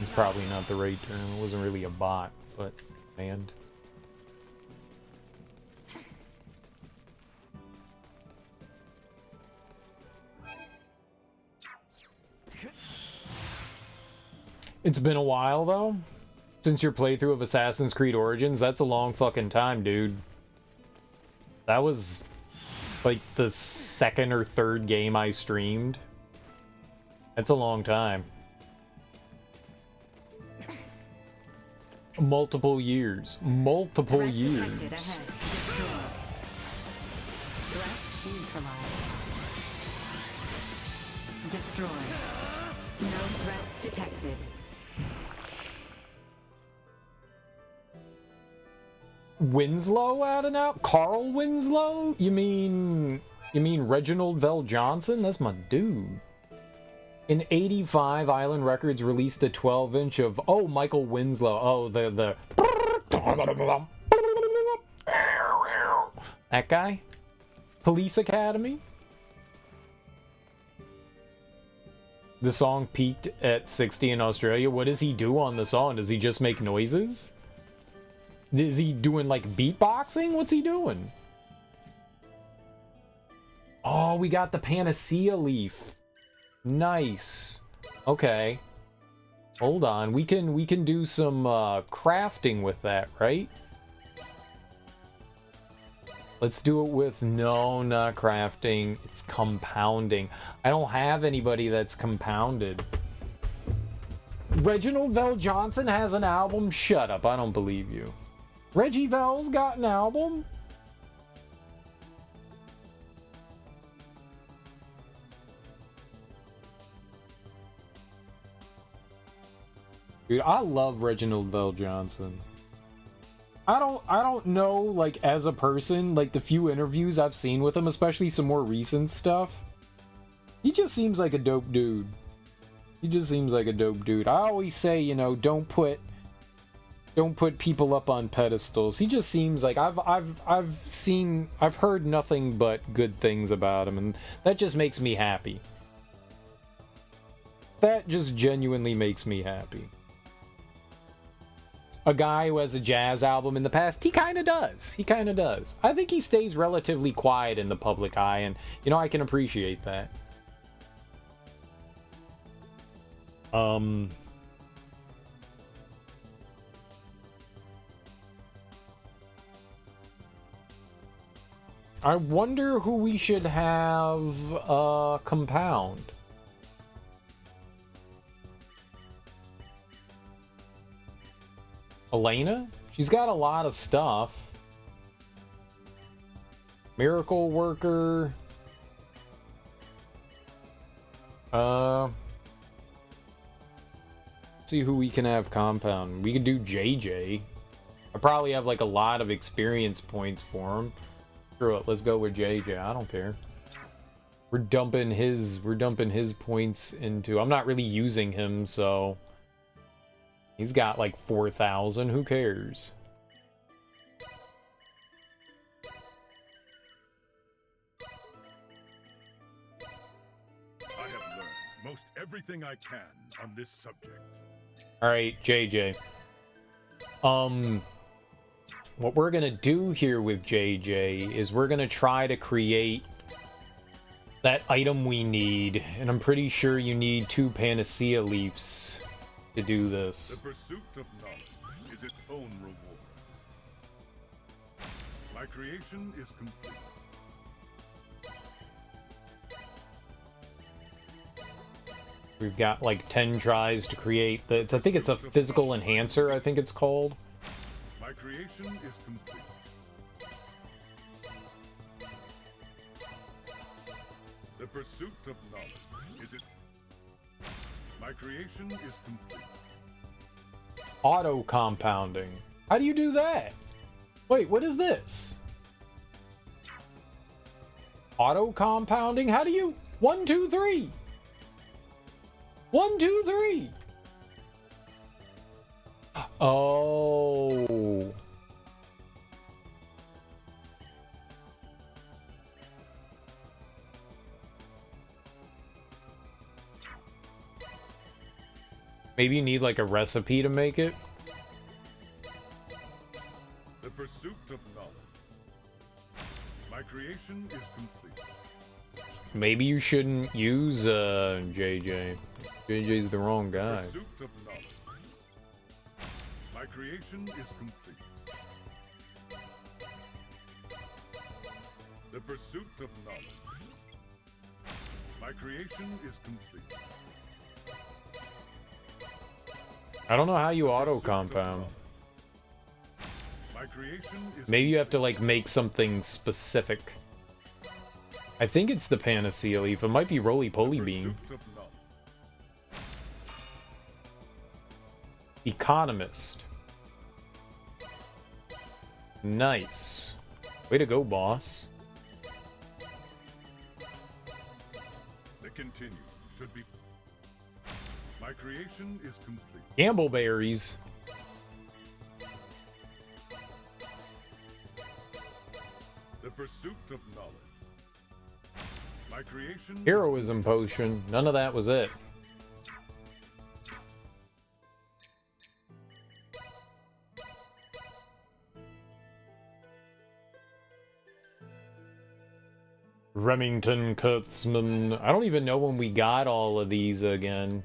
It's probably not the right term. It wasn't really a bot, but command. It's been a while, though, since your playthrough of Assassin's Creed Origins. That's a long fucking time, dude. That was, like, the second or third game I streamed. That's a long time. Multiple years. Multiple years. Destroy. No threats detected. Winslow out and out? Carl Winslow? You mean Reginald Vell Johnson? That's my dude. In '85, Island Records released a 12-inch of Michael Winslow. Oh, the that guy? Police Academy? The song peaked at 60 in Australia. What does he do on the song? Does he just make noises? Is he doing, like, beatboxing? What's he doing? Oh, we got the Panacea leaf. Nice. Okay. Hold on. We can do some crafting with that, right? Let's do it with... No, not crafting. It's compounding. I don't have anybody that's compounded. Reginald Vell Johnson has an album? Shut up, I don't believe you. Reggie Vell's got an album? Dude, I love Reginald Vell Johnson. I don't know, like, as a person, like, the few interviews I've seen with him, especially some more recent stuff, he just seems like a dope dude. He just seems like a dope dude. I always say, you know, don't put people up on pedestals. He just seems like I've heard nothing but good things about him, and that just makes me happy. That just genuinely makes me happy. A guy who has a jazz album in the past, he kind of does. He kind of does. I think he stays relatively quiet in the public eye, and, you know, I can appreciate that. I wonder who we should have compound. Elena? She's got a lot of stuff. Miracle Worker. Let's see who we can have compound. We could do JJ. I probably have like a lot of experience points for him. Screw it, let's go with JJ. I don't care. We're dumping his points into. I'm not really using him, so he's got like 4,000. Who cares? I have learned most everything I can on this subject. All right, JJ. What we're gonna do here with JJ is we're gonna try to create that item we need, and I'm pretty sure you need 2 Panacea Leaves to do this. The pursuit of knowledge is its own reward. My creation is complete. We've got like 10 tries to create the. I think it's a physical enhancer. I think it's called. My creation is complete. The pursuit of knowledge is it. My creation is complete. Auto compounding. How do you do that? Wait, what is this? Auto compounding? How do you? 1, 2, 3. 1, 2, 3. Oh. Maybe you need like a recipe to make it. The pursuit of knowledge. My creation is complete. Maybe you shouldn't use JJ. JJ's the wrong guy. Pursuit of knowledge. My creation is complete. The pursuit of knowledge. My creation is complete. I don't know how you auto compound. My creation is Maybe you have to like make something specific. I think it's the Panacea Leaf. It might be Roly Poly Bean. Economist. Nice. Way to go, boss. The continue should be. My creation is complete. Gambleberries. The pursuit of knowledge. My creation. Heroism potion. None of that was it. Remington Kurtzman. I don't even know when we got all of these again.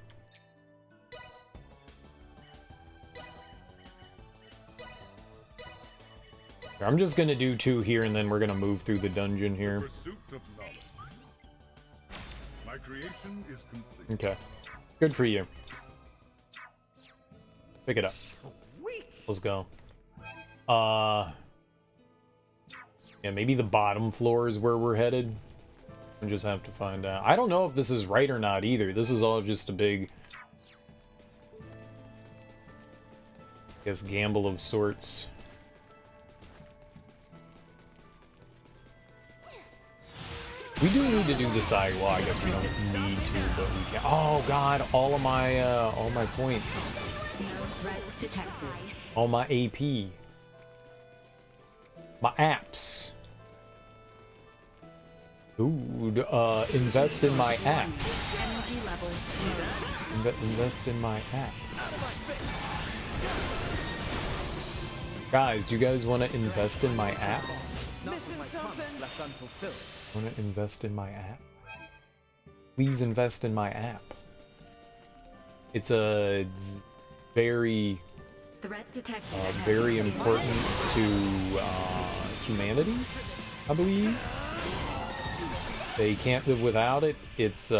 I'm just gonna do 2 here and then we're gonna move through the dungeon here. Pursuit of knowledge. My creation is complete. Okay. Good for you. Pick it up. Sweet. Let's go. Yeah, maybe the bottom floor is where we're headed. We just have to find out. I don't know if this is right or not either. This is all just a big, I guess, gamble of sorts. We do need to do the side. Well, I guess we don't need to, but we can. Oh God! All my points. No threats detected. All my AP. My apps. Dude, invest in my app. Energy levels low. Invest in my app. Guys, do you guys want to invest in my app? Missing something left unfulfilled. Want to invest in my app? Please invest in my app. It's a very Threat detected. very important to humanity, I believe. They can't live without it. It's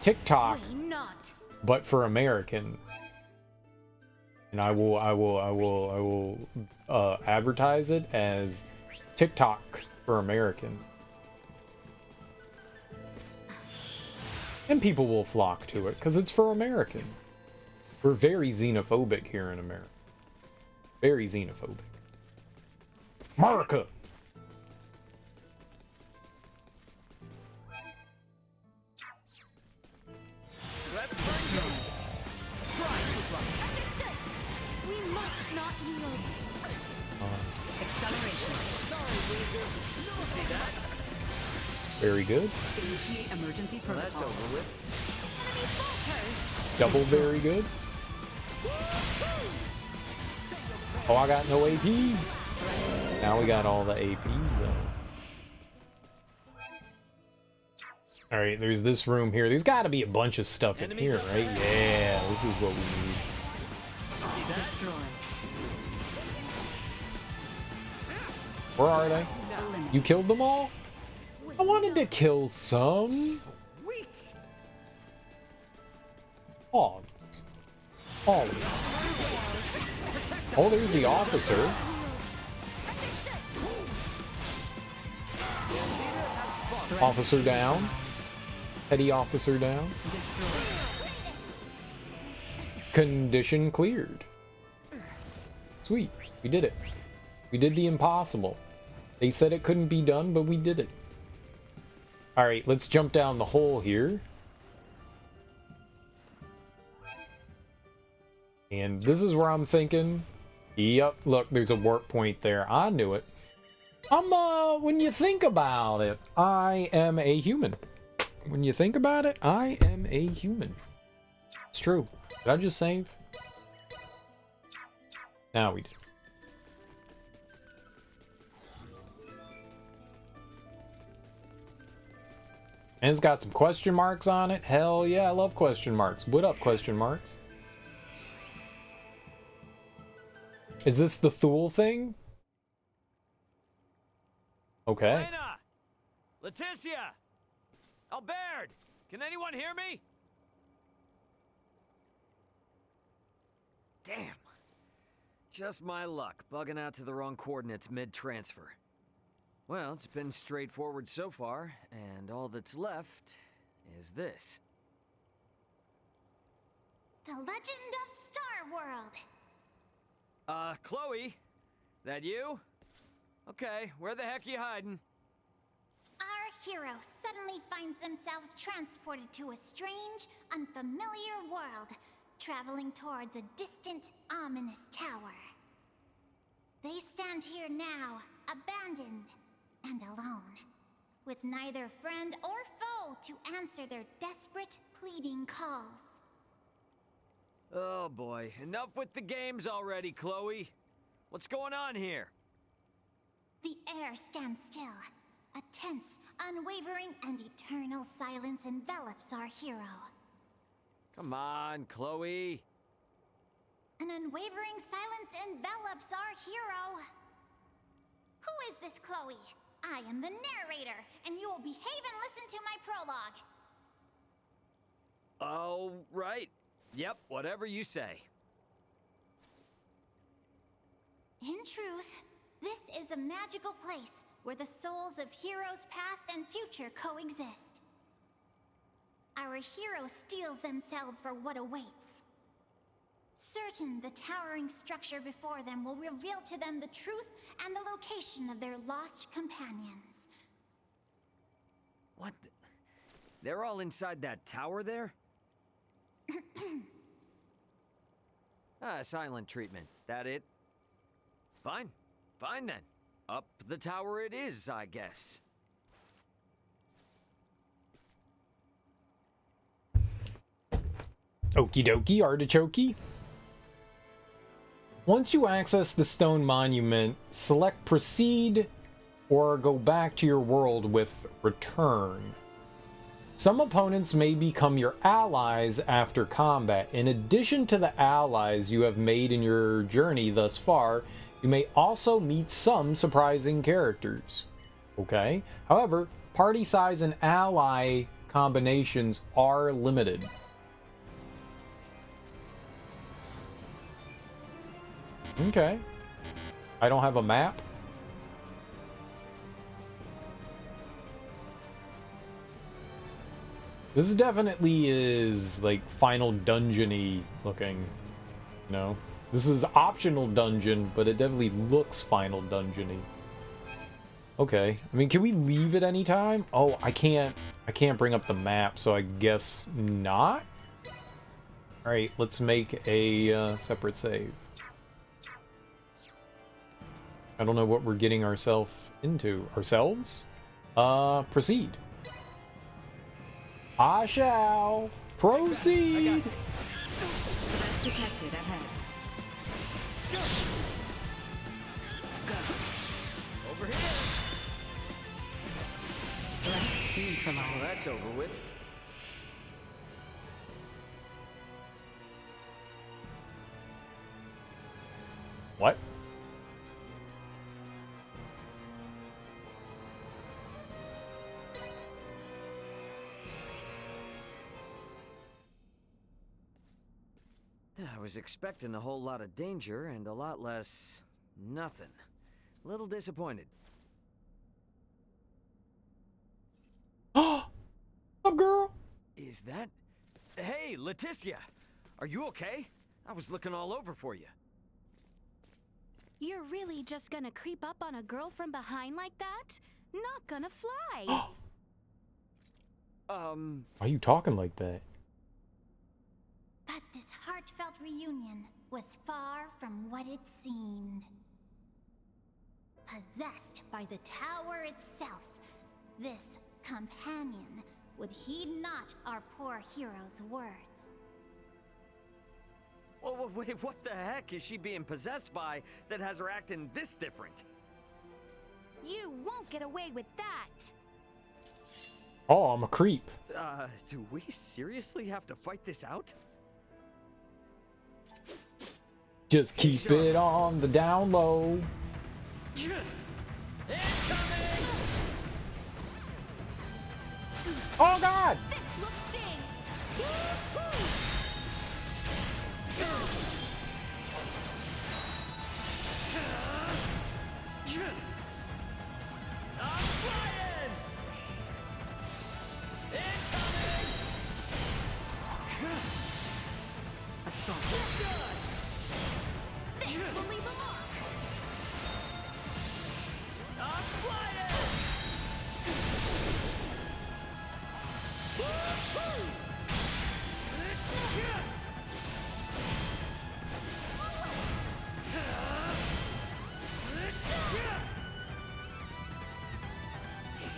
TikTok, but for Americans. And I will advertise it as TikTok for Americans. And people will flock to it because it's for Americans. We're very xenophobic here in America. Very xenophobic. America! We must not yield. Acceleration. Sorry, loser. See that? Very good. Initiate emergency Well, protocol. that's over with. Enemy falters. Double very good. Oh, I got no APs. Now we got all the APs though. Alright, there's this room here. There's gotta be a bunch of stuff in here, right? Yeah, this is what we need. Destroy. Where are they? You killed them all? I wanted to kill some. Sweet. Oh. Oh. Oh, there's the officer. Officer down. Petty officer down. Condition cleared. Sweet. We did it. We did the impossible. They said it couldn't be done, but we did it. Alright, let's jump down the hole here. And this is where I'm thinking. Yep, look, there's a warp point there. I knew it. When you think about it, I am a human. When you think about it, I am a human. It's true. Did I just save? Now we did. And it's got some question marks on it. Hell yeah, I love question marks. What up, question marks? Is this the Thule thing? Okay. Elena! Leticia! Albert! Can anyone hear me? Damn. Just my luck, bugging out to the wrong coordinates mid-transfer. Well, it's been straightforward so far, and all that's left is this. The Legend of Star World. Chloe? That you? Okay, where the heck you hiding? Our hero suddenly finds themselves transported to a strange, unfamiliar world, traveling towards a distant, ominous tower. They stand here now, abandoned and alone, with neither friend or foe to answer their desperate, pleading calls. Oh boy, enough with the games already, Chloe. What's going on here? The air stands still. A tense, unwavering, and eternal silence envelops our hero. Come on, Chloe. An unwavering silence envelops our hero. Who is this Chloe? I am the narrator, and you will behave and listen to my prologue. Oh, right. Yep, whatever you say. In truth, this is a magical place where the souls of heroes past and future coexist. Our hero steels themselves for what awaits. Certain the towering structure before them will reveal to them the truth and the location of their lost companions. What the... They're all inside that tower there? Silent treatment. That it? Fine. Fine then. Up the tower it is, I guess. Okie dokie, artichoke. Once you access the stone monument, select proceed or go back to your world with return. Some opponents may become your allies after combat. In addition to the allies you have made in your journey thus far, you may also meet some surprising characters. Okay? However, party size and ally combinations are limited. Okay. I don't have a map. This definitely is like final dungeon-y looking. No. This is optional dungeon, but it definitely looks final dungeon-y. Okay. I mean, can we leave at any time? Oh, I can't bring up the map, so I guess not. All right, let's make a separate save. I don't know what we're getting ourselves into. Ourselves? Proceed. I shall proceed. Detected ahead. Go. Over here. Threat neutralized. Well, that's over with. What? I was expecting a whole lot of danger and a lot less... nothing. A little disappointed. Up, girl? Is that... Hey, Leticia! Are you okay? I was looking all over for you. You're really just gonna creep up on a girl from behind like that? Not gonna fly! Why are you talking like that? But this heartfelt reunion was far from what it seemed. Possessed by the tower itself, this companion would heed not our poor hero's words. Whoa, wait, what the heck is she being possessed by that has her acting this different? You won't get away with that! Oh, I'm a creep. Do we seriously have to fight this out? Just keep it on the down low. Oh God! This will sting! I'm flying! Incoming! Assault. This will leave a mark! I'm flying!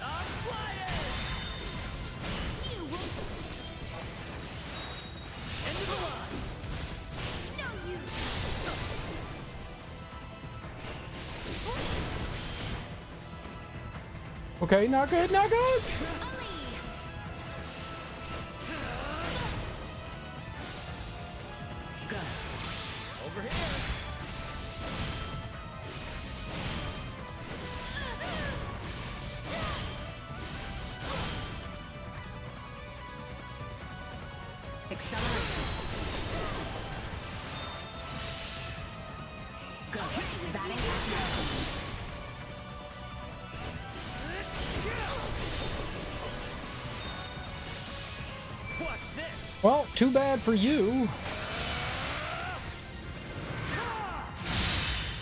I'm flying! You will... End of the line! No use! Okay, not good, not good. Over here! Acceleration. Go. That Well, too bad for you.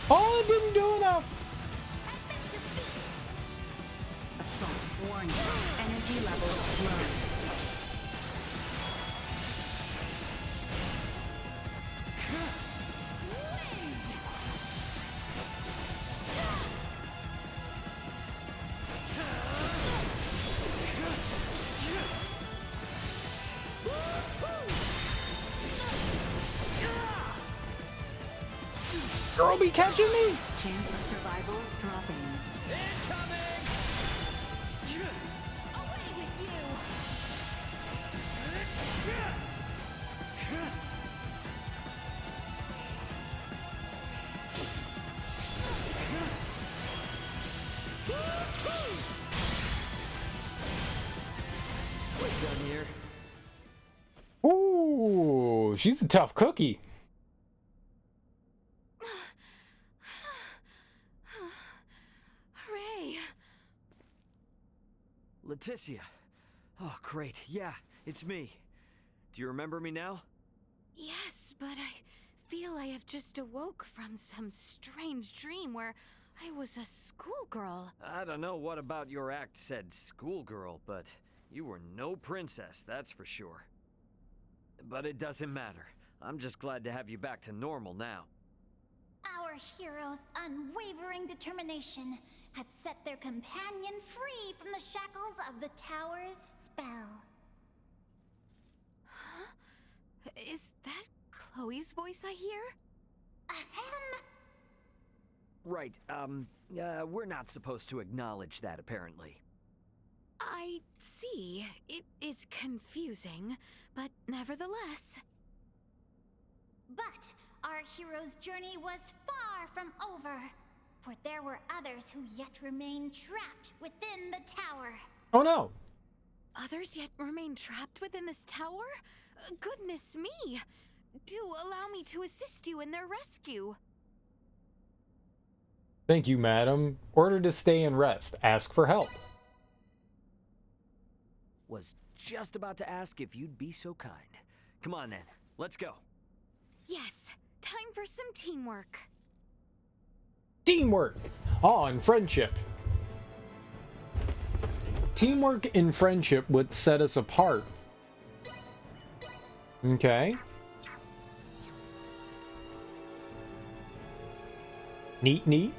Oh, it didn't do enough. Assault. Warning. Energy levels low. Girl be catching me. Chance of survival dropping. Away with you! We're done here. Ooh, she's a tough cookie. Hooray! Leticia. Oh, great. Yeah, it's me. Do you remember me now? Yes, but I feel I have just awoke from some strange dream where I was a schoolgirl. I don't know what about your act said schoolgirl, but you were no princess, that's for sure. But it doesn't matter. I'm just glad to have you back to normal now. Our hero's unwavering determination had set their companion free from the shackles of the tower's spell. Huh? Is that Chloe's voice I hear? Ahem! Right, we're not supposed to acknowledge that, apparently. I see. It is confusing, but nevertheless. But our hero's journey was far from over, for there were others who yet remained trapped within the tower. Oh no! Others yet remain trapped within this tower? Goodness me! Do allow me to assist you in their rescue. Thank you, madam. Order to stay and rest. Ask for help. Was just about to ask if you'd be so kind. Come on then, let's go. Yes, time for some teamwork. Teamwork! Oh, and friendship. Teamwork and friendship would set us apart. Okay. Neat, neat.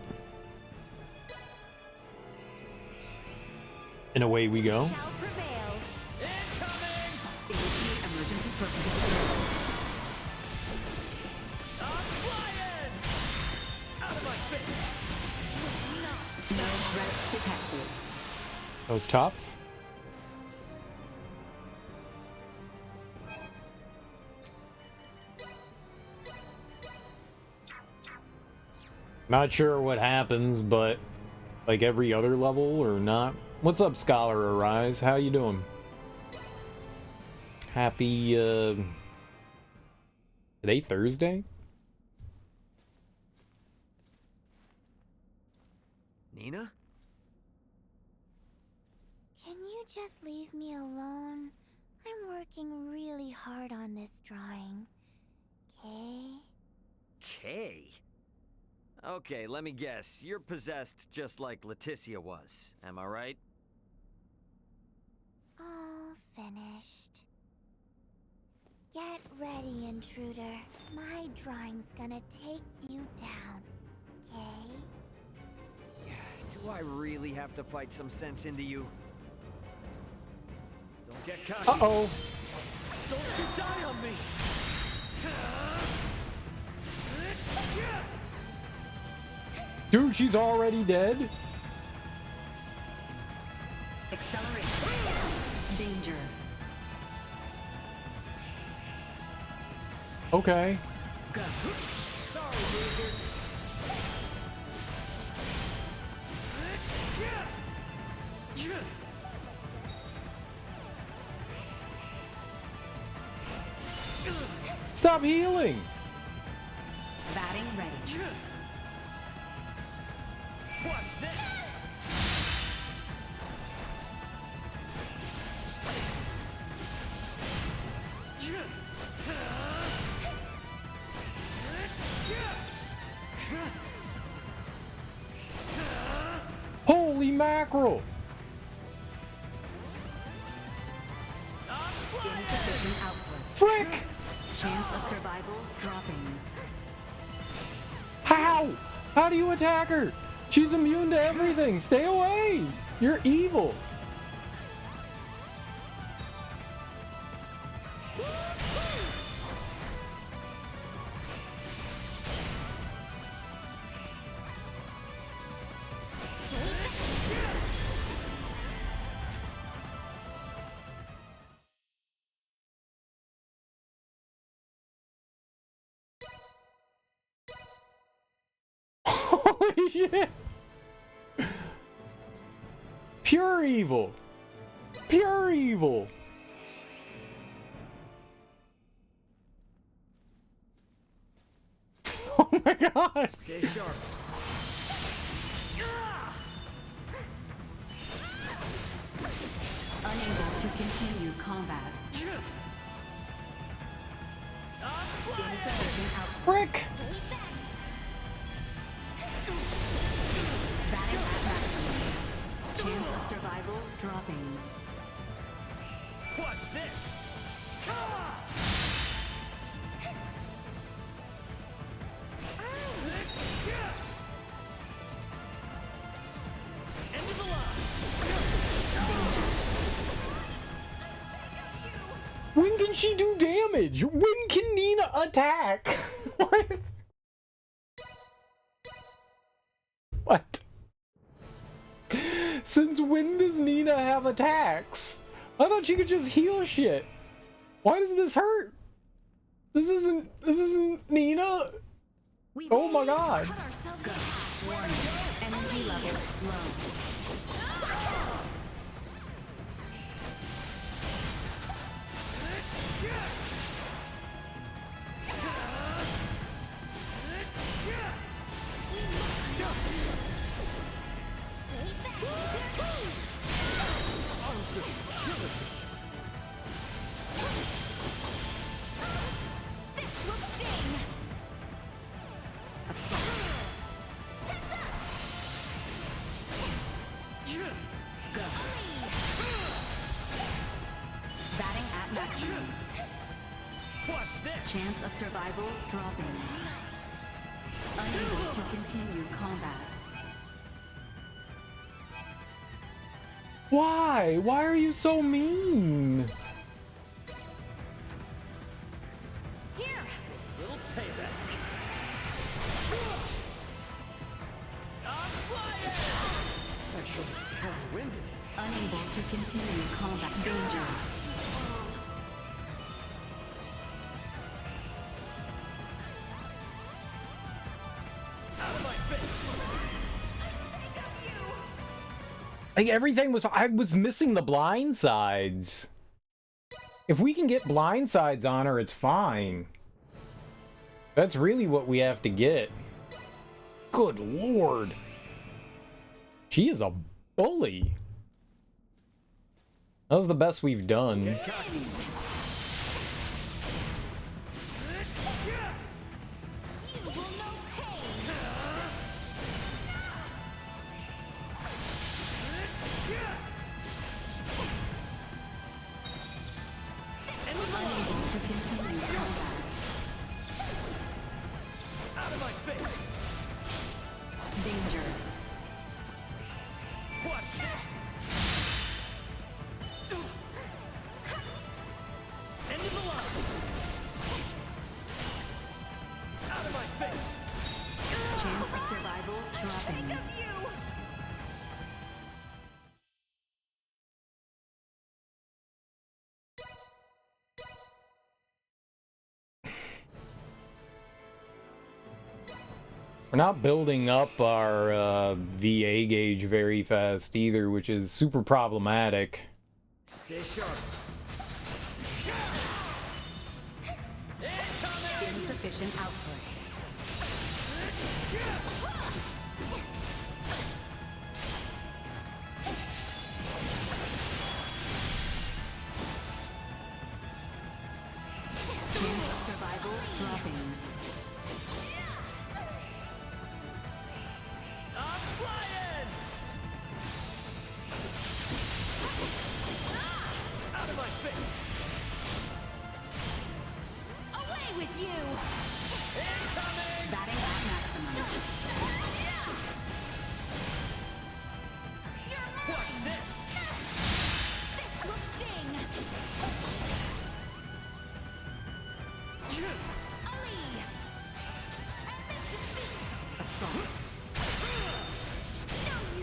And away we go. Shall prevail. Initiate emergency purpose. I'm flying! Out of my face! No threats detected. That was tough. Not sure what happens, but like every other level or not. What's up, Scholar Arise? How you doing? Happy, today Thursday? Nina? Can you just leave me alone? I'm working really hard on this drawing. Okay? Kay? Okay, let me guess. You're possessed just like Leticia was. Am I right? All finished. Get ready, intruder. My drawing's gonna take you down. Okay? Do I really have to fight some sense into you? Don't get cocky. Uh-oh. Don't you die on me! Dude, she's already dead? Accelerate. Danger. Okay. Go. Sorry, loser. Stop healing! Batting ready. Watch this! mackerel. Insufficient output. Frick! Chance of survival dropping. How? How do you attack her? She's immune to everything. Stay away. You're evil. Holy shit! Pure evil! Pure evil! Oh my god! Stay sharp. Unable to continue combat. Insufficient output. Frick! Batting at maximum. Chance of survival dropping. Watch this. End of the line. When can she do damage? When can Nina attack? What? What? Since when does Nina have attacks? I thought she could just heal shit. Why does this hurt? This isn't Nina. Oh my god. Warning. Energy levels low. This will sting! Assault. Go. Batting at maximum. Watch this. Chance of survival dropping. Unable to continue combat. Why? Why are you so mean? Here! Little payback. Actually, kind of winded. Unable to continue combat. Danger. Out of my face. Like everything was, I was missing the blind sides. If we can get blind sides on her, it's fine. That's really what we have to get. Good lord. She is a bully. That was the best we've done. Get cocky. You will know pain! Unable to continue combat. Out of my face. Danger. Watch this. End of the line. Out of my face. Chance of survival dropping. We're not building up our VA gauge very fast either, which is super problematic. Stay sharp. Insufficient output. Chance of survival dropping. I'm flying.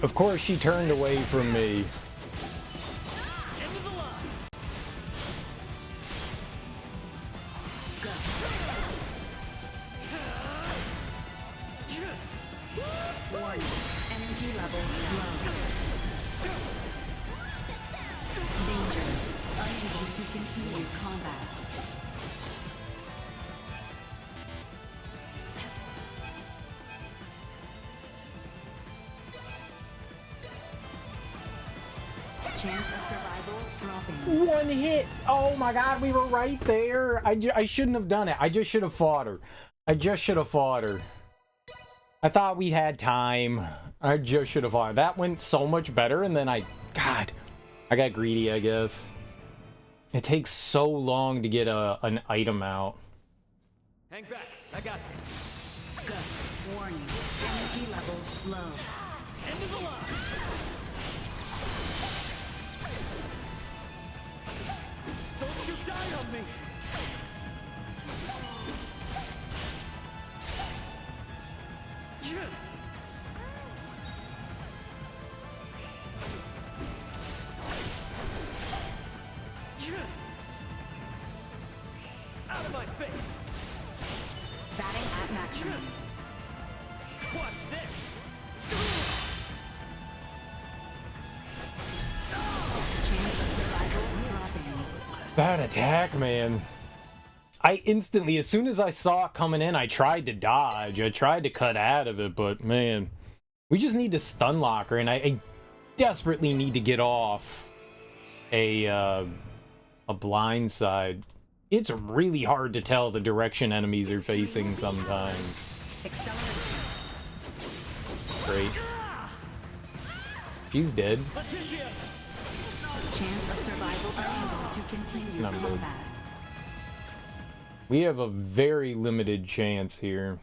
Of course she turned away from me. Warning. Energy levels low. Danger. Unable to continue combat. Chance of survival dropping. One hit. Oh my god, we were right there. I shouldn't have done it. I just should have fought her. I just should have fought her. I thought we had time. I just should have fought her. That went so much better, and then God, I got greedy, I guess. It takes so long to get an item out. Hang back. I got this. Good. Warning. Energy levels low. End of the line. Don't you die on me. Out of my face. Batting at maximum. Watch this. Chance of survival dropping. That attack, man. I instantly, as soon as I saw it coming in, I tried to dodge. I tried to cut out of it, but man, we just need to stun lock her, and I desperately need to get off a blind side. It's really hard to tell the direction enemies are facing sometimes. Great. She's dead. Chance of survival unable to continue Not good. combat. We have a very limited chance here.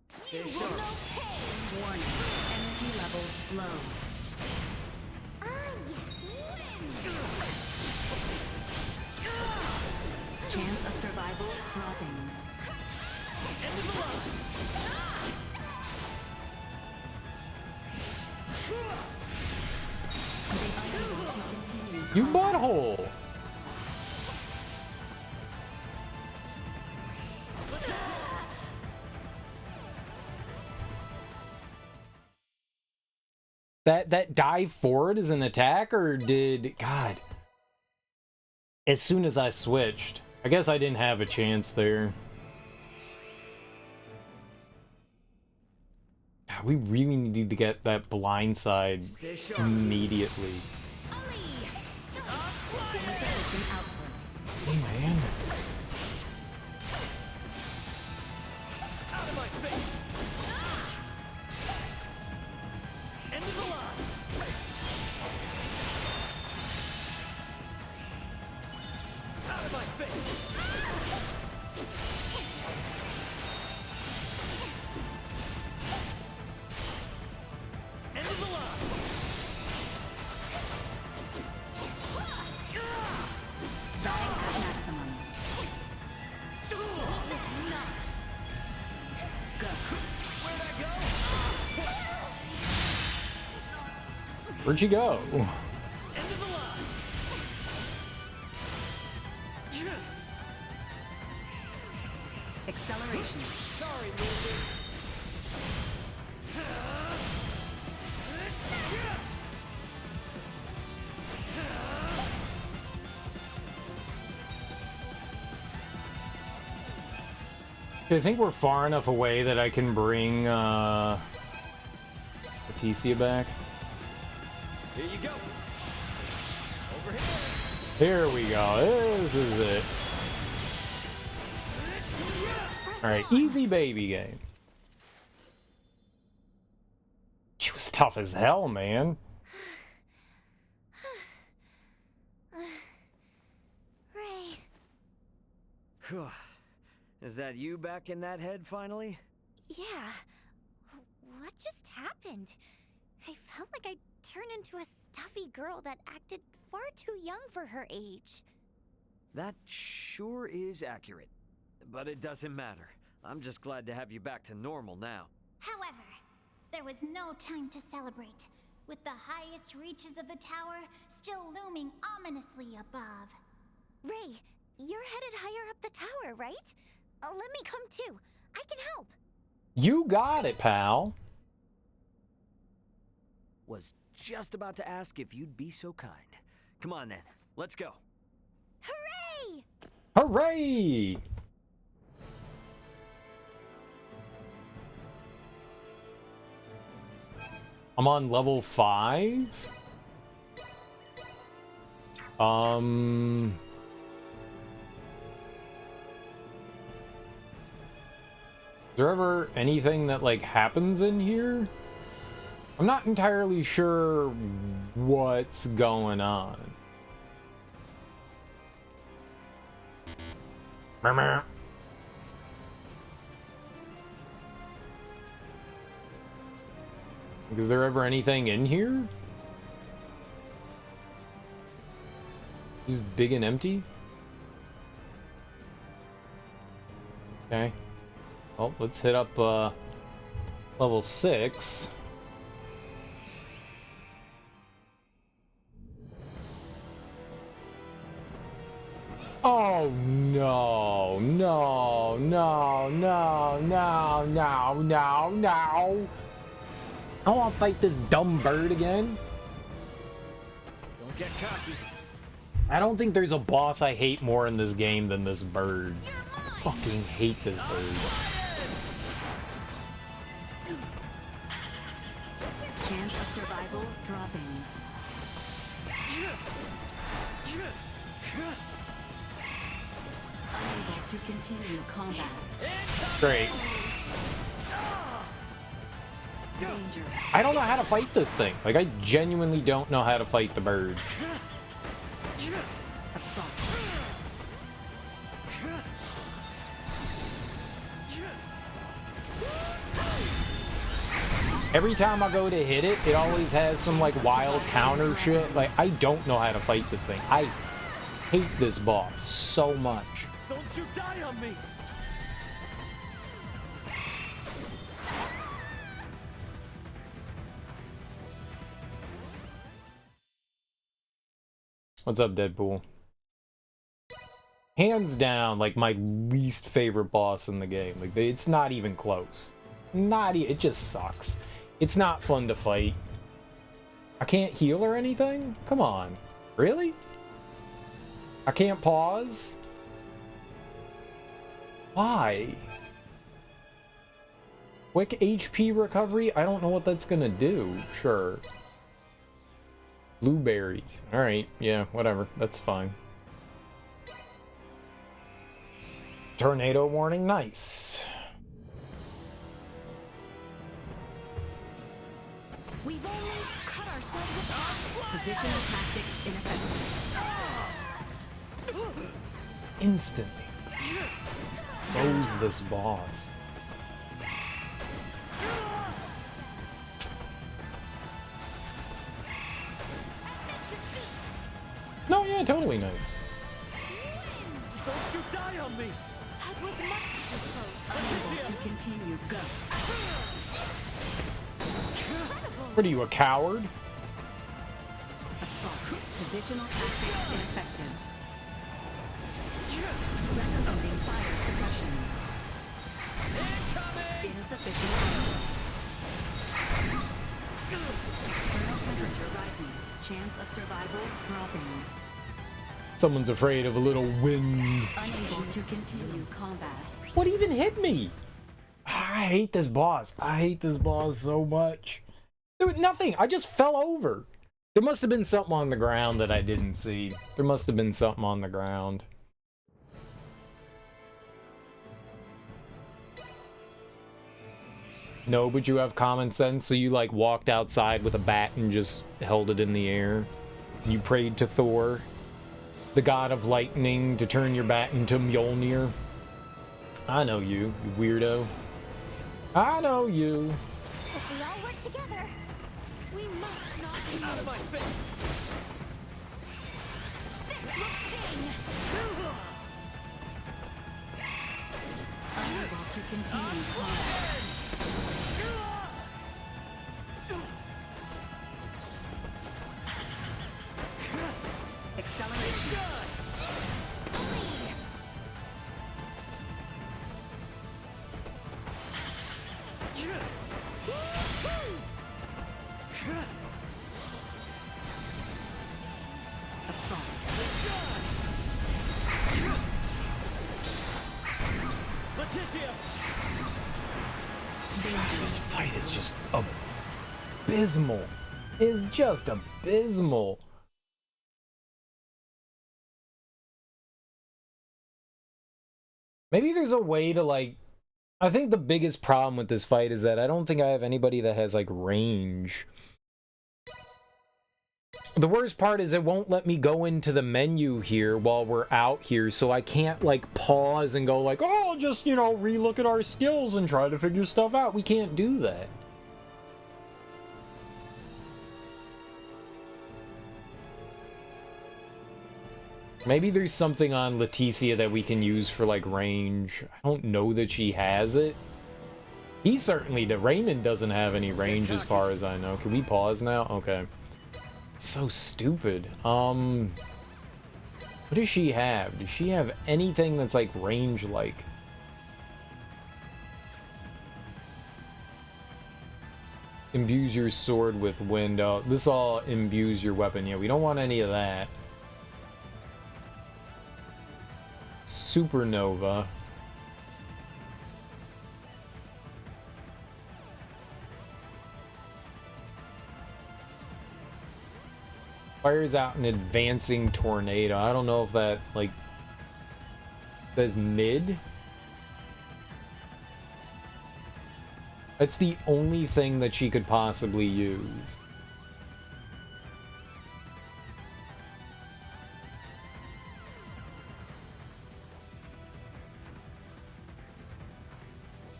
Stay sharp. Warning. Energy levels low. Chance of survival dropping. End of the line. Unable to continue You combat. butthole! That dive forward is an attack, or did... God. As soon as I switched. I guess I didn't have a chance there. God, we really need to get that blind side immediately. Insufficient output. Hey, man. Out of my face. End of the line. Out of my face. End of the line. Batting at maximum. Where'd I go? Where'd you go? End of the line. Acceleration. Sorry, loser. I think we're far enough away that I can bring Leticia back. Here you go. Over here. Here we go. This is it. Alright, easy baby game. She was tough as hell, man. Ray. Phew. Is that you back in that head finally? Yeah. What just happened? I felt like I turn into a stuffy girl that acted far too young for her age. That sure is accurate. But it doesn't matter. I'm just glad to have you back to normal now. However, there was no time to celebrate, with the highest reaches of the tower still looming ominously above. Ray, you're headed higher up the tower, right? Let me come too. I can help. You got it, pal. Was just about to ask if you'd be so kind. Come on then, let's go. Hooray! Hooray! I'm on level 5. Is there ever anything that like happens in here? I'm not entirely sure what's going on. Is there ever anything in here? Just big and empty? Okay. Well, let's hit up level 6. Oh no, no, no, no, no, no, no, no. I want to fight this dumb bird again. Don't get cocky. I don't think there's a boss I hate more in this game than this bird. I fucking hate this bird. Chance of survival dropping. Unable to continue combat. Great. Danger. I don't know how to fight this thing. Like, I genuinely don't know how to fight the bird. Assault. Every time I go to hit it, it always has some, like, wild counter shit. Like, I don't know how to fight this thing. I hate this boss so much. Don't you die on me! What's up, Deadpool? Hands down, like, my least favorite boss in the game. Like, it's not even close. It just sucks. It's not fun to fight. I can't heal or anything? Come on. Really? I can't pause? Why? Quick HP recovery? I don't know what that's gonna do. Sure. Blueberries. Alright, yeah, whatever. That's fine. Tornado warning, nice. We've only cut ourselves off. Positional tactics ineffective. Instantly. Loathe this boss. No, yeah, totally nice. Don't you die on me! That was much too close. Unable to continue. Go. What are you, a coward? Assault. Positional tactics ineffective. Recommending fire suppression. Insufficient output. External temperature rising. Chance of survival dropping. Someone's afraid of a little wind. Unable to continue combat. What even hit me? I hate this boss. I hate this boss so much. There was nothing. I just fell over. There must have been something on the ground that I didn't see. There must have been something on the ground. No, but you have common sense, so you like walked outside with a bat and just held it in the air. You prayed to Thor, the god of lightning, to turn your bat into Mjolnir. I know you, you weirdo. I know you. If we all work together, we must not Out of my face! This will sting! Unable to continue combat. Acceleration. Assault. Leticia! This fight is just abysmal. It's just abysmal. Maybe there's a way to, like... I think the biggest problem with this fight is that I don't think I have anybody that has, like, range. The worst part is it won't let me go into the menu here while we're out here, so I can't, like, pause and go like, oh, just, you know, relook at our skills and try to figure stuff out. We can't do that. Maybe there's something on Leticia that we can use for, like, range. I don't know that she has it. He certainly, Raymond doesn't have any range as far as I know. Can we pause now? Okay. It's so stupid. What does she have? Does she have anything that's, like, range-like? Imbues your sword with wind. Oh, this all imbues your weapon. Yeah, we don't want any of that. Supernova. Fires out an advancing tornado. I don't know if that, like, says mid. That's the only thing that she could possibly use.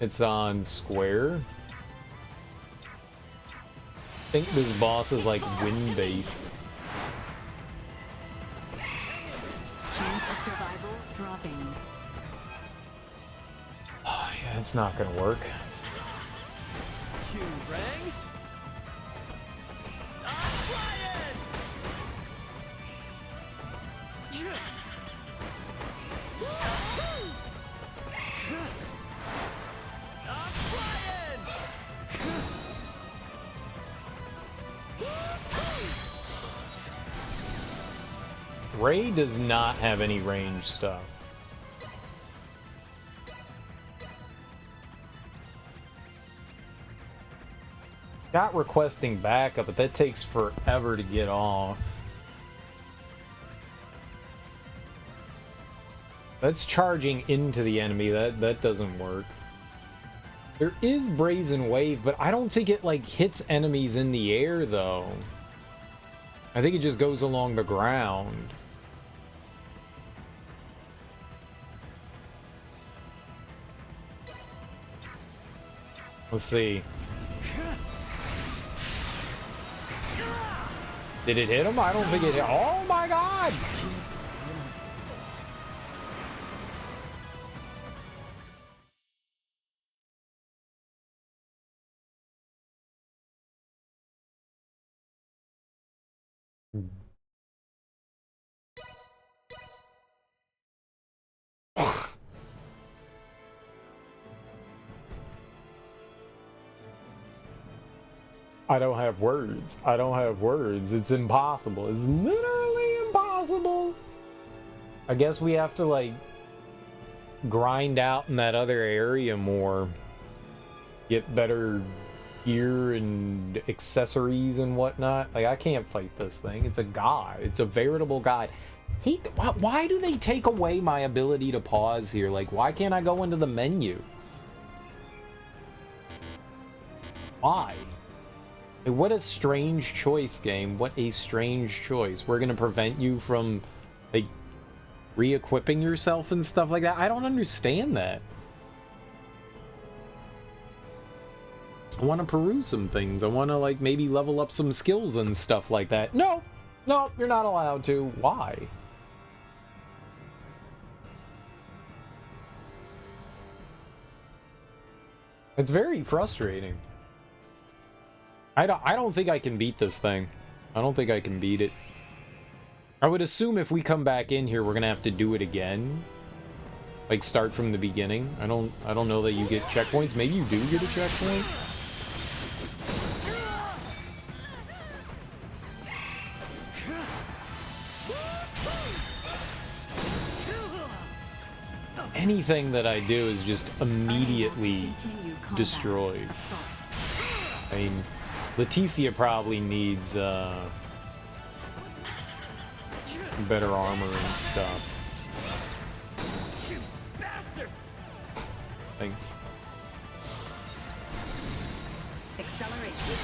It's on square. I think this boss is like wind-based. Chance of survival dropping. Oh, yeah, it's not gonna work. Q rang. Ray does not have any range stuff. Got requesting backup, but that takes forever to get off. That's charging into the enemy. That doesn't work. There is Brazen Wave, but I don't think it, like, hits enemies in the air, though. I think it just goes along the ground. Let's see. Did it hit him? I don't think it hit. Oh my god! I don't have words. I don't have words. It's impossible. It's literally impossible. I guess we have to, like, grind out in that other area more. Get better gear and accessories and whatnot. Like, I can't fight this thing. It's a god. It's a veritable god. Why do they take away my ability to pause here? Like, why can't I go into the menu? Why? What a strange choice, game. What a strange choice. We're gonna prevent you from, like, re-equipping yourself and stuff like that. I don't understand that. I want to peruse some things. I want to, like, maybe level up some skills and stuff like that. No! No, you're not allowed to. Why? It's very frustrating. I don't think I can beat this thing. I don't think I can beat it. I would assume if we come back in here, we're gonna have to do it again. Like, start from the beginning. I don't know that you get checkpoints. Maybe you do get a checkpoint. Anything that I do is just immediately destroyed. I mean, Leticia probably needs better armor and stuff. Thanks. Acceleration.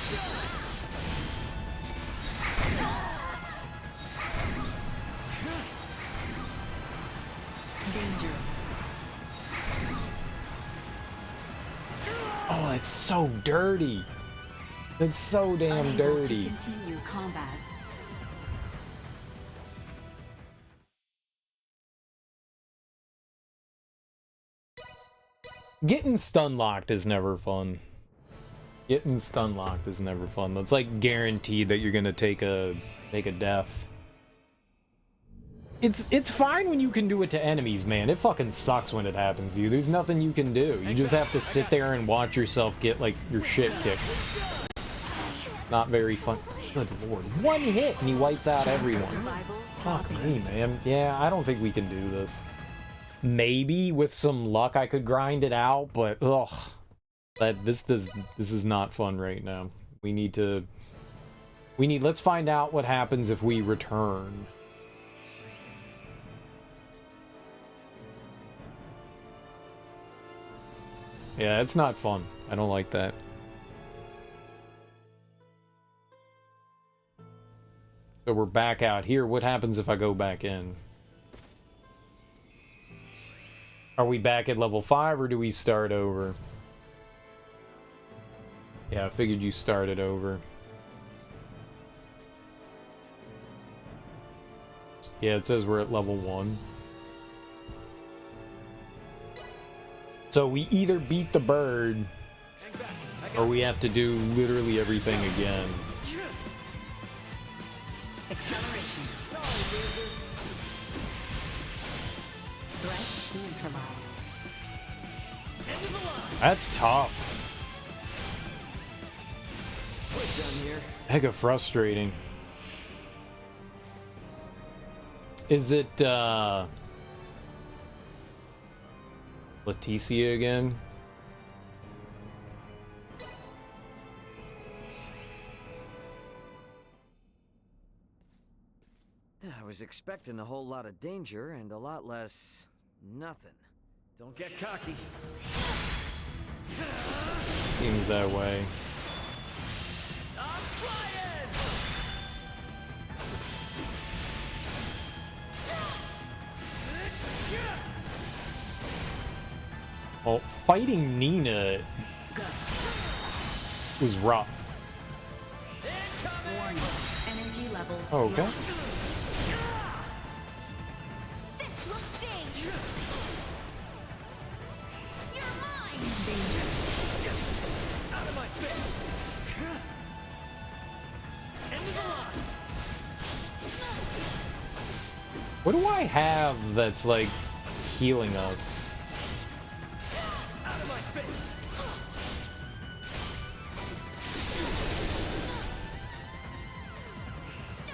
Danger. Oh, it's so dirty. It's so damn Unable dirty. to continue combat. Getting stun locked is never fun. Getting stun locked is never fun. That's like guaranteed that you're gonna take a death. It's fine when you can do it to enemies, man. It fucking sucks when it happens to you. There's nothing you can do. You just have to sit there and watch yourself get, like, your shit kicked. Not very fun. Good lord. One hit and he wipes out everyone. Fuck me, man. Yeah, I don't think we can do this. Maybe with some luck I could grind it out, but ugh. This is not fun right now. Let's find out what happens if we return. Yeah, it's not fun. I don't like that. So we're back out here. What happens if I go back in? Are we back at level 5 or do we start over? Yeah, I figured you started over. Yeah, it says we're at level 1. So we either beat the bird, or we have to do literally everything again. Acceleration. Threat neutralized. That's tough. Mega frustrating. Is it, Leticia again? I was expecting a whole lot of danger and a lot less nothing. Don't get cocky. Seems that way. I'm flying! Well, fighting Nina was rough. Warning. Energy levels. Oh, okay. low. This will sting! You're mine! Danger. Out of my face! End of the line! What do I have that's, like, healing us? Out of my face!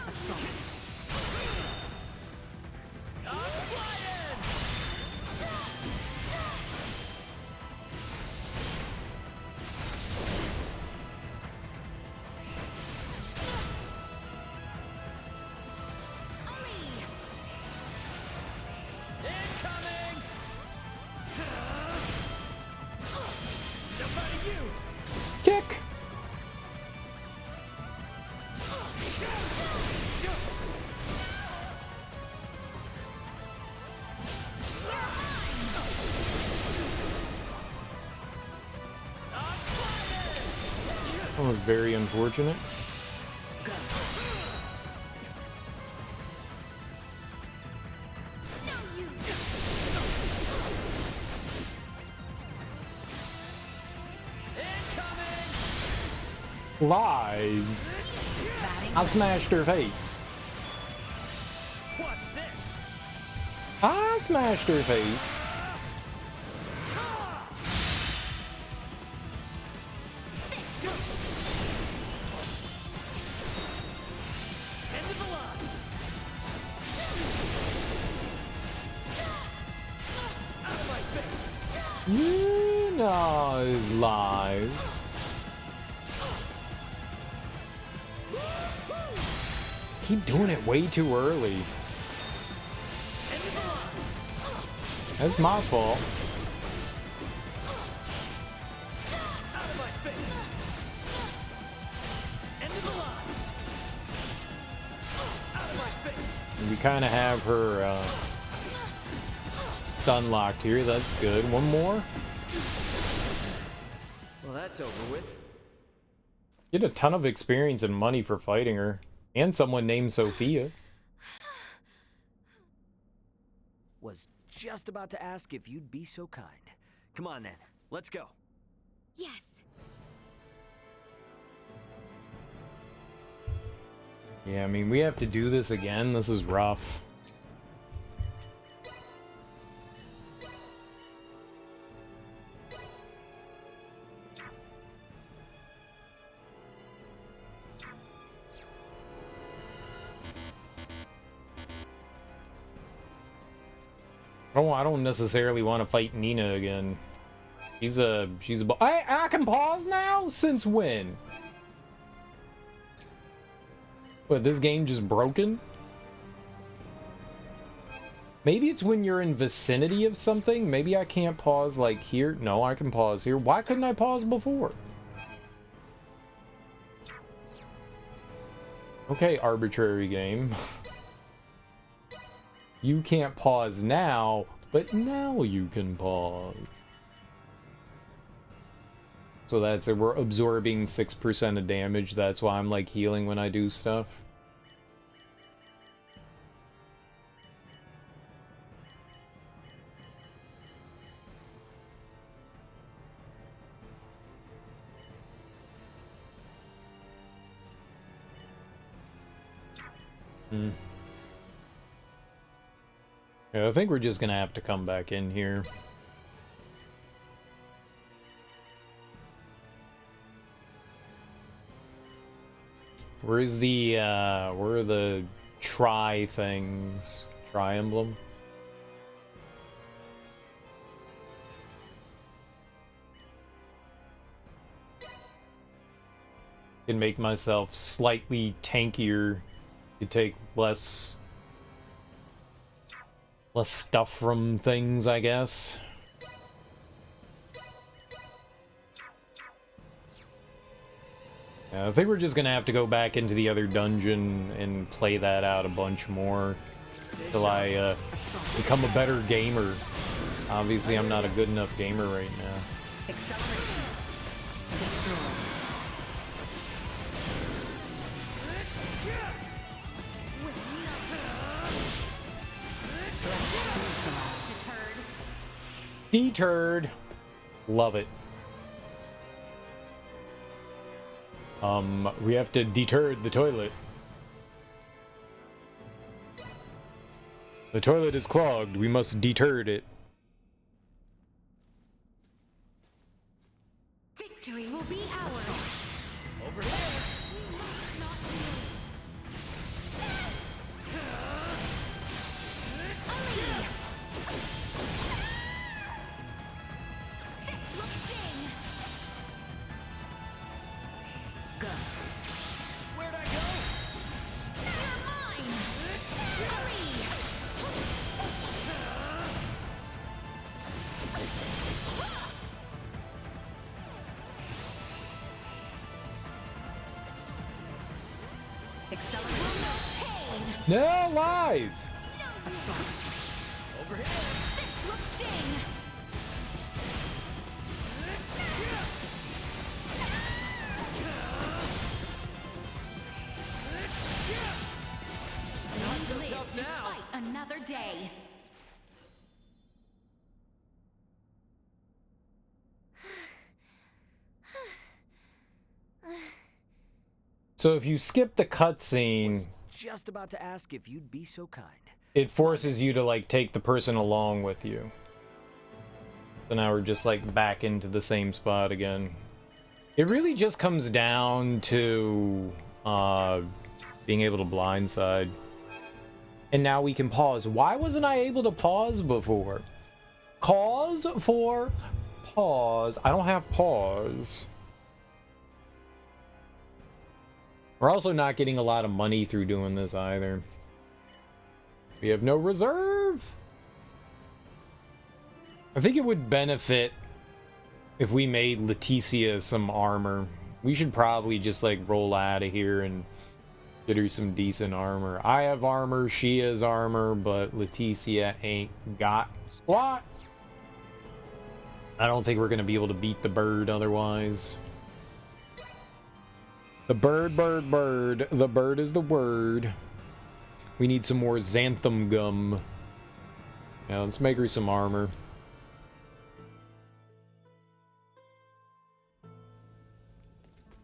Assault. I'm flying! Incoming! That was very unfortunate. Lies. I smashed her face. What's this? I smashed her face. End of the line. Out of my face. You know his lies. Keep doing it way too early. That's my fault. Out of my face. End of the line. Out of my face. We kind of have her stun locked here. That's good. One more. Well, that's over with. Get a ton of experience and money for fighting her. And someone named Sophia. Was just about to ask if you'd be so kind. Come on then, let's go. Yes. Yeah, I mean, we have to do this again. This is rough. I don't necessarily want to fight Nina again. She's a I can pause now? Since when? What, this game just broken? Maybe it's when you're in vicinity of something. Maybe I can't pause like here. No, I can pause here. Why couldn't I pause before? Okay, arbitrary game. You can't pause now, but now you can pause. So that's it. We're absorbing 6% of damage. That's why I'm like healing when I do stuff. Yeah, I think we're just gonna have to come back in here. Where's the, where are the tri things? Tri emblem? Can make myself slightly tankier to take less stuff from things, I guess. Yeah, I think we're just gonna have to go back into the other dungeon and play that out a bunch more till I become a better gamer. Obviously, I'm not a good enough gamer right now. Acceleration. Destroy. Deterred. Love it. We have to deter the toilet. The toilet is clogged. We must deter it. Victory will be ours. Over here. Where'd I go? You're mine. Accelerate. No lies. Assault. Over here. This will sting. Not to now. fight another day. So if you skip the cutscene, Just about to ask if you'd be so kind. it forces you to like take the person along with you. So now we're just like back into the same spot again. It really just comes down to being able to blindside. And now we can pause. Why wasn't I able to pause before? Cause for pause. I don't have pause. We're also not getting a lot of money through doing this either. We have no reserve. I think it would benefit if we made Leticia some armor. We should probably just like roll out of here and get her some decent armor. I have armor, she has armor, but Leticia ain't got squat. I don't think we're gonna be able to beat the bird otherwise. The bird, bird, bird. The bird is the word. We need some more xanthan gum. Yeah, let's make her some armor.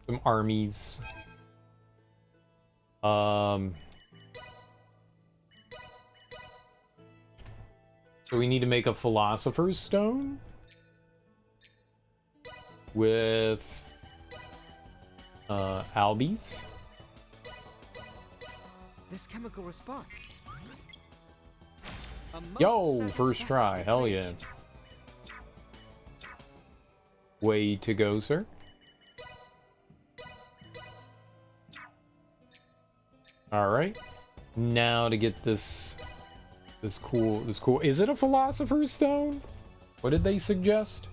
Some armies. So we need to make a philosopher's stone with albies. This chemical response. Yo, first try. Hell yeah. Way to go, sir. All right. Now to get this cool. Is it a philosopher's stone? What did they suggest?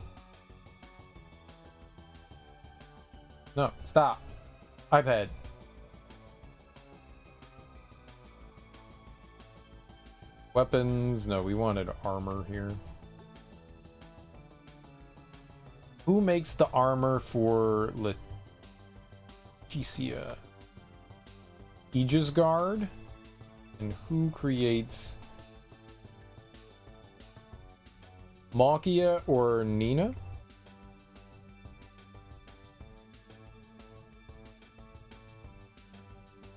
No, stop. iPad. Weapons. No, we wanted armor here. Who makes the armor for Leticia? Aegis Guard? And who creates Malkia or Nina?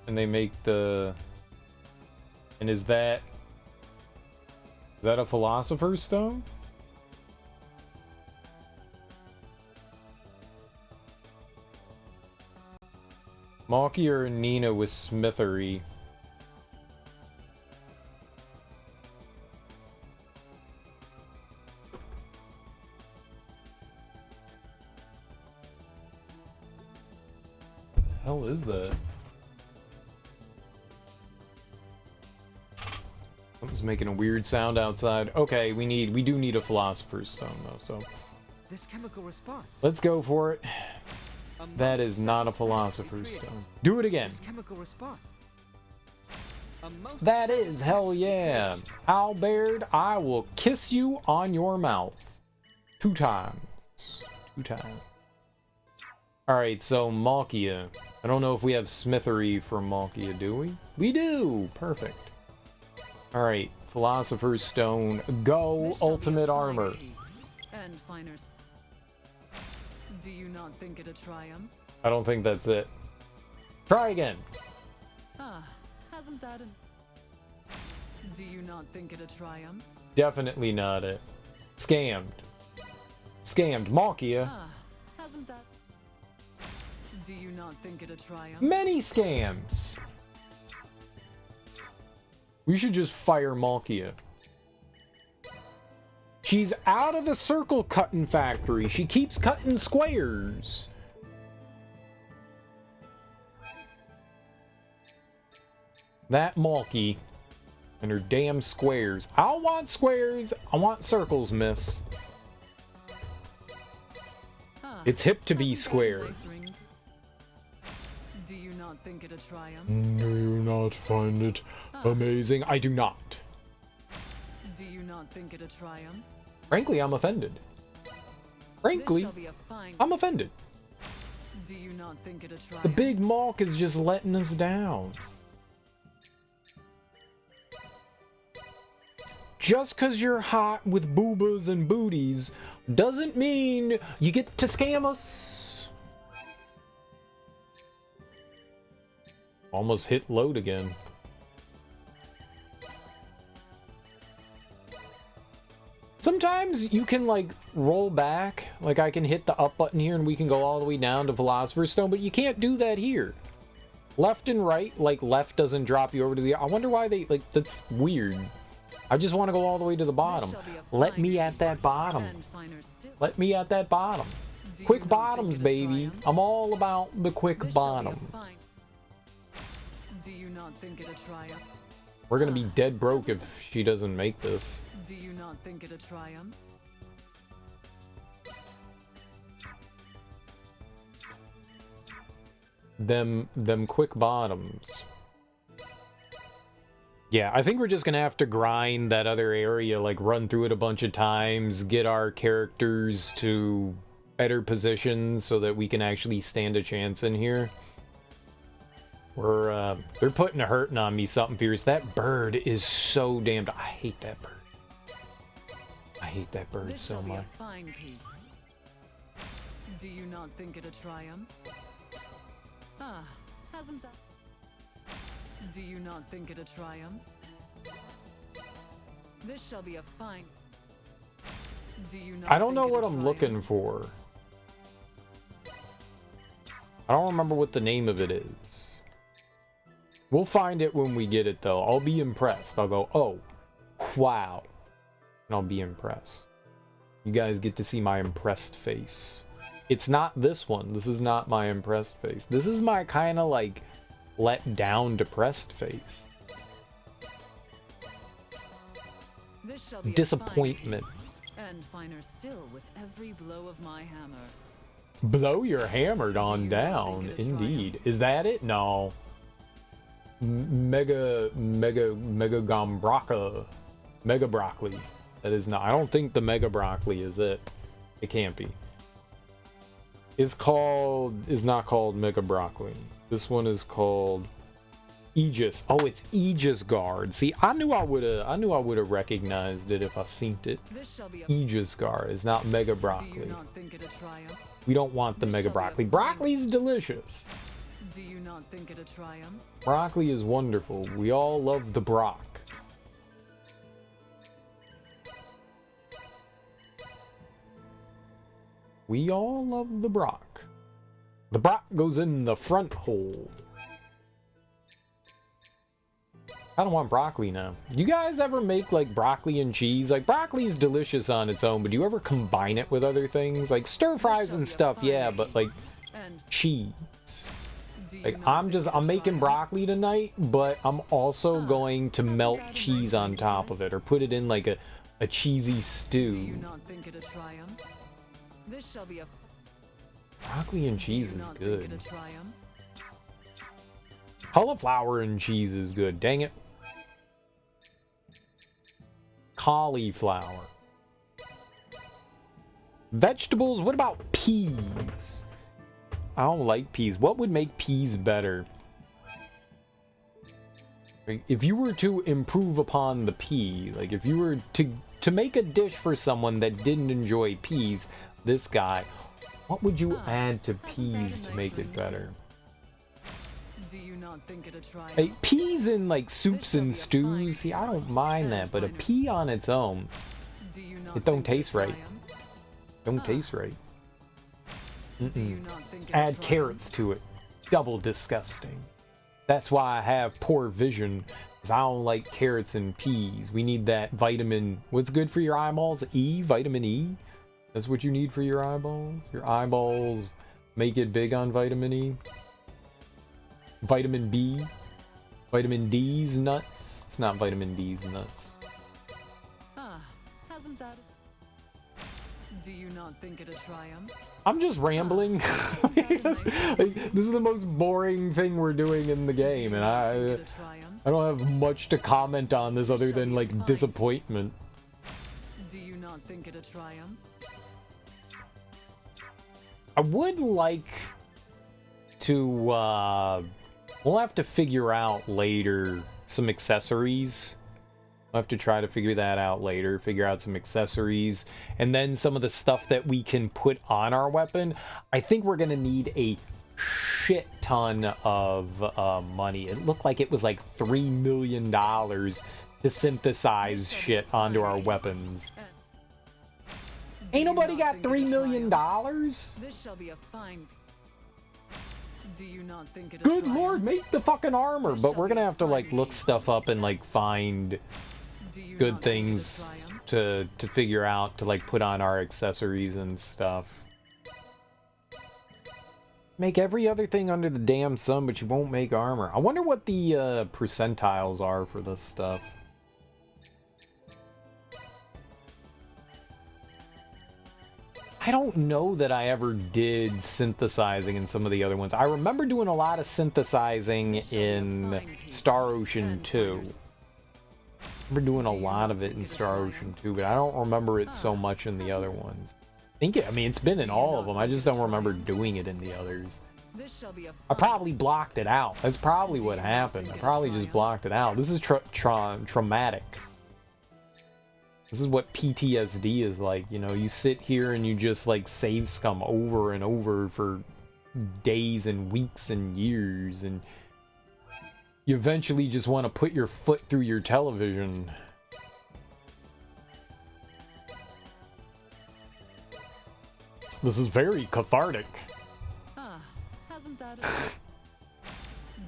And they make the... And is that a Philosopher's Stone? Malkia or Nina with Smithery? What the hell is that? Something's making a weird sound outside. Okay, we do need a Philosopher's Stone though, so This chemical response. let's go for it. That is not a Philosopher's Stone. Do it again. This chemical response. That is, hell yeah. Albert, I will kiss you on your mouth. 2 times. 2 times. Alright, so Malkia. I don't know if we have Smithery for Malkia, do we? We do! Perfect. Alright, Philosopher's Stone. Go, ultimate armor. And finers. Do you not think it a triumph? I don't think that's it. Try again. Ah, hasn't that Do you not think it a triumph? Definitely not it. Scammed. Scammed. Malkia. Ah, hasn't that Do you not think it a triumph? Many scams. We should just fire Malkia. She's out of the circle cutting factory. She keeps cutting squares. That Malky and her damn squares. I don't want squares. I want circles, miss. Ah, It's hip to be square. Do you not think it a triumph? Do you not find it amazing? I do not. Do you not think it a triumph? Frankly, I'm offended. Frankly, This shall be a fine... I'm offended. Do you not think it a triumph? The big Malk is just letting us down. just because you're hot with boobas and booties doesn't mean you get to scam us. Almost hit load again. Sometimes you can, like, roll back. Like, I can hit the up button here and we can go all the way down to Philosopher's Stone, but you can't do that here. Left and right, like, left doesn't drop you over to the... I wonder why they... Like, that's weird. I just want to go all the way to the bottom. Let me at that bottom. Let me at that bottom. Quick bottoms, baby. I'm all about the quick bottom. Do you not think it a triumph? We're gonna be dead broke if she doesn't make this. Do you not think it a triumph? Them quick bottoms. Yeah, I think we're just gonna have to grind that other area, like run through it a bunch of times, get our characters to better positions so that we can actually stand a chance in here. They're putting a hurting on me, something fierce. That bird is so damned... I hate that bird. I hate that bird so much. A fine piece. Do you not think it a triumph? Ah, hasn't that... Do you not think it a triumph? This shall be a fine... Do you not I don't know what I'm looking for. I don't remember what the name of it is. We'll find it when we get it, though. I'll be impressed. I'll go, oh, wow. And I'll be impressed. You guys get to see my impressed face. It's not this one. This is not my impressed face. This is my kind of, like, let down, depressed face. This shall be disappointment. And finer still with every blow of my hammer. Blow your hammered on down. Indeed. Is that it? No. Mega Gombraka. Mega Broccoli. That is not. I don't think the Mega Broccoli is it. It can't be. Is not called Mega Broccoli. This one is called Aegis. Oh, it's Aegis Guard. See, I knew I would have recognized it if I seen it. Aegis Guard is not Mega Broccoli. We don't want the Mega Broccoli. Broccoli's delicious. Do you not think it a triumph? Broccoli is wonderful. We all love the brock. We all love the brock. The brock goes in the front hole. I don't want broccoli now. You guys ever make like broccoli and cheese? Like broccoli is delicious on its own, but do you ever combine it with other things? Like stir fries and stuff, yeah, but like cheese. Like I'm making broccoli tonight, but I'm also going to melt cheese on top of it or put it in like a cheesy stew. Do you not think it a triumph? This shall be a broccoli and cheese is good. Cauliflower and cheese is good. Dang it. Cauliflower. Vegetables, what about peas? I don't like peas. What would make peas better? If you were to improve upon the pea, like if you were to make a dish for someone that didn't enjoy peas, this guy, what would you add to peas to make it better? Do you not think it a triumph? Hey, peas in like soups and stews, see, I don't mind that, but a pea on its own, it don't taste right. Don't taste right. Add carrots to it. Double disgusting. That's why I have poor vision, because I don't like carrots and peas. We need that vitamin. What's good for your eyeballs? E? Vitamin E? That's what you need for your eyeballs? Your eyeballs make it big on vitamin E? Vitamin B? Vitamin D's nuts? It's not vitamin D's nuts. Hasn't that... Do you not think it a triumph? I'm just rambling. Like, this is the most boring thing we're doing in the game, and I don't have much to comment on this other than like disappointment. Do you not think it a triumph? I would like to we'll have to figure out later some accessories We'll have to try to figure that out later, figure out some accessories, and then some of the stuff that we can put on our weapon. I think we're going to need a shit ton of money. It looked like it was like $3 million to synthesize shit onto our weapons. Ain't nobody got $3 million? This shall be a fine. Do you not think it? Good lord, make the fucking armor! But we're gonna have to like look stuff up and like find good things to figure out to like put on our accessories and stuff. Make every other thing under the damn sun, but you won't make armor. I wonder what the percentiles are for this stuff. I don't know that I ever did synthesizing in some of the other ones. I remember doing a lot of synthesizing in Star Ocean 2. I remember doing a lot of it in Star Ocean 2, but I don't remember it so much in the other ones. I mean, it's been in all of them. I just don't remember doing it in the others. I probably blocked it out. That's probably what happened. I probably just blocked it out. This is traumatic. This is what PTSD is like, you know, you sit here and you just like save scum over and over for days and weeks and years, and you eventually just want to put your foot through your television. This is very cathartic. Hasn't that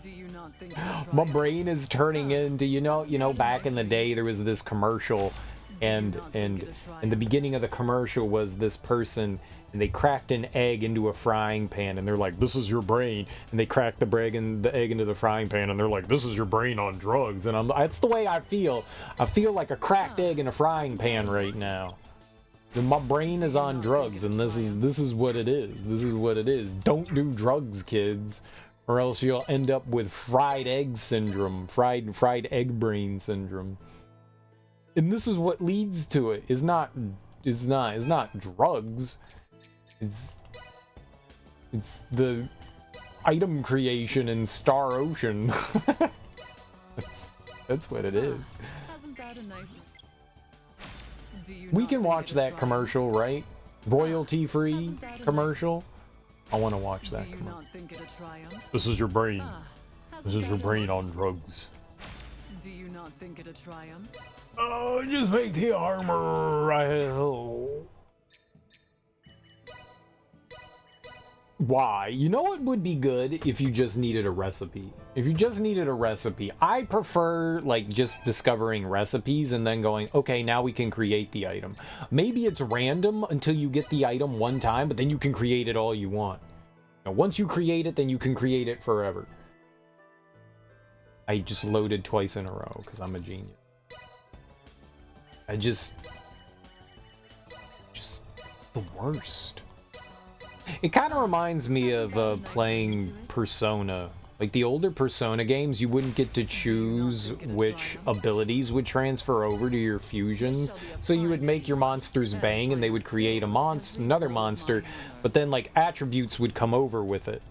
Do you not think my brain is turning into, you know, back in the day there was this commercial. And the beginning of the commercial was this person, and they cracked an egg into a frying pan, and they're like, "This is your brain." And they cracked the egg into the frying pan, and they're like, "This is your brain on drugs." And that's the way I feel. I feel like a cracked egg in a frying pan right now. My brain is on drugs, and this is what it is. This is what it is. Don't do drugs, kids, or else you'll end up with fried egg syndrome, fried egg brain syndrome. And this is what leads to it. It's not drugs. It's the item creation in Star Ocean. that's what it is. Hasn't that a nice? We can watch that commercial, right? Royalty-free commercial. I want to watch that commercial. This is your brain. This is your brain on drugs. Do you not think it a triumph? Oh, just make the armor. Why? You know what would be good if you just needed a recipe? If you just needed a recipe, I prefer like just discovering recipes and then going, okay, now we can create the item. Maybe it's random until you get the item one time, but then you can create it all you want. Now, once you create it, then you can create it forever. I just loaded twice in a row because I'm a genius. I just the worst. It kind of reminds me of playing Persona. Like the older Persona games, you wouldn't get to choose which abilities would transfer over to your fusions. So you would make your monsters bang and they would create another monster, but then like attributes would come over with it.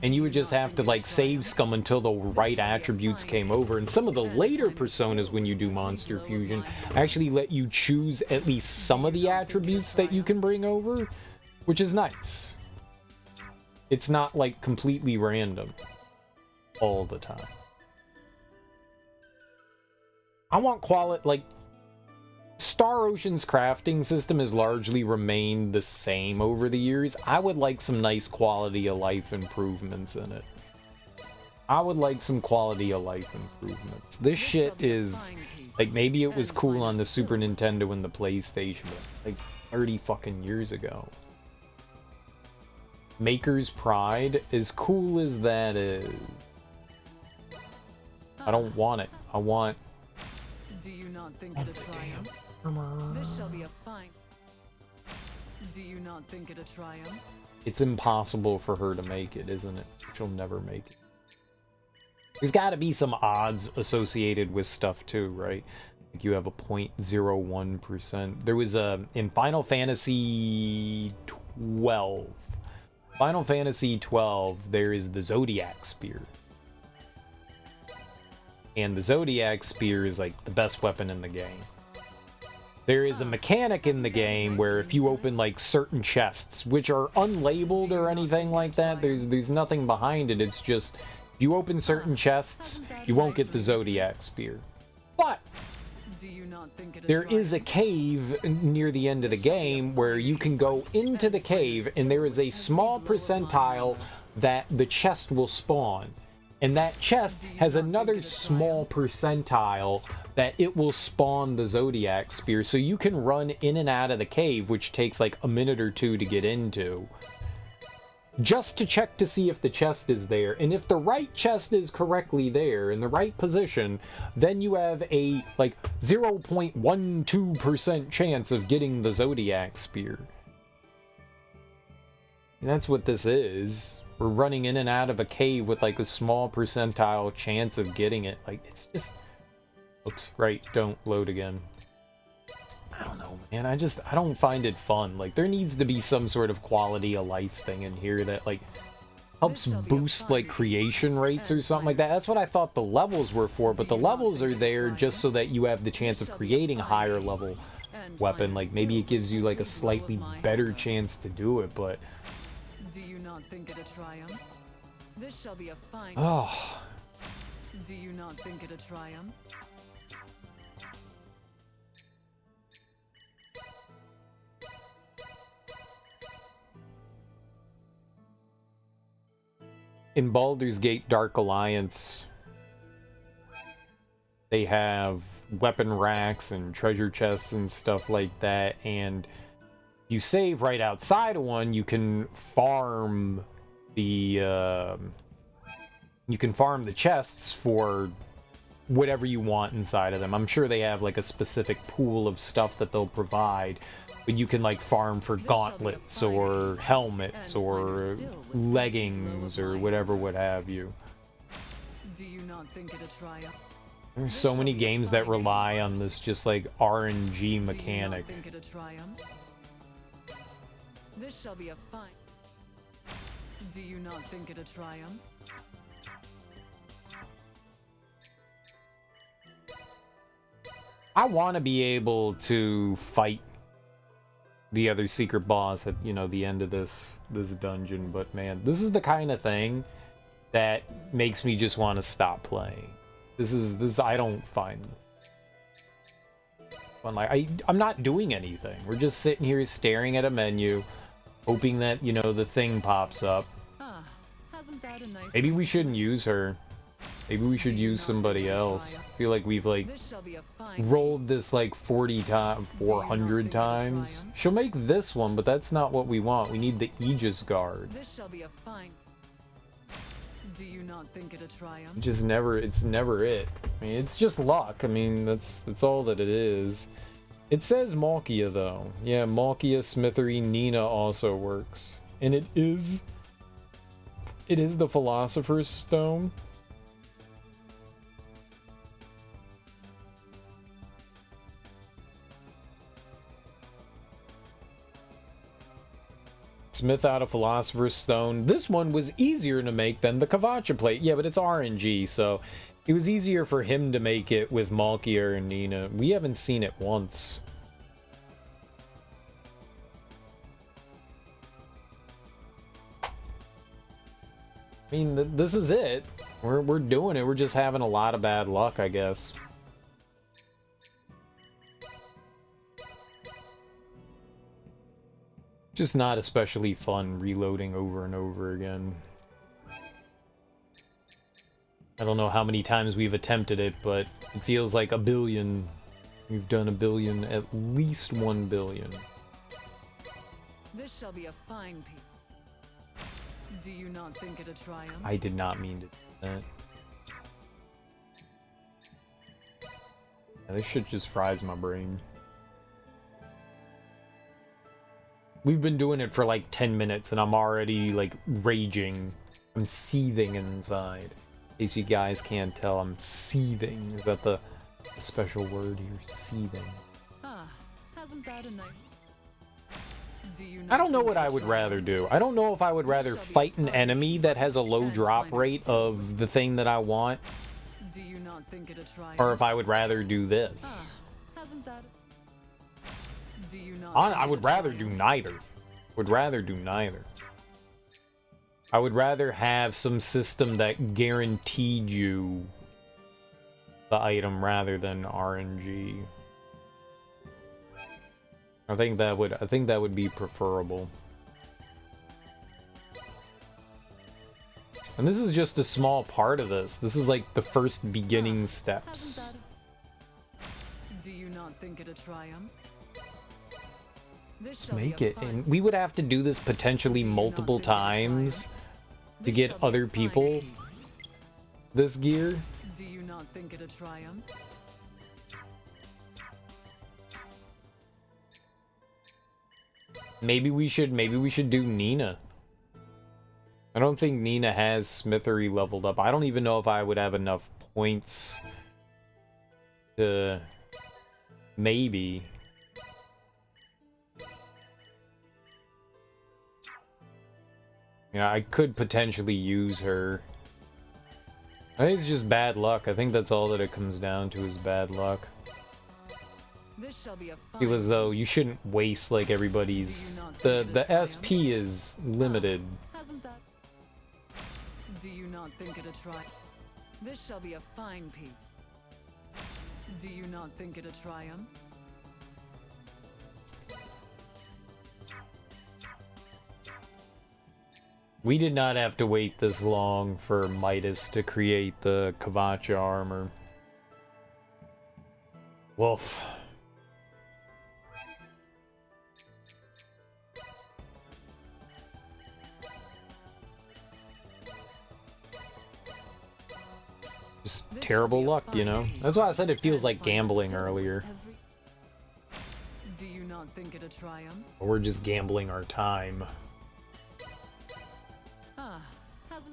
And you would just have to like save scum until the right attributes came over. And some of the later Personas, when you do Monster Fusion, actually let you choose at least some of the attributes that you can bring over, which is nice. It's not like completely random all the time. I want quality, like Star Ocean's crafting system has largely remained the same over the years. I would like some nice quality of life improvements in it. I would like some quality of life improvements. This shit is, like, maybe it was cool on the Super Nintendo and the PlayStation, but like 30 fucking years ago. Maker's Pride, as cool as that is, I don't want it. I want... Do you not think it a triumph? This shall be a fine. Do you not think it a triumph? It's impossible for her to make it, isn't it? She'll never make it. There's got to be some odds associated with stuff too, right? Like you have a 0.01%. There was in Final Fantasy 12. Final Fantasy 12, there is the Zodiac Spear. And the Zodiac Spear is like the best weapon in the game. There is a mechanic in the game where if you open like certain chests, which are unlabeled or anything like that, there's nothing behind it. It's just if you open certain chests, you won't get the Zodiac Spear. But there is a cave near the end of the game where you can go into the cave and there is a small percentile that the chest will spawn. And that chest has another small percentile that it will spawn the Zodiac Spear. So you can run in and out of the cave, which takes like a minute or two to get into, just to check to see if the chest is there. And if the right chest is correctly there in the right position, then you have a like 0.12% chance of getting the Zodiac Spear. And that's what this is. We're running in and out of a cave with like a small percentile chance of getting it. Like, it's just... Oops, right, don't load again. I don't know, man. I don't find it fun. Like, there needs to be some sort of quality of life thing in here that, like, helps boost, like, creation rates or something like that. That's what I thought the levels were for, but the levels are there just so that you have the chance of creating a higher level weapon. Like, maybe it gives you, like, a slightly better chance to do it, but... Do you not think it a triumph? This shall be a fine... Oh. Do you not think it a triumph? In Baldur's Gate Dark Alliance, they have weapon racks and treasure chests and stuff like that, and you save right outside of one, you can farm the chests for whatever you want inside of them. I'm sure they have like a specific pool of stuff that they'll provide, but you can like farm for gauntlets or helmets or leggings or whatever what have you. Do you not think it a triumph? There's so many games that rely on this just like RNG mechanic. Do you not think it a triumph? This shall be a fine... Do you not think it a triumph? I want to be able to fight the other secret boss at, you know, the end of this dungeon, but man, this is the kind of thing that makes me just want to stop playing. This I don't find this fun. Like, I'm not doing anything. We're just sitting here staring at a menu, hoping that, you know, the thing pops up. Hasn't that a nice... Maybe we shouldn't use her. Maybe we should use somebody else. I feel like we've like rolled this like 400 times. She'll make this one, but that's not what we want. We need the Aegis Guard. This shall be a fine... Do you not think it a triumph? It's never it. I mean, it's just luck. I mean, that's all that it is. It says Malkia though. Yeah, Malkia, Smithery, Nina also works. And it is the Philosopher's Stone. Smith out a Philosopher's Stone. This one was easier to make than the Kavacha plate. Yeah, but it's RNG, so it was easier for him to make it with Malkia and Nina. We haven't seen it once. I mean, this is it. We're doing it. We're just having a lot of bad luck, I guess. Just not especially fun reloading over and over again. I don't know how many times we've attempted it, but it feels like a billion. We've done a billion, at least 1 billion. This shall be a fine piece. Do you not think it a triumph? I did not mean to do that. Yeah, this shit just fries my brain. We've been doing it for like 10 minutes and I'm already like raging. I'm seething inside. In case you guys can't tell, I'm seething. Is that the special word here? Seething. Hasn't that a nice... I don't know what I would rather do. I don't know if I would rather fight an enemy that has a low drop rate of the thing that I want, Do you not think it a triumph? or if I would rather do this. Hasn't that? Do you not? I would rather do neither. Would rather do neither. I would rather have some system that guaranteed you the item rather than RNG. I think that would be preferable. And this is just a small part of this. This is like the first beginning steps. Do you not think it a triumt? Let's make it. And we would have to do this potentially multiple times to get other people this gear. Do you not think it a triumt? Maybe we should do Nina. I don't think Nina has Smithery leveled up. I don't even know if I would have enough points to maybe. Yeah, I could potentially use her. I think it's just bad luck. I think that's all that it comes down to is bad luck. This shall be a Feel as though you shouldn't waste like everybody's. The SP is limited. Hasn't that? Do you not think it a triumph? This shall be a fine piece. Do you not think it a triumph? We did not have to wait this long for Midas to create the Kavacha armor. Wolf. Just terrible luck, you know? That's why I said it feels like gambling earlier. Do you not think it a triumph? Or we're just gambling our time.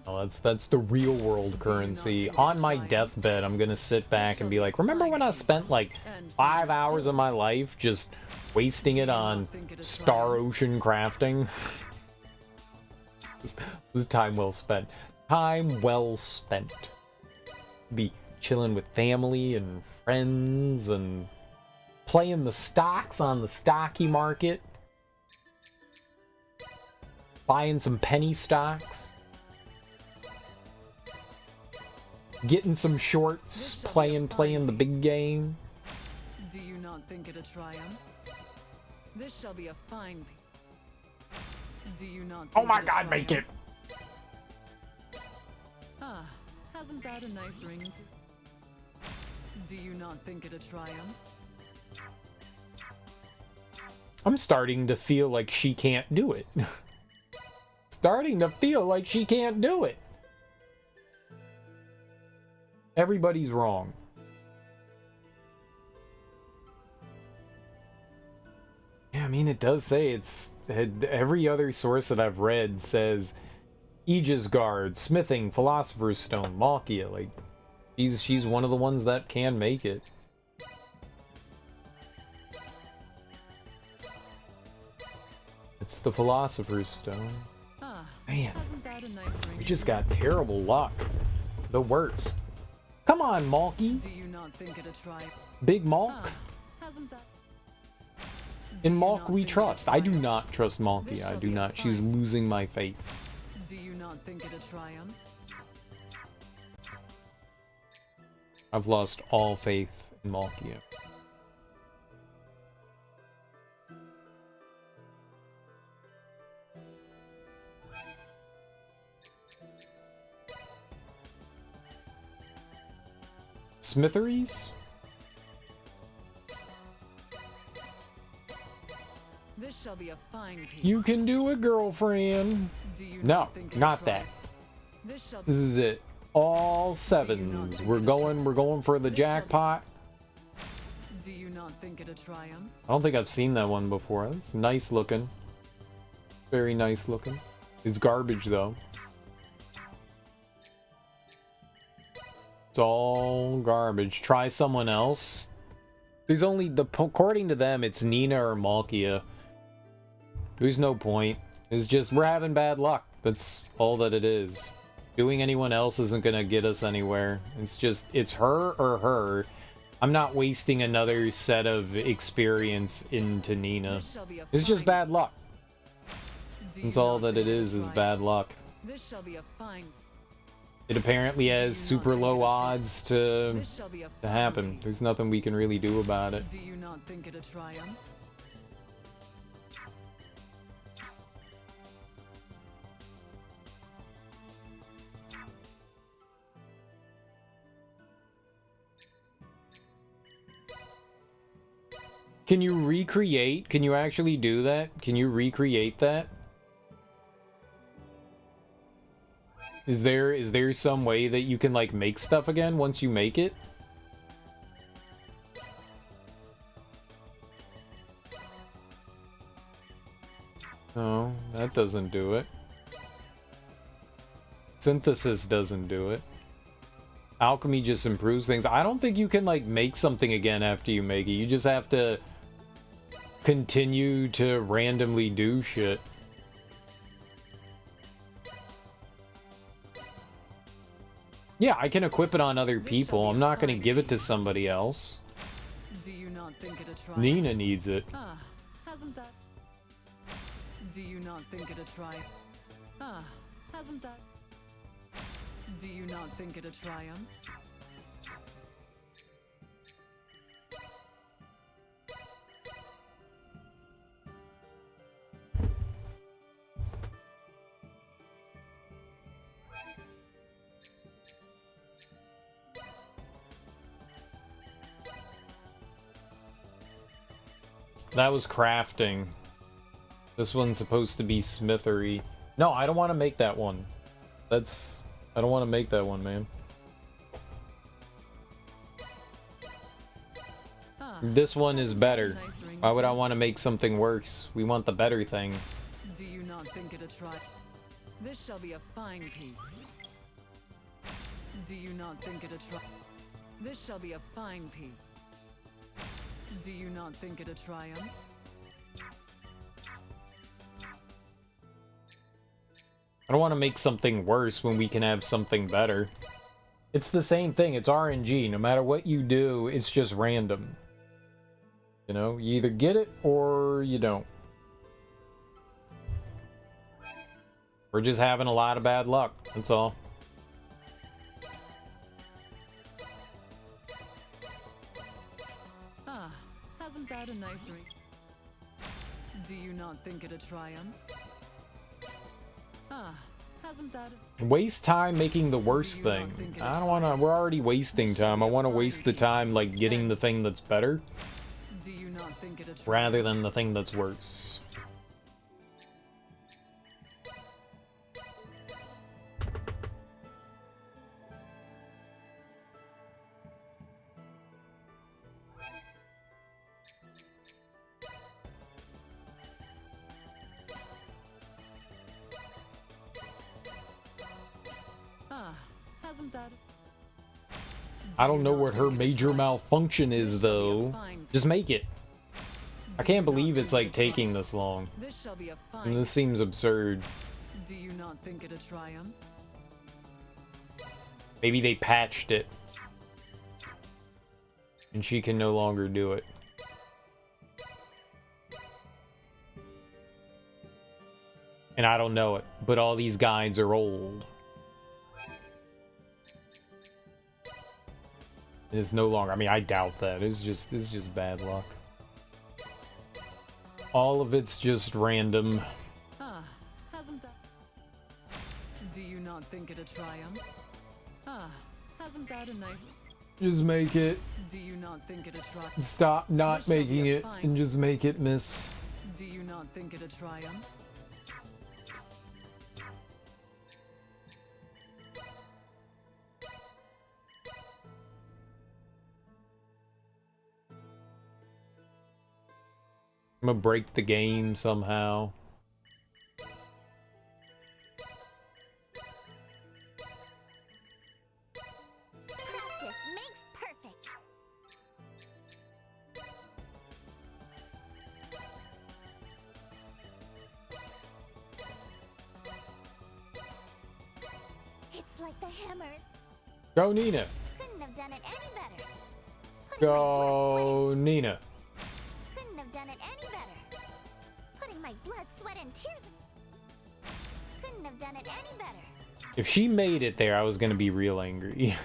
Oh, that's the real world currency. On my deathbed, I'm gonna sit back and be like, remember when I spent like 5 hours of my life just wasting it on Star Ocean crafting? It was time well spent. Time well spent. Be chilling with family and friends and playing the stocks on the stocky market. Buying some penny stocks. Getting some shorts, playing the big game. Do you not think it a triumph? This shall be a fine piece. Do you not think Oh my it a god, triumph? make it! Ah, hasn't that a nice ring to? Do you not think it a triumph? I'm starting to feel like she can't do it. Starting to feel like she can't do it. Everybody's wrong. Yeah, I mean, it does say every other source that I've read says Aegis Guard, Smithing, Philosopher's Stone, Malkia. Like, she's one of the ones that can make it. It's the Philosopher's Stone. Man, we just got terrible luck. The worst. Come on, Malky. Do you not think it a triumph? Big Malk. Hasn't that? In Malk we trust. I do not trust Malky. I do not. She's losing my faith. Do you not think it a triumph? I've lost all faith in Malkia. Smitheries? This shall be a fine piece. You can do it, girlfriend. No, not that. This is it. All sevens. We're going for the jackpot. Do you not think it a triumph? I don't think I've seen that one before. It's nice looking. Very nice looking. It's garbage though. It's all garbage. Try someone else. There's only according to them, it's Nina or Malkia. There's no point. It's just we're having bad luck. That's all that it is. Doing anyone else isn't gonna get us anywhere. It's just, it's her or her. I'm not wasting another set of experience into Nina. It's just bad luck. That's all that it is bad luck. This shall be a fine. It apparently has super low odds to happen. There's nothing we can really do about it. Do you not think it a triumph? Can you recreate? Can you actually do that? Can you recreate that? Is there some way that you can like make stuff again once you make it? No, that doesn't do it. Synthesis doesn't do it. Alchemy just improves things. I don't think you can like make something again after you make it. You just have to continue to randomly do shit. Yeah, I can equip it on other people. I'm not going to give it to somebody else. Do you not think it a triumph? Nina needs it. Ah, hasn't that? Do you not think it a triumph? Ah, hasn't that? Do you not think it a triumph? That was crafting. This one's supposed to be smithery. No, I don't want to make that one. That's... I don't want to make that one, man. This one is better. Why would I want to make something worse? We want the better thing. Do you not think it a triumph? This shall be a fine piece. Do you not think it a triumph? This shall be a fine piece. Do you not think it a triumph? I don't want to make something worse when we can have something better. It's the same thing. It's RNG. No matter what you do, it's just random. You know, you either get it or you don't. We're just having a lot of bad luck. That's all. Ah, hasn't that a nice ring? Do you not think it a triumph? Ah, hasn't that... Waste time making the worst thing. I don't want to... We're already wasting time. I want to waste the time, like, getting the thing that's better. Do you not think it a triumph? Rather than the thing that's worse. I don't know what her major malfunction is, though. Just make it. I can't believe it's, like, taking this long. And this seems absurd. Do you not think it a triumph? Maybe they patched it. And she can no longer do it. And I don't know it, but all these guides are old. It's no longer. I mean, I doubt that. It's just bad luck. All of it's just random. Ah, hasn't that? Do you not think it a triumph? Ah, hasn't that a nice? Just make it. Do you not think it a triumph? Stop not making it and just make it, miss. Do you not think it a triumph? I'm gonna break the game somehow. Practice makes perfect. It's hammer. Go, Nina. Couldn't have done it any better. Go, Nina. Couldn't have done it any better. Putting my blood, sweat, and tears. Couldn't have done it any better. If she made it there, I was gonna be real angry.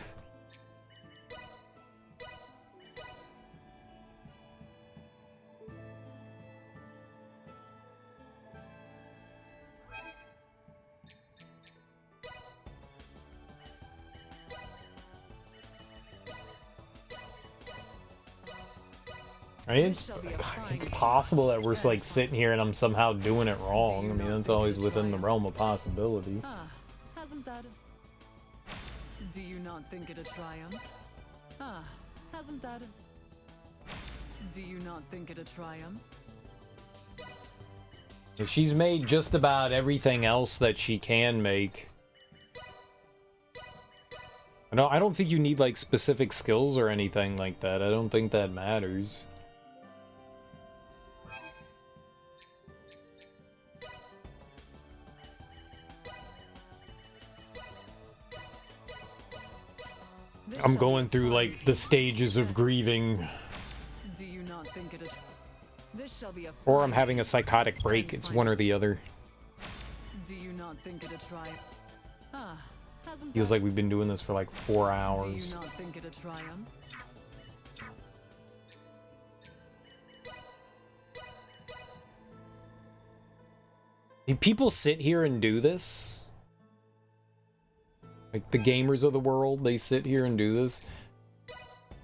I mean, it's possible that we're like sitting here and I'm somehow doing it wrong. I mean, that's always within the realm of possibility. Ah, hasn't that... Do you not think it a triumph? Ah, hasn't that... Do you not think it a triumph? She's made just about everything else that she can make. I don't think you need like specific skills or anything like that. I don't think that matters. I'm going through like the stages of grieving. Do you not think it a... This shall be a... Or I'm having a psychotic break. It's one or the other. Do you not think it a triumph? Ah, hasn't Feels that... like we've been doing this for like 4 Do hours. you not think it a triumph? People sit here and do this? Like the gamers of the world, they sit here and do this.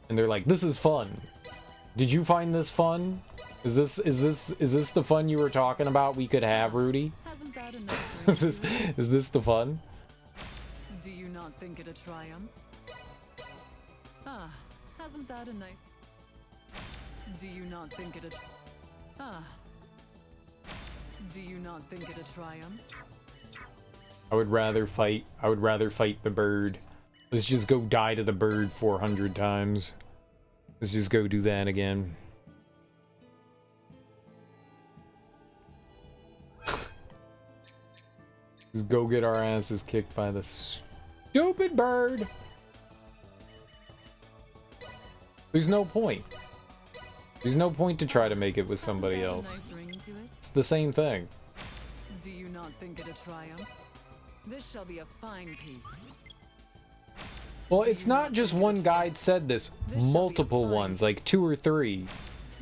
And they're like, this is fun. Did you find this fun? Is this the fun you were talking about we could have, Rudy? Hasn't that a nice is this the fun? Do you not think it a triumph? Ah, hasn't that a nice... Do you not think it a... Ah. Do you not think it a triumph? I would rather fight the bird. Let's just go die to the bird 400 times. Let's just go do that again. Just go get our asses kicked by the stupid bird. There's no point. There's no point to try to make it with somebody else. It's the same thing. Do you not think it a triumph? This shall be a fine piece. Well, it's not just one guide said this. Multiple ones, like 2 or 3,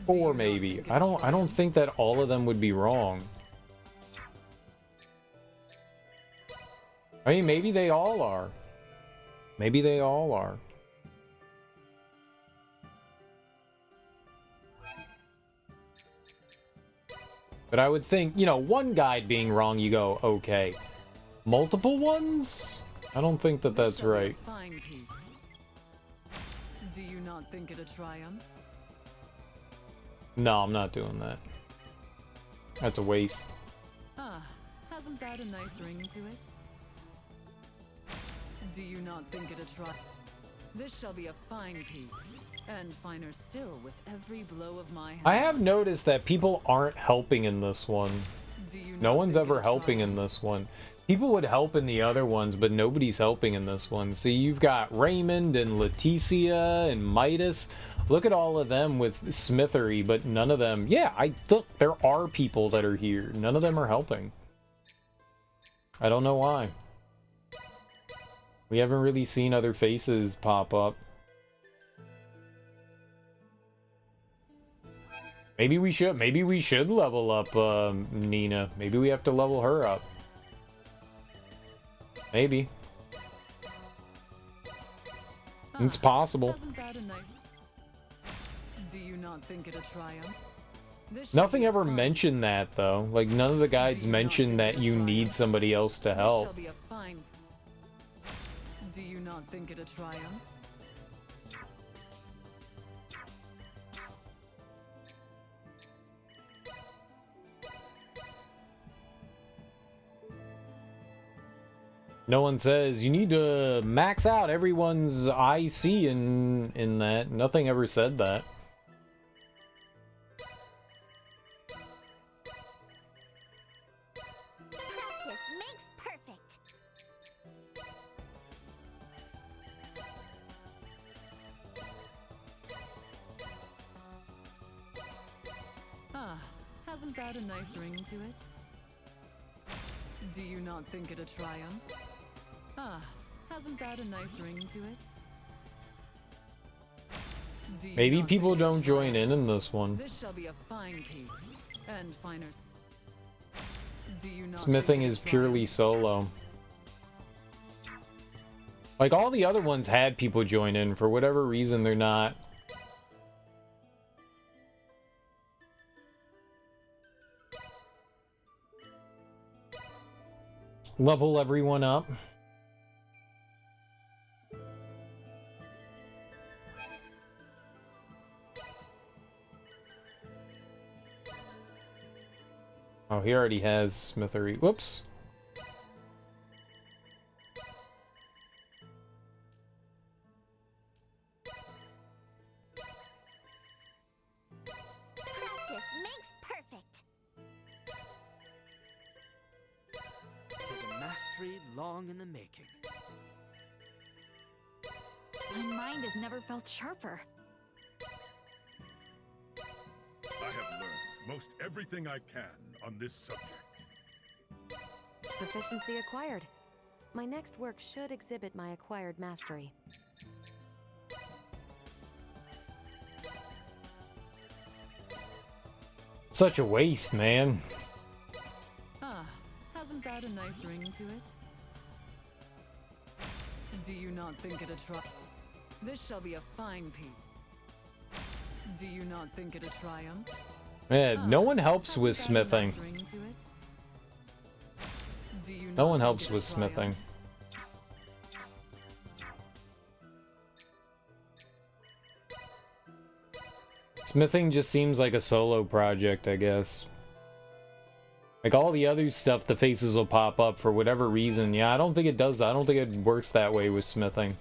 4 maybe. I don't think that all of them would be wrong. I mean, maybe they all are. Maybe they all are. But I would think, you know, one guide being wrong, you go, okay. Multiple ones? I don't think that that's right. Fine piece. Do you not think it a triumph? No, I'm not doing that. That's a waste. Ah, hasn't that a nice ring to it? Do you not think it a triumph? This shall be a fine piece, and finer still with every blow of my hand. I have noticed that people aren't helping in this one. No one's ever helping in this one. People would help in the other ones, but nobody's helping in this one. See, you've got Raymond and Leticia and Midas. Look at all of them with Smithery, but none of them... Yeah, look, there are people that are here. None of them are helping. I don't know why. We haven't really seen other faces pop up. Maybe we should level up Nina. Maybe we have to level her up. Maybe. It's possible. Do you not think it a triumph? Nothing ever mentioned that though. Like none of the guides mentioned that you need somebody else to help. Do you not think it a triumph? No one says you need to max out everyone's IC in that. Nothing ever said that. Practice makes perfect. Hasn't that a nice ring to it? Do you not think it a triumph? Ah, hasn't that a nice ring to it? Do you Maybe not people think it a don't join triumph? in this one. This shall be a fine piece, and finer. Do you not Smithing think it is a purely solo. Like, all the other ones had people join in. For whatever reason, they're not. Level everyone up. Oh, he already has smithery. Whoops. Practice makes perfect. Tis a mastery long in the making. My mind has never felt sharper. I have learned most everything I can on this subject. Proficiency acquired. My next work should exhibit my acquired mastery. Such a waste, man. Ah, hasn't that a nice ring to it? Do you not think it a triumph? This shall be a fine piece. Do you not think it a triumph? Yeah, no one helps with smithing. No one helps with smithing. Smithing just seems like a solo project, I guess. Like all the other stuff, the faces will pop up for whatever reason. Yeah, I don't think it does. I don't think it works that way with smithing.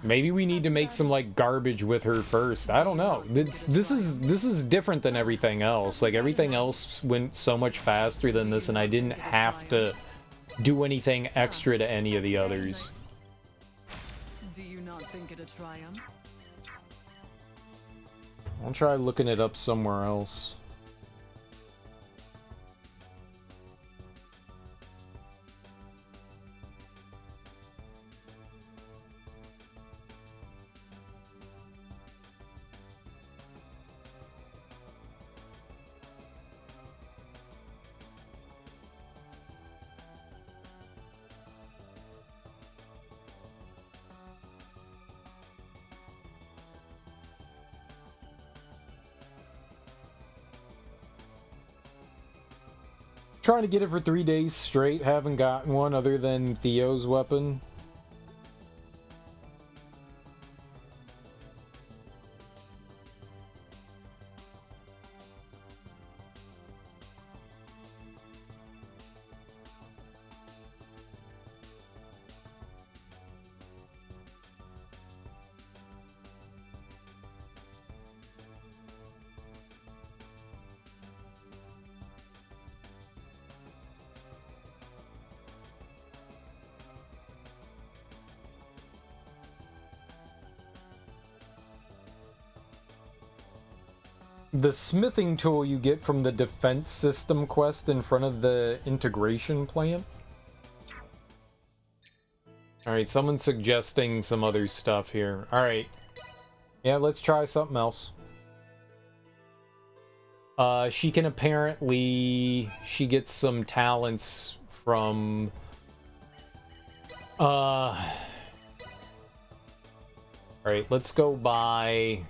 Maybe we need to make some like garbage with her first. I don't know. This is different than everything else. Like everything else went so much faster than this, and I didn't have to do anything extra to any of the others. Do you not think it a triumph? I'll try looking it up somewhere else. Trying to get it for 3 days straight, haven't gotten one other than Theo's weapon. The smithing tool you get from the defense system quest in front of the integration plant. Alright, someone's suggesting some other stuff here. Alright. Yeah, let's try something else. She can apparently... She gets some talents from... Alright, let's go by...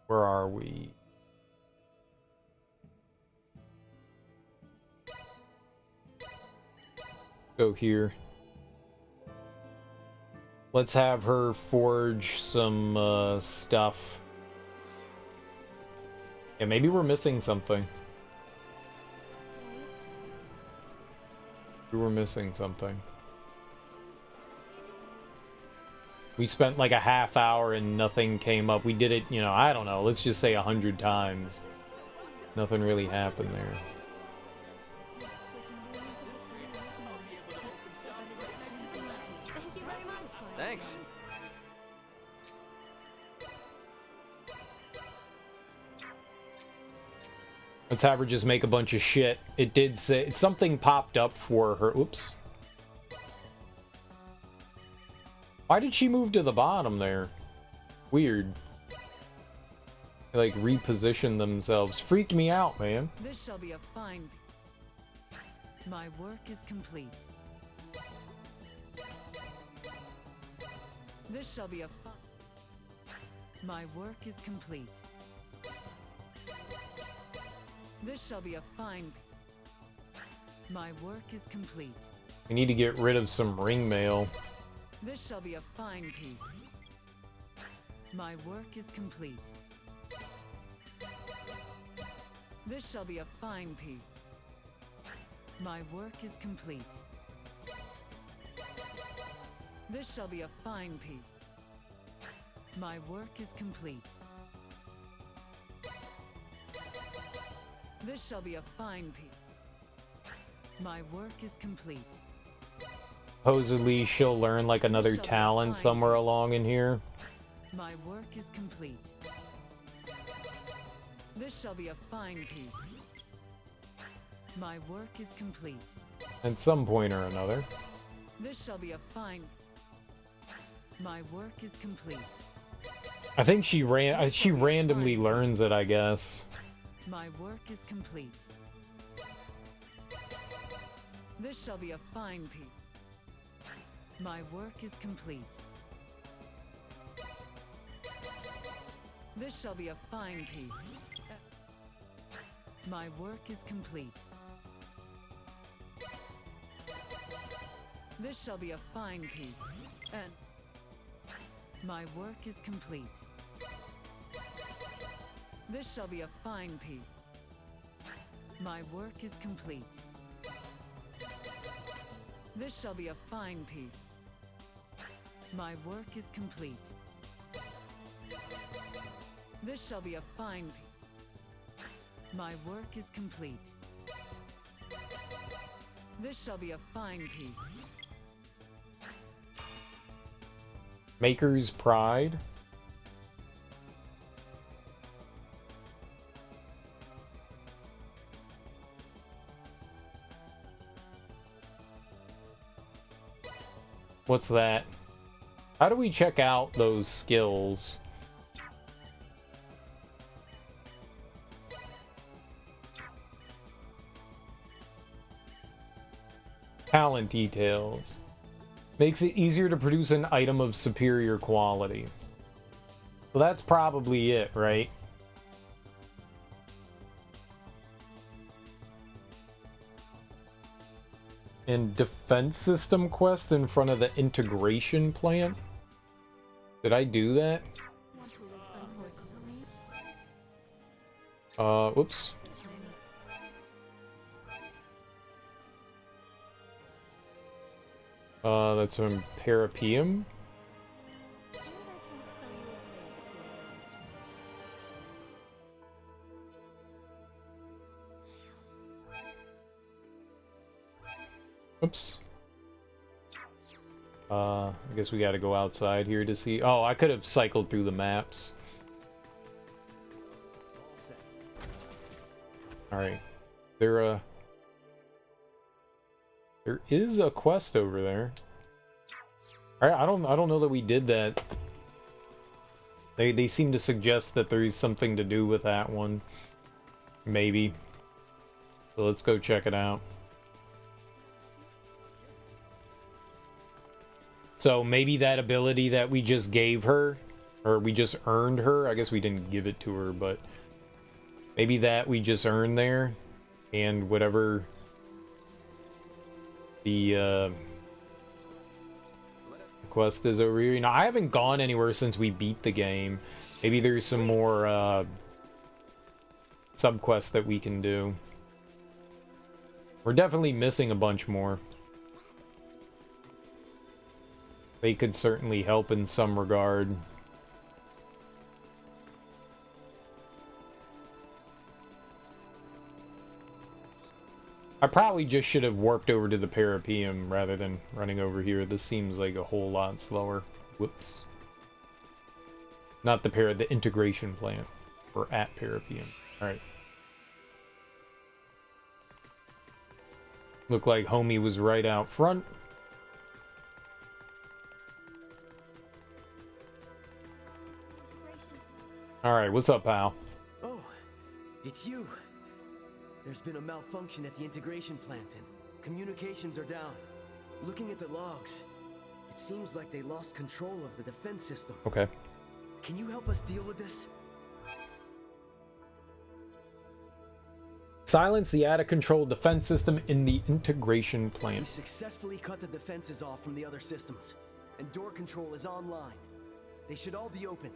Where are we? Go here. Let's have her forge some stuff. Yeah, maybe we're missing something. We were missing something. We spent like a half hour and nothing came up. We did it, you know, I don't know, let's just say 100 times. Nothing really happened there. Thanks. Let's have her just make a bunch of shit. It did say something popped up for her. Oops. Why did she move to the bottom there? Weird. They, like, reposition themselves. Freaked me out, man. This shall be a fine. My work is complete. This shall be a fine. My work is complete. This shall be a fine. My work is complete. We need to get rid of some ring mail. This shall be a fine piece. My work is complete. This shall be a fine piece. My work is complete. This shall be a fine piece. My work is complete. This shall be a fine piece. My work is complete. Supposedly she'll learn like another talent somewhere along in here. My work is complete. This shall be a fine piece. My work is complete. At some point or another. This shall be a fine. My work is complete. I think she randomly learns it, I guess. My work is complete. This shall be a fine piece. My work is complete. This shall be a fine piece. My work is complete. This shall be a fine piece. And my work is complete. This shall be a fine piece. My work is complete. This shall be a fine piece. My work is complete. This shall be a fine piece. My work is complete. This shall be a fine piece. Maker's Pride. What's that? How do we check out those skills? Talent details. Makes it easier to produce an item of superior quality. So that's probably it, right? And defense system quest in front of the integration plant? Did I do that? Whoops. That's from Parapeum. Oops. I guess we gotta go outside here to see. Oh, I could have cycled through the maps. Alright. There is a quest over there. Alright, I don't know that we did that. They seem to suggest that there is something to do with that one. Maybe. So let's go check it out. So maybe that ability that we just gave her, or we just earned her, I guess we didn't give it to her, but maybe that we just earned there, and whatever the quest is over here. You know, I haven't gone anywhere since we beat the game. Maybe there's some more subquests that we can do. We're definitely missing a bunch more. They could certainly help in some regard. I probably just should have warped over to the Parapeum rather than running over here. This seems like a whole lot slower. Whoops. Not the integration plant. We're at Parapeum. Alright. Looked like homie was right out front. Alright, what's up, pal? Oh, it's you. There's been a malfunction at the integration plant and communications are down. Looking at the logs, it seems like they lost control of the defense system. Okay. Can you help us deal with this? Silence the out-of-control defense system in the integration We plant. successfully cut the defenses off from the other systems, and door control is online. They should all be open.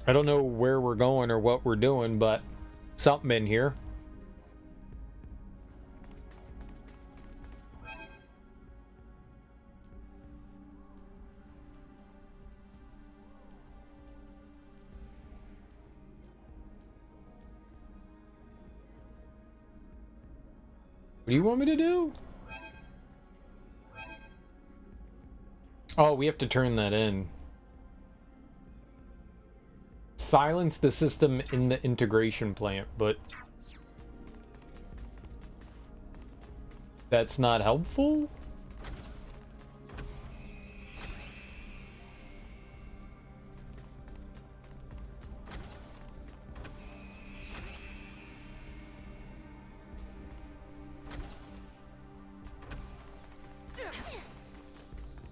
I don't know where we're going or what we're doing, but something in here. What do you want me to do? Oh, we have to turn that in. Silence the system in the integration plant, but that's not helpful?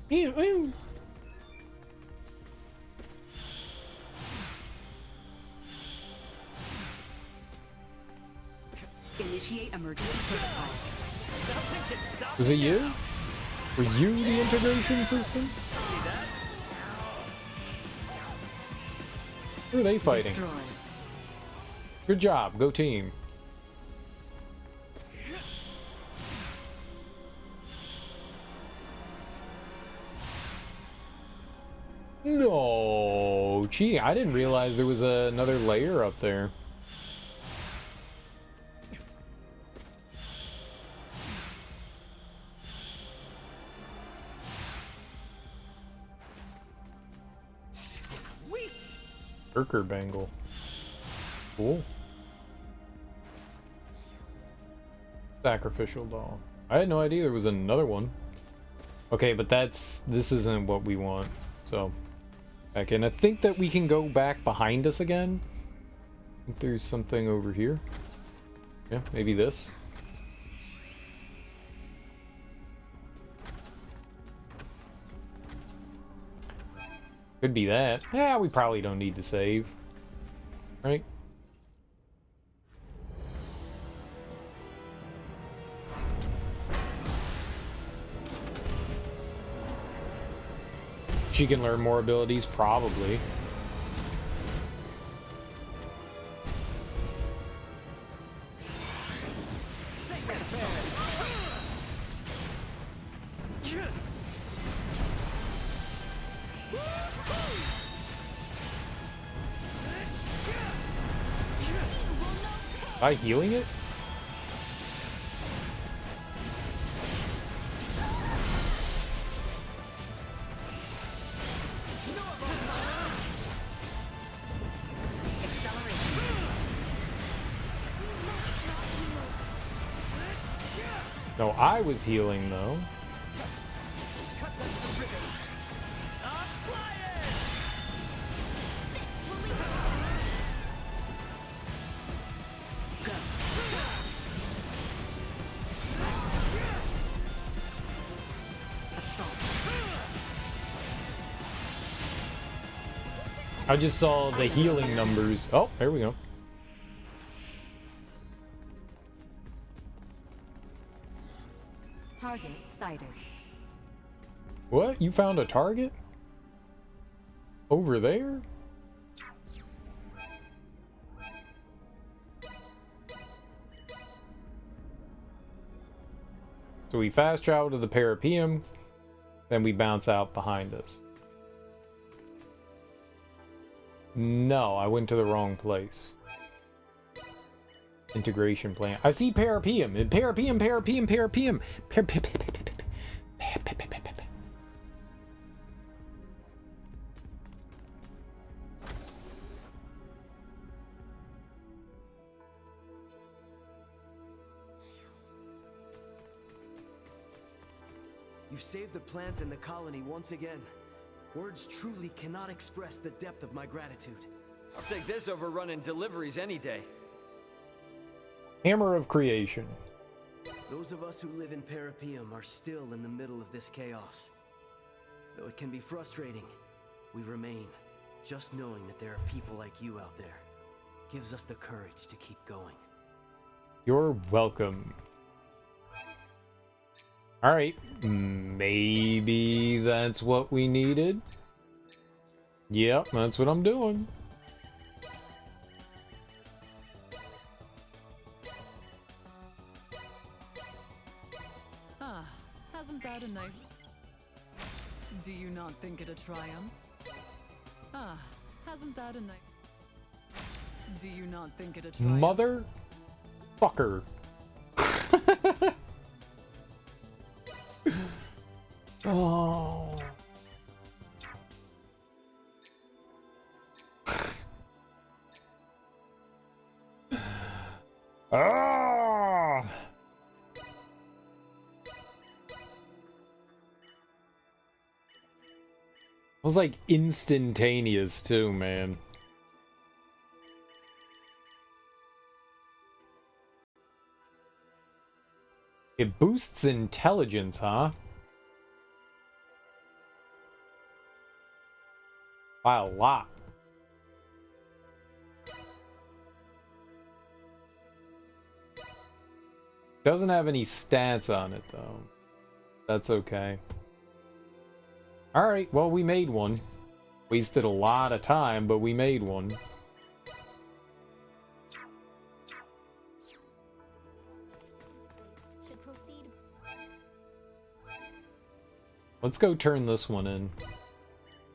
Ew. Initiate emergency protocols. Was it you? Were you the integration system? See that? Who are they fighting? Destroy. Good job, go team. No, gee, I didn't realize there was another layer up there. Sweet. Urker Bangle. Cool. Sacrificial doll. I had no idea there was another one. Okay, but this isn't what we want. So, back in. I think that we can go back behind us again. I think there's something over here. Yeah, maybe this. Could be that. Yeah, we probably don't need to save. Right? She can learn more abilities, probably. Am I healing it? No, I was healing though. I just saw the healing numbers. Oh, there we go. Target sighted. What? You found a target? Over there? So we fast travel to the Parapeum, then we bounce out behind us. No, I went to the wrong place. Integration plant. I see Parapeum. Parapeum. You've saved the plant and the colony once again. Words truly cannot express the depth of my gratitude. I'll take this over running deliveries any day. Hammer of Creation. Those of us who live in Parapeum are still in the middle of this chaos. Though it can be frustrating, we remain. Just knowing that there are people like you out there gives us the courage to keep going. You're welcome. Alright, maybe that's what we needed. Yep, that's what I'm doing. Ah, hasn't that a nice... Do you not think it a triumph? Ah, hasn't that a nice... Do you not think it a triumph? Motherfucker. Oh. Ah. It was like instantaneous too, man. It boosts intelligence, huh? By a lot. Doesn't have any stats on it, though. That's okay. Alright, well, we made one. Wasted a lot of time, but we made one. Should proceed. Let's go turn this one in.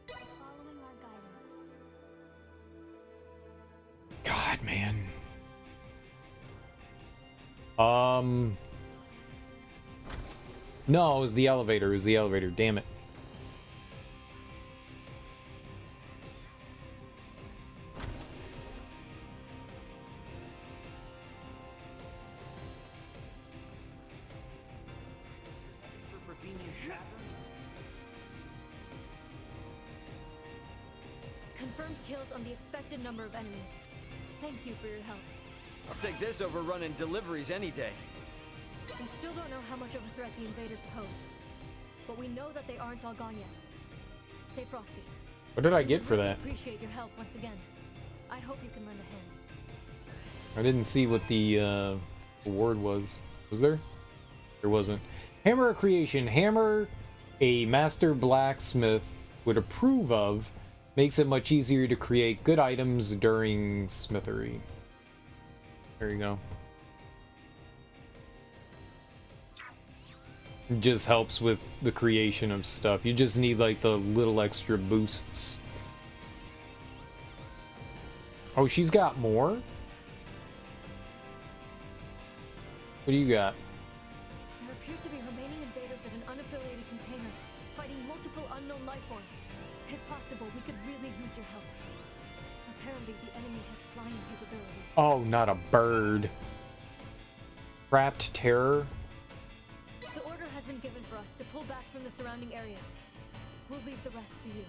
Following our guidance. God, man. No, it was the elevator. It was the elevator. Damn it. Confirmed kills on the expected number of enemies. Thank you for your help. I'll take this over running deliveries any day. We still don't know how much of a threat the invaders pose, but we know that they aren't all gone yet. Say, Frosty. What did I get for really that? Appreciate your help once again. I hope you can lend a hand. I didn't see what the award was. Was there? There wasn't. Hammer of Creation. Hammer a master blacksmith would approve of. Makes it much easier to create good items during smithery. There you go. It just helps with the creation of stuff. You just need like the little extra boosts. Oh, she's got more? What do you got? There appear to be remaining invaders at an unaffiliated container, fighting multiple unknown life forms. If possible, we could really use your help. Apparently, the enemy has flying capabilities. Oh, not a bird. Trapped terror? The order has been given for us to pull back from the surrounding area. We'll leave the rest to you.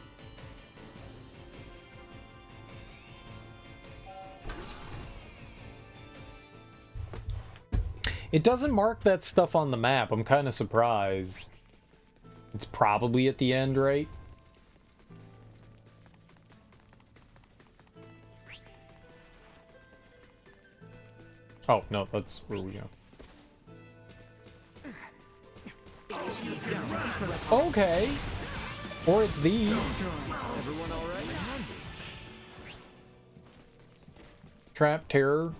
It doesn't mark that stuff on the map. I'm kind of surprised. It's probably at the end, right? Oh, no, that's where we go. Okay. Or it's these. Everyone all right? Trap terror.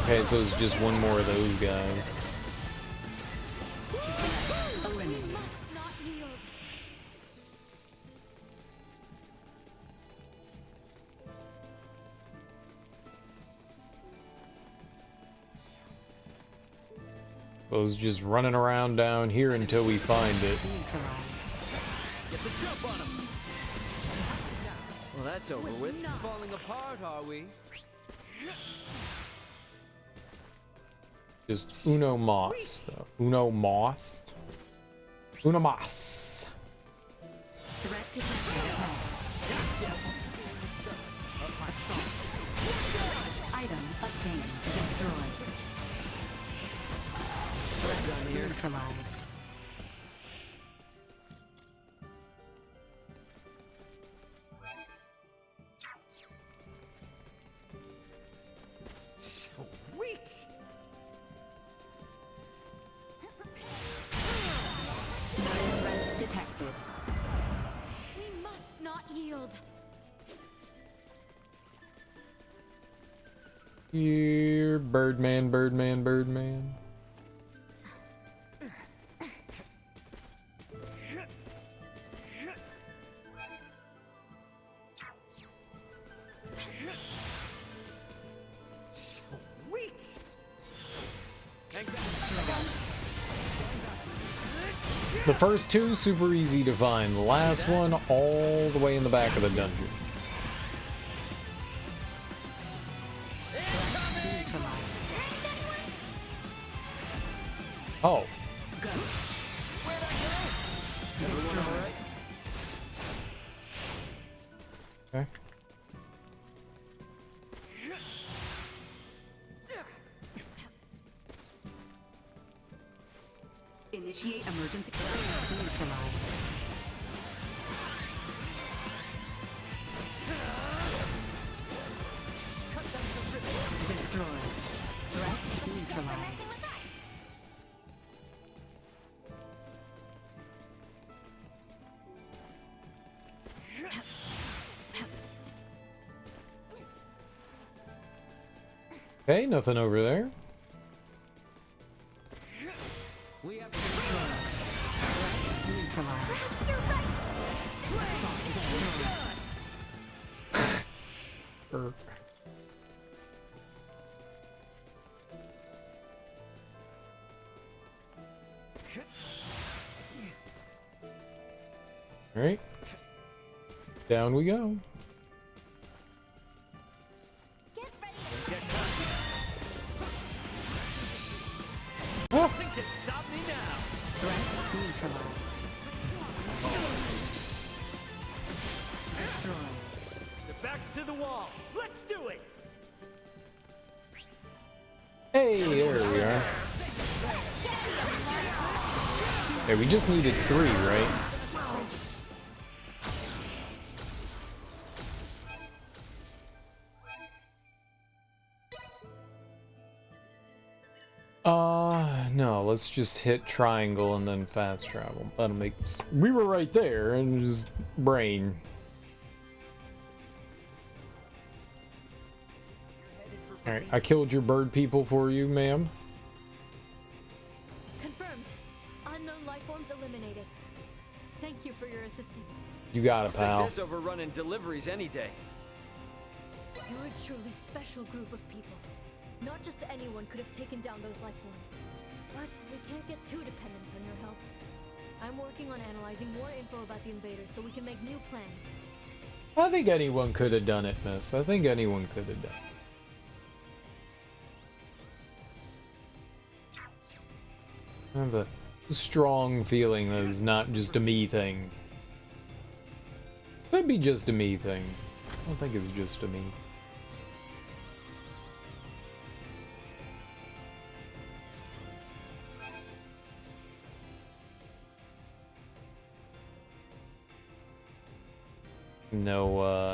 Okay, so it's just one more of those guys. So it's just running around down here until we find it. Get the jump on him. Well, that's over with. Falling apart, are we? Just Uno Moss. Uno Moss. Uno Moss. Threat detected. Assault. Item obtained. Destroyed. Threat neutralized. Sweet! No threats detected. We must not yield. Here, Birdman, Birdman, Birdman. Sweet! The first two, super easy to find. The last one, all the way in the back of the dungeon. Oh. Okay. Initiate emergency. Neutralized. Destroyed. Threat neutralized. Okay, nothing over there. We have Neutralized. All right. Down we go. Nothing can stop me now. Threat neutralized. Destroyed. The back's to the wall. Let's do it. Hey, there we are. Hey, we just needed 3, right? No, let's just hit triangle and then fast travel. That'll make... We were right there, and just brain. Alright, I killed your bird people for you, ma'am. Confirmed. Unknown life forms eliminated. Thank you for your assistance. You got it, Take pal. this over running deliveries any day. You're a truly special group of people. Not just anyone could have taken down those life forms. But we can't get too dependent on your help. I'm working on analyzing more info about the invaders so we can make new plans. I think anyone could have done it, miss. I think anyone could have done it. I have a strong feeling that it's not just a me thing. Could be just a me thing. I don't think it's just a me.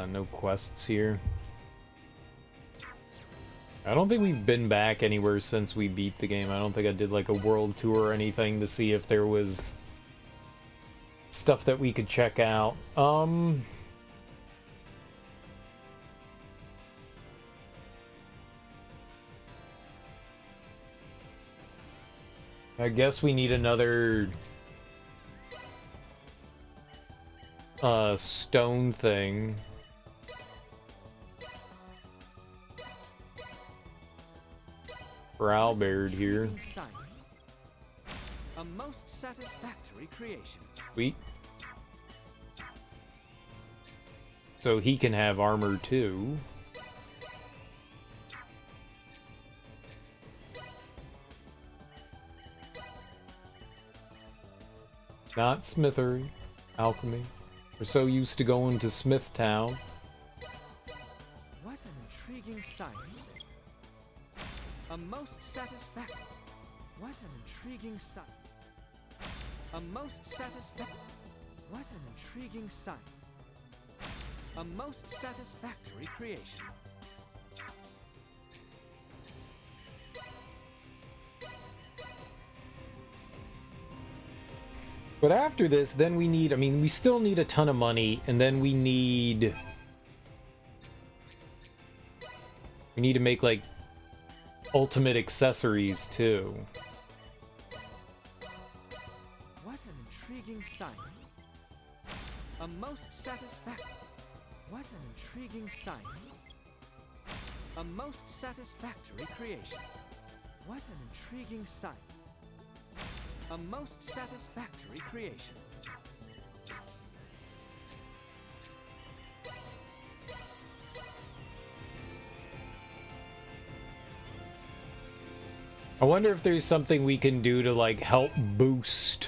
No quests here. I don't think we've been back anywhere since we beat the game. I don't think I did like a world tour or anything to see if there was stuff that we could check out. I guess we need another stone thing. For Albert here. A most satisfactory creation. Sweet. So he can have armor too. Not smithery, alchemy. We're so used to going to Smithtown. What an intriguing science. A most satisfactory. What an intriguing science. A most satisfactory. What an intriguing science. A most satisfactory creation. But after this, then we need, I mean, we still need a ton of money, and then we need to make, like, ultimate accessories, too. What an intriguing science. A most satisfactory. What an intriguing science. A most satisfactory creation. What an intriguing science. A most satisfactory creation. I wonder if there's something we can do to, like, help boost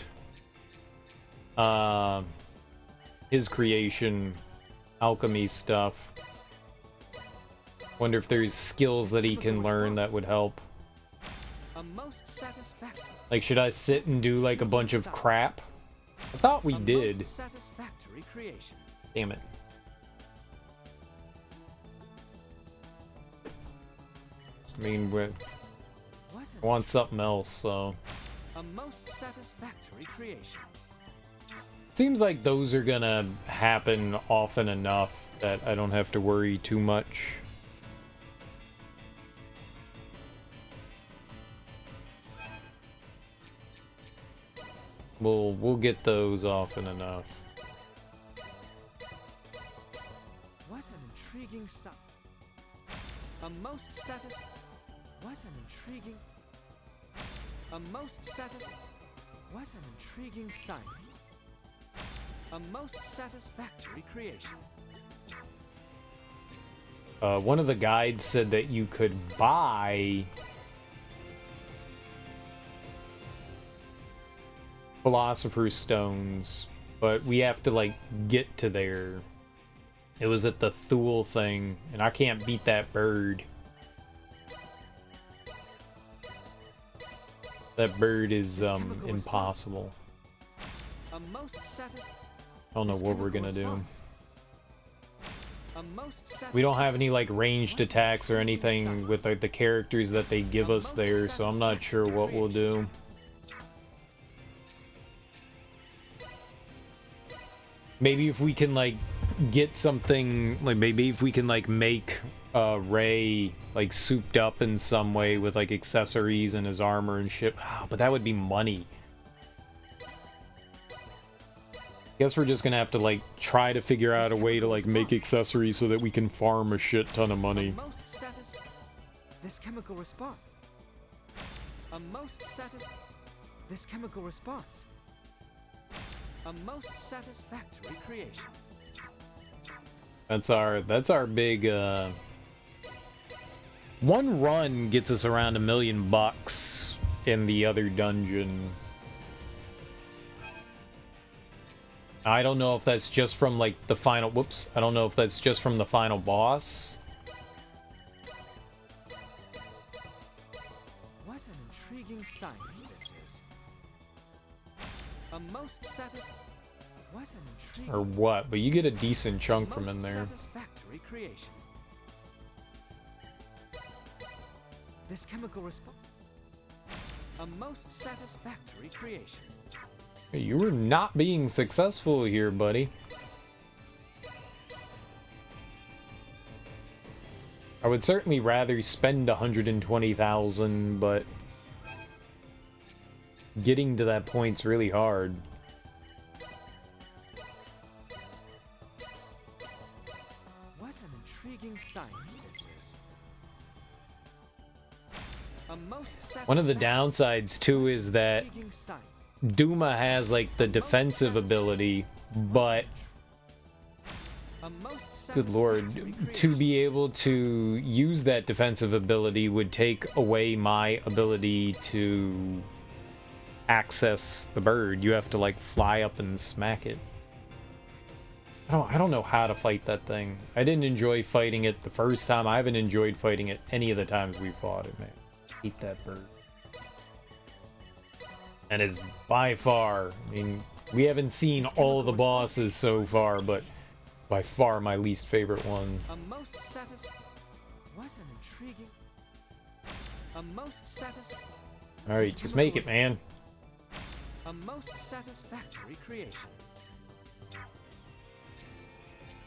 his creation, alchemy stuff. Wonder if there's skills that he can learn that would help. A most satisfactory. Like, should I sit and do, like, a bunch of crap? I thought we did. Most satisfactory creation. Damn it. I mean, I want something else, so... A most satisfactory creation. Seems like those are gonna happen often enough that I don't have to worry too much. We'll get those often enough. What an intriguing sight. A most What an intriguing. A most What an intriguing sight. A most satisfactory creation. One of the guides said that you could buy Philosopher's Stones, but we have to, like, get to there. It was at the Thule thing, and I can't beat that bird. That bird is, impossible. A most I don't know what we're gonna do. A most We don't have any, like, ranged attacks or anything with, like, the characters that they give us there, so I'm not sure what we'll do. Maybe if we can, like, get something, like, maybe if we can, like, make Ray, like, souped up in some way with, like, accessories and his armor and shit. Ah, but that would be money. Guess we're just gonna have to, like, try to figure out a way to, like, make accessories so that we can farm a shit ton of money. This chemical response. A most This chemical response. A most satisfactory creation. That's our big, one run gets us around $1 million in the other dungeon. I don't know if that's just from, like, the final... Whoops. I don't know if that's just from the final boss. What an intriguing science this is. A most What an intriguing... Or what, but you get a decent chunk from in there. Satisfactory creation. This chemical response. A most satisfactory creation. You were not being successful here, buddy. I would certainly rather spend 120,000, but getting to that point's really hard. What an intriguing science this is. A most One of the downsides too is that Duma has like the defensive ability, but good lord, to be able to use that defensive ability would take away my ability to access the bird. You have to like fly up and smack it. I don't know how to fight that thing. I didn't enjoy fighting it the first time. I haven't enjoyed fighting it any of the times we fought it, man. I hate that bird. And is by far, I mean, we haven't seen all the bosses so far, but by far my least favorite one. A most what an intriguing. A most satisfying. Alright, just make it, man. A most satisfactory creation.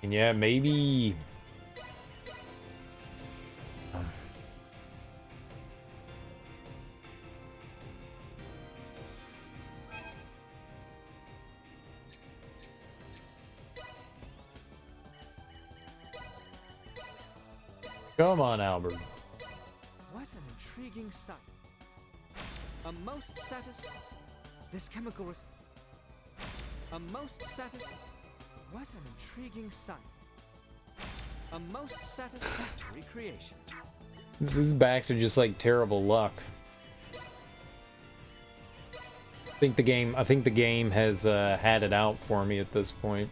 And yeah, maybe... Come on, Albert. What an intriguing sight. A most satisfying. This chemical is... A most satisfying. What an intriguing sight. A most satisfactory creation. This is back to just like terrible luck. I think the game has had it out for me at this point.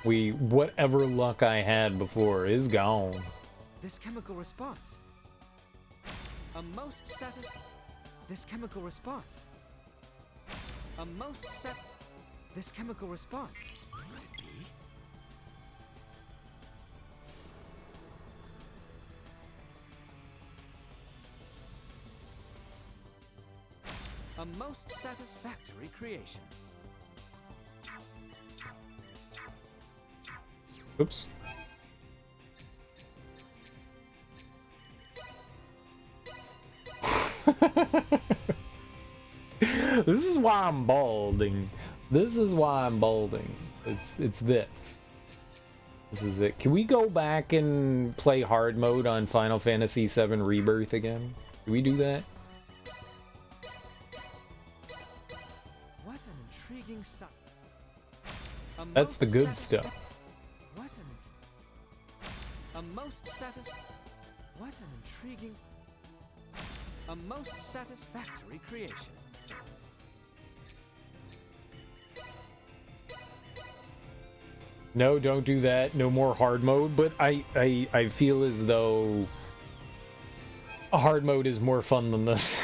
Whatever luck I had before is gone. This chemical response. A most This chemical response. A most This chemical response. Could be. A most satisfactory creation. Oops. This is why I'm balding. This is why I'm balding. It's this. This is it. Can we go back and play hard mode on Final Fantasy VII Rebirth again? Can we do that? What an intriguing sight. That's the good stuff. A most What an intriguing. A most satisfactory creation. No, don't do that. No more hard mode. But I feel as though a hard mode is more fun than this.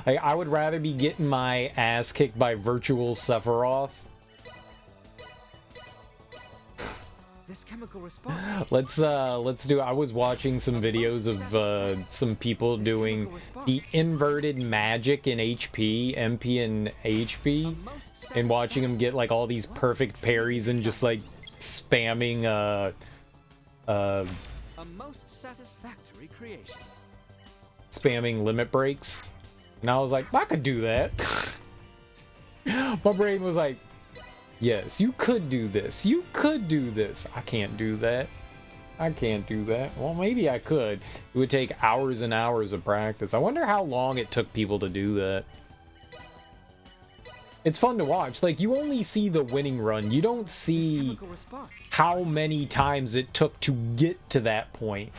I would rather be getting my ass kicked by virtual Sephiroth. This chemical response. Let's do. I was watching some videos of some people doing the inverted magic in HP, MP and HP, and watching them get like all these perfect parries and just like spamming a most satisfactory creation. Spamming limit breaks. And I was like, I could do that. My brain was like, yes, you could do this. You could do this. I can't do that. I can't do that. Well, maybe I could. It would take hours and hours of practice. I wonder how long it took people to do that. It's fun to watch. Like, you only see the winning run. You don't see how many times it took to get to that point.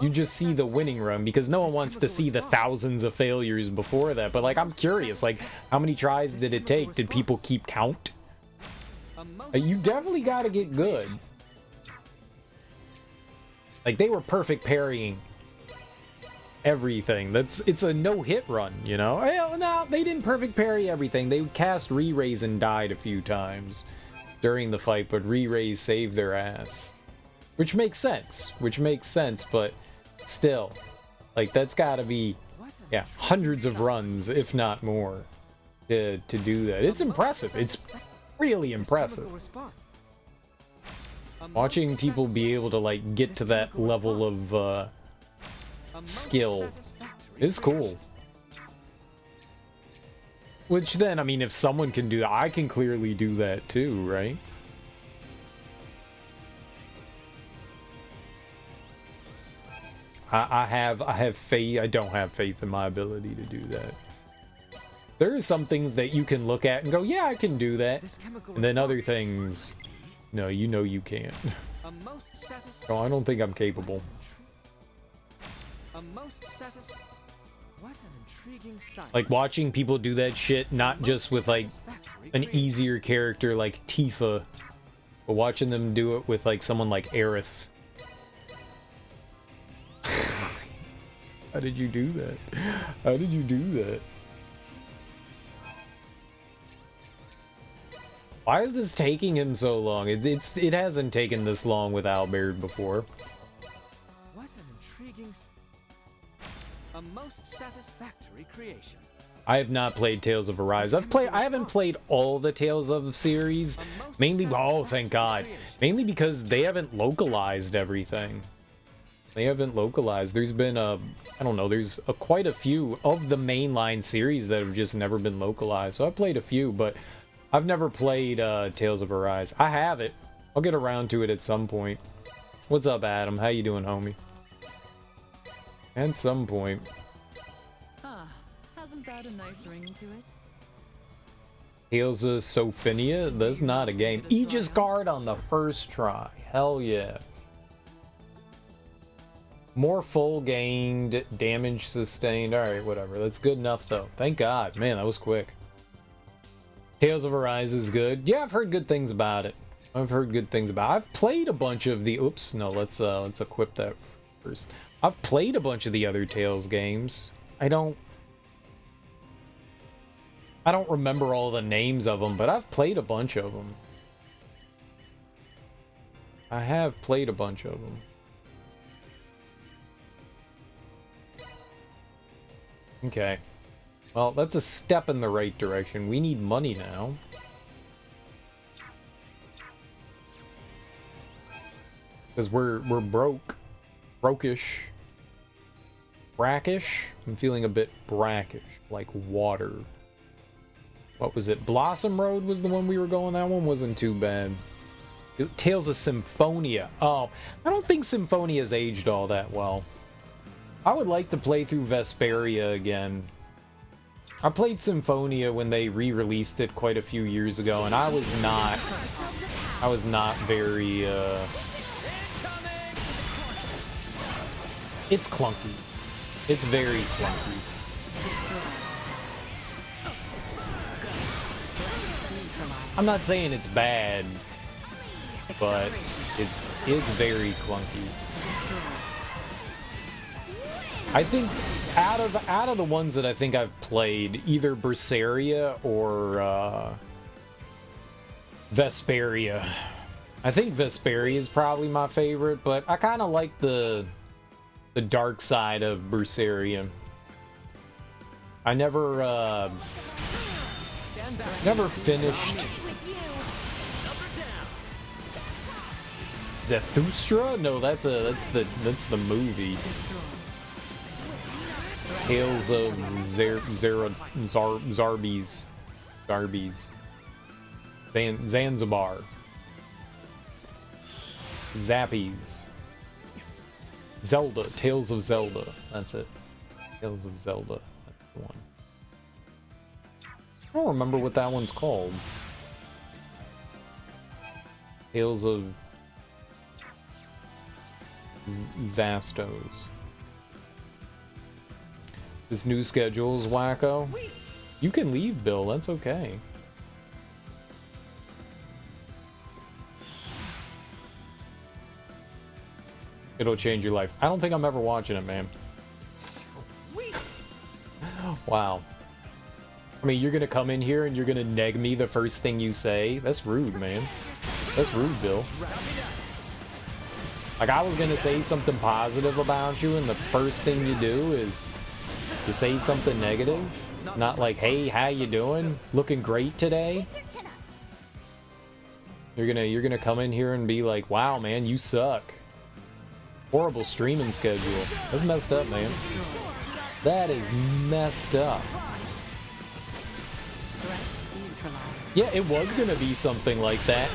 You just see the winning run because no one wants to see the thousands of failures before that. But, like, I'm curious. Like, how many tries did it take? Did people keep count? You definitely got to get good. Like, they were perfect parrying everything. It's a no-hit run, you know? Well, no, they didn't perfect parry everything. They cast Re-Raise and died a few times during the fight, but Re-Raise saved their ass. Which makes sense. But still. Like, that's gotta be, yeah, hundreds of runs, if not more, to do that. It's impressive. It's really impressive. Watching people be able to, like, get to that level of, skill is cool. Which then, I mean, if someone can do that, I can clearly do that too, right? I have faith. I don't have faith in my ability to do that. There are some things that you can look at and go, yeah, I can do that. And then other things, no, you know you can't. No, I don't think I'm capable. What an intriguing sight. Like watching people do that shit, not just with like an easier character like Tifa, but watching them do it with like someone like Aerith. How did you do that? How did you do that? Why is this taking him so long? It hasn't taken this long with Albert before. What an intriguing, a most satisfactory creation. I have not played Tales of Arise. I haven't played all the Tales of series, mainly, oh thank God, mainly because they haven't localized everything. They haven't localized. There's been I don't know, there's quite a few of the mainline series that have just never been localized. So I played a few, but I've never played Tales of Arise. I have it. I'll get around to it at some point. What's up, Adam? How you doing, homie? At some point. Hasn't that a nice ring to it? Tales of Sophia? That's not a game. Aegis Guard on the first try. Hell yeah. More full gained, damage sustained. Alright, whatever. That's good enough, though. Thank God. Man, that was quick. Tales of Arise is good. Yeah, I've heard good things about it. I've played a bunch of the... Oops, no, let's equip that first. I've played a bunch of the other Tales games. I don't remember all the names of them, but I've played a bunch of them. I have played a bunch of them. Okay. Well, that's a step in the right direction. We need money now. Because we're broke. Brokish. Brackish? I'm feeling a bit brackish. Like water. What was it? Blossom Road was the one we were going. That one wasn't too bad. Tales of Symphonia. Oh, I don't think Symphonia's aged all that well. I would like to play through Vesperia again. I played Symphonia when they re-released it quite a few years ago, and I was not very, it's clunky. It's very clunky. I'm not saying it's bad, but it's very clunky. I think out of the ones that I think I've played, either Berseria or Vesperia. I think Vesperia is probably my favorite, but I kind of like the dark side of Berseria. I never finished Zethustra? No, that's the movie. Tales of Zarbies. Zanzibar. Zappies. Zelda. Tales of Zelda. That's it. Tales of Zelda. That's the one. I don't remember what that one's called. Tales of Zastos. This new schedule's wacko. You can leave, Bill. That's okay. It'll change your life. I don't think I'm ever watching it, man. Wow. I mean, you're gonna come in here and you're gonna neg me the first thing you say? That's rude, man. That's rude, Bill. Like, I was gonna say something positive about you, and the first thing you do is to say something negative. Not like, hey, how you doing? Looking great today? You're gonna come in here and be like, wow, man, you suck. Horrible streaming schedule. That's messed up, man. That is messed up. Yeah, it was gonna be something like that.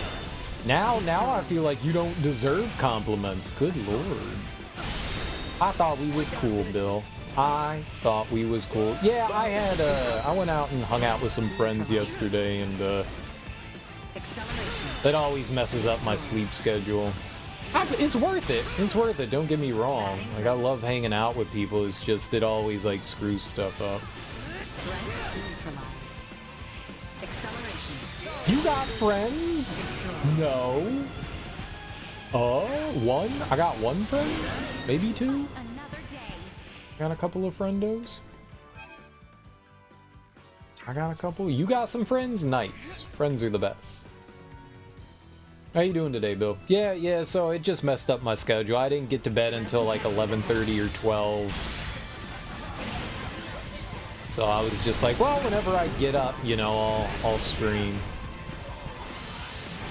Now I feel like you don't deserve compliments. Good lord. I thought we was cool, Bill. I thought we was cool. Yeah, I went out and hung out with some friends yesterday, and that always messes up my sleep schedule. It's worth it. It's worth it. Don't get me wrong. Like, I love hanging out with people. It's just it always like screws stuff up. You got friends? No. One? I got one friend? Maybe two? Got a couple of friendos? I got a couple. You got some friends? Nice. Friends are the best. How you doing today, Bill? Yeah, so it just messed up my schedule. I didn't get to bed until like 11:30 or 12. So I was just like, well, whenever I get up, you know, I'll stream.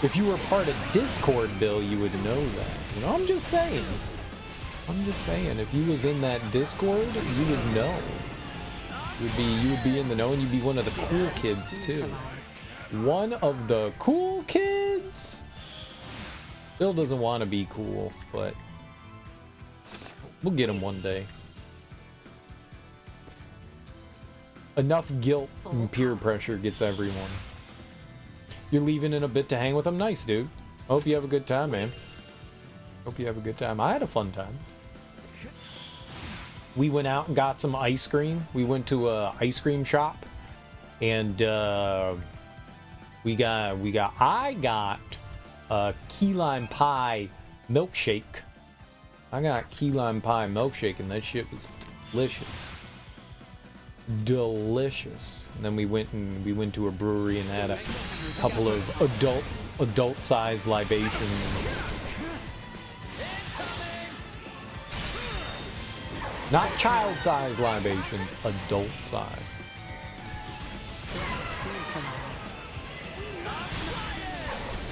If you were part of Discord, Bill, you would know that. You know, I'm just saying. If you was in that Discord, you would know. You would be in the know, and you'd be one of the cool kids too. One of the cool kids. Bill doesn't want to be cool, but we'll get him one day. Enough guilt and peer pressure gets everyone. You're leaving in a bit to hang with him? Nice, dude. Hope you have a good time, man. Hope you have a good time. I had a fun time. We went out and got some ice cream. We went to a ice cream shop, and I got a key lime pie milkshake. I got key lime pie milkshake, and that shit was delicious. And then we went to a brewery and had a couple of adult sized libations. Not child sized libations, adult size.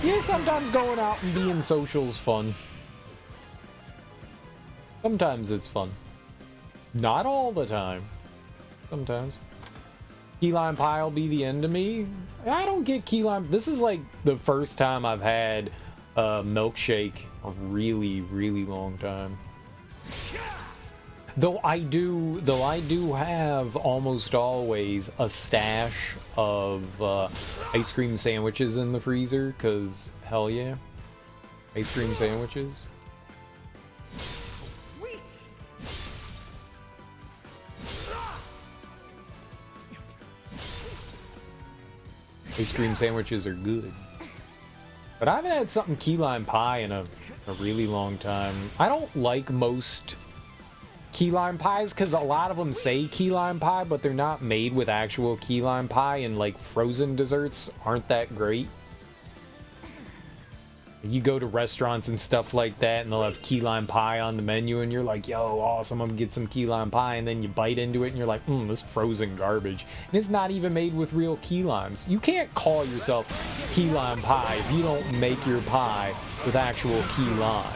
Yeah, sometimes going out and being social's fun. Sometimes it's fun. Not all the time. Sometimes. Key lime pie will be the end of me. I don't get key lime. This is like the first time I've had a milkshake a really, really long time. Though I do have almost always a stash of ice cream sandwiches in the freezer, cause hell yeah, ice cream sandwiches. Ice cream sandwiches are good. But I haven't had something key lime pie in a really long time. I don't like most key lime pies because a lot of them say key lime pie, but they're not made with actual key lime pie, and like frozen desserts aren't that great. You go to restaurants and stuff like that, and they'll have key lime pie on the menu, and you're like, yo, awesome, I'm gonna get some key lime pie, and then you bite into it, and you're like, this frozen garbage. And it's not even made with real key limes. You can't call yourself key lime pie if you don't make your pie with actual key lime.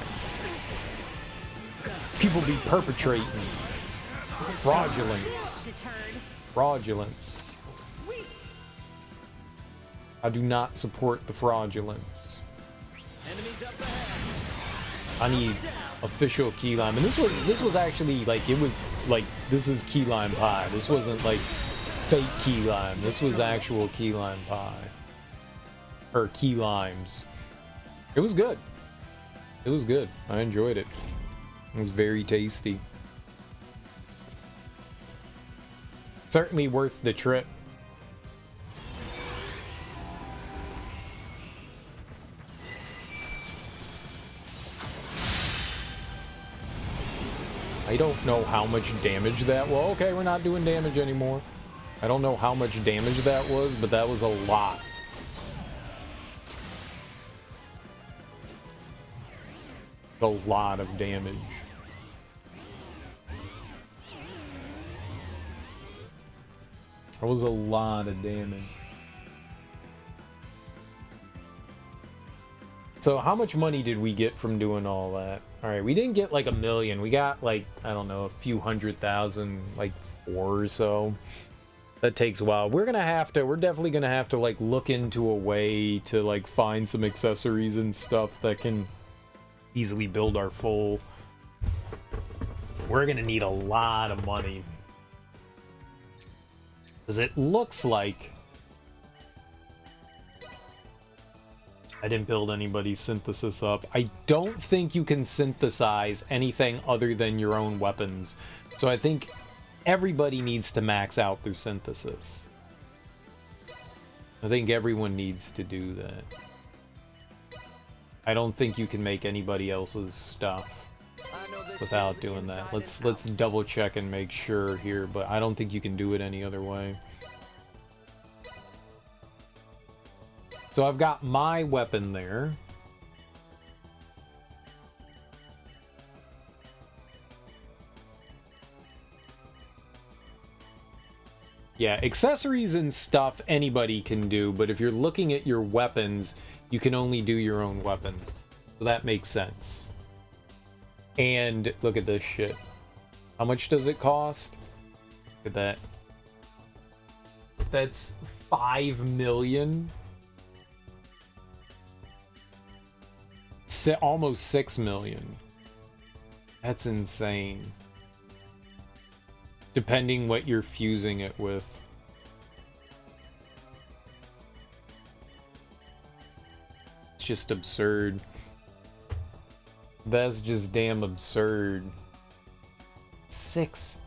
People be perpetrating fraudulence. I do not support the fraudulence. I need official key lime, and this was actually like, it was like, this is key lime pie. This wasn't like fake key lime. This was actual key lime pie, or key limes. It was good. It was good. I enjoyed it. It was very tasty. Certainly worth the trip. I don't know how much damage that was. Okay, we're not doing damage anymore. I don't know how much damage that was, but that was a lot. A lot of damage. That was a lot of damage. So how much money did we get from doing all that? All right, we didn't get like $1 million. We got like, I don't know, a few 100,000, like 4 or so. That takes a while. We're definitely gonna have to like look into a way to like find some accessories and stuff that can easily build our full We're gonna need a lot of money. Because it looks like I didn't build anybody's synthesis up. I don't think you can synthesize anything other than your own weapons. So I think everybody needs to max out through synthesis. I think everyone needs to do that. I don't think you can make anybody else's stuff without doing that. Let's double check and make sure here, but I don't think you can do it any other way. So I've got my weapon there. Yeah, accessories and stuff anybody can do, but if you're looking at your weapons, you can only do your own weapons. So that makes sense. And look at this shit. How much does it cost? Look at that. That's 5 million. Almost 6 million. That's insane. Depending what you're fusing it with. It's just absurd. That's just damn absurd. 6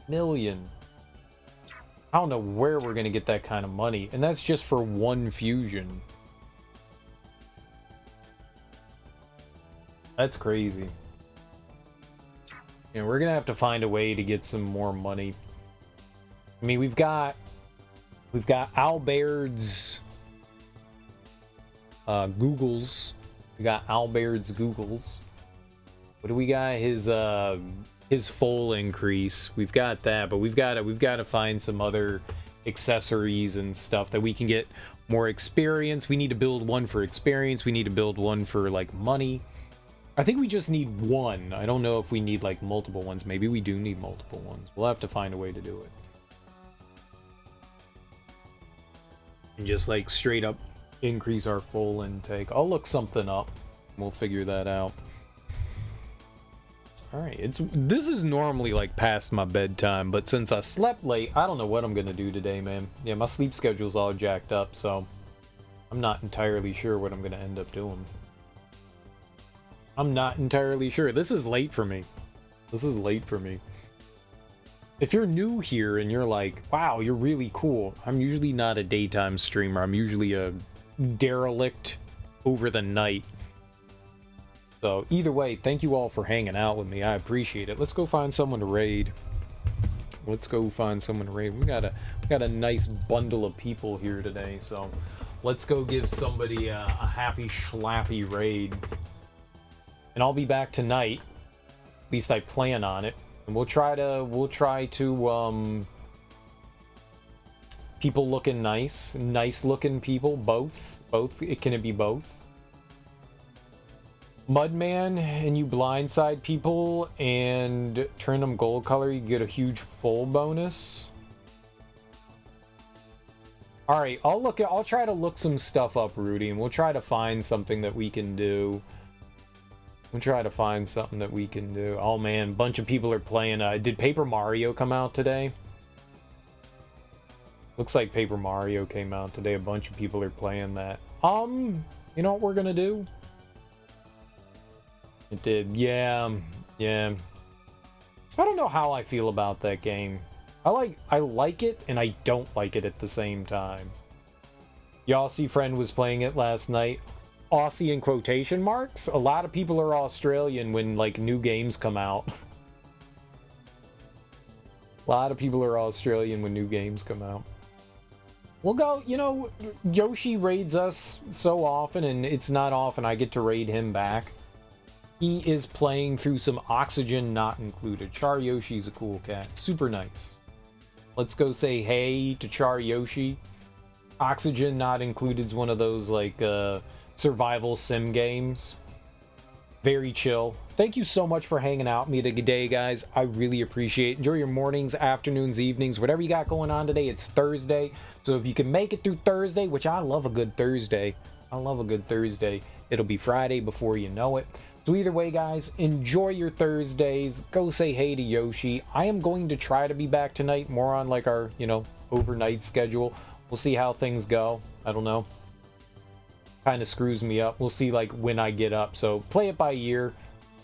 million. I don't know where we're gonna get that kind of money. And that's just for one fusion. That's crazy. Yeah, we're gonna have to find a way to get some more money. I mean, we've got Albaird's Googles. We got Albaird's Googles. What do we got? His full increase. We've got that, but we've got to find some other accessories and stuff that we can get more experience. We need to build one for experience. We need to build one for like money. I think we just need one. I don't know if we need like multiple ones. Maybe we do need multiple ones. We'll have to find a way to do it. And just like straight up increase our full intake. I'll look something up. We'll figure that out. Alright, this is normally like past my bedtime, but since I slept late, I don't know what I'm gonna do today, man. Yeah, my sleep schedule's all jacked up, so I'm not entirely sure what I'm gonna end up doing. I'm not entirely sure. This is late for me. This is late for me. If you're new here and you're like, wow, you're really cool. I'm usually not a daytime streamer. I'm usually a derelict over the night. So either way, thank you all for hanging out with me. I appreciate it. Let's go find someone to raid. Let's go find someone to raid. We got a nice bundle of people here today, so let's go give somebody a happy schlappy raid. And I'll be back tonight. At least I plan on it. And we'll try to people looking nice looking people, both. Can it be both? Mudman, and you blindside people and turn them gold color, you get a huge full bonus. Alright, I'll try to look some stuff up, Rudy, and we'll try to find something that we can do. We'll try to find something that we can do. Oh man, a bunch of people are playing. Did Paper Mario come out today? Looks like Paper Mario came out today. A bunch of people are playing that. You know what we're gonna do? It did. Yeah. I don't know how I feel about that game. I like it and I don't like it at the same time. Yossi friend was playing it last night. Aussie in quotation marks. A lot of people are Australian when like new games come out. A lot of people are Australian when new games come out. We'll go, you know, Yoshi raids us so often, and it's not often I get to raid him back. He is playing through some Oxygen Not Included. Char Yoshi's a cool cat. Super nice. Let's go say hey to Char Yoshi. Oxygen Not Included is one of those like survival sim games. Very chill. Thank you so much for hanging out with me today, guys. I really appreciate it. Enjoy your mornings, afternoons, evenings, whatever you got going on today. It's Thursday, so if you can make it through Thursday, which I love a good Thursday. I love a good Thursday. It'll be Friday before you know it. So either way, guys, enjoy your Thursdays. Go say hey to Yoshi. I am going to try to be back tonight, more on like our, you know, overnight schedule. We'll see how things go. I don't know. Kind of screws me up. We'll see like when I get up. So play it by ear.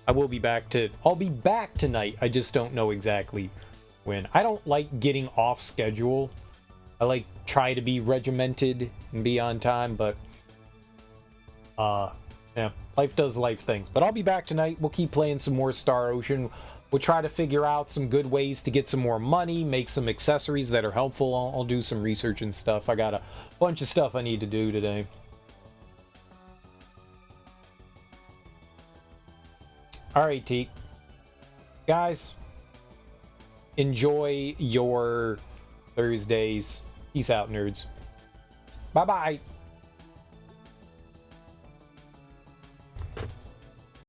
I'll be back tonight. I just don't know exactly when. I don't like getting off schedule. I like try to be regimented and be on time, but yeah, life does life things. But I'll be back tonight. We'll keep playing some more Star Ocean. We'll try to figure out some good ways to get some more money, make some accessories that are helpful. I'll do some research and stuff. I got a bunch of stuff I need to do today. Alright, Teak. Guys, enjoy your Thursdays. Peace out, nerds. Bye-bye.